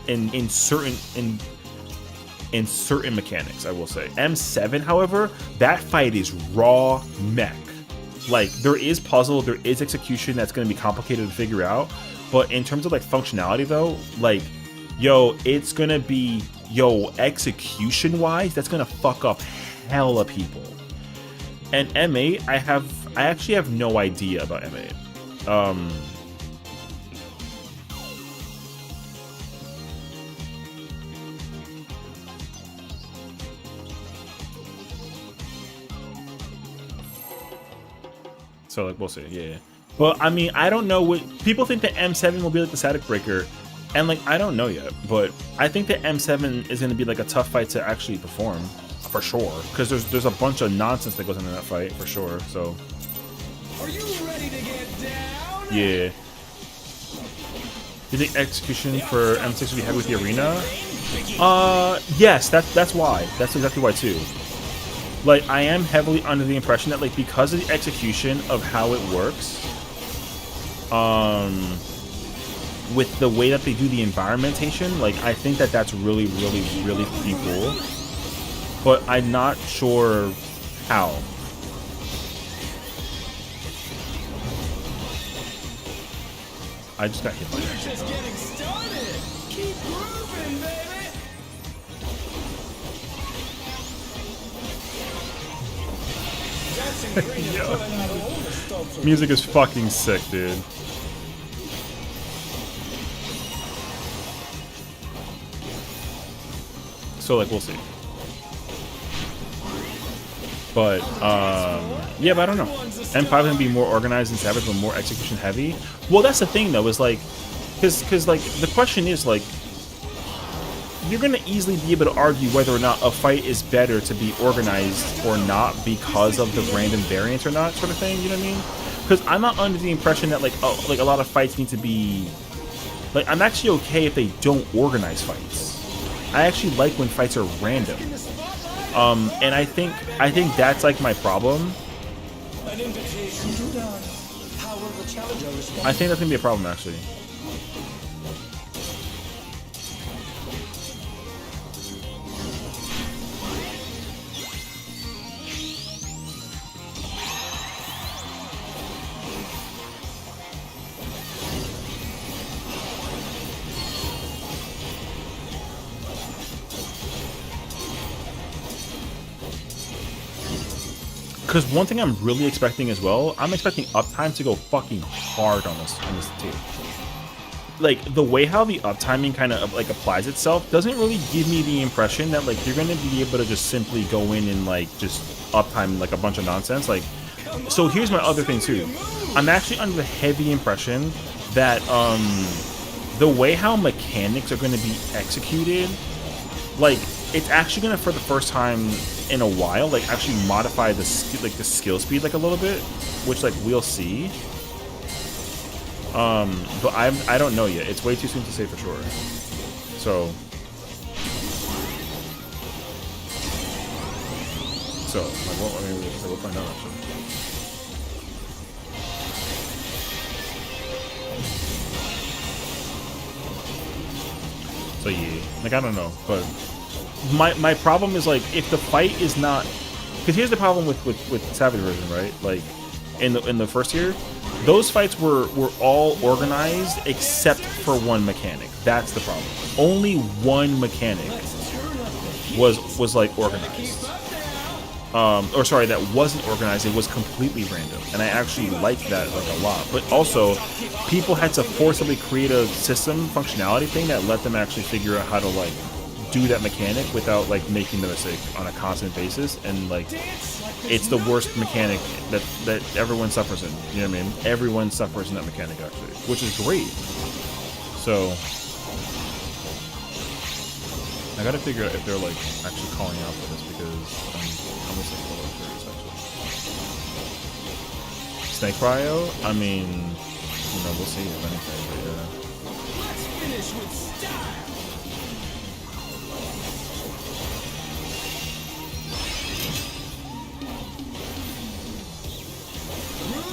in certain mechanics, I will say. M7, however, that fight is raw mech. Like, there is puzzle, there is execution that's going to be complicated to figure out, but in terms of like functionality though, like, yo, it's going to be, execution wise, that's going to fuck up hella people. And M8, I actually have no idea about M8. So like we'll see, yeah. But I mean, I don't know what people think that M7 will be like the static breaker, and like I don't know yet. But I think that M7 is going to be like a tough fight to actually perform for sure, because there's a bunch of nonsense that goes into that fight for sure. So. Are you ready to get down? Yeah. You think execution for M6 will be heavy with the arena? Yes, that's why. That's exactly why too. Like, I am heavily under the impression that, like, because of the execution of how it works, with the way that they do the environmentation, like, I think that that's really, really, really pretty cool. But I'm not sure how. I just got hit by We're that. just getting started. Keep grooving, baby. Music is fucking sick, dude. So like we'll see. But yeah, but I don't know. M5 is gonna be more organized and Savage, but more execution heavy. Well, that's the thing though, is like, because like the question is like, you're gonna easily be able to argue whether or not a fight is better to be organized or not because of the random variance or not, sort of thing. You know what I mean? Because I'm not under the impression that like a lot of fights need to be like. I'm actually okay if they don't organize fights. I actually like when fights are random. And I think that's like my problem. An invitation to dance. How will the challenger respond? I think that's gonna be a problem actually. Because one thing I'm really expecting as well, I'm expecting uptime to go fucking hard on this tier. like the way how the uptiming kind of like applies itself doesn't really give me the impression that like you're gonna be able to just simply go in and like just uptime like a bunch of nonsense. Like, so here's my other thing too. I'm actually under the heavy impression that the way how mechanics are going to be executed, like it's actually going to, for the first time in a while, like actually modify the the skill speed like a little bit, which like we'll see. But I don't know yet. It's way too soon to say for sure. So like, well, I mean, we'll find out actually. So yeah, like I don't know, but my problem is like if the fight is not, because here's the problem with Savage version, right? Like in the first tier, those fights were all organized except for one mechanic. That's the problem. Only one mechanic was like organized. Or sorry, that wasn't organized. It was completely random, and I actually liked that like a lot. But also, people had to forcibly create a system functionality thing that let them actually figure out how to like do that mechanic without like making the mistake on a constant basis. And like, it's the worst mechanic that everyone suffers in. You know what I mean? Everyone suffers in that mechanic actually, which is great. So I gotta figure out if they're like actually calling out for this, because I'm almost like a little curious actually. Snake Cryo? I mean, you know, we'll see if anything, but yeah. Let's finish with style.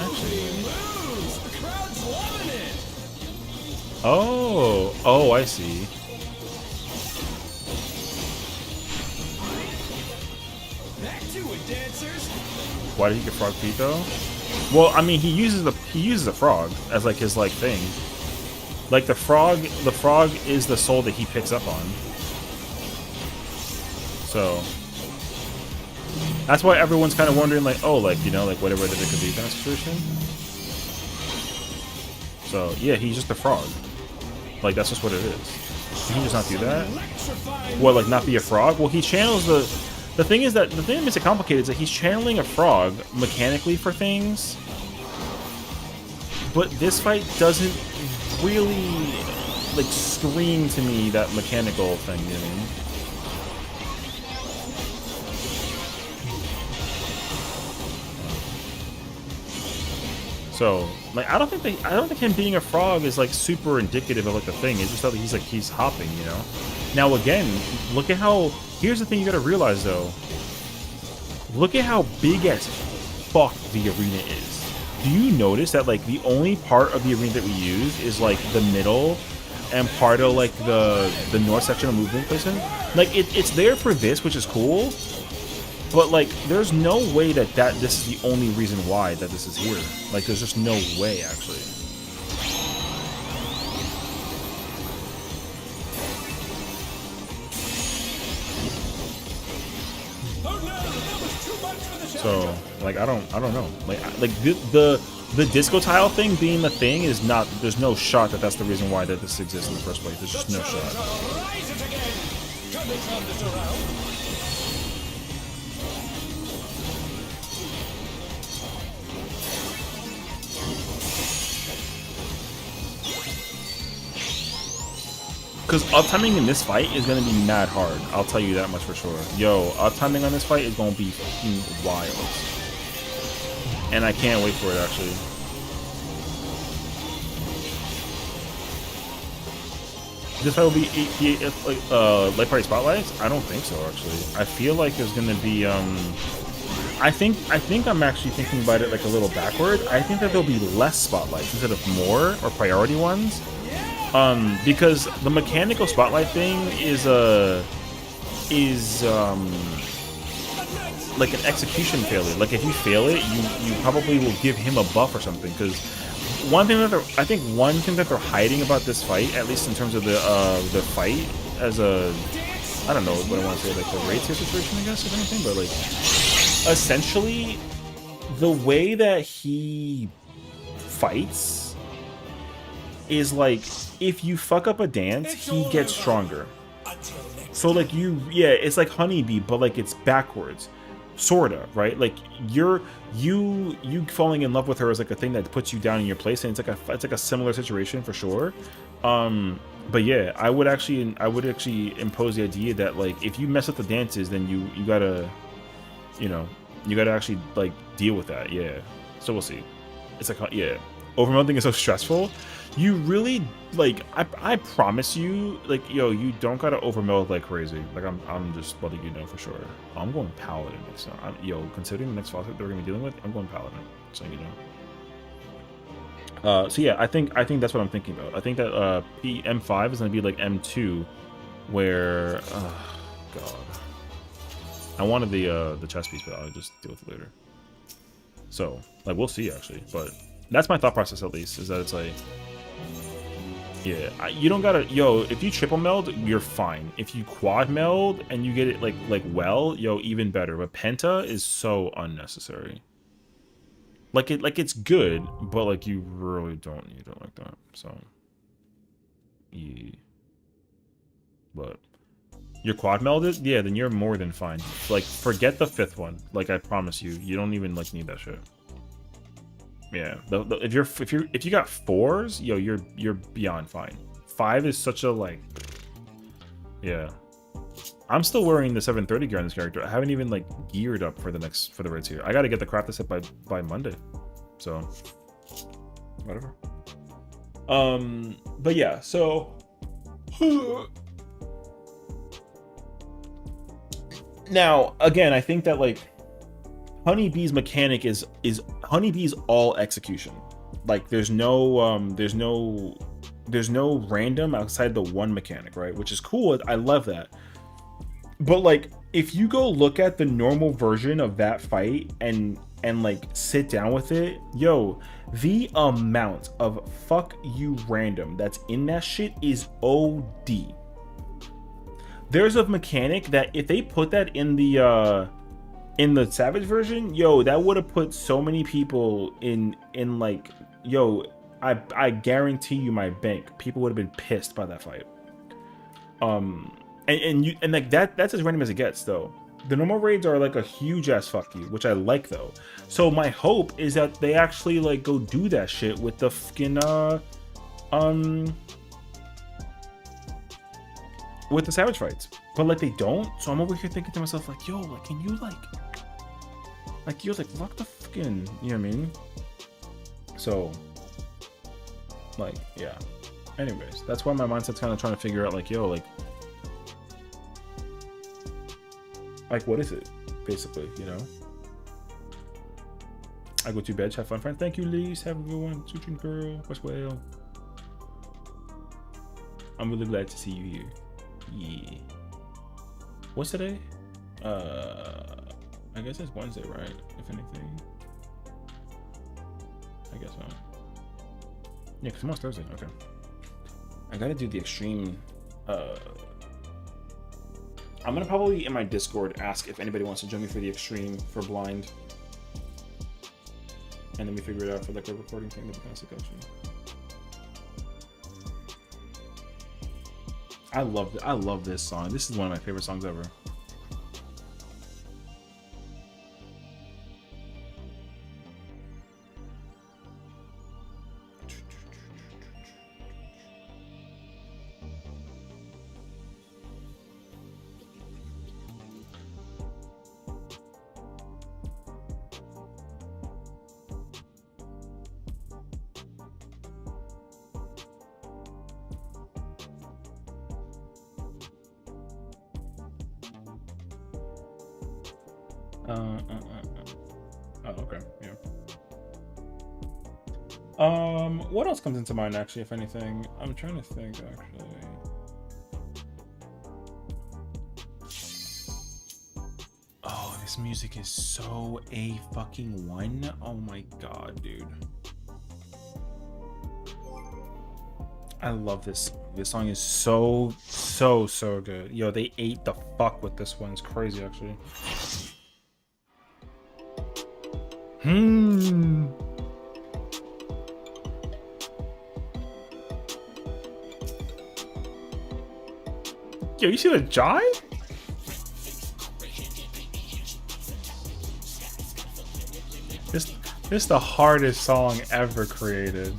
Actually, Moves. The crowd's loving it. oh, I see. Back to it, dancers. Why did he get frog feet though? Well, I mean, he uses the frog as like his like thing. Like the frog is the soul that he picks up on. So that's why everyone's kind of wondering, like, oh, like, you know, like whatever that it could be kind of situation. So yeah, he's just a frog. Like that's just what it is. Can he just not do that? Well, like not be a frog? Well, he channels the. The thing is that the thing that makes it complicated is that he's channeling a frog mechanically for things, but this fight doesn't really like scream to me that mechanical thing. You know what I mean? So, like, I don't think him being a frog is like super indicative of like the thing. It's just that he's hopping, you know. Now again, look at how. Here's the thing you gotta realize though. Look at how big as fuck the arena is. Do you notice that like the only part of the arena that we use is like the middle and part of like the north section of movement placement? Like it's there for this, which is cool. But like, there's no way that this is the only reason why that this is here. Like, there's just no way, actually. So, like, I don't know. Like the disco tile thing being the thing is not. There's no shot that that's the reason why that this exists in the first place. There's just no shot. Because uptiming in this fight is going to be mad hard. I'll tell you that much for sure. Yo, uptiming on this fight is going to be fucking wild. And I can't wait for it, actually. This fight will be Light Party Spotlights? I don't think so, actually. I feel like there's going to be, I think I'm actually thinking about it like a little backward. I think that there'll be less spotlights instead of more or priority ones. Because the mechanical spotlight thing is like an execution failure. Like if you fail it, you probably will give him a buff or something. Because one thing that they're hiding about this fight, at least in terms of the fight, as a, I don't know what I want to say, like a raid tier situation, I guess, if anything, but like essentially the way that he fights is like if you fuck up a dance, he gets stronger. So like yeah, it's like Honeybee, but like it's backwards, sorta, right? Like you falling in love with her is like a thing that puts you down in your place, and it's like a similar situation for sure. But yeah, I would actually impose the idea that like if you mess up the dances, then you gotta, you know, you gotta actually like deal with that. Yeah. So we'll see. It's like, yeah, overmelding is so stressful. You really like, I promise you, like, yo, you don't gotta overmeld like crazy. Like I'm just letting you know for sure. I'm going Paladin next time. Yo, considering the next faucet that we're gonna be dealing with, I'm going Paladin. So you know. So yeah, I think that's what I'm thinking about. I think that M5 is gonna be like M2, where God, I wanted the chest piece, but I'll just deal with it later. So like we'll see actually, but that's my thought process at least, is that it's like, yeah, you don't gotta, yo, if you triple meld, you're fine. If you quad meld and you get it like well, yo, even better. But penta is so unnecessary. Like it's good, but like you really don't need it like that. So yeah. But you're quad melded, yeah, then you're more than fine. Like forget the 5th one. Like I promise you, you don't even like need that shit. Yeah, if you got 4s, yo, you're beyond fine. 5 is such a like, yeah. I'm still wearing the 730 gear on this character. I haven't even like geared up for the raids here. I got to get the craft set by Monday, so whatever. But yeah, so now again, I think that like Honeybee's mechanic is Honeybee's all execution. Like there's no random outside the one mechanic, right? Which is cool. I love that. But like if you go look at the normal version of that fight and like sit down with it, yo, the amount of fuck you random that's in that shit is OD. There's a mechanic that if they put that in the Savage version, yo, that would have put so many people in like, yo, I guarantee you my bank, people would have been pissed by that fight. And like that's as random as it gets though. The normal raids are like a huge ass fuck you, which I like though. So my hope is that they actually like go do that shit with the fucking with the Savage fights. But like they don't. So I'm over here thinking to myself like, yo, like can you like you're like lock the fucking, you know what I mean? So like yeah. Anyways, that's why my mindset's kind of trying to figure out like, yo, like what is it, basically, you know? I go to bed, have fun, friend. Thank you, Lise. Have a good one. Suchin girl. What's well? I'm really glad to see you here. Yeah. What's today? I guess it's Wednesday, right? If anything. I guess so. Yeah, because tomorrow's Thursday. Okay. I gotta do the extreme, I'm gonna probably in my Discord ask if anybody wants to join me for the extreme for blind, and then we figure it out for like a recording thing. That'd be kind of sick, actually. I love this song. This is one of my favorite songs ever. Oh, okay, yeah. What else comes into mind, actually, if anything? I'm trying to think, actually. Oh, this music is so A1. Oh my god, dude. I love this. This song is so good. Yo, they ate the fuck with this one. It's crazy, actually. Yo, you see the jive? This is the hardest song ever created.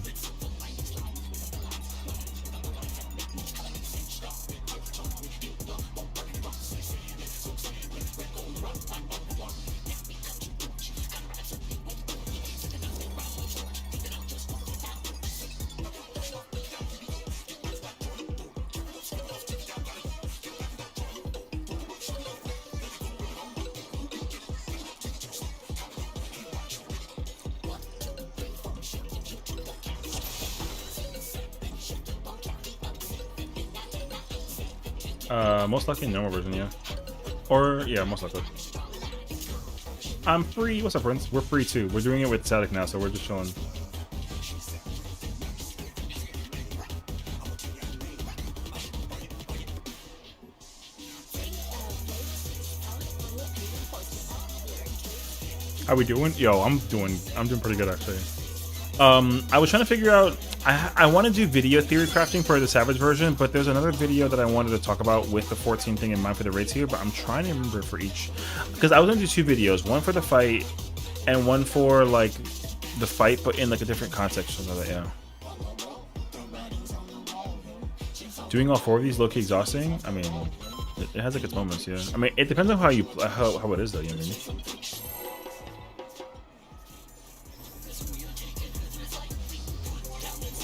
Most likely normal version, yeah. Or, yeah, most likely. I'm free. What's up, Prince? We're free too. We're doing it with static now, so we're just chilling. How we doing? Yo, I'm doing pretty good actually. I was trying to figure out. I want to do video theory crafting for the Savage version, but there's another video that I wanted to talk about with the 14 thing in mind for the raids here. But I'm trying to remember for each, because I was gonna do 2 videos, one for the fight and one for like the fight, but in like a different context. So that, yeah. Doing all 4 of these low-key exhausting. I mean, it has like its moments, yeah. I mean, it depends on how you how it is though. You know what I mean?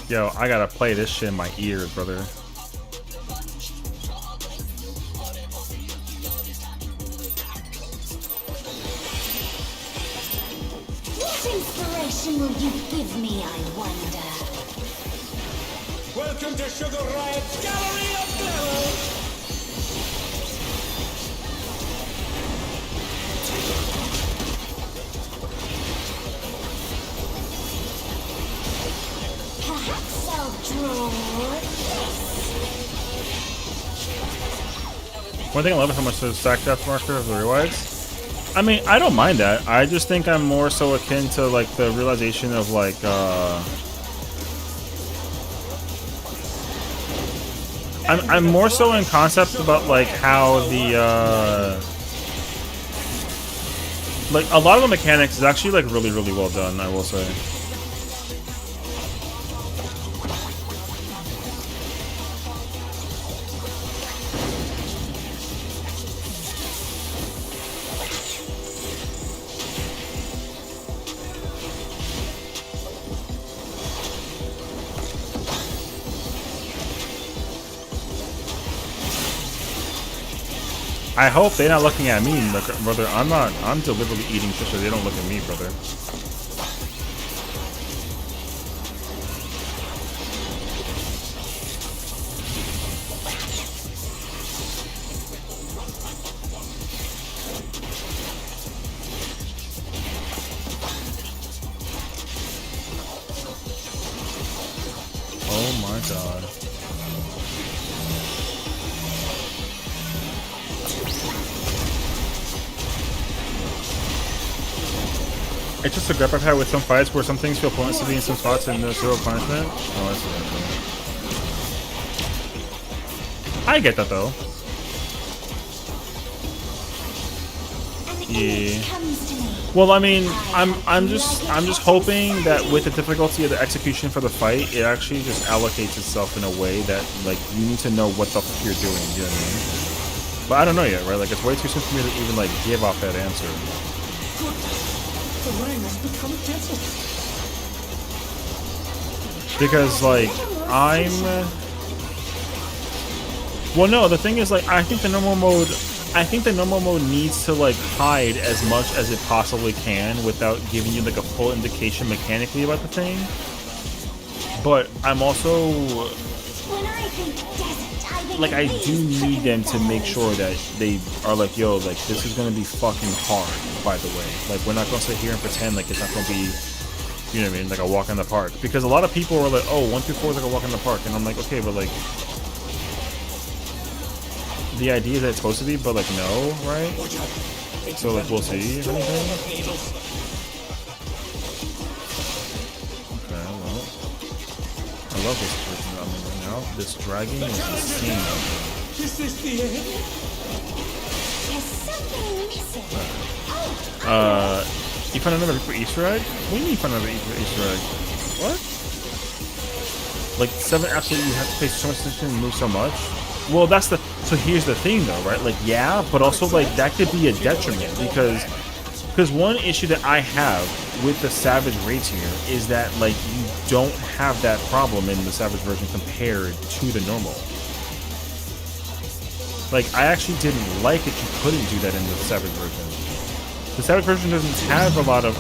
Yo, I gotta play this shit in my ears, brother. What inspiration will you give me, I wonder? Welcome to Sugar Riot's Gallery of Glamour! Perhaps I'll draw One thing I love is how much the stack depth marker of the rewinds. I mean, I don't mind that. I just think I'm more so akin to like the realization of like I'm more so in concept about like how the like a lot of the mechanics is actually like really well done, I will say. I hope they're not looking at me, brother. I'm deliberately eating shit so they don't look at me, brother. Oh my god. It's just a grip I've had with some fights where some things feel pointless to be in some spots and there's zero punishment. Oh, I see. I get that though. Yeah. Well, I mean, I'm just hoping that with the difficulty of the execution for the fight, it actually just allocates itself in a way that like you need to know what the fuck you're doing. You know what I mean? But I don't know yet, right? Like it's way too soon for me to even like give off that answer. The rain has become desert. Because like well, no, the thing is like I think the normal mode needs to like hide as much as it possibly can without giving you like a full indication mechanically about the thing. But I'm also like I do need them to make sure that they are like, yo, like this is gonna be fucking hard, by the way. Like we're not gonna sit here and pretend like it's not gonna be, you know what I mean, like a walk in the park. Because a lot of people are like, oh, 1 through 4 is like a walk in the park, and I'm like, okay, but like the idea is that it's supposed to be, but like no, right? So like we'll see if anything. Okay, well, I love this person that I'm in right now. This dragging is insane. Is this the end? There's something missing. You found another Easter egg? What do you mean you found another Easter egg? What? Like 7 absolutely you have to pay so much attention and move so much? Well, that's the so here's the thing though, right? Like yeah, but also like that could be a detriment because one issue that I have with the Savage raids here is that like you don't have that problem in the Savage version compared to the normal. Like I actually didn't like it you couldn't do that in the Savage version. The Savage version doesn't have a lot of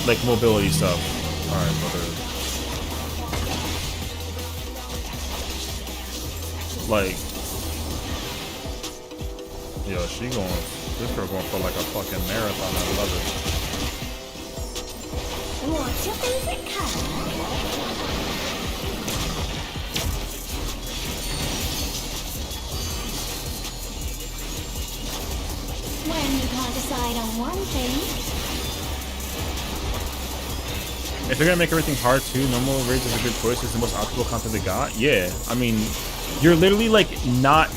like mobility stuff. Alright, brother. Like, yo, this girl going for like a fucking marathon. I love it. What's your favorite color? When you can't decide on one thing. If they're gonna make everything hard too, normal raids is a good choice. It's the most optimal content they got. Yeah, I mean, you're literally like not.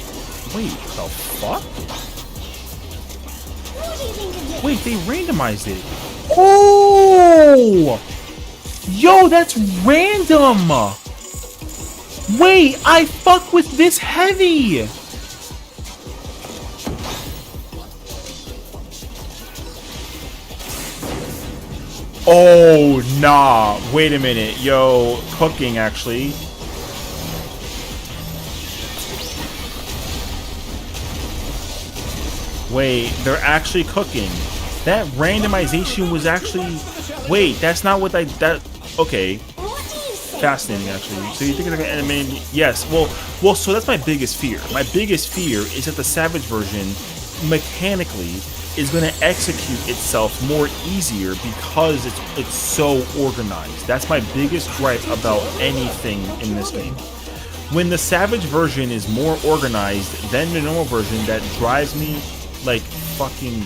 Wait, the fuck? What do you think of this? Wait, they randomized it. Oh! Yo, that's random! Wait, I fuck with this heavy! Oh, nah. Wait a minute. Yo, cooking, actually. Wait, they're actually cooking. That randomization was actually... Wait, that's not what okay. What do you say? Fascinating, actually. So you think they're gonna animate? Yes. Well, so that's my biggest fear. My biggest fear is that the Savage version, mechanically, is going to execute itself more easier because it's so organized. That's my biggest gripe about anything in this game. When the Savage version is more organized than the normal version, that drives me like fucking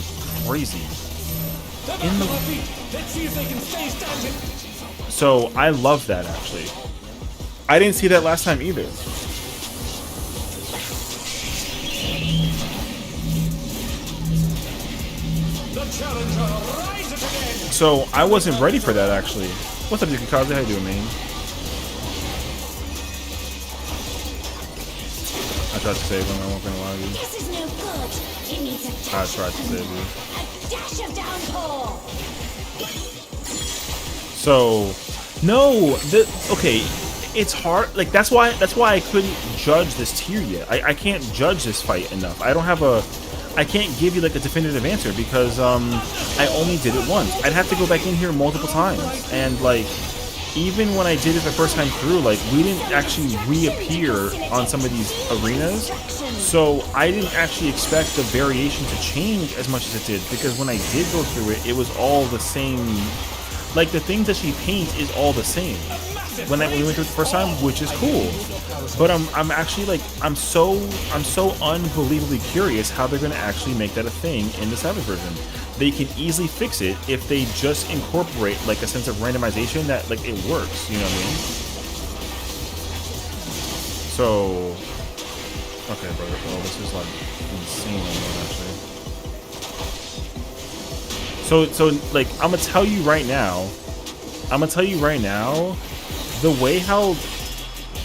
crazy. In the feet. Let's see if they can stay standing. So I love that actually. I didn't see that last time either. So I wasn't ready for that actually. What's up, Yukikaze? How you doing, man? I tried to save him. I won't gonna lie to you. This is no good. It needs a I dash tried to of save you. a dash of downpour. So no, okay. It's hard. Like that's why I couldn't judge this tier yet. I can't judge this fight enough. I can't give you like a definitive answer because I only did it once. I'd have to go back in here multiple times, and like even when I did it the first time through, like we didn't actually reappear on some of these arenas, so I didn't actually expect the variation to change as much as it did because when I did go through it, it was all the same. Like the things that she paints is all the same when we went through it the first time, which is cool. But I'm actually like I'm so unbelievably curious how they're gonna actually make that a thing in the Savage version. They can easily fix it if they just incorporate like a sense of randomization that like it works. You know what I mean? So okay, brother. Oh, this is like insane actually. So like I'm gonna tell you right now, the way how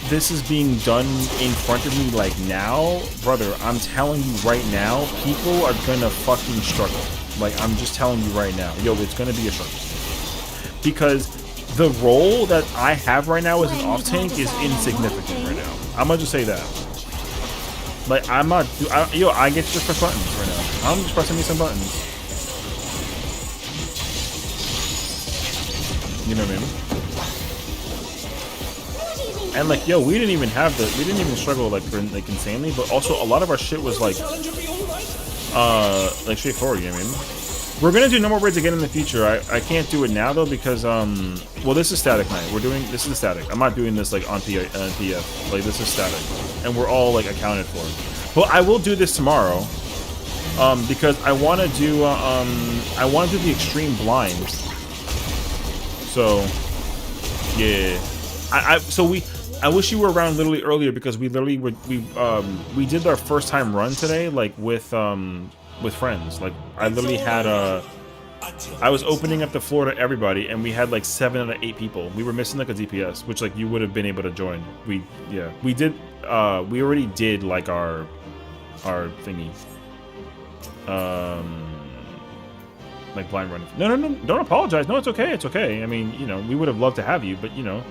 this is being done in front of me like now, brother, I'm telling you right now, people are gonna fucking struggle. Like I'm just telling you right now, yo, it's gonna be a struggle. Because the role that I have right now as an off tank is insignificant right now. I'm gonna just say that. Like I'm not, I get to just press buttons right now. I'm just pressing me some buttons. You know what I mean? And like, yo, we didn't even struggle like insanely, but also a lot of our shit was like straightforward. You know what I mean? We're gonna do normal raids again in the future. I can't do it now though because well, this is static night. This is the static. I'm not doing this like on PF. Like this is static, and we're all like accounted for. But I will do this tomorrow, because I want to do the extreme blinds. So, yeah, I wish you were around literally earlier because we literally we did our first time run today, like with friends. Like I literally had I was opening up the floor to everybody, and we had like 7 out of 8 people. We were missing like a DPS, which like you would have been able to join. We did we already did like our thingy. Like blind running. No, don't apologize. No, it's okay. It's okay. I mean, you know, we would have loved to have you, but you know,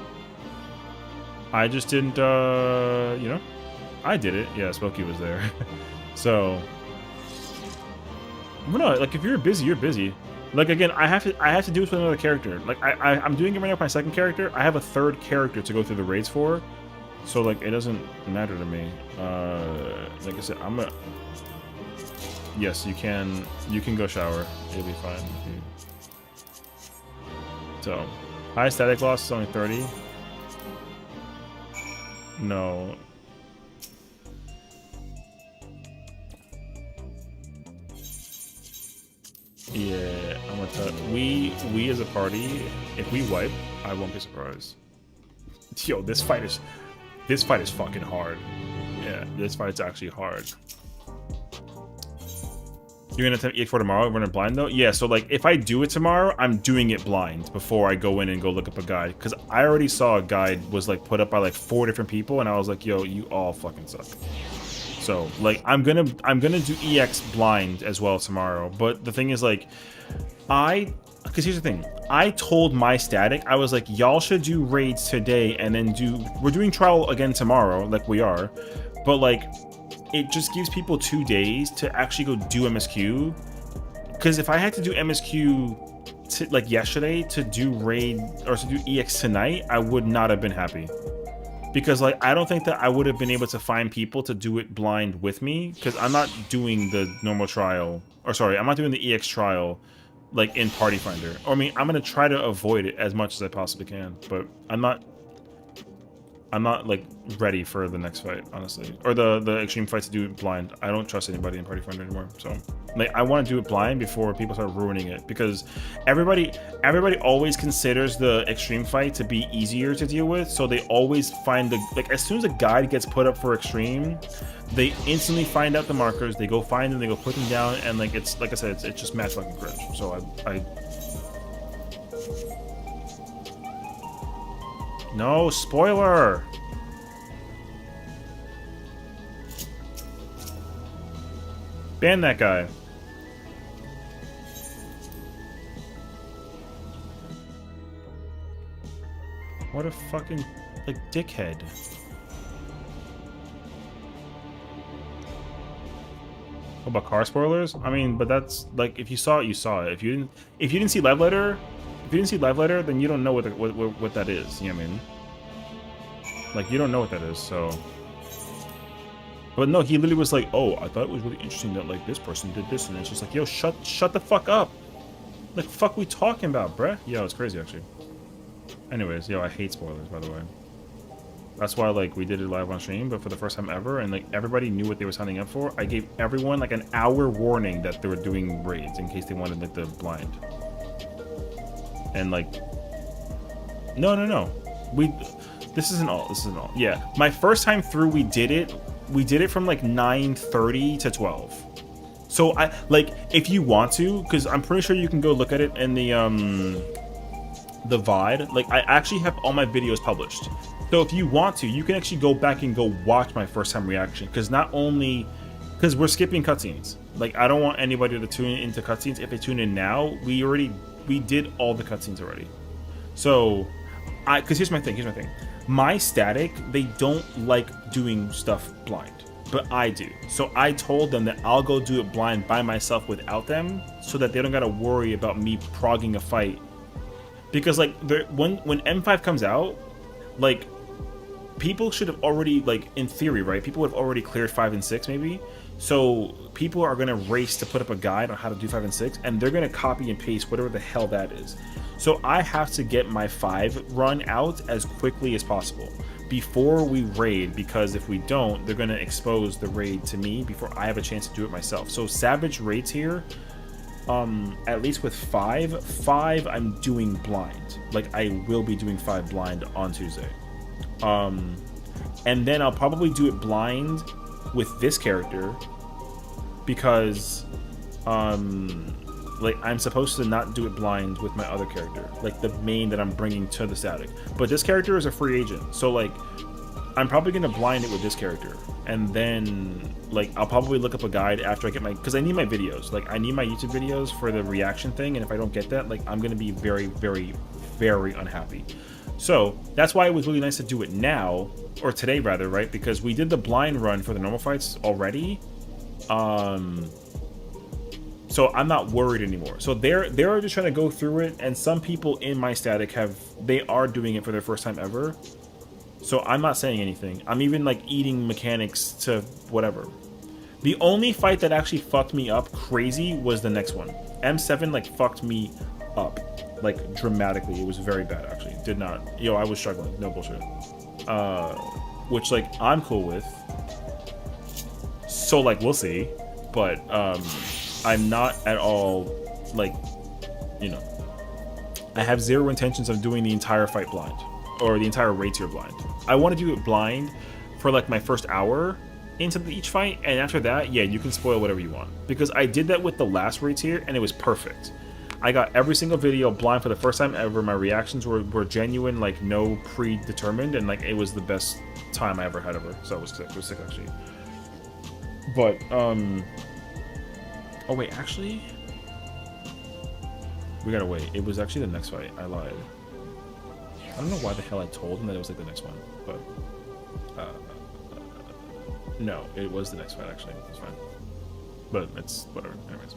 I just didn't. You know, I did it. Yeah, Smokey was there. So, but no, like if you're busy, you're busy. Like again, I have to do this with another character. Like I'm doing it right now with my second character. I have a third character to go through the raids for, so like it doesn't matter to me. Like I said, I'm a. Yes, you can go shower. It'll be fine with you. So, high static loss is only 30. No. Yeah, I'm gonna tell we as a party, if we wipe, I won't be surprised. Yo, this fight is fucking hard. Yeah, this fight's actually hard. You're gonna attempt E4 tomorrow and run it blind though? Yeah, so like if I do it tomorrow, I'm doing it blind before I go in and go look up a guide. Cause I already saw a guide was like put up by like 4 different people, and I was like, yo, you all fucking suck. So like I'm gonna do EX blind as well tomorrow. But the thing is like cause here's the thing. I told my static, I was like, y'all should do raids today and then we're doing trial again tomorrow, like we are. But like it just gives people 2 days to actually go do MSQ. Because if I had to do MSQ like yesterday to do raid or to do EX tonight, I would not have been happy. Because like I don't think that I would have been able to find people to do it blind with me. Because I'm not doing the normal trial, or sorry, I'm not doing the EX trial like in Party Finder. Or I mean, I'm gonna try to avoid it as much as I possibly can, but I'm not like ready for the next fight, honestly, or the extreme fight to do it blind. I don't trust anybody in Party Finder anymore, so like I want to do it blind before people start ruining it, because everybody always considers the extreme fight to be easier to deal with, so they always find like as soon as a guide gets put up for extreme, they instantly find out the markers, they go find them, they go put them down, and like it's like I said, it's just mad fucking cringe. So I no spoiler. Ban that guy. What a fucking like dickhead. What about car spoilers? I mean, but that's like if you saw it, you saw it. If you didn't see live letter. If you didn't see live letter, then you don't know what that is. You know what I mean? Like you don't know what that is. So, but no, he literally was like, "Oh, I thought it was really interesting that like this person did this," and it's just like, "Yo, shut the fuck up!" Like, fuck, we talking about, bruh? Yo, it's crazy actually. Anyways, yo, I hate spoilers, by the way. That's why like we did it live on stream, but for the first time ever, and like everybody knew what they were signing up for. I gave everyone like an hour warning that they were doing raids in case they wanted like the blind. And like, no. This isn't all. Yeah, my first time through, we did it from like 9:30 to 12. So I like, if you want to, because I'm pretty sure you can go look at it in the VOD. Like I actually have all my videos published. So if you want to, you can actually go back and go watch my first time reaction. Because because we're skipping cutscenes. Like I don't want anybody to tune into cutscenes. If they tune in now, we did all the cutscenes already. So, because here's my thing. My static, they don't like doing stuff blind, but I do. So I told them that I'll go do it blind by myself without them, so that they don't gotta worry about me progging a fight. Because like, when M5 comes out, like, people should have already, like, in theory, right? People would have already cleared 5 and 6, maybe. So people are going to race to put up a guide on how to do 5 and 6, and they're going to copy and paste whatever the hell that is. So I have to get my 5 run out as quickly as possible before we raid, because if we don't, they're going to expose the raid to me before I have a chance to do it myself. So Savage raids here, at least with 5 I'm doing blind. Like I will be doing 5 blind on Tuesday. And then I'll probably do it blind with this character because like I'm supposed to not do it blind with my other character, like the main that I'm bringing to the static. But this character is a free agent, so like I'm probably gonna blind it with this character, and then like I'll probably look up a guide after I get my, because I need my videos, like I need my YouTube videos for the reaction thing, and if I don't get that, like I'm gonna be very, very, very unhappy. So that's why it was really nice to do it now, or today rather, right? Because we did the blind run for the normal fights already. So I'm not worried anymore. So they're just trying to go through it, and some people in my static they are doing it for their first time ever. So I'm not saying anything. I'm even like eating mechanics to whatever. The only fight that actually fucked me up crazy was the next one. M7 like fucked me up like dramatically. It was very bad actually. Did not. I was struggling. No bullshit. Which like I'm cool with. So like we'll see. But I'm not at all like, I have zero intentions of doing the entire fight blind or the entire raid tier blind. I want to do it blind for like my first hour into each fight, and after that, yeah, you can spoil whatever you want. Because I did that with the last raid tier, and it was perfect. I got every single video blind for the first time ever. My reactions were genuine, like no predetermined, and like it was the best time I ever had ever. So it was sick actually. But oh wait, actually, we gotta wait. It was actually the next fight. I lied. I don't know why the hell I told him that it was like the next one, but no, it was the next fight actually. It's fine, but it's whatever. Anyways,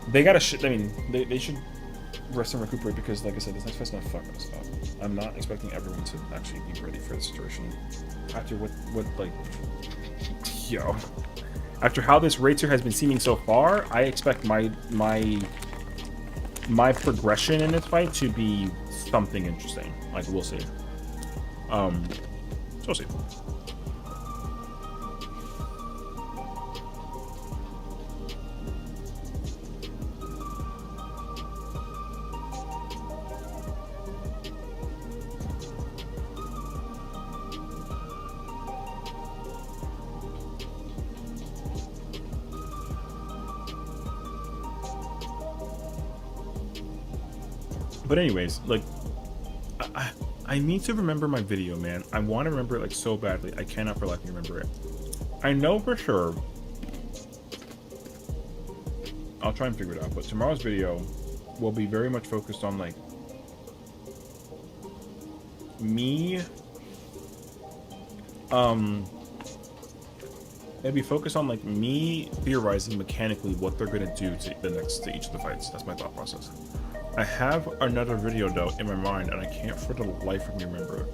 they gotta I mean, they should rest and recuperate because, like I said, this next fight's gonna fuck us up. I'm not expecting everyone to actually be ready for the situation after what like, yo. After how this raid tier has been seeming so far, I expect my progression in this fight to be something interesting. Like we'll see. So we'll see. But anyways, like, I need to remember my video, man. I want to remember it like so badly. I cannot for life of me remember it. I know for sure. I'll try and figure it out. But tomorrow's video will be very much focused on like me. It'll be focused on like me theorizing mechanically what they're gonna do to each of the fights. That's my thought process. I have another video though in my mind, and I can't for the life of me remember it.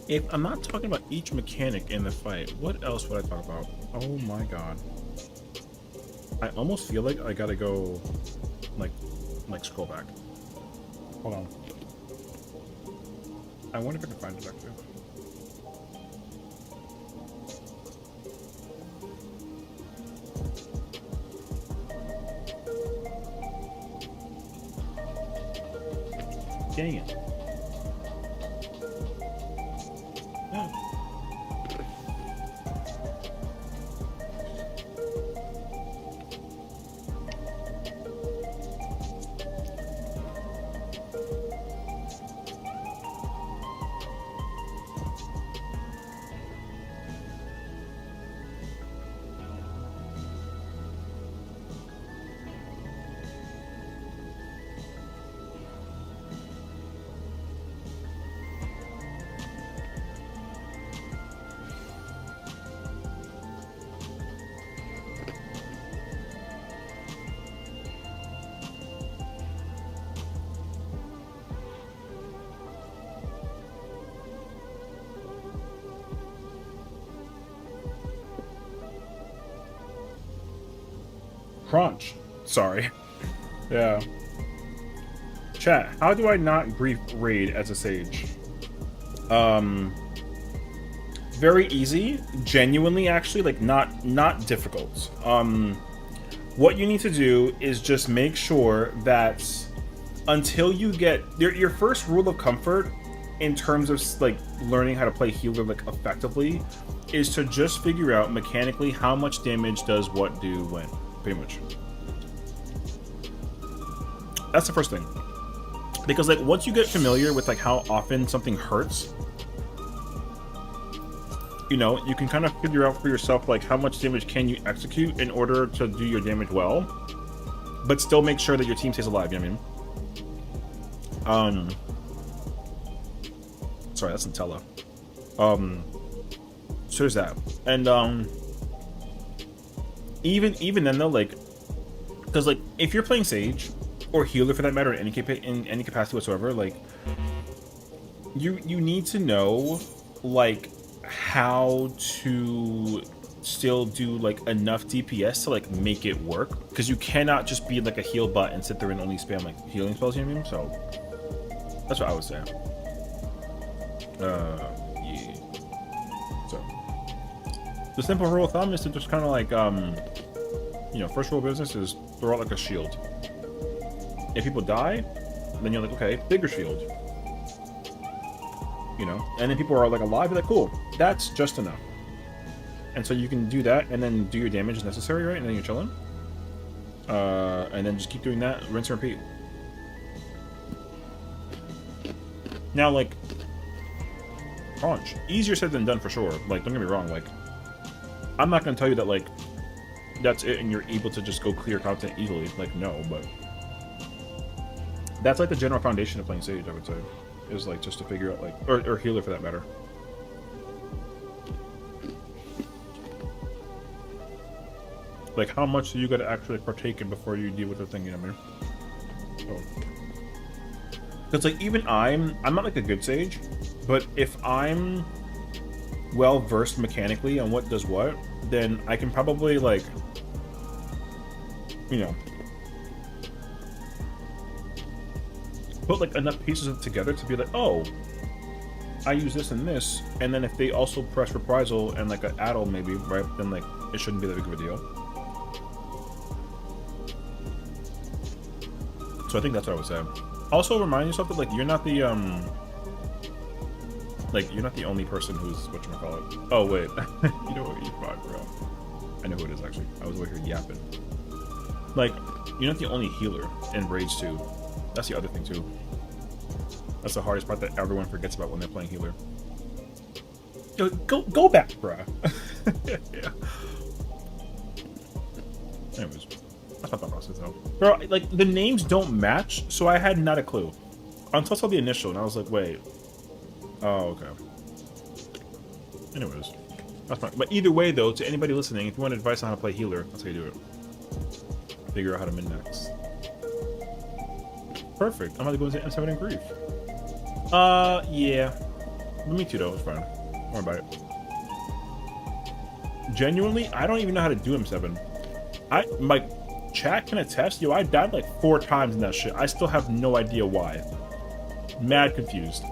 If I'm not talking about each mechanic in the fight, what else would I talk about? Oh my god. I almost feel like I gotta go, like scroll back. Hold on. I wonder if I can find it actually. Dang it. Crunch. Sorry. Yeah. Chat, how do I not grief raid as a sage? Very easy. Genuinely, actually, like, not difficult. What you need to do is just make sure that until you get... Your first rule of comfort in terms of, like, learning how to play healer, like, effectively is to just figure out mechanically how much damage does what do when. Pretty much. That's the first thing. Because, like, once you get familiar with, like, how often something hurts, you know, you can kind of figure out for yourself, like, how much damage can you execute in order to do your damage well, but still make sure that your team stays alive, you know what I mean? Sorry, that's Nutella. So there's that. And, even then though, like, because, like, if you're playing Sage or healer for that matter in any capacity whatsoever, like, you need to know, like, how to still do, like, enough DPS to, like, make it work, because you cannot just be like a heal butt and sit there and only spam, like, healing spells, you know what I mean? So that's what I would say. Yeah. So the simple rule of thumb is to just kind of, like, you know, first rule of business is throw out, like, a shield. If people die, then you're like, okay, bigger shield. You know, and then people are, like, alive, you're like, cool, that's just enough. And so you can do that and then do your damage as necessary, right? And then you're chilling. And then just keep doing that, rinse and repeat. Now, like, crunch, easier said than done for sure. Like, don't get me wrong, like, I'm not gonna tell you that, like, that's it and you're able to just go clear content easily. Like, no, but that's, like, the general foundation of playing Sage, I would say. Is, like, just to figure out, like, or healer for that matter. Like, how much do you gotta actually partake in before you deal with the thing, you know what I mean? So, because, like, even I'm not, like, a good Sage, but if I'm well versed mechanically on what does what, then I can probably, like, you know, put, like, enough pieces of it together to be like, oh, I use this and this, and then if they also press reprisal and, like, an addle maybe, right, then, like, it shouldn't be that big of a deal. So I think that's what I would say. Also, remind yourself that, like, you're not the like, you're not the only person who's whatchamacallit. Oh wait, you know what? E5, bro. I know who it is actually. I was over here yapping. Like, you're not the only healer in Rage 2. That's the other thing too. That's the hardest part that everyone forgets about when they're playing healer. Yo, go back, bruh. Yeah. Anyways, that's not the process though. Bro, like, the names don't match, so I had not a clue. Until I saw the initial, and I was like, wait. Oh, okay. Anyways, that's fine. But either way, though, to anybody listening, if you want advice on how to play healer, that's how you do it. Figure out how to min-max. Perfect. I'm about to go into M7 and grief. Yeah. Me too, though. It's fine. Don't worry about it. Genuinely, I don't even know how to do M7. My chat can attest, yo, I died like 4 times in that shit. I still have no idea why. Mad confused.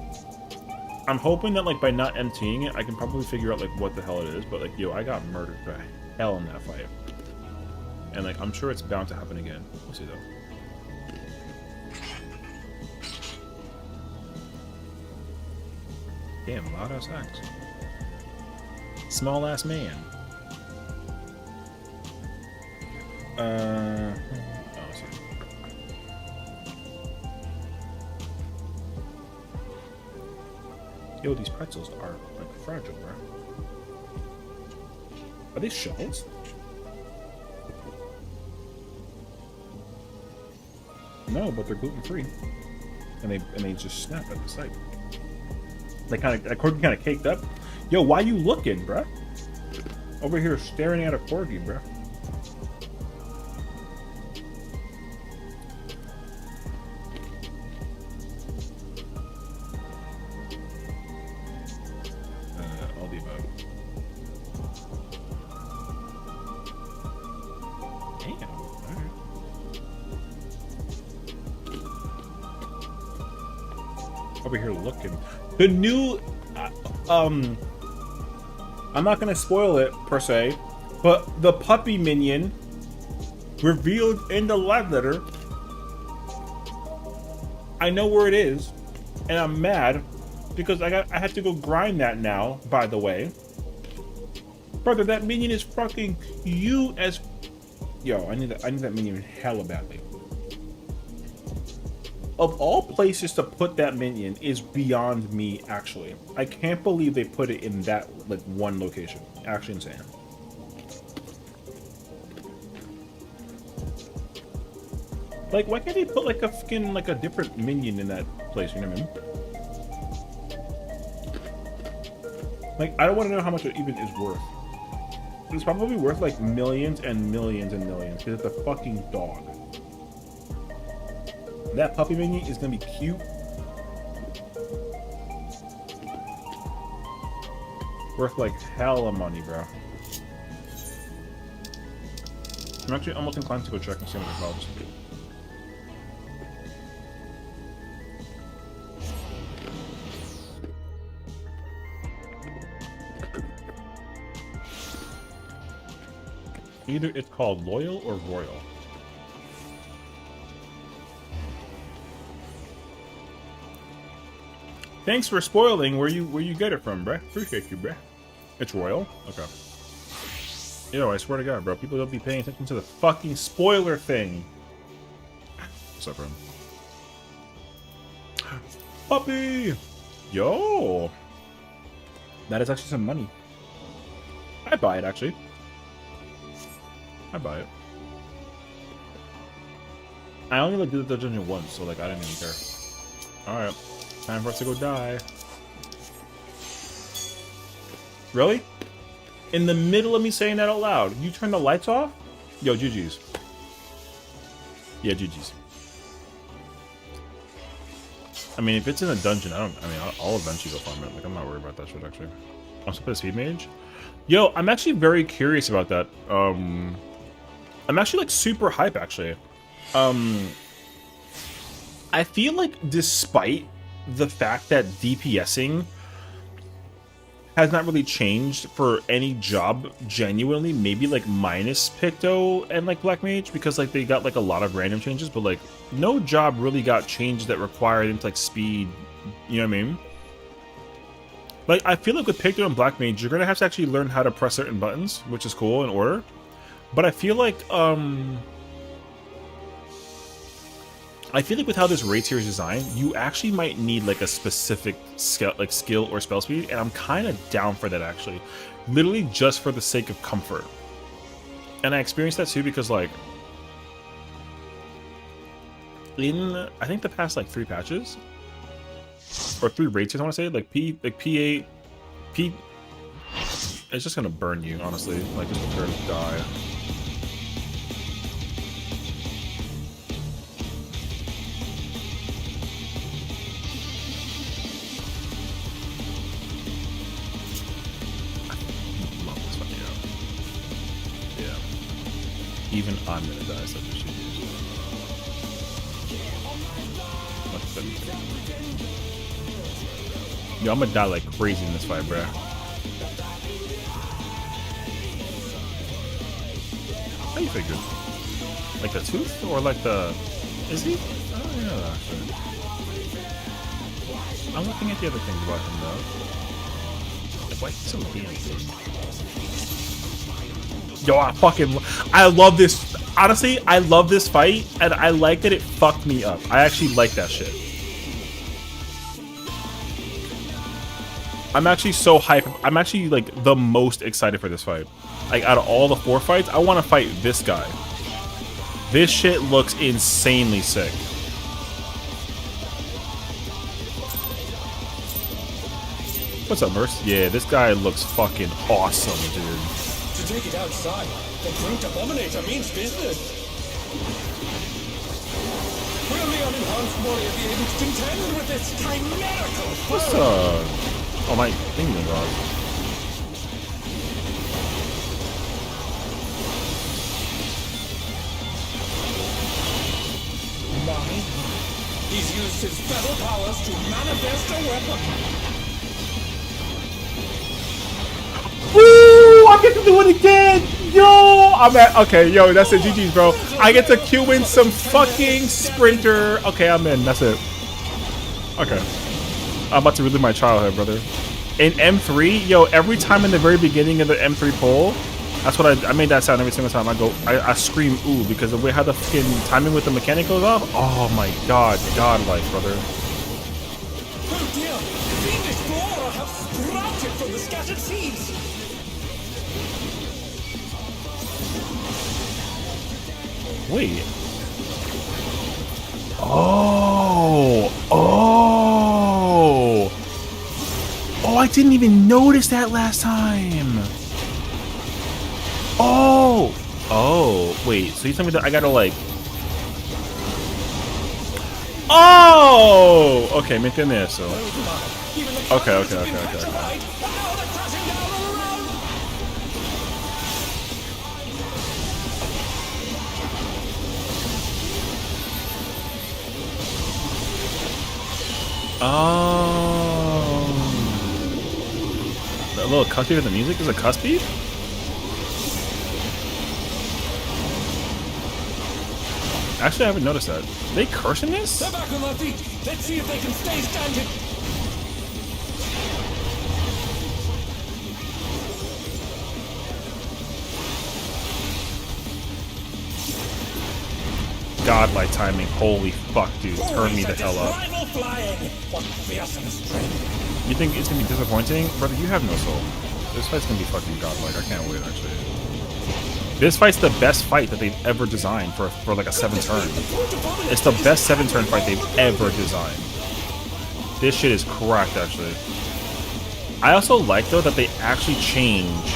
I'm hoping that like by not emptying it, I can probably figure out like what the hell it is. But like, yo, I got murdered by hell in that fight. And like, I'm sure it's bound to happen again. We'll see though. Damn, loud ass axe. Small ass man. Oh, let's see. Yo, these pretzels are like fragile, bro. Are they shells? No, but they're gluten free, and they just snap at the sight. They kind of, that corgi kind of caked up. Yo, why you looking, bruh? Over here staring at a corgi, bruh. All the above. Damn. Alright. Over here looking. The new, I'm not gonna spoil it per se, but the puppy minion revealed in the live letter. I know where it is, and I'm mad because I had to go grind that now. By the way, brother, that minion is fucking you as. Yo, I need that minion hella badly. Of all places to put that minion is beyond me, actually. I can't believe they put it in that, like, one location. Actually insane. Like, why can't they put, like, a fucking, like, a different minion in that place, you know what I mean? Like, I don't want to know how much it even is worth. It's probably worth, like, millions and millions and millions, because it's a fucking dog. That puppy minion is gonna be cute. Worth like hella money, bro. I'm actually almost inclined to go check and see what it costs. Either it's called Loyal or Royal. Thanks for spoiling where you get it from, bruh. Appreciate you, bruh. It's Royal? Okay. Yo, I swear to God, bro. People don't be paying attention to the fucking spoiler thing. What's up, bro? Puppy! Yo! That is actually some money. I'd buy it, actually. I'd buy it. I only like did the dungeon once, so like I didn't even care. Alright. Time for us to go die. Really? In the middle of me saying that out loud, you turn the lights off? Yo, GG's. Yeah, GG's. I mean, if it's in a dungeon, I'll eventually go farm it. Like, I'm not worried about that shit, actually. I'm supposed to play Speed Mage? Yo, I'm actually very curious about that. I'm actually, like, super hype, actually. I feel like despite the fact that DPSing has not really changed for any job genuinely, maybe like minus Picto and like Black Mage, because like they got like a lot of random changes, but like no job really got changed that required into like speed, you know what I mean? Like I feel like with Picto and Black Mage, you're gonna have to actually learn how to press certain buttons, which is cool in order. But I feel like with how this raid tier is designed, you actually might need like a specific skill or spell speed, and I'm kind of down for that actually, literally just for the sake of comfort. And I experienced that too because like in I think the past like 3 patches or 3 raid tiers, I want to say like P8, it's just gonna burn you honestly. Like just prepare to die. Even I'm gonna die such a shit. Yo, I'm gonna die like crazy in this fight, bruh. How you figure? Like the tooth or like the... Is he? I don't know actually. I'm looking at the other things about him though. Like, why is he so damn big? Yo, I love this. Honestly, I love this fight, and I like that it fucked me up. I actually like that shit. I'm actually so hyped. I'm actually like the most excited for this fight. Like out of all the 4 fights, I want to fight this guy. This shit looks insanely sick. What's up, Merce? Yeah, this guy looks fucking awesome, dude. To take it outside, the Brute Abominator means business. Will the unenhanced warrior be able to contend with this chimerical foe? What's oh, my thing went wrong. He's used his feather powers to manifest a weapon. Woo! I get to do it again! Yo! I'm at... Okay, yo, that's it. GG's, bro. I get to cue in some fucking sprinter. Okay, I'm in. That's it. Okay. I'm about to relive my childhood, brother. In M3, yo, every time in the very beginning of the M3 poll, that's what I made that sound every single time. I scream ooh, because the way how the fucking timing with the mechanic goes off. Oh my god, godlike, brother. Oh dear, fiendish flora have sprouted from the scattered seeds. Wait. Oh, oh, oh! I didn't even notice that last time. Oh, oh, wait. So you tell me that I gotta like. Oh, okay, me entender eso. Okay. Oh, that little cuss beat of the music is a cuss beat? Actually, I haven't noticed that. They curse in this? They're back on their feet. Let's see if they can stay standing. Godlike timing. Holy fuck, dude. Turn me the hell up. What fearsome strength. You think it's gonna be disappointing? Brother, you have no soul. This fight's gonna be fucking godlike. I can't wait, actually. This fight's the best fight that they've ever designed for like a 7-turn. It's the best 7-turn fight they've ever designed. This shit is correct, actually. I also like, though, that they actually change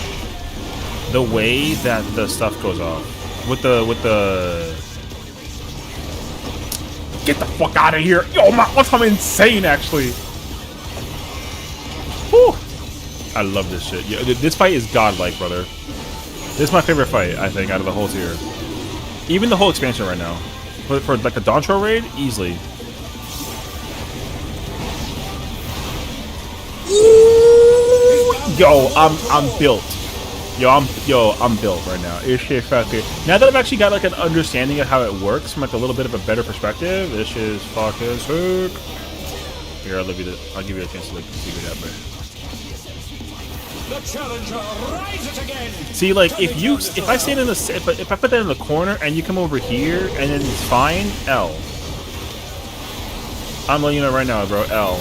the way that the stuff goes off. With the... Get the fuck out of here! Yo, I'm insane, actually! Whew. I love this shit. Yeah, this fight is godlike, brother. This is my favorite fight, I think, out of the whole tier. Even the whole expansion right now. For like the Dantro raid, easily. Ooh! Yo, I'm built. I'm built right now. This shit fucking. Now that I've actually got like an understanding of how it works from like a little bit of a better perspective, this shit is fucking sick. Here, I'll give you a chance to like figure it out, man. The challenger rises again. See, like if I stand in the if I put that in the corner and you come over here and then it's fine, L. I'm letting you know right now, bro. L.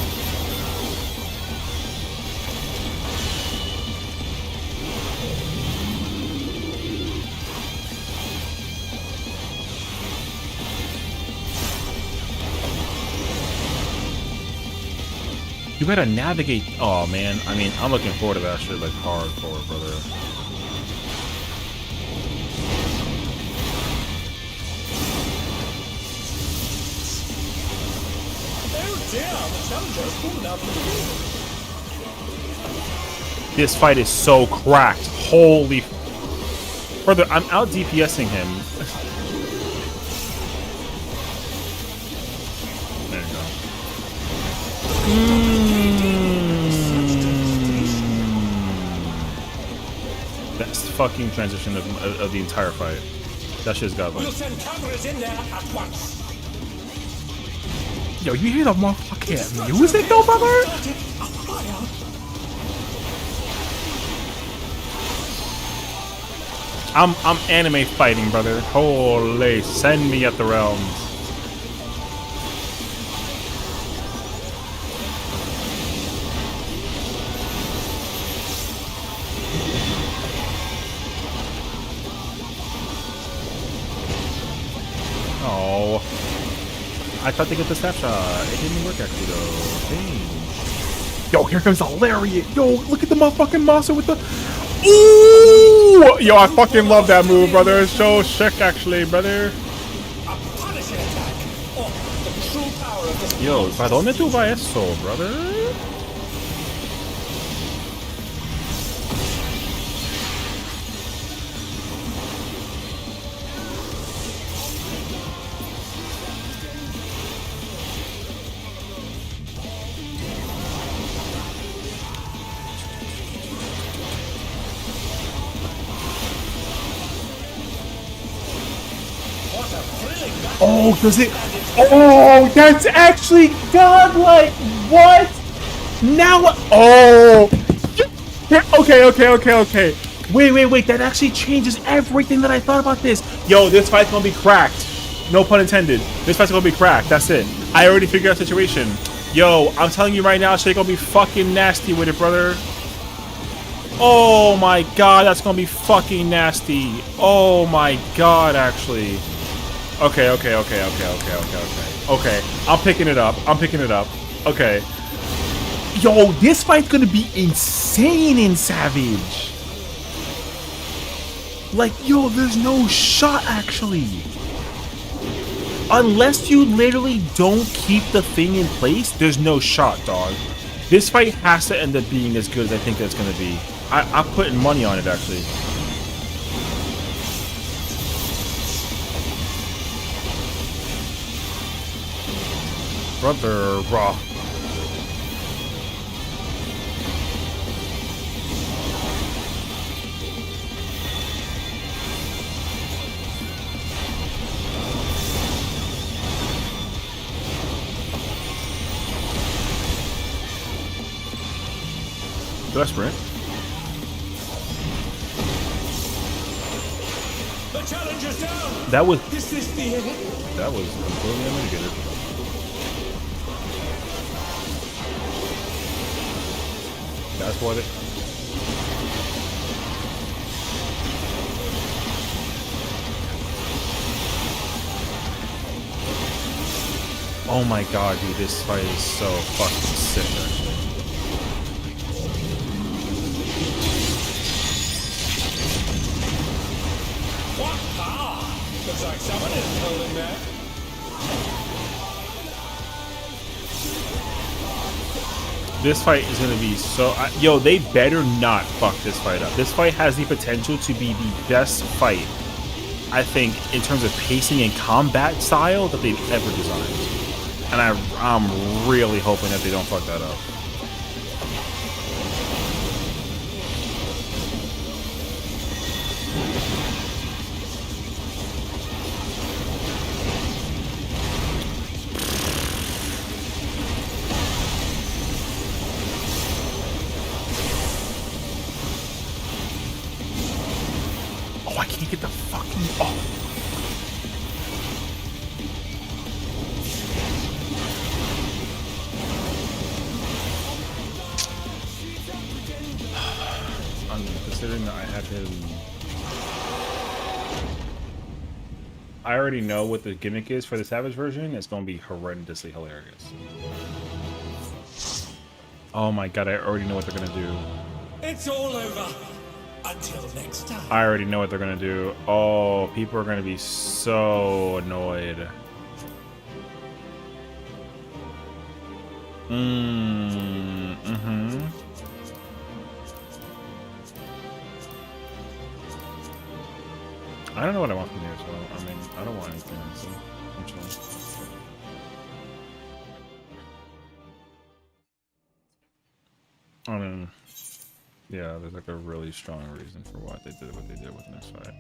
You gotta navigate. Oh man, I mean, I'm looking forward to that shit like hardcore, brother. Oh dear, the challenger's fallen out of the game. This fight is so cracked. Holy. Brother, I'm out DPSing him. There you go. Best fucking transition of the entire fight. That shit's godlike. We'll send cameras in there at once. Yo, you hear the motherfucking music though, brother? Started a fire. I'm anime fighting, brother. Holy, send me at the realms. Oh, I tried to get the snapshot. It didn't work actually though. Dang. Yo, here comes the lariat. Yo, look at the motherfucking monster with the. Ooh! Yo, I fucking love that move, brother. It's so sick, actually, brother. A punishing attack. Oh, the true power of this. Yo, ¿para dónde tú vas eso, brother? What a thrilling match. Oh, does it? Oh, that's actually godlike. What? Now what? Oh. Yeah, okay. Wait. That actually changes everything that I thought about this. Yo, this fight's gonna be cracked. No pun intended. This fight's gonna be cracked. That's it. I already figured out the situation. Yo, I'm telling you right now, shit gonna be fucking nasty with it, brother. Oh my god, that's gonna be fucking nasty. Oh my god, actually. Okay. Okay, I'm picking it up. Okay. Yo, this fight's gonna be insane in Savage. Like, yo, there's no shot, actually. Unless you literally don't keep the thing in place, there's no shot, dog. This fight has to end up being as good as I think it's gonna be. I'm putting money on it, actually. Brother, raw. Did I sprint? The challenger's down. That was Is this the end? completely unmitigated. That's what it. Oh my god, dude, this fight is so fucking sick, actually. What power? Looks like someone is holding back. This fight is gonna be so. Yo, they better not fuck this fight up. This fight has the potential to be the best fight, I think, in terms of pacing and combat style that they've ever designed. And I'm really hoping that they don't fuck that up. Oh, I can't get the fucking. Oh. Considering that I have him, I already know what the gimmick is for the Savage version. It's going to be horrendously hilarious. Oh my god, I already know what they're going to do. It's all over. Until next time. I already know what they're going to do. Oh, people are going to be so annoyed. Mm-hmm. I don't know what I want from here, so I mean, I don't want anything, so I'm chilling. I mean, yeah, there's like a really strong reason for why they did what they did with this fight.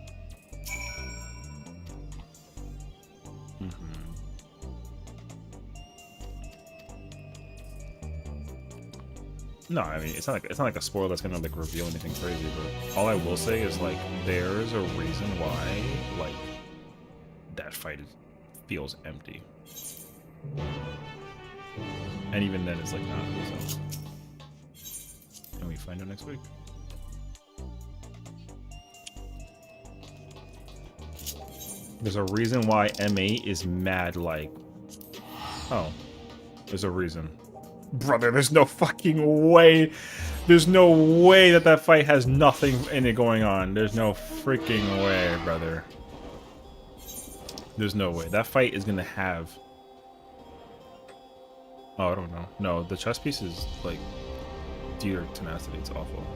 No, I mean it's not like a spoiler that's gonna like reveal anything crazy, but all I will say is like there's a reason why like that fight feels empty, and even then it's like not. So. And we find out next week. There's a reason why M8 is mad like. Oh, there's a reason. Brother, there's no fucking way. There's no way that that fight has nothing in it going on. There's no freaking way, brother. There's no way. That fight is gonna have... Oh, I don't know. No, the chess piece is, like, deer tenacity. It's awful.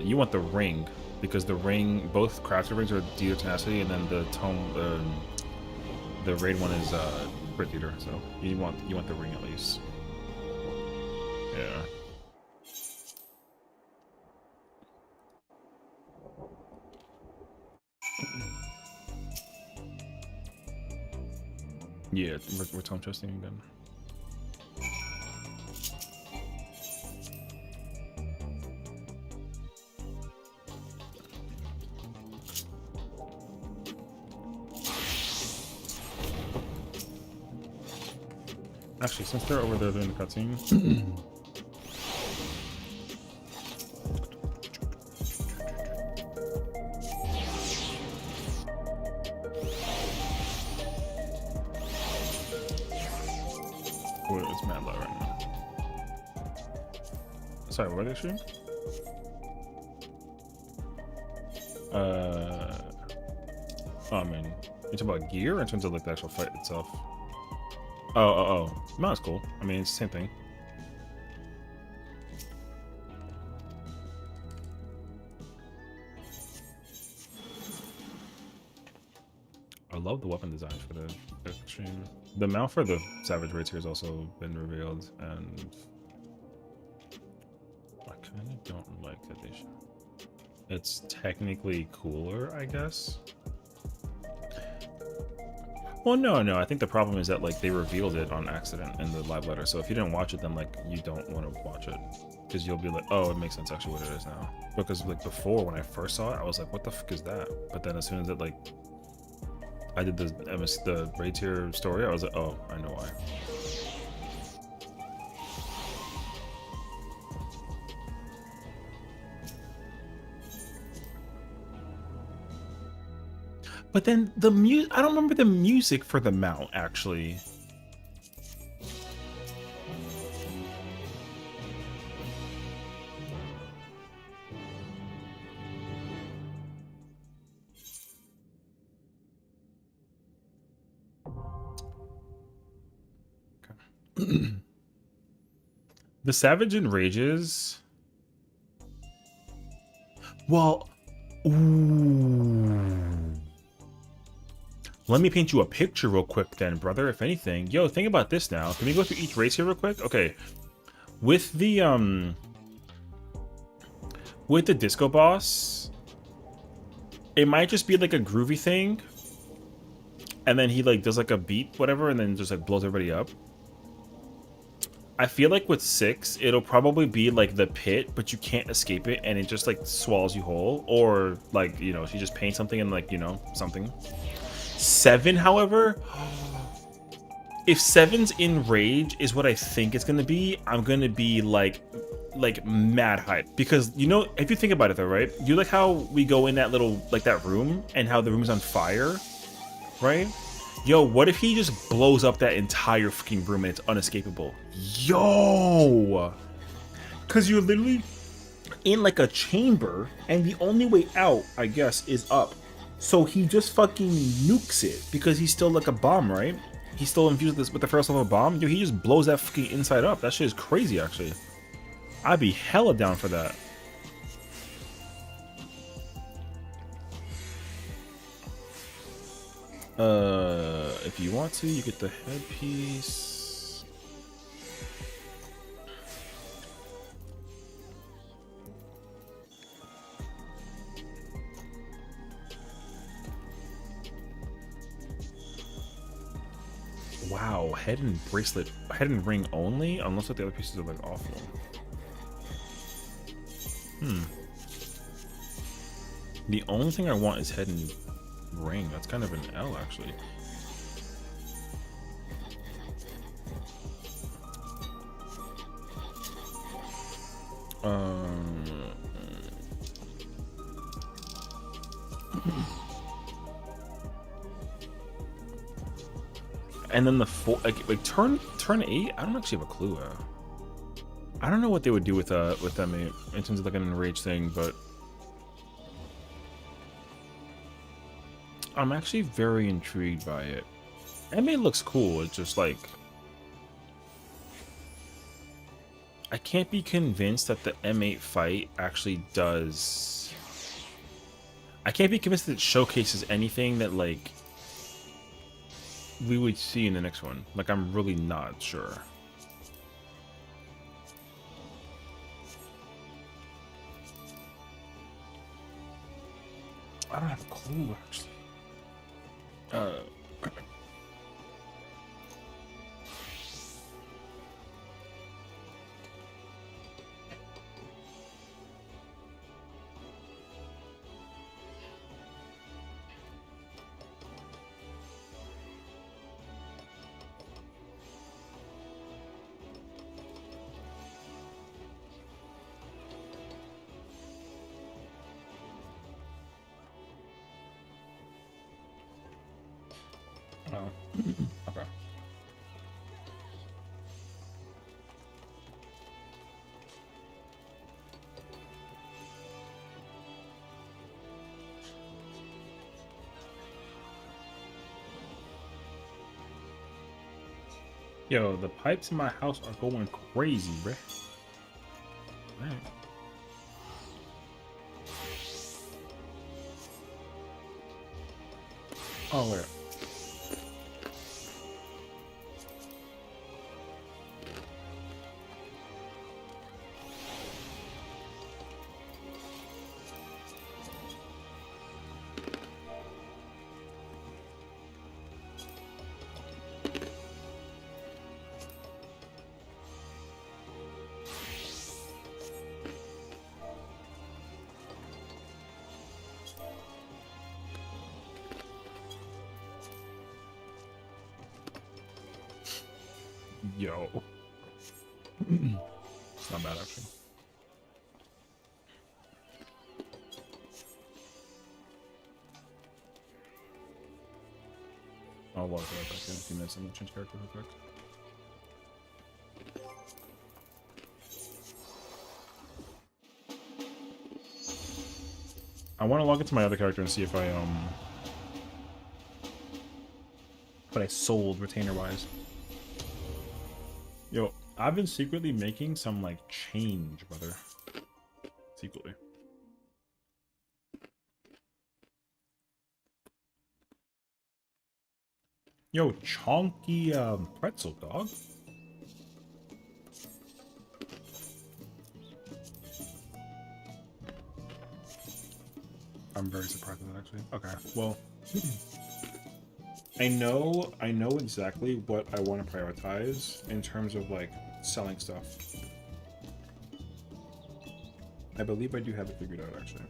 You want the ring, because the ring... Both crafted rings are deer tenacity, and then the tome... the raid one is, Crit Theater, so you want the ring at least. Yeah. Yeah, we're tone trusting again. Actually, since they're over there doing the cutscene. Wait, it's mad low right now. Sorry, what are they shooting? Oh, I mean, you talking about gear in terms of like the actual fight itself? Oh. No, that's cool. I mean, it's the same thing. I love the weapon design for the extreme. The mount for the Savage Raids here has also been revealed, and I kind of don't like that they should. It's technically cooler, I guess. Well, no. I think the problem is that like they revealed it on accident in the live letter. So if you didn't watch it, then like you don't want to watch it because you'll be like, oh, it makes sense actually what it is now. Because like before when I first saw it, I was like, what the fuck is that? But then as soon as it like I did the raid tier story, I was like, oh, I know why. But then the I don't remember the music for the mount, actually. Okay. The Savage Enrages. Well, ooh. Let me paint you a picture real quick then, brother, if anything. Yo, think about this now. Can we go through each race here real quick? Okay. With the disco boss, it might just be like a groovy thing. And then he like does like a beat, whatever, and then just like blows everybody up. I feel like with 6, it'll probably be like the pit, but you can't escape it, and it just like swallows you whole. Or like, you know, she just paints something and like, you know, something. 7, however, if 7's in rage is what I think it's gonna be, I'm gonna be like mad hype. Because you know, if you think about it though, right? You like how we go in that little like that room and how the room's on fire, right? Yo, what if he just blows up that entire fucking room and it's unescapable? Yo! Cause you're literally in like a chamber and the only way out, I guess, is up. So he just fucking nukes it because he's still like a bomb, right? He's still infused with the first level bomb. Yo, he just blows that fucking inside up. That shit is crazy, actually. I'd be hella down for that. If you want to, you get the headpiece. Wow, head and bracelet, head and ring only, unless like the other pieces are like awful. The only thing I want is head and ring. That's kind of an L, actually. And then the four, like turn 8. I don't actually have a clue. I don't know what they would do with them in terms of like an enraged thing, but I'm actually very intrigued by it. M8 looks cool. It's just like I can't be convinced that the M8 fight actually does. I can't be convinced that it showcases anything that like we would see in the next one. Like, I'm really not sure. I don't have a clue, actually. Oh, okay. Yo, the pipes in my house are going crazy, bruh. Alright. Oh, wait. Yo. It's not bad, actually. I'll walk right back in a few minutes. I'm gonna change character real quick. I want to log into my other character and see if I but I sold retainer wise. Yo, I've been secretly making some like change, brother. Secretly. Yo, chonky pretzel, dog. I'm very surprised with that, actually. Okay, well, I know exactly what I want to prioritize in terms of like selling stuff. I believe I do have it figured out, actually.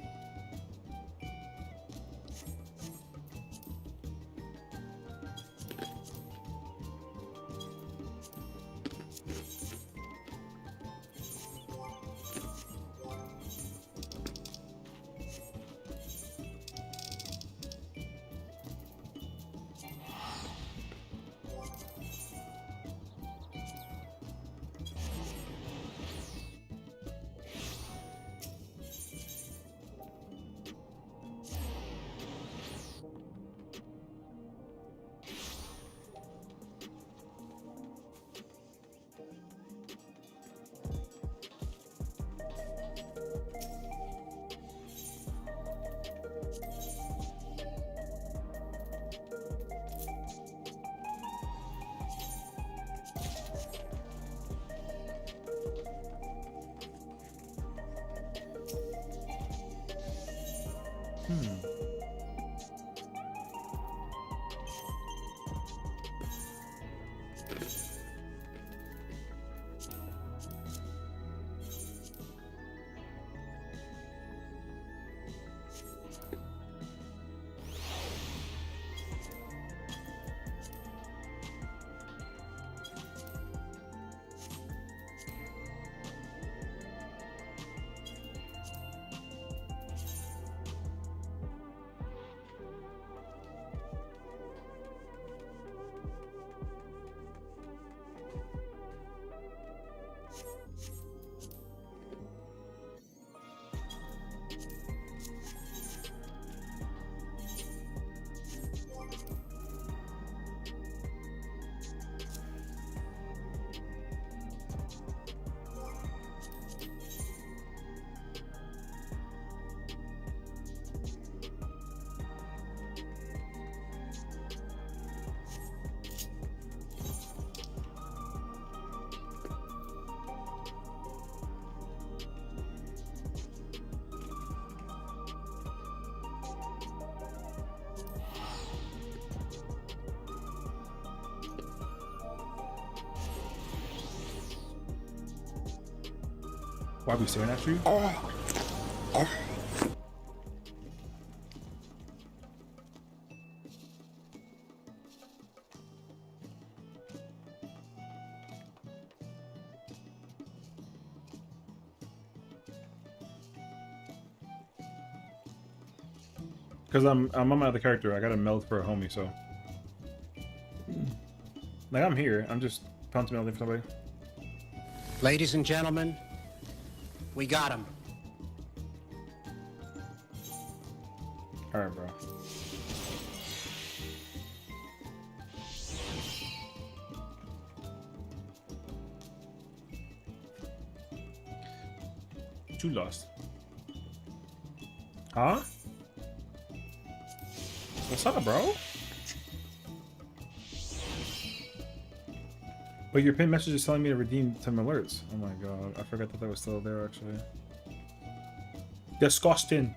Why are we staring at you? Because I'm on my other character. I got to meld for a homie, so. Like, I'm here. I'm just pouncing melding for somebody. Ladies and gentlemen, we got him. Alright, bro. You lost. Huh? What's up, bro? But your pin message is telling me to redeem some alerts. Oh my god, I forgot that was still there actually. Disgusting.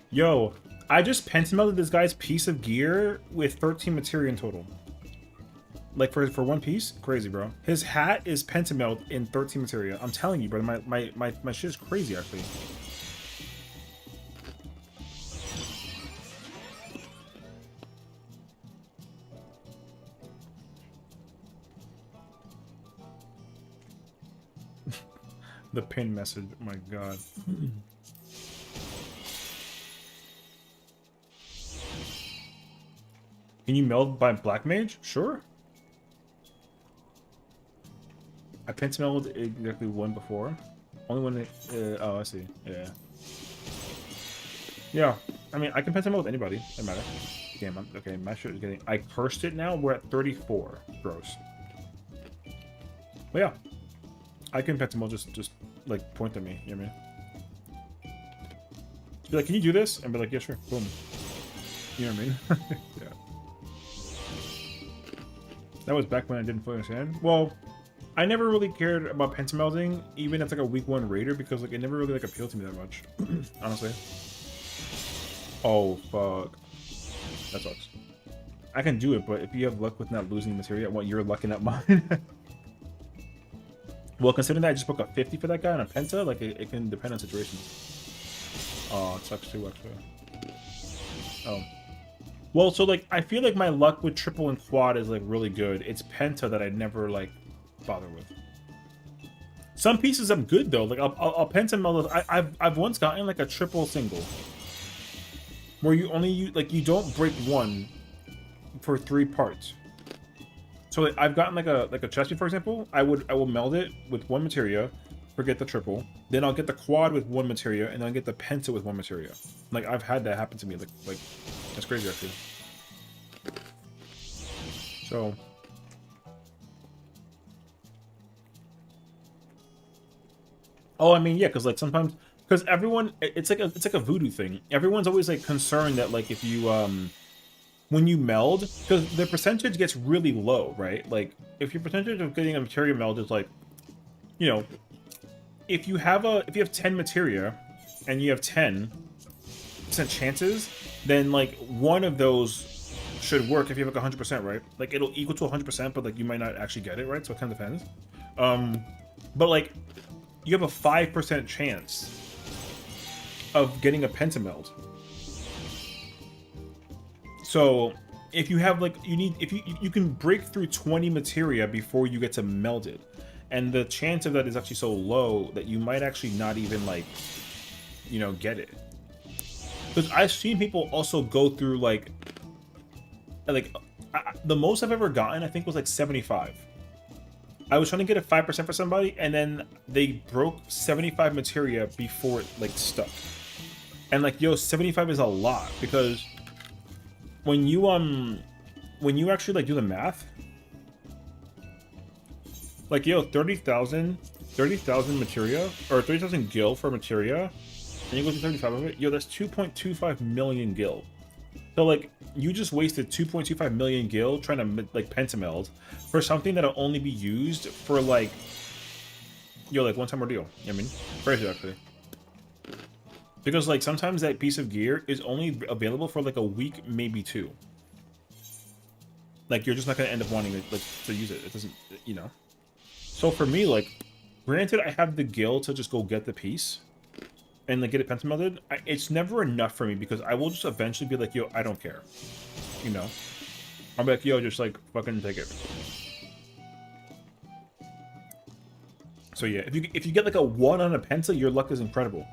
Yo, I just pentamelted this guy's piece of gear with 13 materia in total. Like for one piece? Crazy, bro. His hat is pentamelt in 13 materia. I'm telling you, brother, my shit is crazy actually. The pin message, oh my god. Can you meld by Black Mage? Sure. I pentamelded exactly one before. Only one. Oh, I see. Yeah. Yeah. I mean, I can pentameld with anybody. Doesn't matter. Damn. Okay, my shit is getting. I cursed it now. We're at 34 gross. But yeah, I can pentameld. Just like point at me. You know what I mean? Be like, can you do this? And be like, yeah, sure. Boom. You know what I mean? Yeah. That was back when I didn't fully understand. Well, I never really cared about pentamelding, even as like a week 1 raider, because like it never really like appealed to me that much, honestly. Oh fuck, that sucks. I can do it, but if you have luck with not losing materia, I want your luck and not mine. Well, considering that I just broke a 50 for that guy on a penta, like it can depend on situations. Oh, it sucks too, actually. Oh. Well, so like I feel like my luck with triple and quad is like really good. It's penta that I never like bother with. Some pieces I'm good though. Like I'll pentameld. I've once gotten like a triple single where you only you don't break one for 3 parts. So like, I've gotten like a chest, for example. I will meld it with 1 materia, forget the triple. Then I'll get the quad with 1 materia, and then I'll get the penta with 1 materia. Like I've had that happen to me. Like that's crazy actually. So. Oh, I mean, yeah, because like sometimes, because everyone, it's like a voodoo thing. Everyone's always like concerned that like if you when you meld, because the percentage gets really low, right? Like, if your percentage of getting a materia meld is like, you know, if you have 10 materia and you have 10% chances, then like one of those should work if you have like 100%, right? Like it'll equal to 100%, but like you might not actually get it, right? So it kind of depends. But like you have a 5% chance of getting a pentameld. So if you have like you can break through 20 materia before you get to meld it. And the chance of that is actually so low that you might actually not even like, you know, get it. Because I've seen people also go through like the most I've ever gotten I think was like 75. I was trying to get a 5% for somebody, and then they broke 75 materia before it like stuck. And like, yo, 75 is a lot, because when you actually like do the math, like, yo, 30,000 materia, or 30,000 gil for materia, and you go to 35 of it, yo, that's 2.25 million gil. So like, you just wasted 2.25 million gil trying to like pentameld for something that'll only be used for like, yo, like one-time ordeal. You know what I mean? Crazy, actually. Because like sometimes that piece of gear is only available for like a week, maybe 2. Like you're just not gonna end up wanting to use it. It doesn't, you know. So for me, like, granted, I have the gil to just go get the piece and like get it pentamelded. It's never enough for me, because I will just eventually be like, yo, I don't care, you know. I'm like, yo, just like fucking take it. So yeah, if you get like a 1 on a penta, your luck is incredible.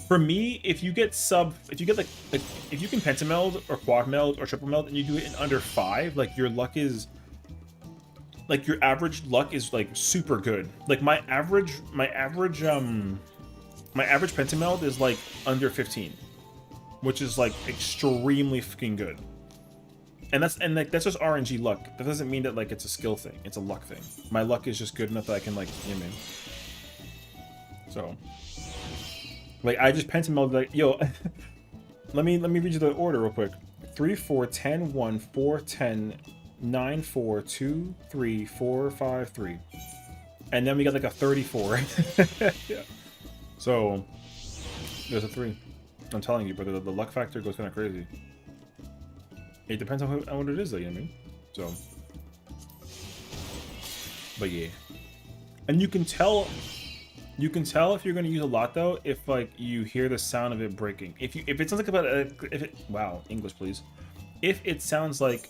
For me, if you get like if you can pentameld or quad meld or triple meld and you do it in under 5, like your luck is like, your average luck is like super good. Like my average pentameld is like under 15, which is like extremely fucking good. And that's just RNG luck. That doesn't mean that like it's a skill thing. It's a luck thing. My luck is just good enough that I can like, you know what I mean? So like I just pentameld like, yo, let me read you the order real quick. 3 4 10 1 4 10 9 4 2 3 4 5 3. And then we got like a 34. Yeah. So there's a 3. I'm telling you, but the luck factor goes kind of crazy. It depends on what it is, though, you know what I mean? So, but yeah. And you can tell if you're going to use a lot, though, if like you hear the sound of it breaking. If it sounds like wow, English please. If it sounds like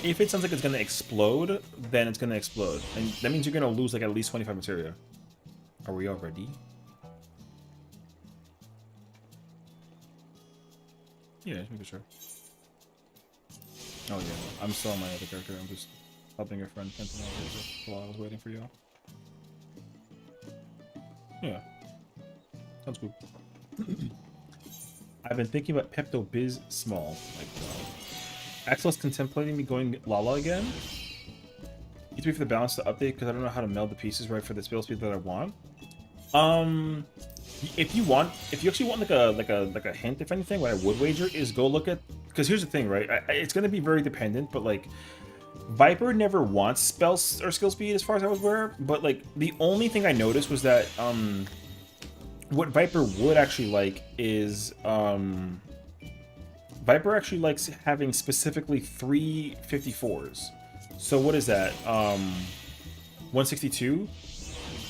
it's going to explode, then it's going to explode, and that means you're going to lose like at least 25 materia. Are we all ready? Yeah, just making sure. Oh yeah, I'm still on my other character. I'm just helping your friend Fenton out while I was waiting for y'all. Yeah, sounds good. I've been thinking about Pepto Bismol. Like, Axel's contemplating me going Lala again. Need to wait for the balance to update because I don't know how to meld the pieces right for the spell speed that I want. If you actually want like a hint, if anything, what I would wager is go look at, because here's the thing, right? It's gonna be very dependent, but like Viper never wants spells or skill speed as far as I was aware. But like the only thing I noticed was that what Viper would actually like is Viper actually likes having specifically 3 54s. So what is that? 162.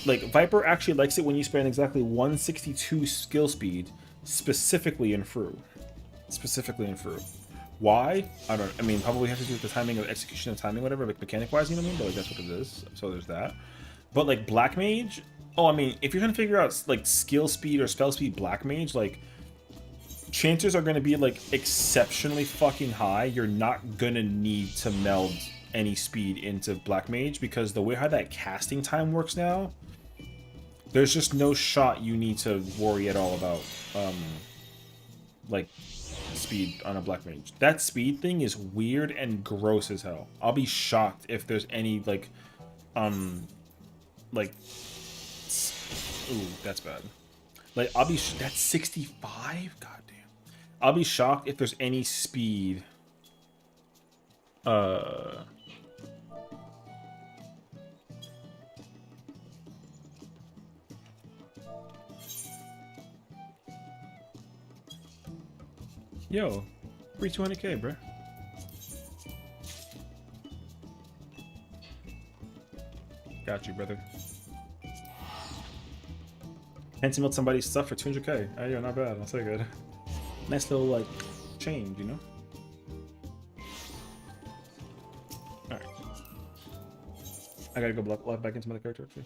Like, Viper actually likes it when you spend exactly 162 skill speed specifically in Fru. Why? I mean, probably has to do with the timing of execution and timing, whatever, like mechanic-wise, you know what I mean? But like, that's what it is. So there's that. But like Black Mage, I mean, if you're trying to figure out like skill speed or spell speed Black Mage, like chances are going to be like exceptionally fucking high. You're not gonna need to meld any speed into Black Mage, because the way how that casting time works now, there's just no shot you need to worry at all about like speed on a Black Mage. That speed thing is weird and gross as hell. I'll be shocked if there's any like ooh, that's bad. Like that's 65. God damn. I'll be shocked if there's any speed. Yo, free 200K, bro. Got you, brother. Fancy milk somebody's stuff for 200K. Oh, yeah, not bad. I'll say good. Nice little, like, change, you know? Alright. I gotta go log back into my character, actually.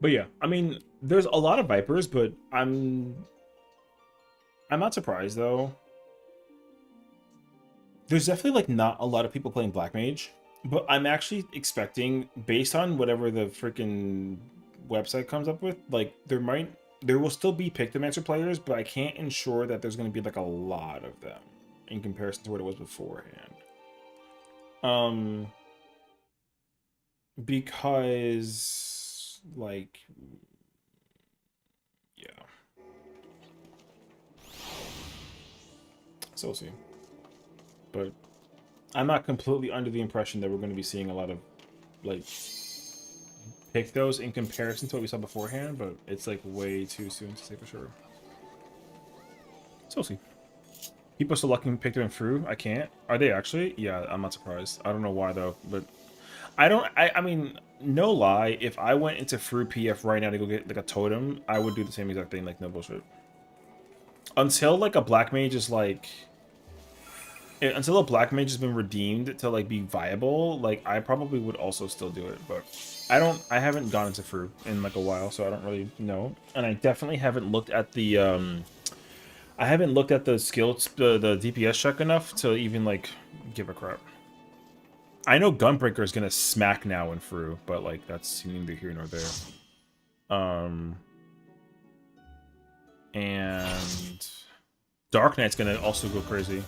But yeah, I mean, there's a lot of Vipers, but I'm not surprised though. There's definitely like not a lot of people playing Black Mage, but I'm actually expecting, based on whatever the freaking website comes up with, like there will still be Pictomancer players, but I can't ensure that there's going to be like a lot of them in comparison to what it was beforehand. Because like, yeah. So we'll see. But I'm not completely under the impression that we're going to be seeing a lot of, like, pick those in comparison to what we saw beforehand, but it's, like, way too soon to say for sure. So we'll see. People still looking pick them through. I can't. Are they actually? Yeah, I'm not surprised. I don't know why, though, but I mean, no lie, if I went into Fruit PF right now to go get like a totem, I would do the same exact thing, like no bullshit. Until like a Black Mage is like, until a Black Mage has been redeemed to like be viable, like I probably would also still do it, but I haven't gone into Fruit in like a while, so I don't really know. And I definitely haven't looked at the I haven't looked at the skills, the DPS check enough to even like give a crap. I know Gunbreaker is gonna smack now in Fru, but like that's neither here nor there. And Dark Knight's gonna also go crazy.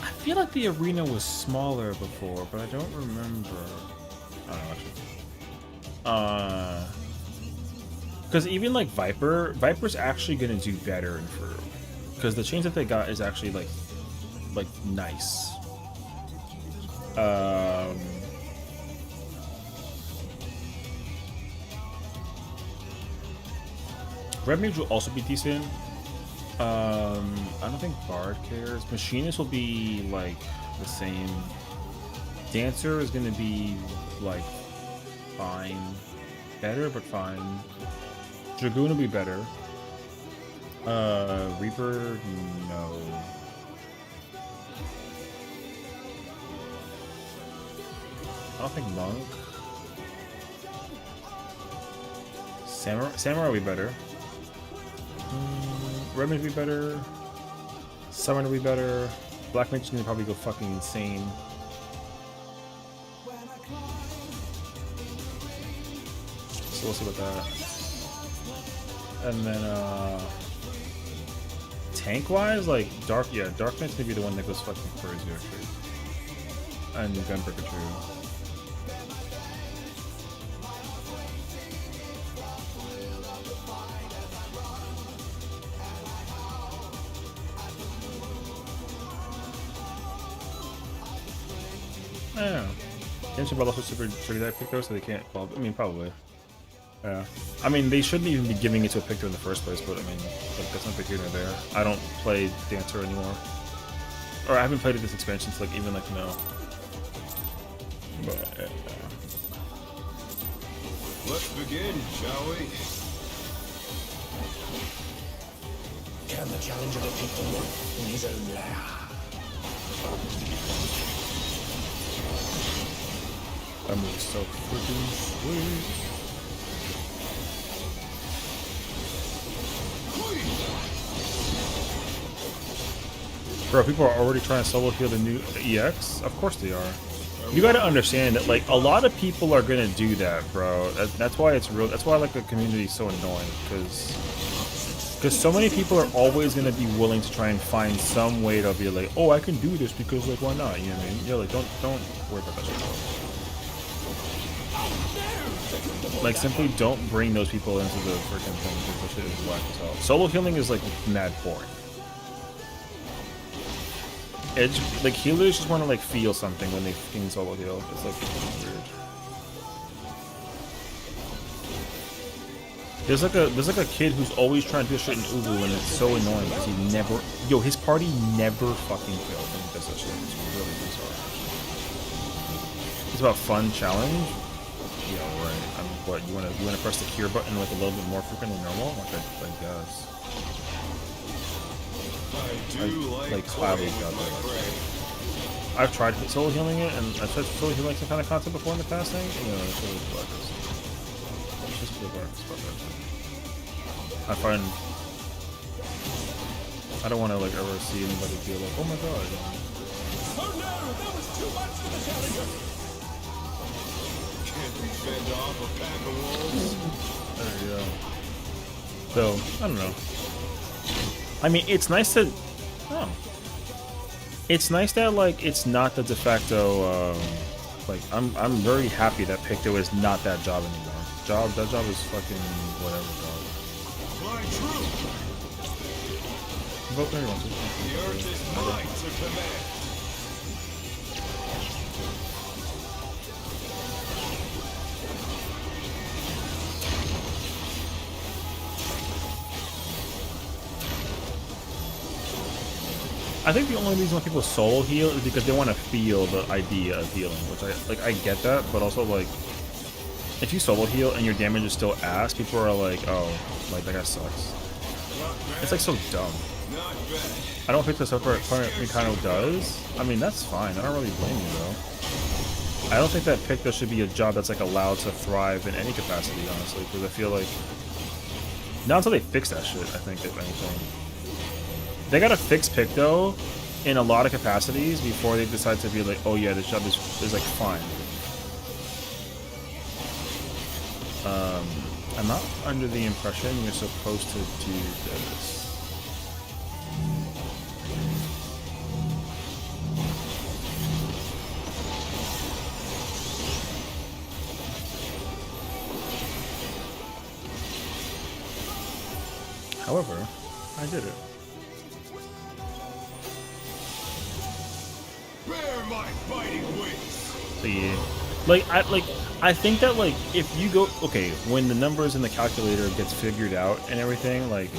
I feel like the arena was smaller before, but I don't remember. I don't know, because even like Viper's actually gonna do better in Fru. Because the change that they got is actually like nice. Red Mage will also be decent. I don't think Bard cares. Machinist will be like the same. Dancer is gonna be like fine, better but fine. Dragoon will be better. Reaper, no. I don't think Monk. Samurai will be better. Red Mage will be better. Summoner will be better. Black Mage is gonna probably go fucking insane. So we'll see about that. And then, tank-wise, like, Dark Knight's gonna be the one that goes fucking crazy, actually. And Gunbreaker too. I don't know. Genshin Ball also super that pick though, so they can't. Well, I mean, probably. Yeah. I mean, they shouldn't even be giving it to a Picto in the first place, but I mean, like, that's not the here nor there. I don't play Dancer anymore. Or I haven't played this expansion, so like, even like, no. But, let's begin, shall we? Can the challenger defeat the wolf in his own lair? that move's so freaking sweet. Bro, people are already trying to solo heal the new EX? Of course they are. You gotta understand that, like, a lot of people are gonna do that, bro. That's why it's real. That's why, like, the community is so annoying, because so many people are always gonna be willing to try and find some way to be like, oh, I can do this because, like, why not? You know what I mean? You're like, don't worry about that shit, bro. Like, simply don't bring those people into the freaking thing because the shit is whack as hell. Solo healing is, like, mad boring. Like, healers just want to, like, feel something when they fucking solo heal. It's, like, weird. There's like a kid who's always trying to do shit in Ubu, and it's so annoying because he never... Yo, his party never fucking fails when he does that shit. It's really bizarre. It's about fun challenge? Yeah, right. What, you wanna press the cure button, like, a little bit more frequently normal? Like, I guess. Like highly doubt that. I've tried solo healing it, and I've tried solo healing some kind of concept before in the past thing. You know, it's really black. It's just really black. I find I don't want to like ever see anybody feel like, oh my god. Oh no, that was too much for the challenger. Can't be fend off a pack of wolves. There you go. So I don't know. I mean, it's nice to. Oh. It's nice that, like, it's not the de facto. Like, I'm very happy that Picto is not that job anymore. That job is fucking whatever job. Fly true. Vote where you want to. The earth is mine to command. I think the only reason why people solo heal is because they want to feel the idea of healing, which I get that, but also, like, if you solo heal and your damage is still ass, people are like, oh, like, that guy sucks. It's, like, so dumb. I don't think the stuff it kind of does. I mean, that's fine. I don't really blame you, though. I don't think that Picto should be a job that's, like, allowed to thrive in any capacity, honestly, because I feel like not until they fix that shit, I think, if anything. They gotta fix Picto in a lot of capacities before they decide to be like, oh yeah, this job is like fine. I'm not under the impression you're supposed to do this. However, I did it. Bear my fighting wings. So yeah, I think that, like, if you go, okay, when the numbers in the calculator gets figured out and everything, like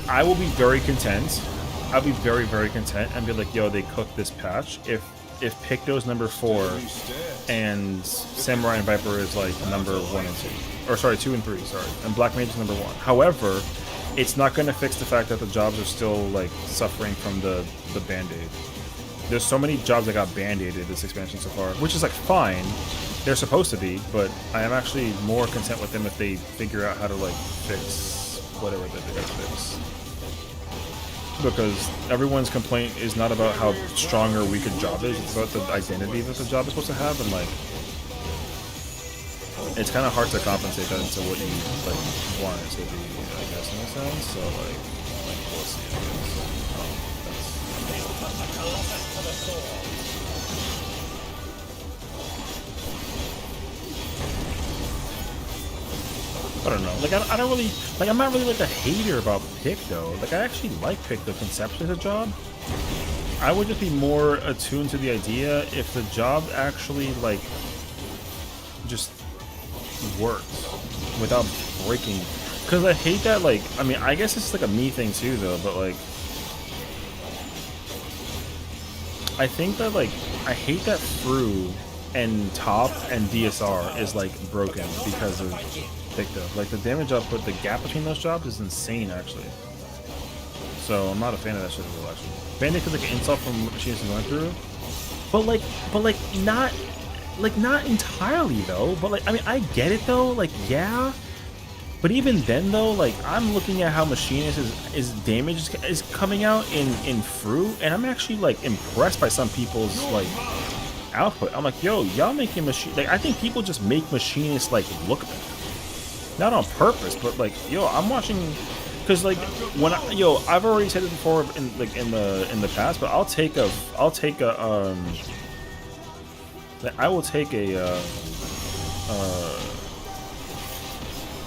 I will be very content. I'll be very, very content and be like, yo, they cooked this patch. If Picto's number 4 and Samurai and Viper is like number 1 and 2, or sorry, 2 and 3, sorry, and Black Mage is number 1. However, it's not going to fix the fact that the jobs are still, like, suffering from the band-aid. There's so many jobs that got band-aided this expansion so far, which is, like, fine. They're supposed to be, but I am actually more content with them if they figure out how to, like, fix whatever that they gotta fix. Because everyone's complaint is not about how strong or weak a job is, it's about the identity that the job is supposed to have, and, like, it's kind of hard to compensate that into what you, like, want it to be, I guess, in a sense, so, like we'll see, I guess. I don't know. Like, I don't really, like, I'm not really, like, a hater about Picto. Like, I actually like Picto conceptually as a job. I would just be more attuned to the idea if the job actually, like, just works without breaking. Because I hate that, like, I mean, I guess it's, like, a me thing, too, though, but, like, I think that, like, I hate that Fru and Top and DSR is, like, broken because of Picto. Like, the damage output, the gap between those jobs is insane, actually. So, I'm not a fan of that shit at all, actually. Bandit is, like, an insult from what Machines is going through. But, not entirely, though. But, like, I mean, I get it, though. Like, yeah. But even then, though, like, I'm looking at how Machinist is damage is coming out in Fru, and I'm actually, like, impressed by some people's, like, output. I'm like, yo, y'all making machine. Like, I think people just make machinists like look bad, not on purpose, but like, yo, I'm watching, because like when I've already said it before in like in the past, but I will take a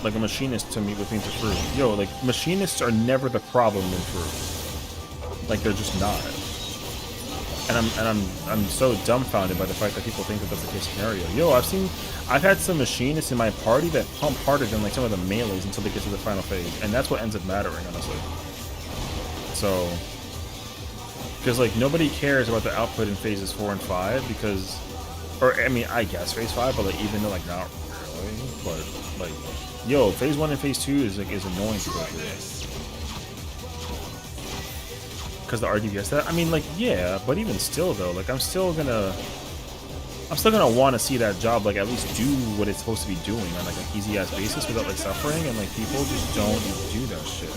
like a machinist to meet with me to fruit. Yo, like machinists are never the problem in fruit. Like they're just not. And I'm so dumbfounded by the fact that people think that that's the case scenario. Yo, I've had some machinists in my party that pump harder than like some of the melees until they get to the final phase, and that's what ends up mattering, honestly. So, because like nobody cares about the output in phases 4 and 5 because, or I mean, I guess phase 5, but like even though like not really, but like, yo, phase 1 and phase 2 is annoying to go through. Because the RDPS that, I mean, like, yeah, but even still though, like I'm still gonna want to see that job like at least do what it's supposed to be doing on like an easy ass basis without like suffering, and like people just don't do that shit.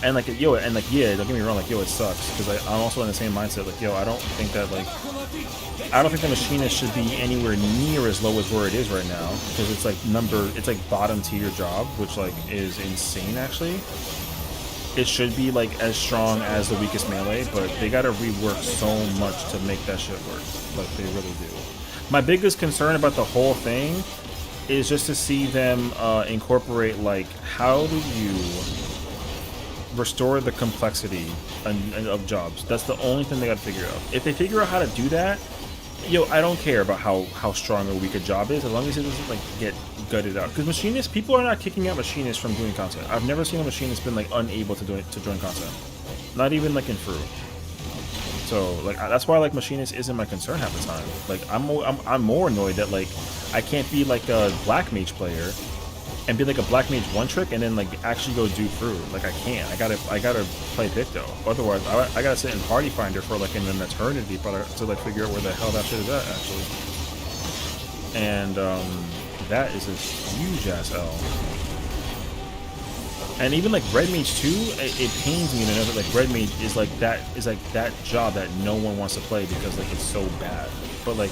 And like yo, and like yeah, don't get me wrong, like yo, it sucks because I'm also in the same mindset. Like yo, I don't think the machinist should be anywhere near as low as where it is right now, because it's like bottom tier job, which like is insane actually. It should be like as strong as the weakest melee, but they gotta rework so much to make that shit work. Like they really do. My biggest concern about the whole thing is just to see them incorporate like how do you restore the complexity of jobs. That's the only thing they gotta figure out. If they figure out how to do that, yo, I don't care about how strong or weak a job is, as long as it doesn't like get gutted out. Because machinists, people are not kicking out machinists from doing content. I've never seen a machinist been like unable to join content, not even like in Fruit. So like that's why like machinist isn't my concern half the time. Like I'm more annoyed that like I can't be like a black mage player and be like a black mage one trick and then like actually go do Fruit. Like I can't. I gotta play Picto. Otherwise I gotta sit in Party Finder for like an eternity to like figure out where the hell that shit is at actually. And that is a huge ass L. And even like Red Mage 2, it pains me to know that like Red Mage is like that job that no one wants to play because like it's so bad. But like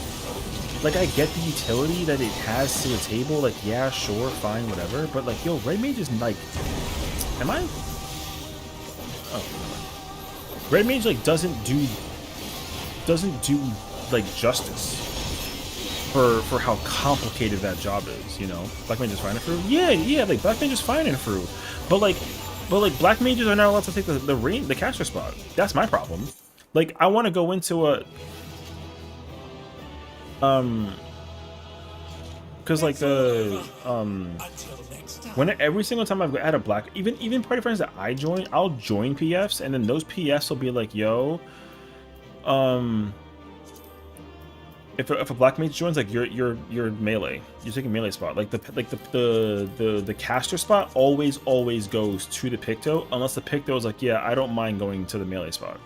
I get the utility that it has to the table, like yeah, sure, fine, whatever. But like yo, Red Mage is like, am I? Oh, Red Mage like doesn't do like justice for how complicated that job is, you know? Black Mage is fine and through? Yeah, like Black Mage is fine and through. But like Black Mages are not allowed to take the caster spot. That's my problem. Like I want to go into a because like the when every single time I've had a black, even party friends that I join, I'll join PFs, and then those PFs will be like, yo, if a black mage joins, like you're melee, you're taking melee spot. Like the caster spot always goes to the Picto, unless the Picto is like, yeah, I don't mind going to the melee spot,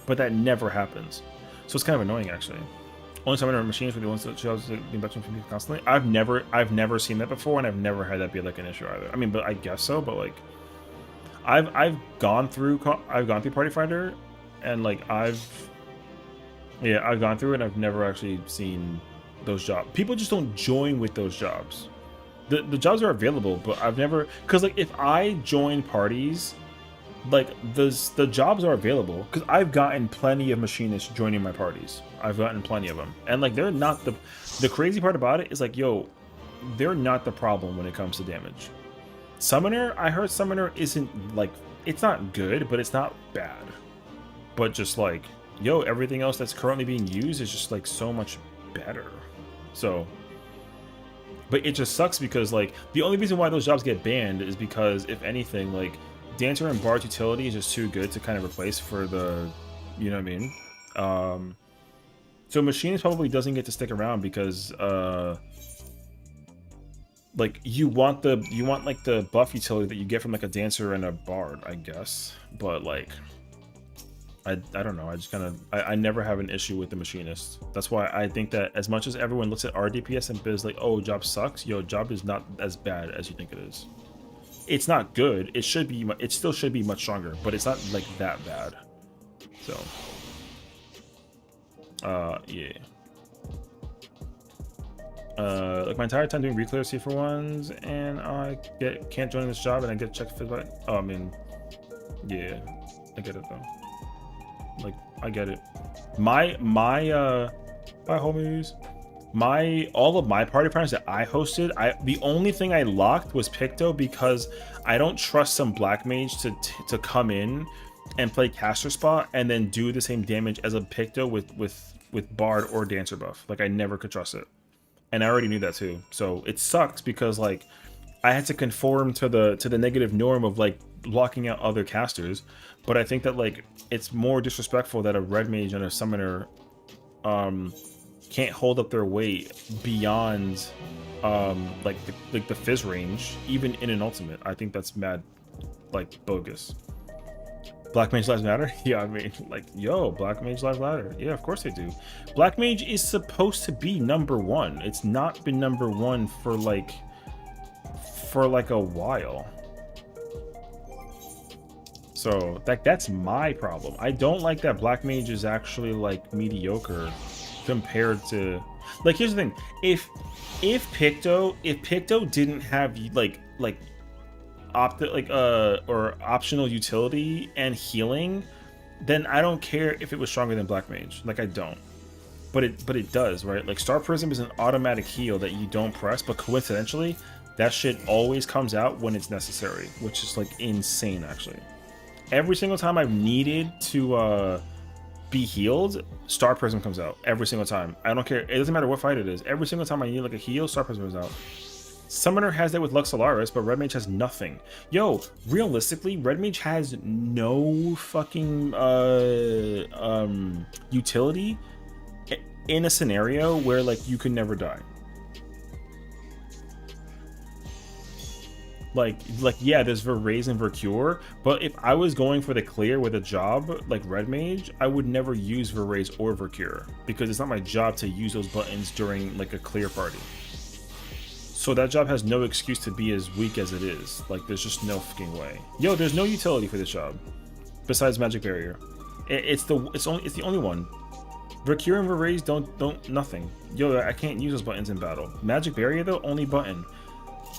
but that never happens. So it's kind of annoying actually. Only summoner machines for the ones that shows being better from people constantly. I've never seen that before, and I've never had that be like an issue either. I mean, but I guess so. But like, I've gone through Party Finder, and like I've gone through it, and I've never actually seen those jobs. People just don't join with those jobs. The jobs are available, but I've never, because like if I join parties, like the jobs are available, because I've gotten plenty of machinists joining my parties. I've gotten plenty of them, and like they're not the crazy part about it is like, yo, they're not the problem when it comes to damage. Summoner, I heard Summoner isn't like, it's not good, but it's not bad. But just like, yo, everything else that's currently being used is just like so much better. So, but it just sucks because like the only reason why those jobs get banned is because if anything, like Dancer and Bard's utility is just too good to kind of replace for the, you know what I mean? So Machinist probably doesn't get to stick around because like you want like the buff utility that you get from like a Dancer and a Bard, I guess. But like I don't know, I just kind of I never have an issue with the Machinist. That's why I think that as much as everyone looks at RDPS and is like, oh, job sucks, yo, job is not as bad as you think it is. It's not good. It still should be much stronger, but it's not like that bad. So Yeah. Like my entire time doing reclear C for ones, and I can't join this job, and I get checked feedback. Oh, I mean, yeah, I get it though. Like, I get it. Bye homies. All of my party partners that I hosted, the only thing I locked was Picto because I don't trust some black mage to come in and play caster spot and then do the same damage as a Picto with bard or dancer buff. Like, I never could trust it. And I already knew that too. So it sucks because like I had to conform to the negative norm of like blocking out other casters. But I think that like it's more disrespectful that a red mage and a summoner can't hold up their weight beyond like the fizz range, even in an ultimate. I think that's mad like bogus. Black Mage Lives Matter? Yeah, I mean, like, yo, Black Mage Lives Matter. Yeah, of course they do. Black Mage is supposed to be #1. It's not been #1 for like a while. So that's my problem. I don't like that Black Mage is actually like mediocre compared to, like, here's the thing. If Picto didn't have like or optional utility and healing, then I don't care if it was stronger than Black Mage. Like, I don't. But it does, right? Like, Star Prism is an automatic heal that you don't press, but coincidentally, that shit always comes out when it's necessary, which is like insane actually. Every single time I've needed to be healed, Star Prism comes out. Every single time. I don't care. It doesn't matter what fight it is. Every single time I need like a heal, Star Prism comes out. Summoner has that with Lux Solaris, but Red Mage has nothing. Yo, realistically, Red Mage has no fucking utility in a scenario where like you can never die. Like yeah, there's Verraise and Vercure, but if I was going for the clear with a job like Red Mage, I would never use Verraise or Vercure because it's not my job to use those buttons during like a clear party. So that job has no excuse to be as weak as it is. Like, there's just no fucking way. Yo, there's no utility for this job besides Magic Barrier. It's the only one. Vercure and Verraise don't nothing. Yo, I can't use those buttons in battle. Magic Barrier though, only button.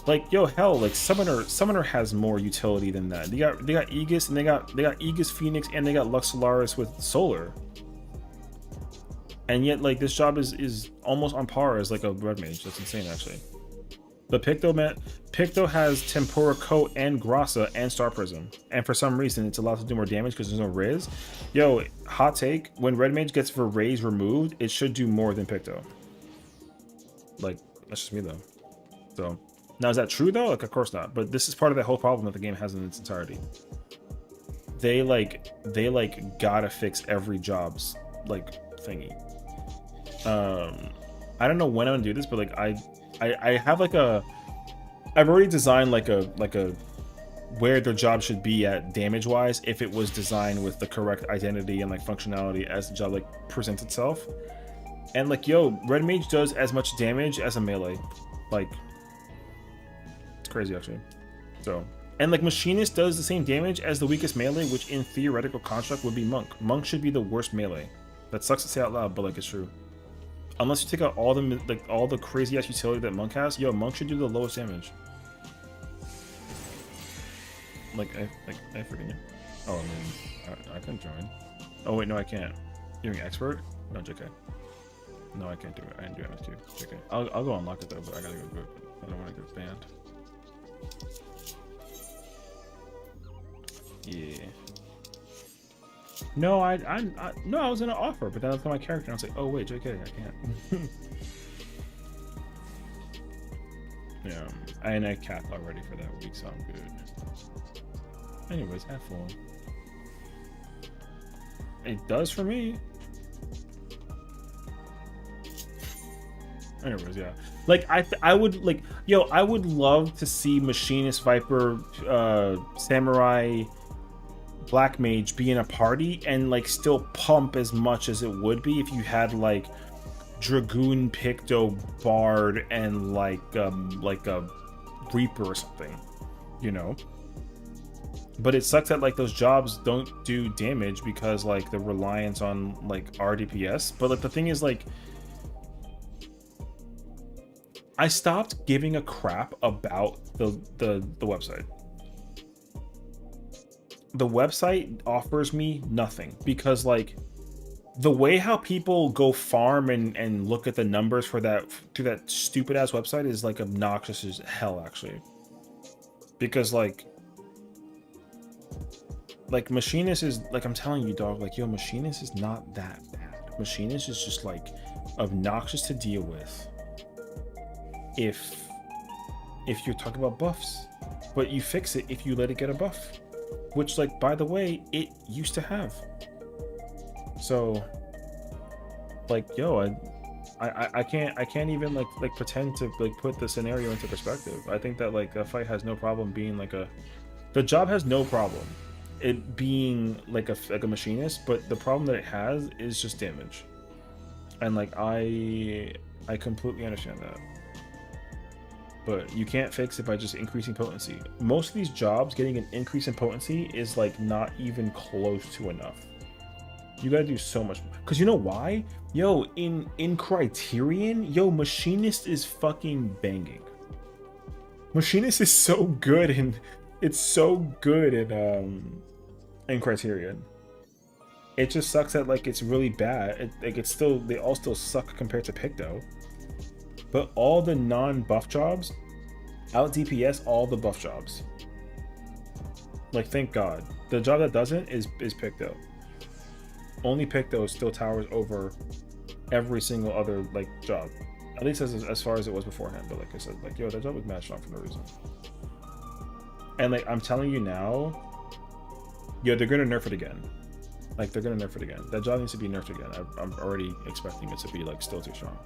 Like, yo, hell, like Summoner has more utility than that. They got Aegis, and they got Aegis Phoenix, and they got Lux Solaris with Solar. And yet, like, this job is almost on par as like a Red Mage. That's insane, actually. But Picto has Tempura Coat and Grassa and Star Prism. And for some reason, it's allowed to do more damage because there's no Riz. Yo, hot take, when Red Mage gets Verraise removed, it should do more than Picto. Like, that's just me, though. So, now is that true, though? Like, of course not. But this is part of the whole problem that the game has in its entirety. They gotta fix every job's, like, thingy. I don't know when I'm gonna do this, but, like, I have like I've already designed like a where their job should be at damage wise if it was designed with the correct identity and like functionality as the job like presents itself. And like, yo, Red Mage does as much damage as a melee. Like, it's crazy actually. So, and like Machinist does the same damage as the weakest melee, which in theoretical construct would be Monk. Monk should be the worst melee. That sucks to say out loud, but like, it's true. Unless you take out all the crazy ass utility that Monk has, yo, Monk should do the lowest damage. Like I forget. Oh, I mean, I can join. Oh wait, no, I can't. You're an expert? No, JK. No, I can't do it. I didn't do MS2. JK. I'll go unlock it though, but I gotta go do it. I don't want to get banned. Yeah. No, I was gonna offer, but then I looked at my character and I was like, oh wait, JK, I can't. Yeah, and I capped already for that week, so I'm good. Anyways, have fun. It does for me. Anyways, yeah. Like I would like, yo, I would love to see Machinist, Viper, Samurai, Black Mage be in a party and like still pump as much as it would be if you had like Dragoon, Picto, Bard, and like a Reaper or something, you know. But it sucks that like those jobs don't do damage because like the reliance on like RDPS. But like the thing is like I stopped giving a crap about the website. The website offers me nothing because like the way how people go farm and look at the numbers for that through that stupid ass website is like obnoxious as hell actually. Because like Machinist is like, I'm telling you dog, like yo, Machinist is not that bad. Machinist is just like obnoxious to deal with if you're talking about buffs, but you fix it if you let it get a buff, which like by the way it used to have. So like yo, I can't even like pretend to like put the scenario into perspective. I think that like a fight has no problem being like the job has no problem it being like a machinist, but the problem that it has is just damage. And like I completely understand that. But you can't fix it by just increasing potency. Most of these jobs getting an increase in potency is like not even close to enough. You gotta do so much, because you know why? Yo, in Criterion, yo, Machinist is fucking banging. Machinist is so good, and it's so good in Criterion. It just sucks that like it's really bad. Like it's still, they all still suck compared to Picto. But all the non-buff jobs out DPS all the buff jobs. Like thank God. The job that doesn't is Picto. Only Picto still towers over every single other like job. At least as far as it was beforehand. But like I said, like yo, that job was matched on for no reason. And like I'm telling you now, yo, they're gonna nerf it again. Like they're gonna nerf it again. That job needs to be nerfed again. I'm already expecting it to be like still too strong.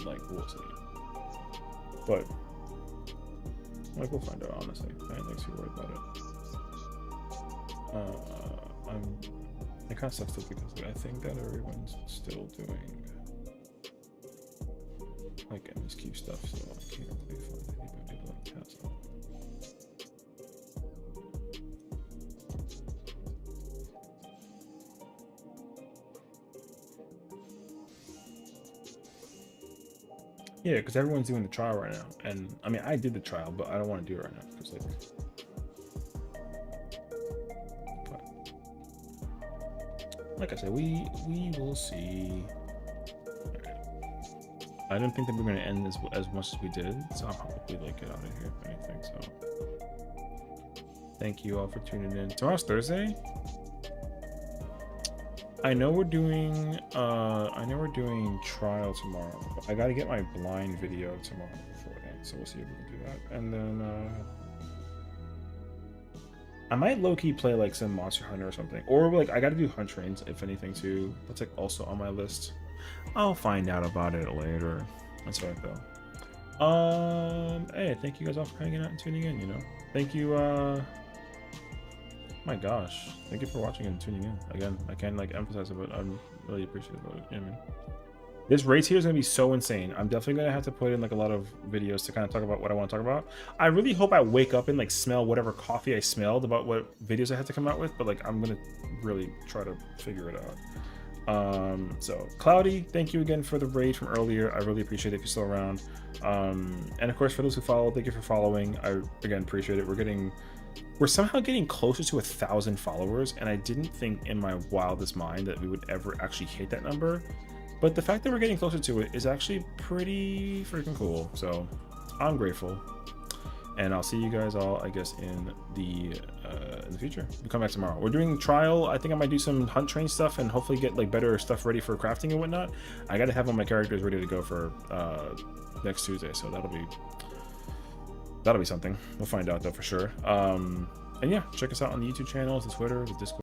Like we'll see. But like we'll find out honestly. I ain't too worried about it. It kind of sucks though because like, I think that everyone's still doing like MSQ stuff, so I can't really find anybody like that. So. Yeah, because everyone's doing the trial right now, and I mean I did the trial, but I don't want to do it right now because like I said, we will see. Right. I didn't think that we were gonna end this as much as we did, so I'll probably like get out of here if anything. So thank you all for tuning in. Tomorrow's Thursday. I know we're doing trial tomorrow, but I gotta get my blind video tomorrow before that, so we'll see if we can do that. And then I might low-key play like some Monster Hunter or something, or like I gotta do Hunt Trains if anything too. That's like also on my list. I'll find out about it later. That's how I feel. Hey, thank you guys all for hanging out and tuning in. You know, thank you. My gosh, thank you for watching and tuning in. Again, I can't like emphasize it, but I'm really appreciative of it. You know what I mean? This race here is gonna be so insane. I'm definitely gonna have to put in like a lot of videos to kind of talk about what I want to talk about. I really hope I wake up and like smell whatever coffee I smelled about what videos I had to come out with, but like I'm gonna really try to figure it out. So Cloudy, thank you again for the raid from earlier. I really appreciate it if you're still around. And of course for those who follow, thank you for following. I again appreciate it. We're somehow getting closer to 1,000 followers, and I didn't think in my wildest mind that we would ever actually hit that number. But the fact that we're getting closer to it is actually pretty freaking cool. So I'm grateful. And I'll see you guys all, I guess, in the future. We'll come back tomorrow. We're doing trial. I think I might do some Hunt Train stuff and hopefully get like better stuff ready for crafting and whatnot. I got to have all my characters ready to go for next Tuesday. So that'll be something. We'll find out though for sure. And yeah, check us out on the YouTube channels, the Twitter, the Discord.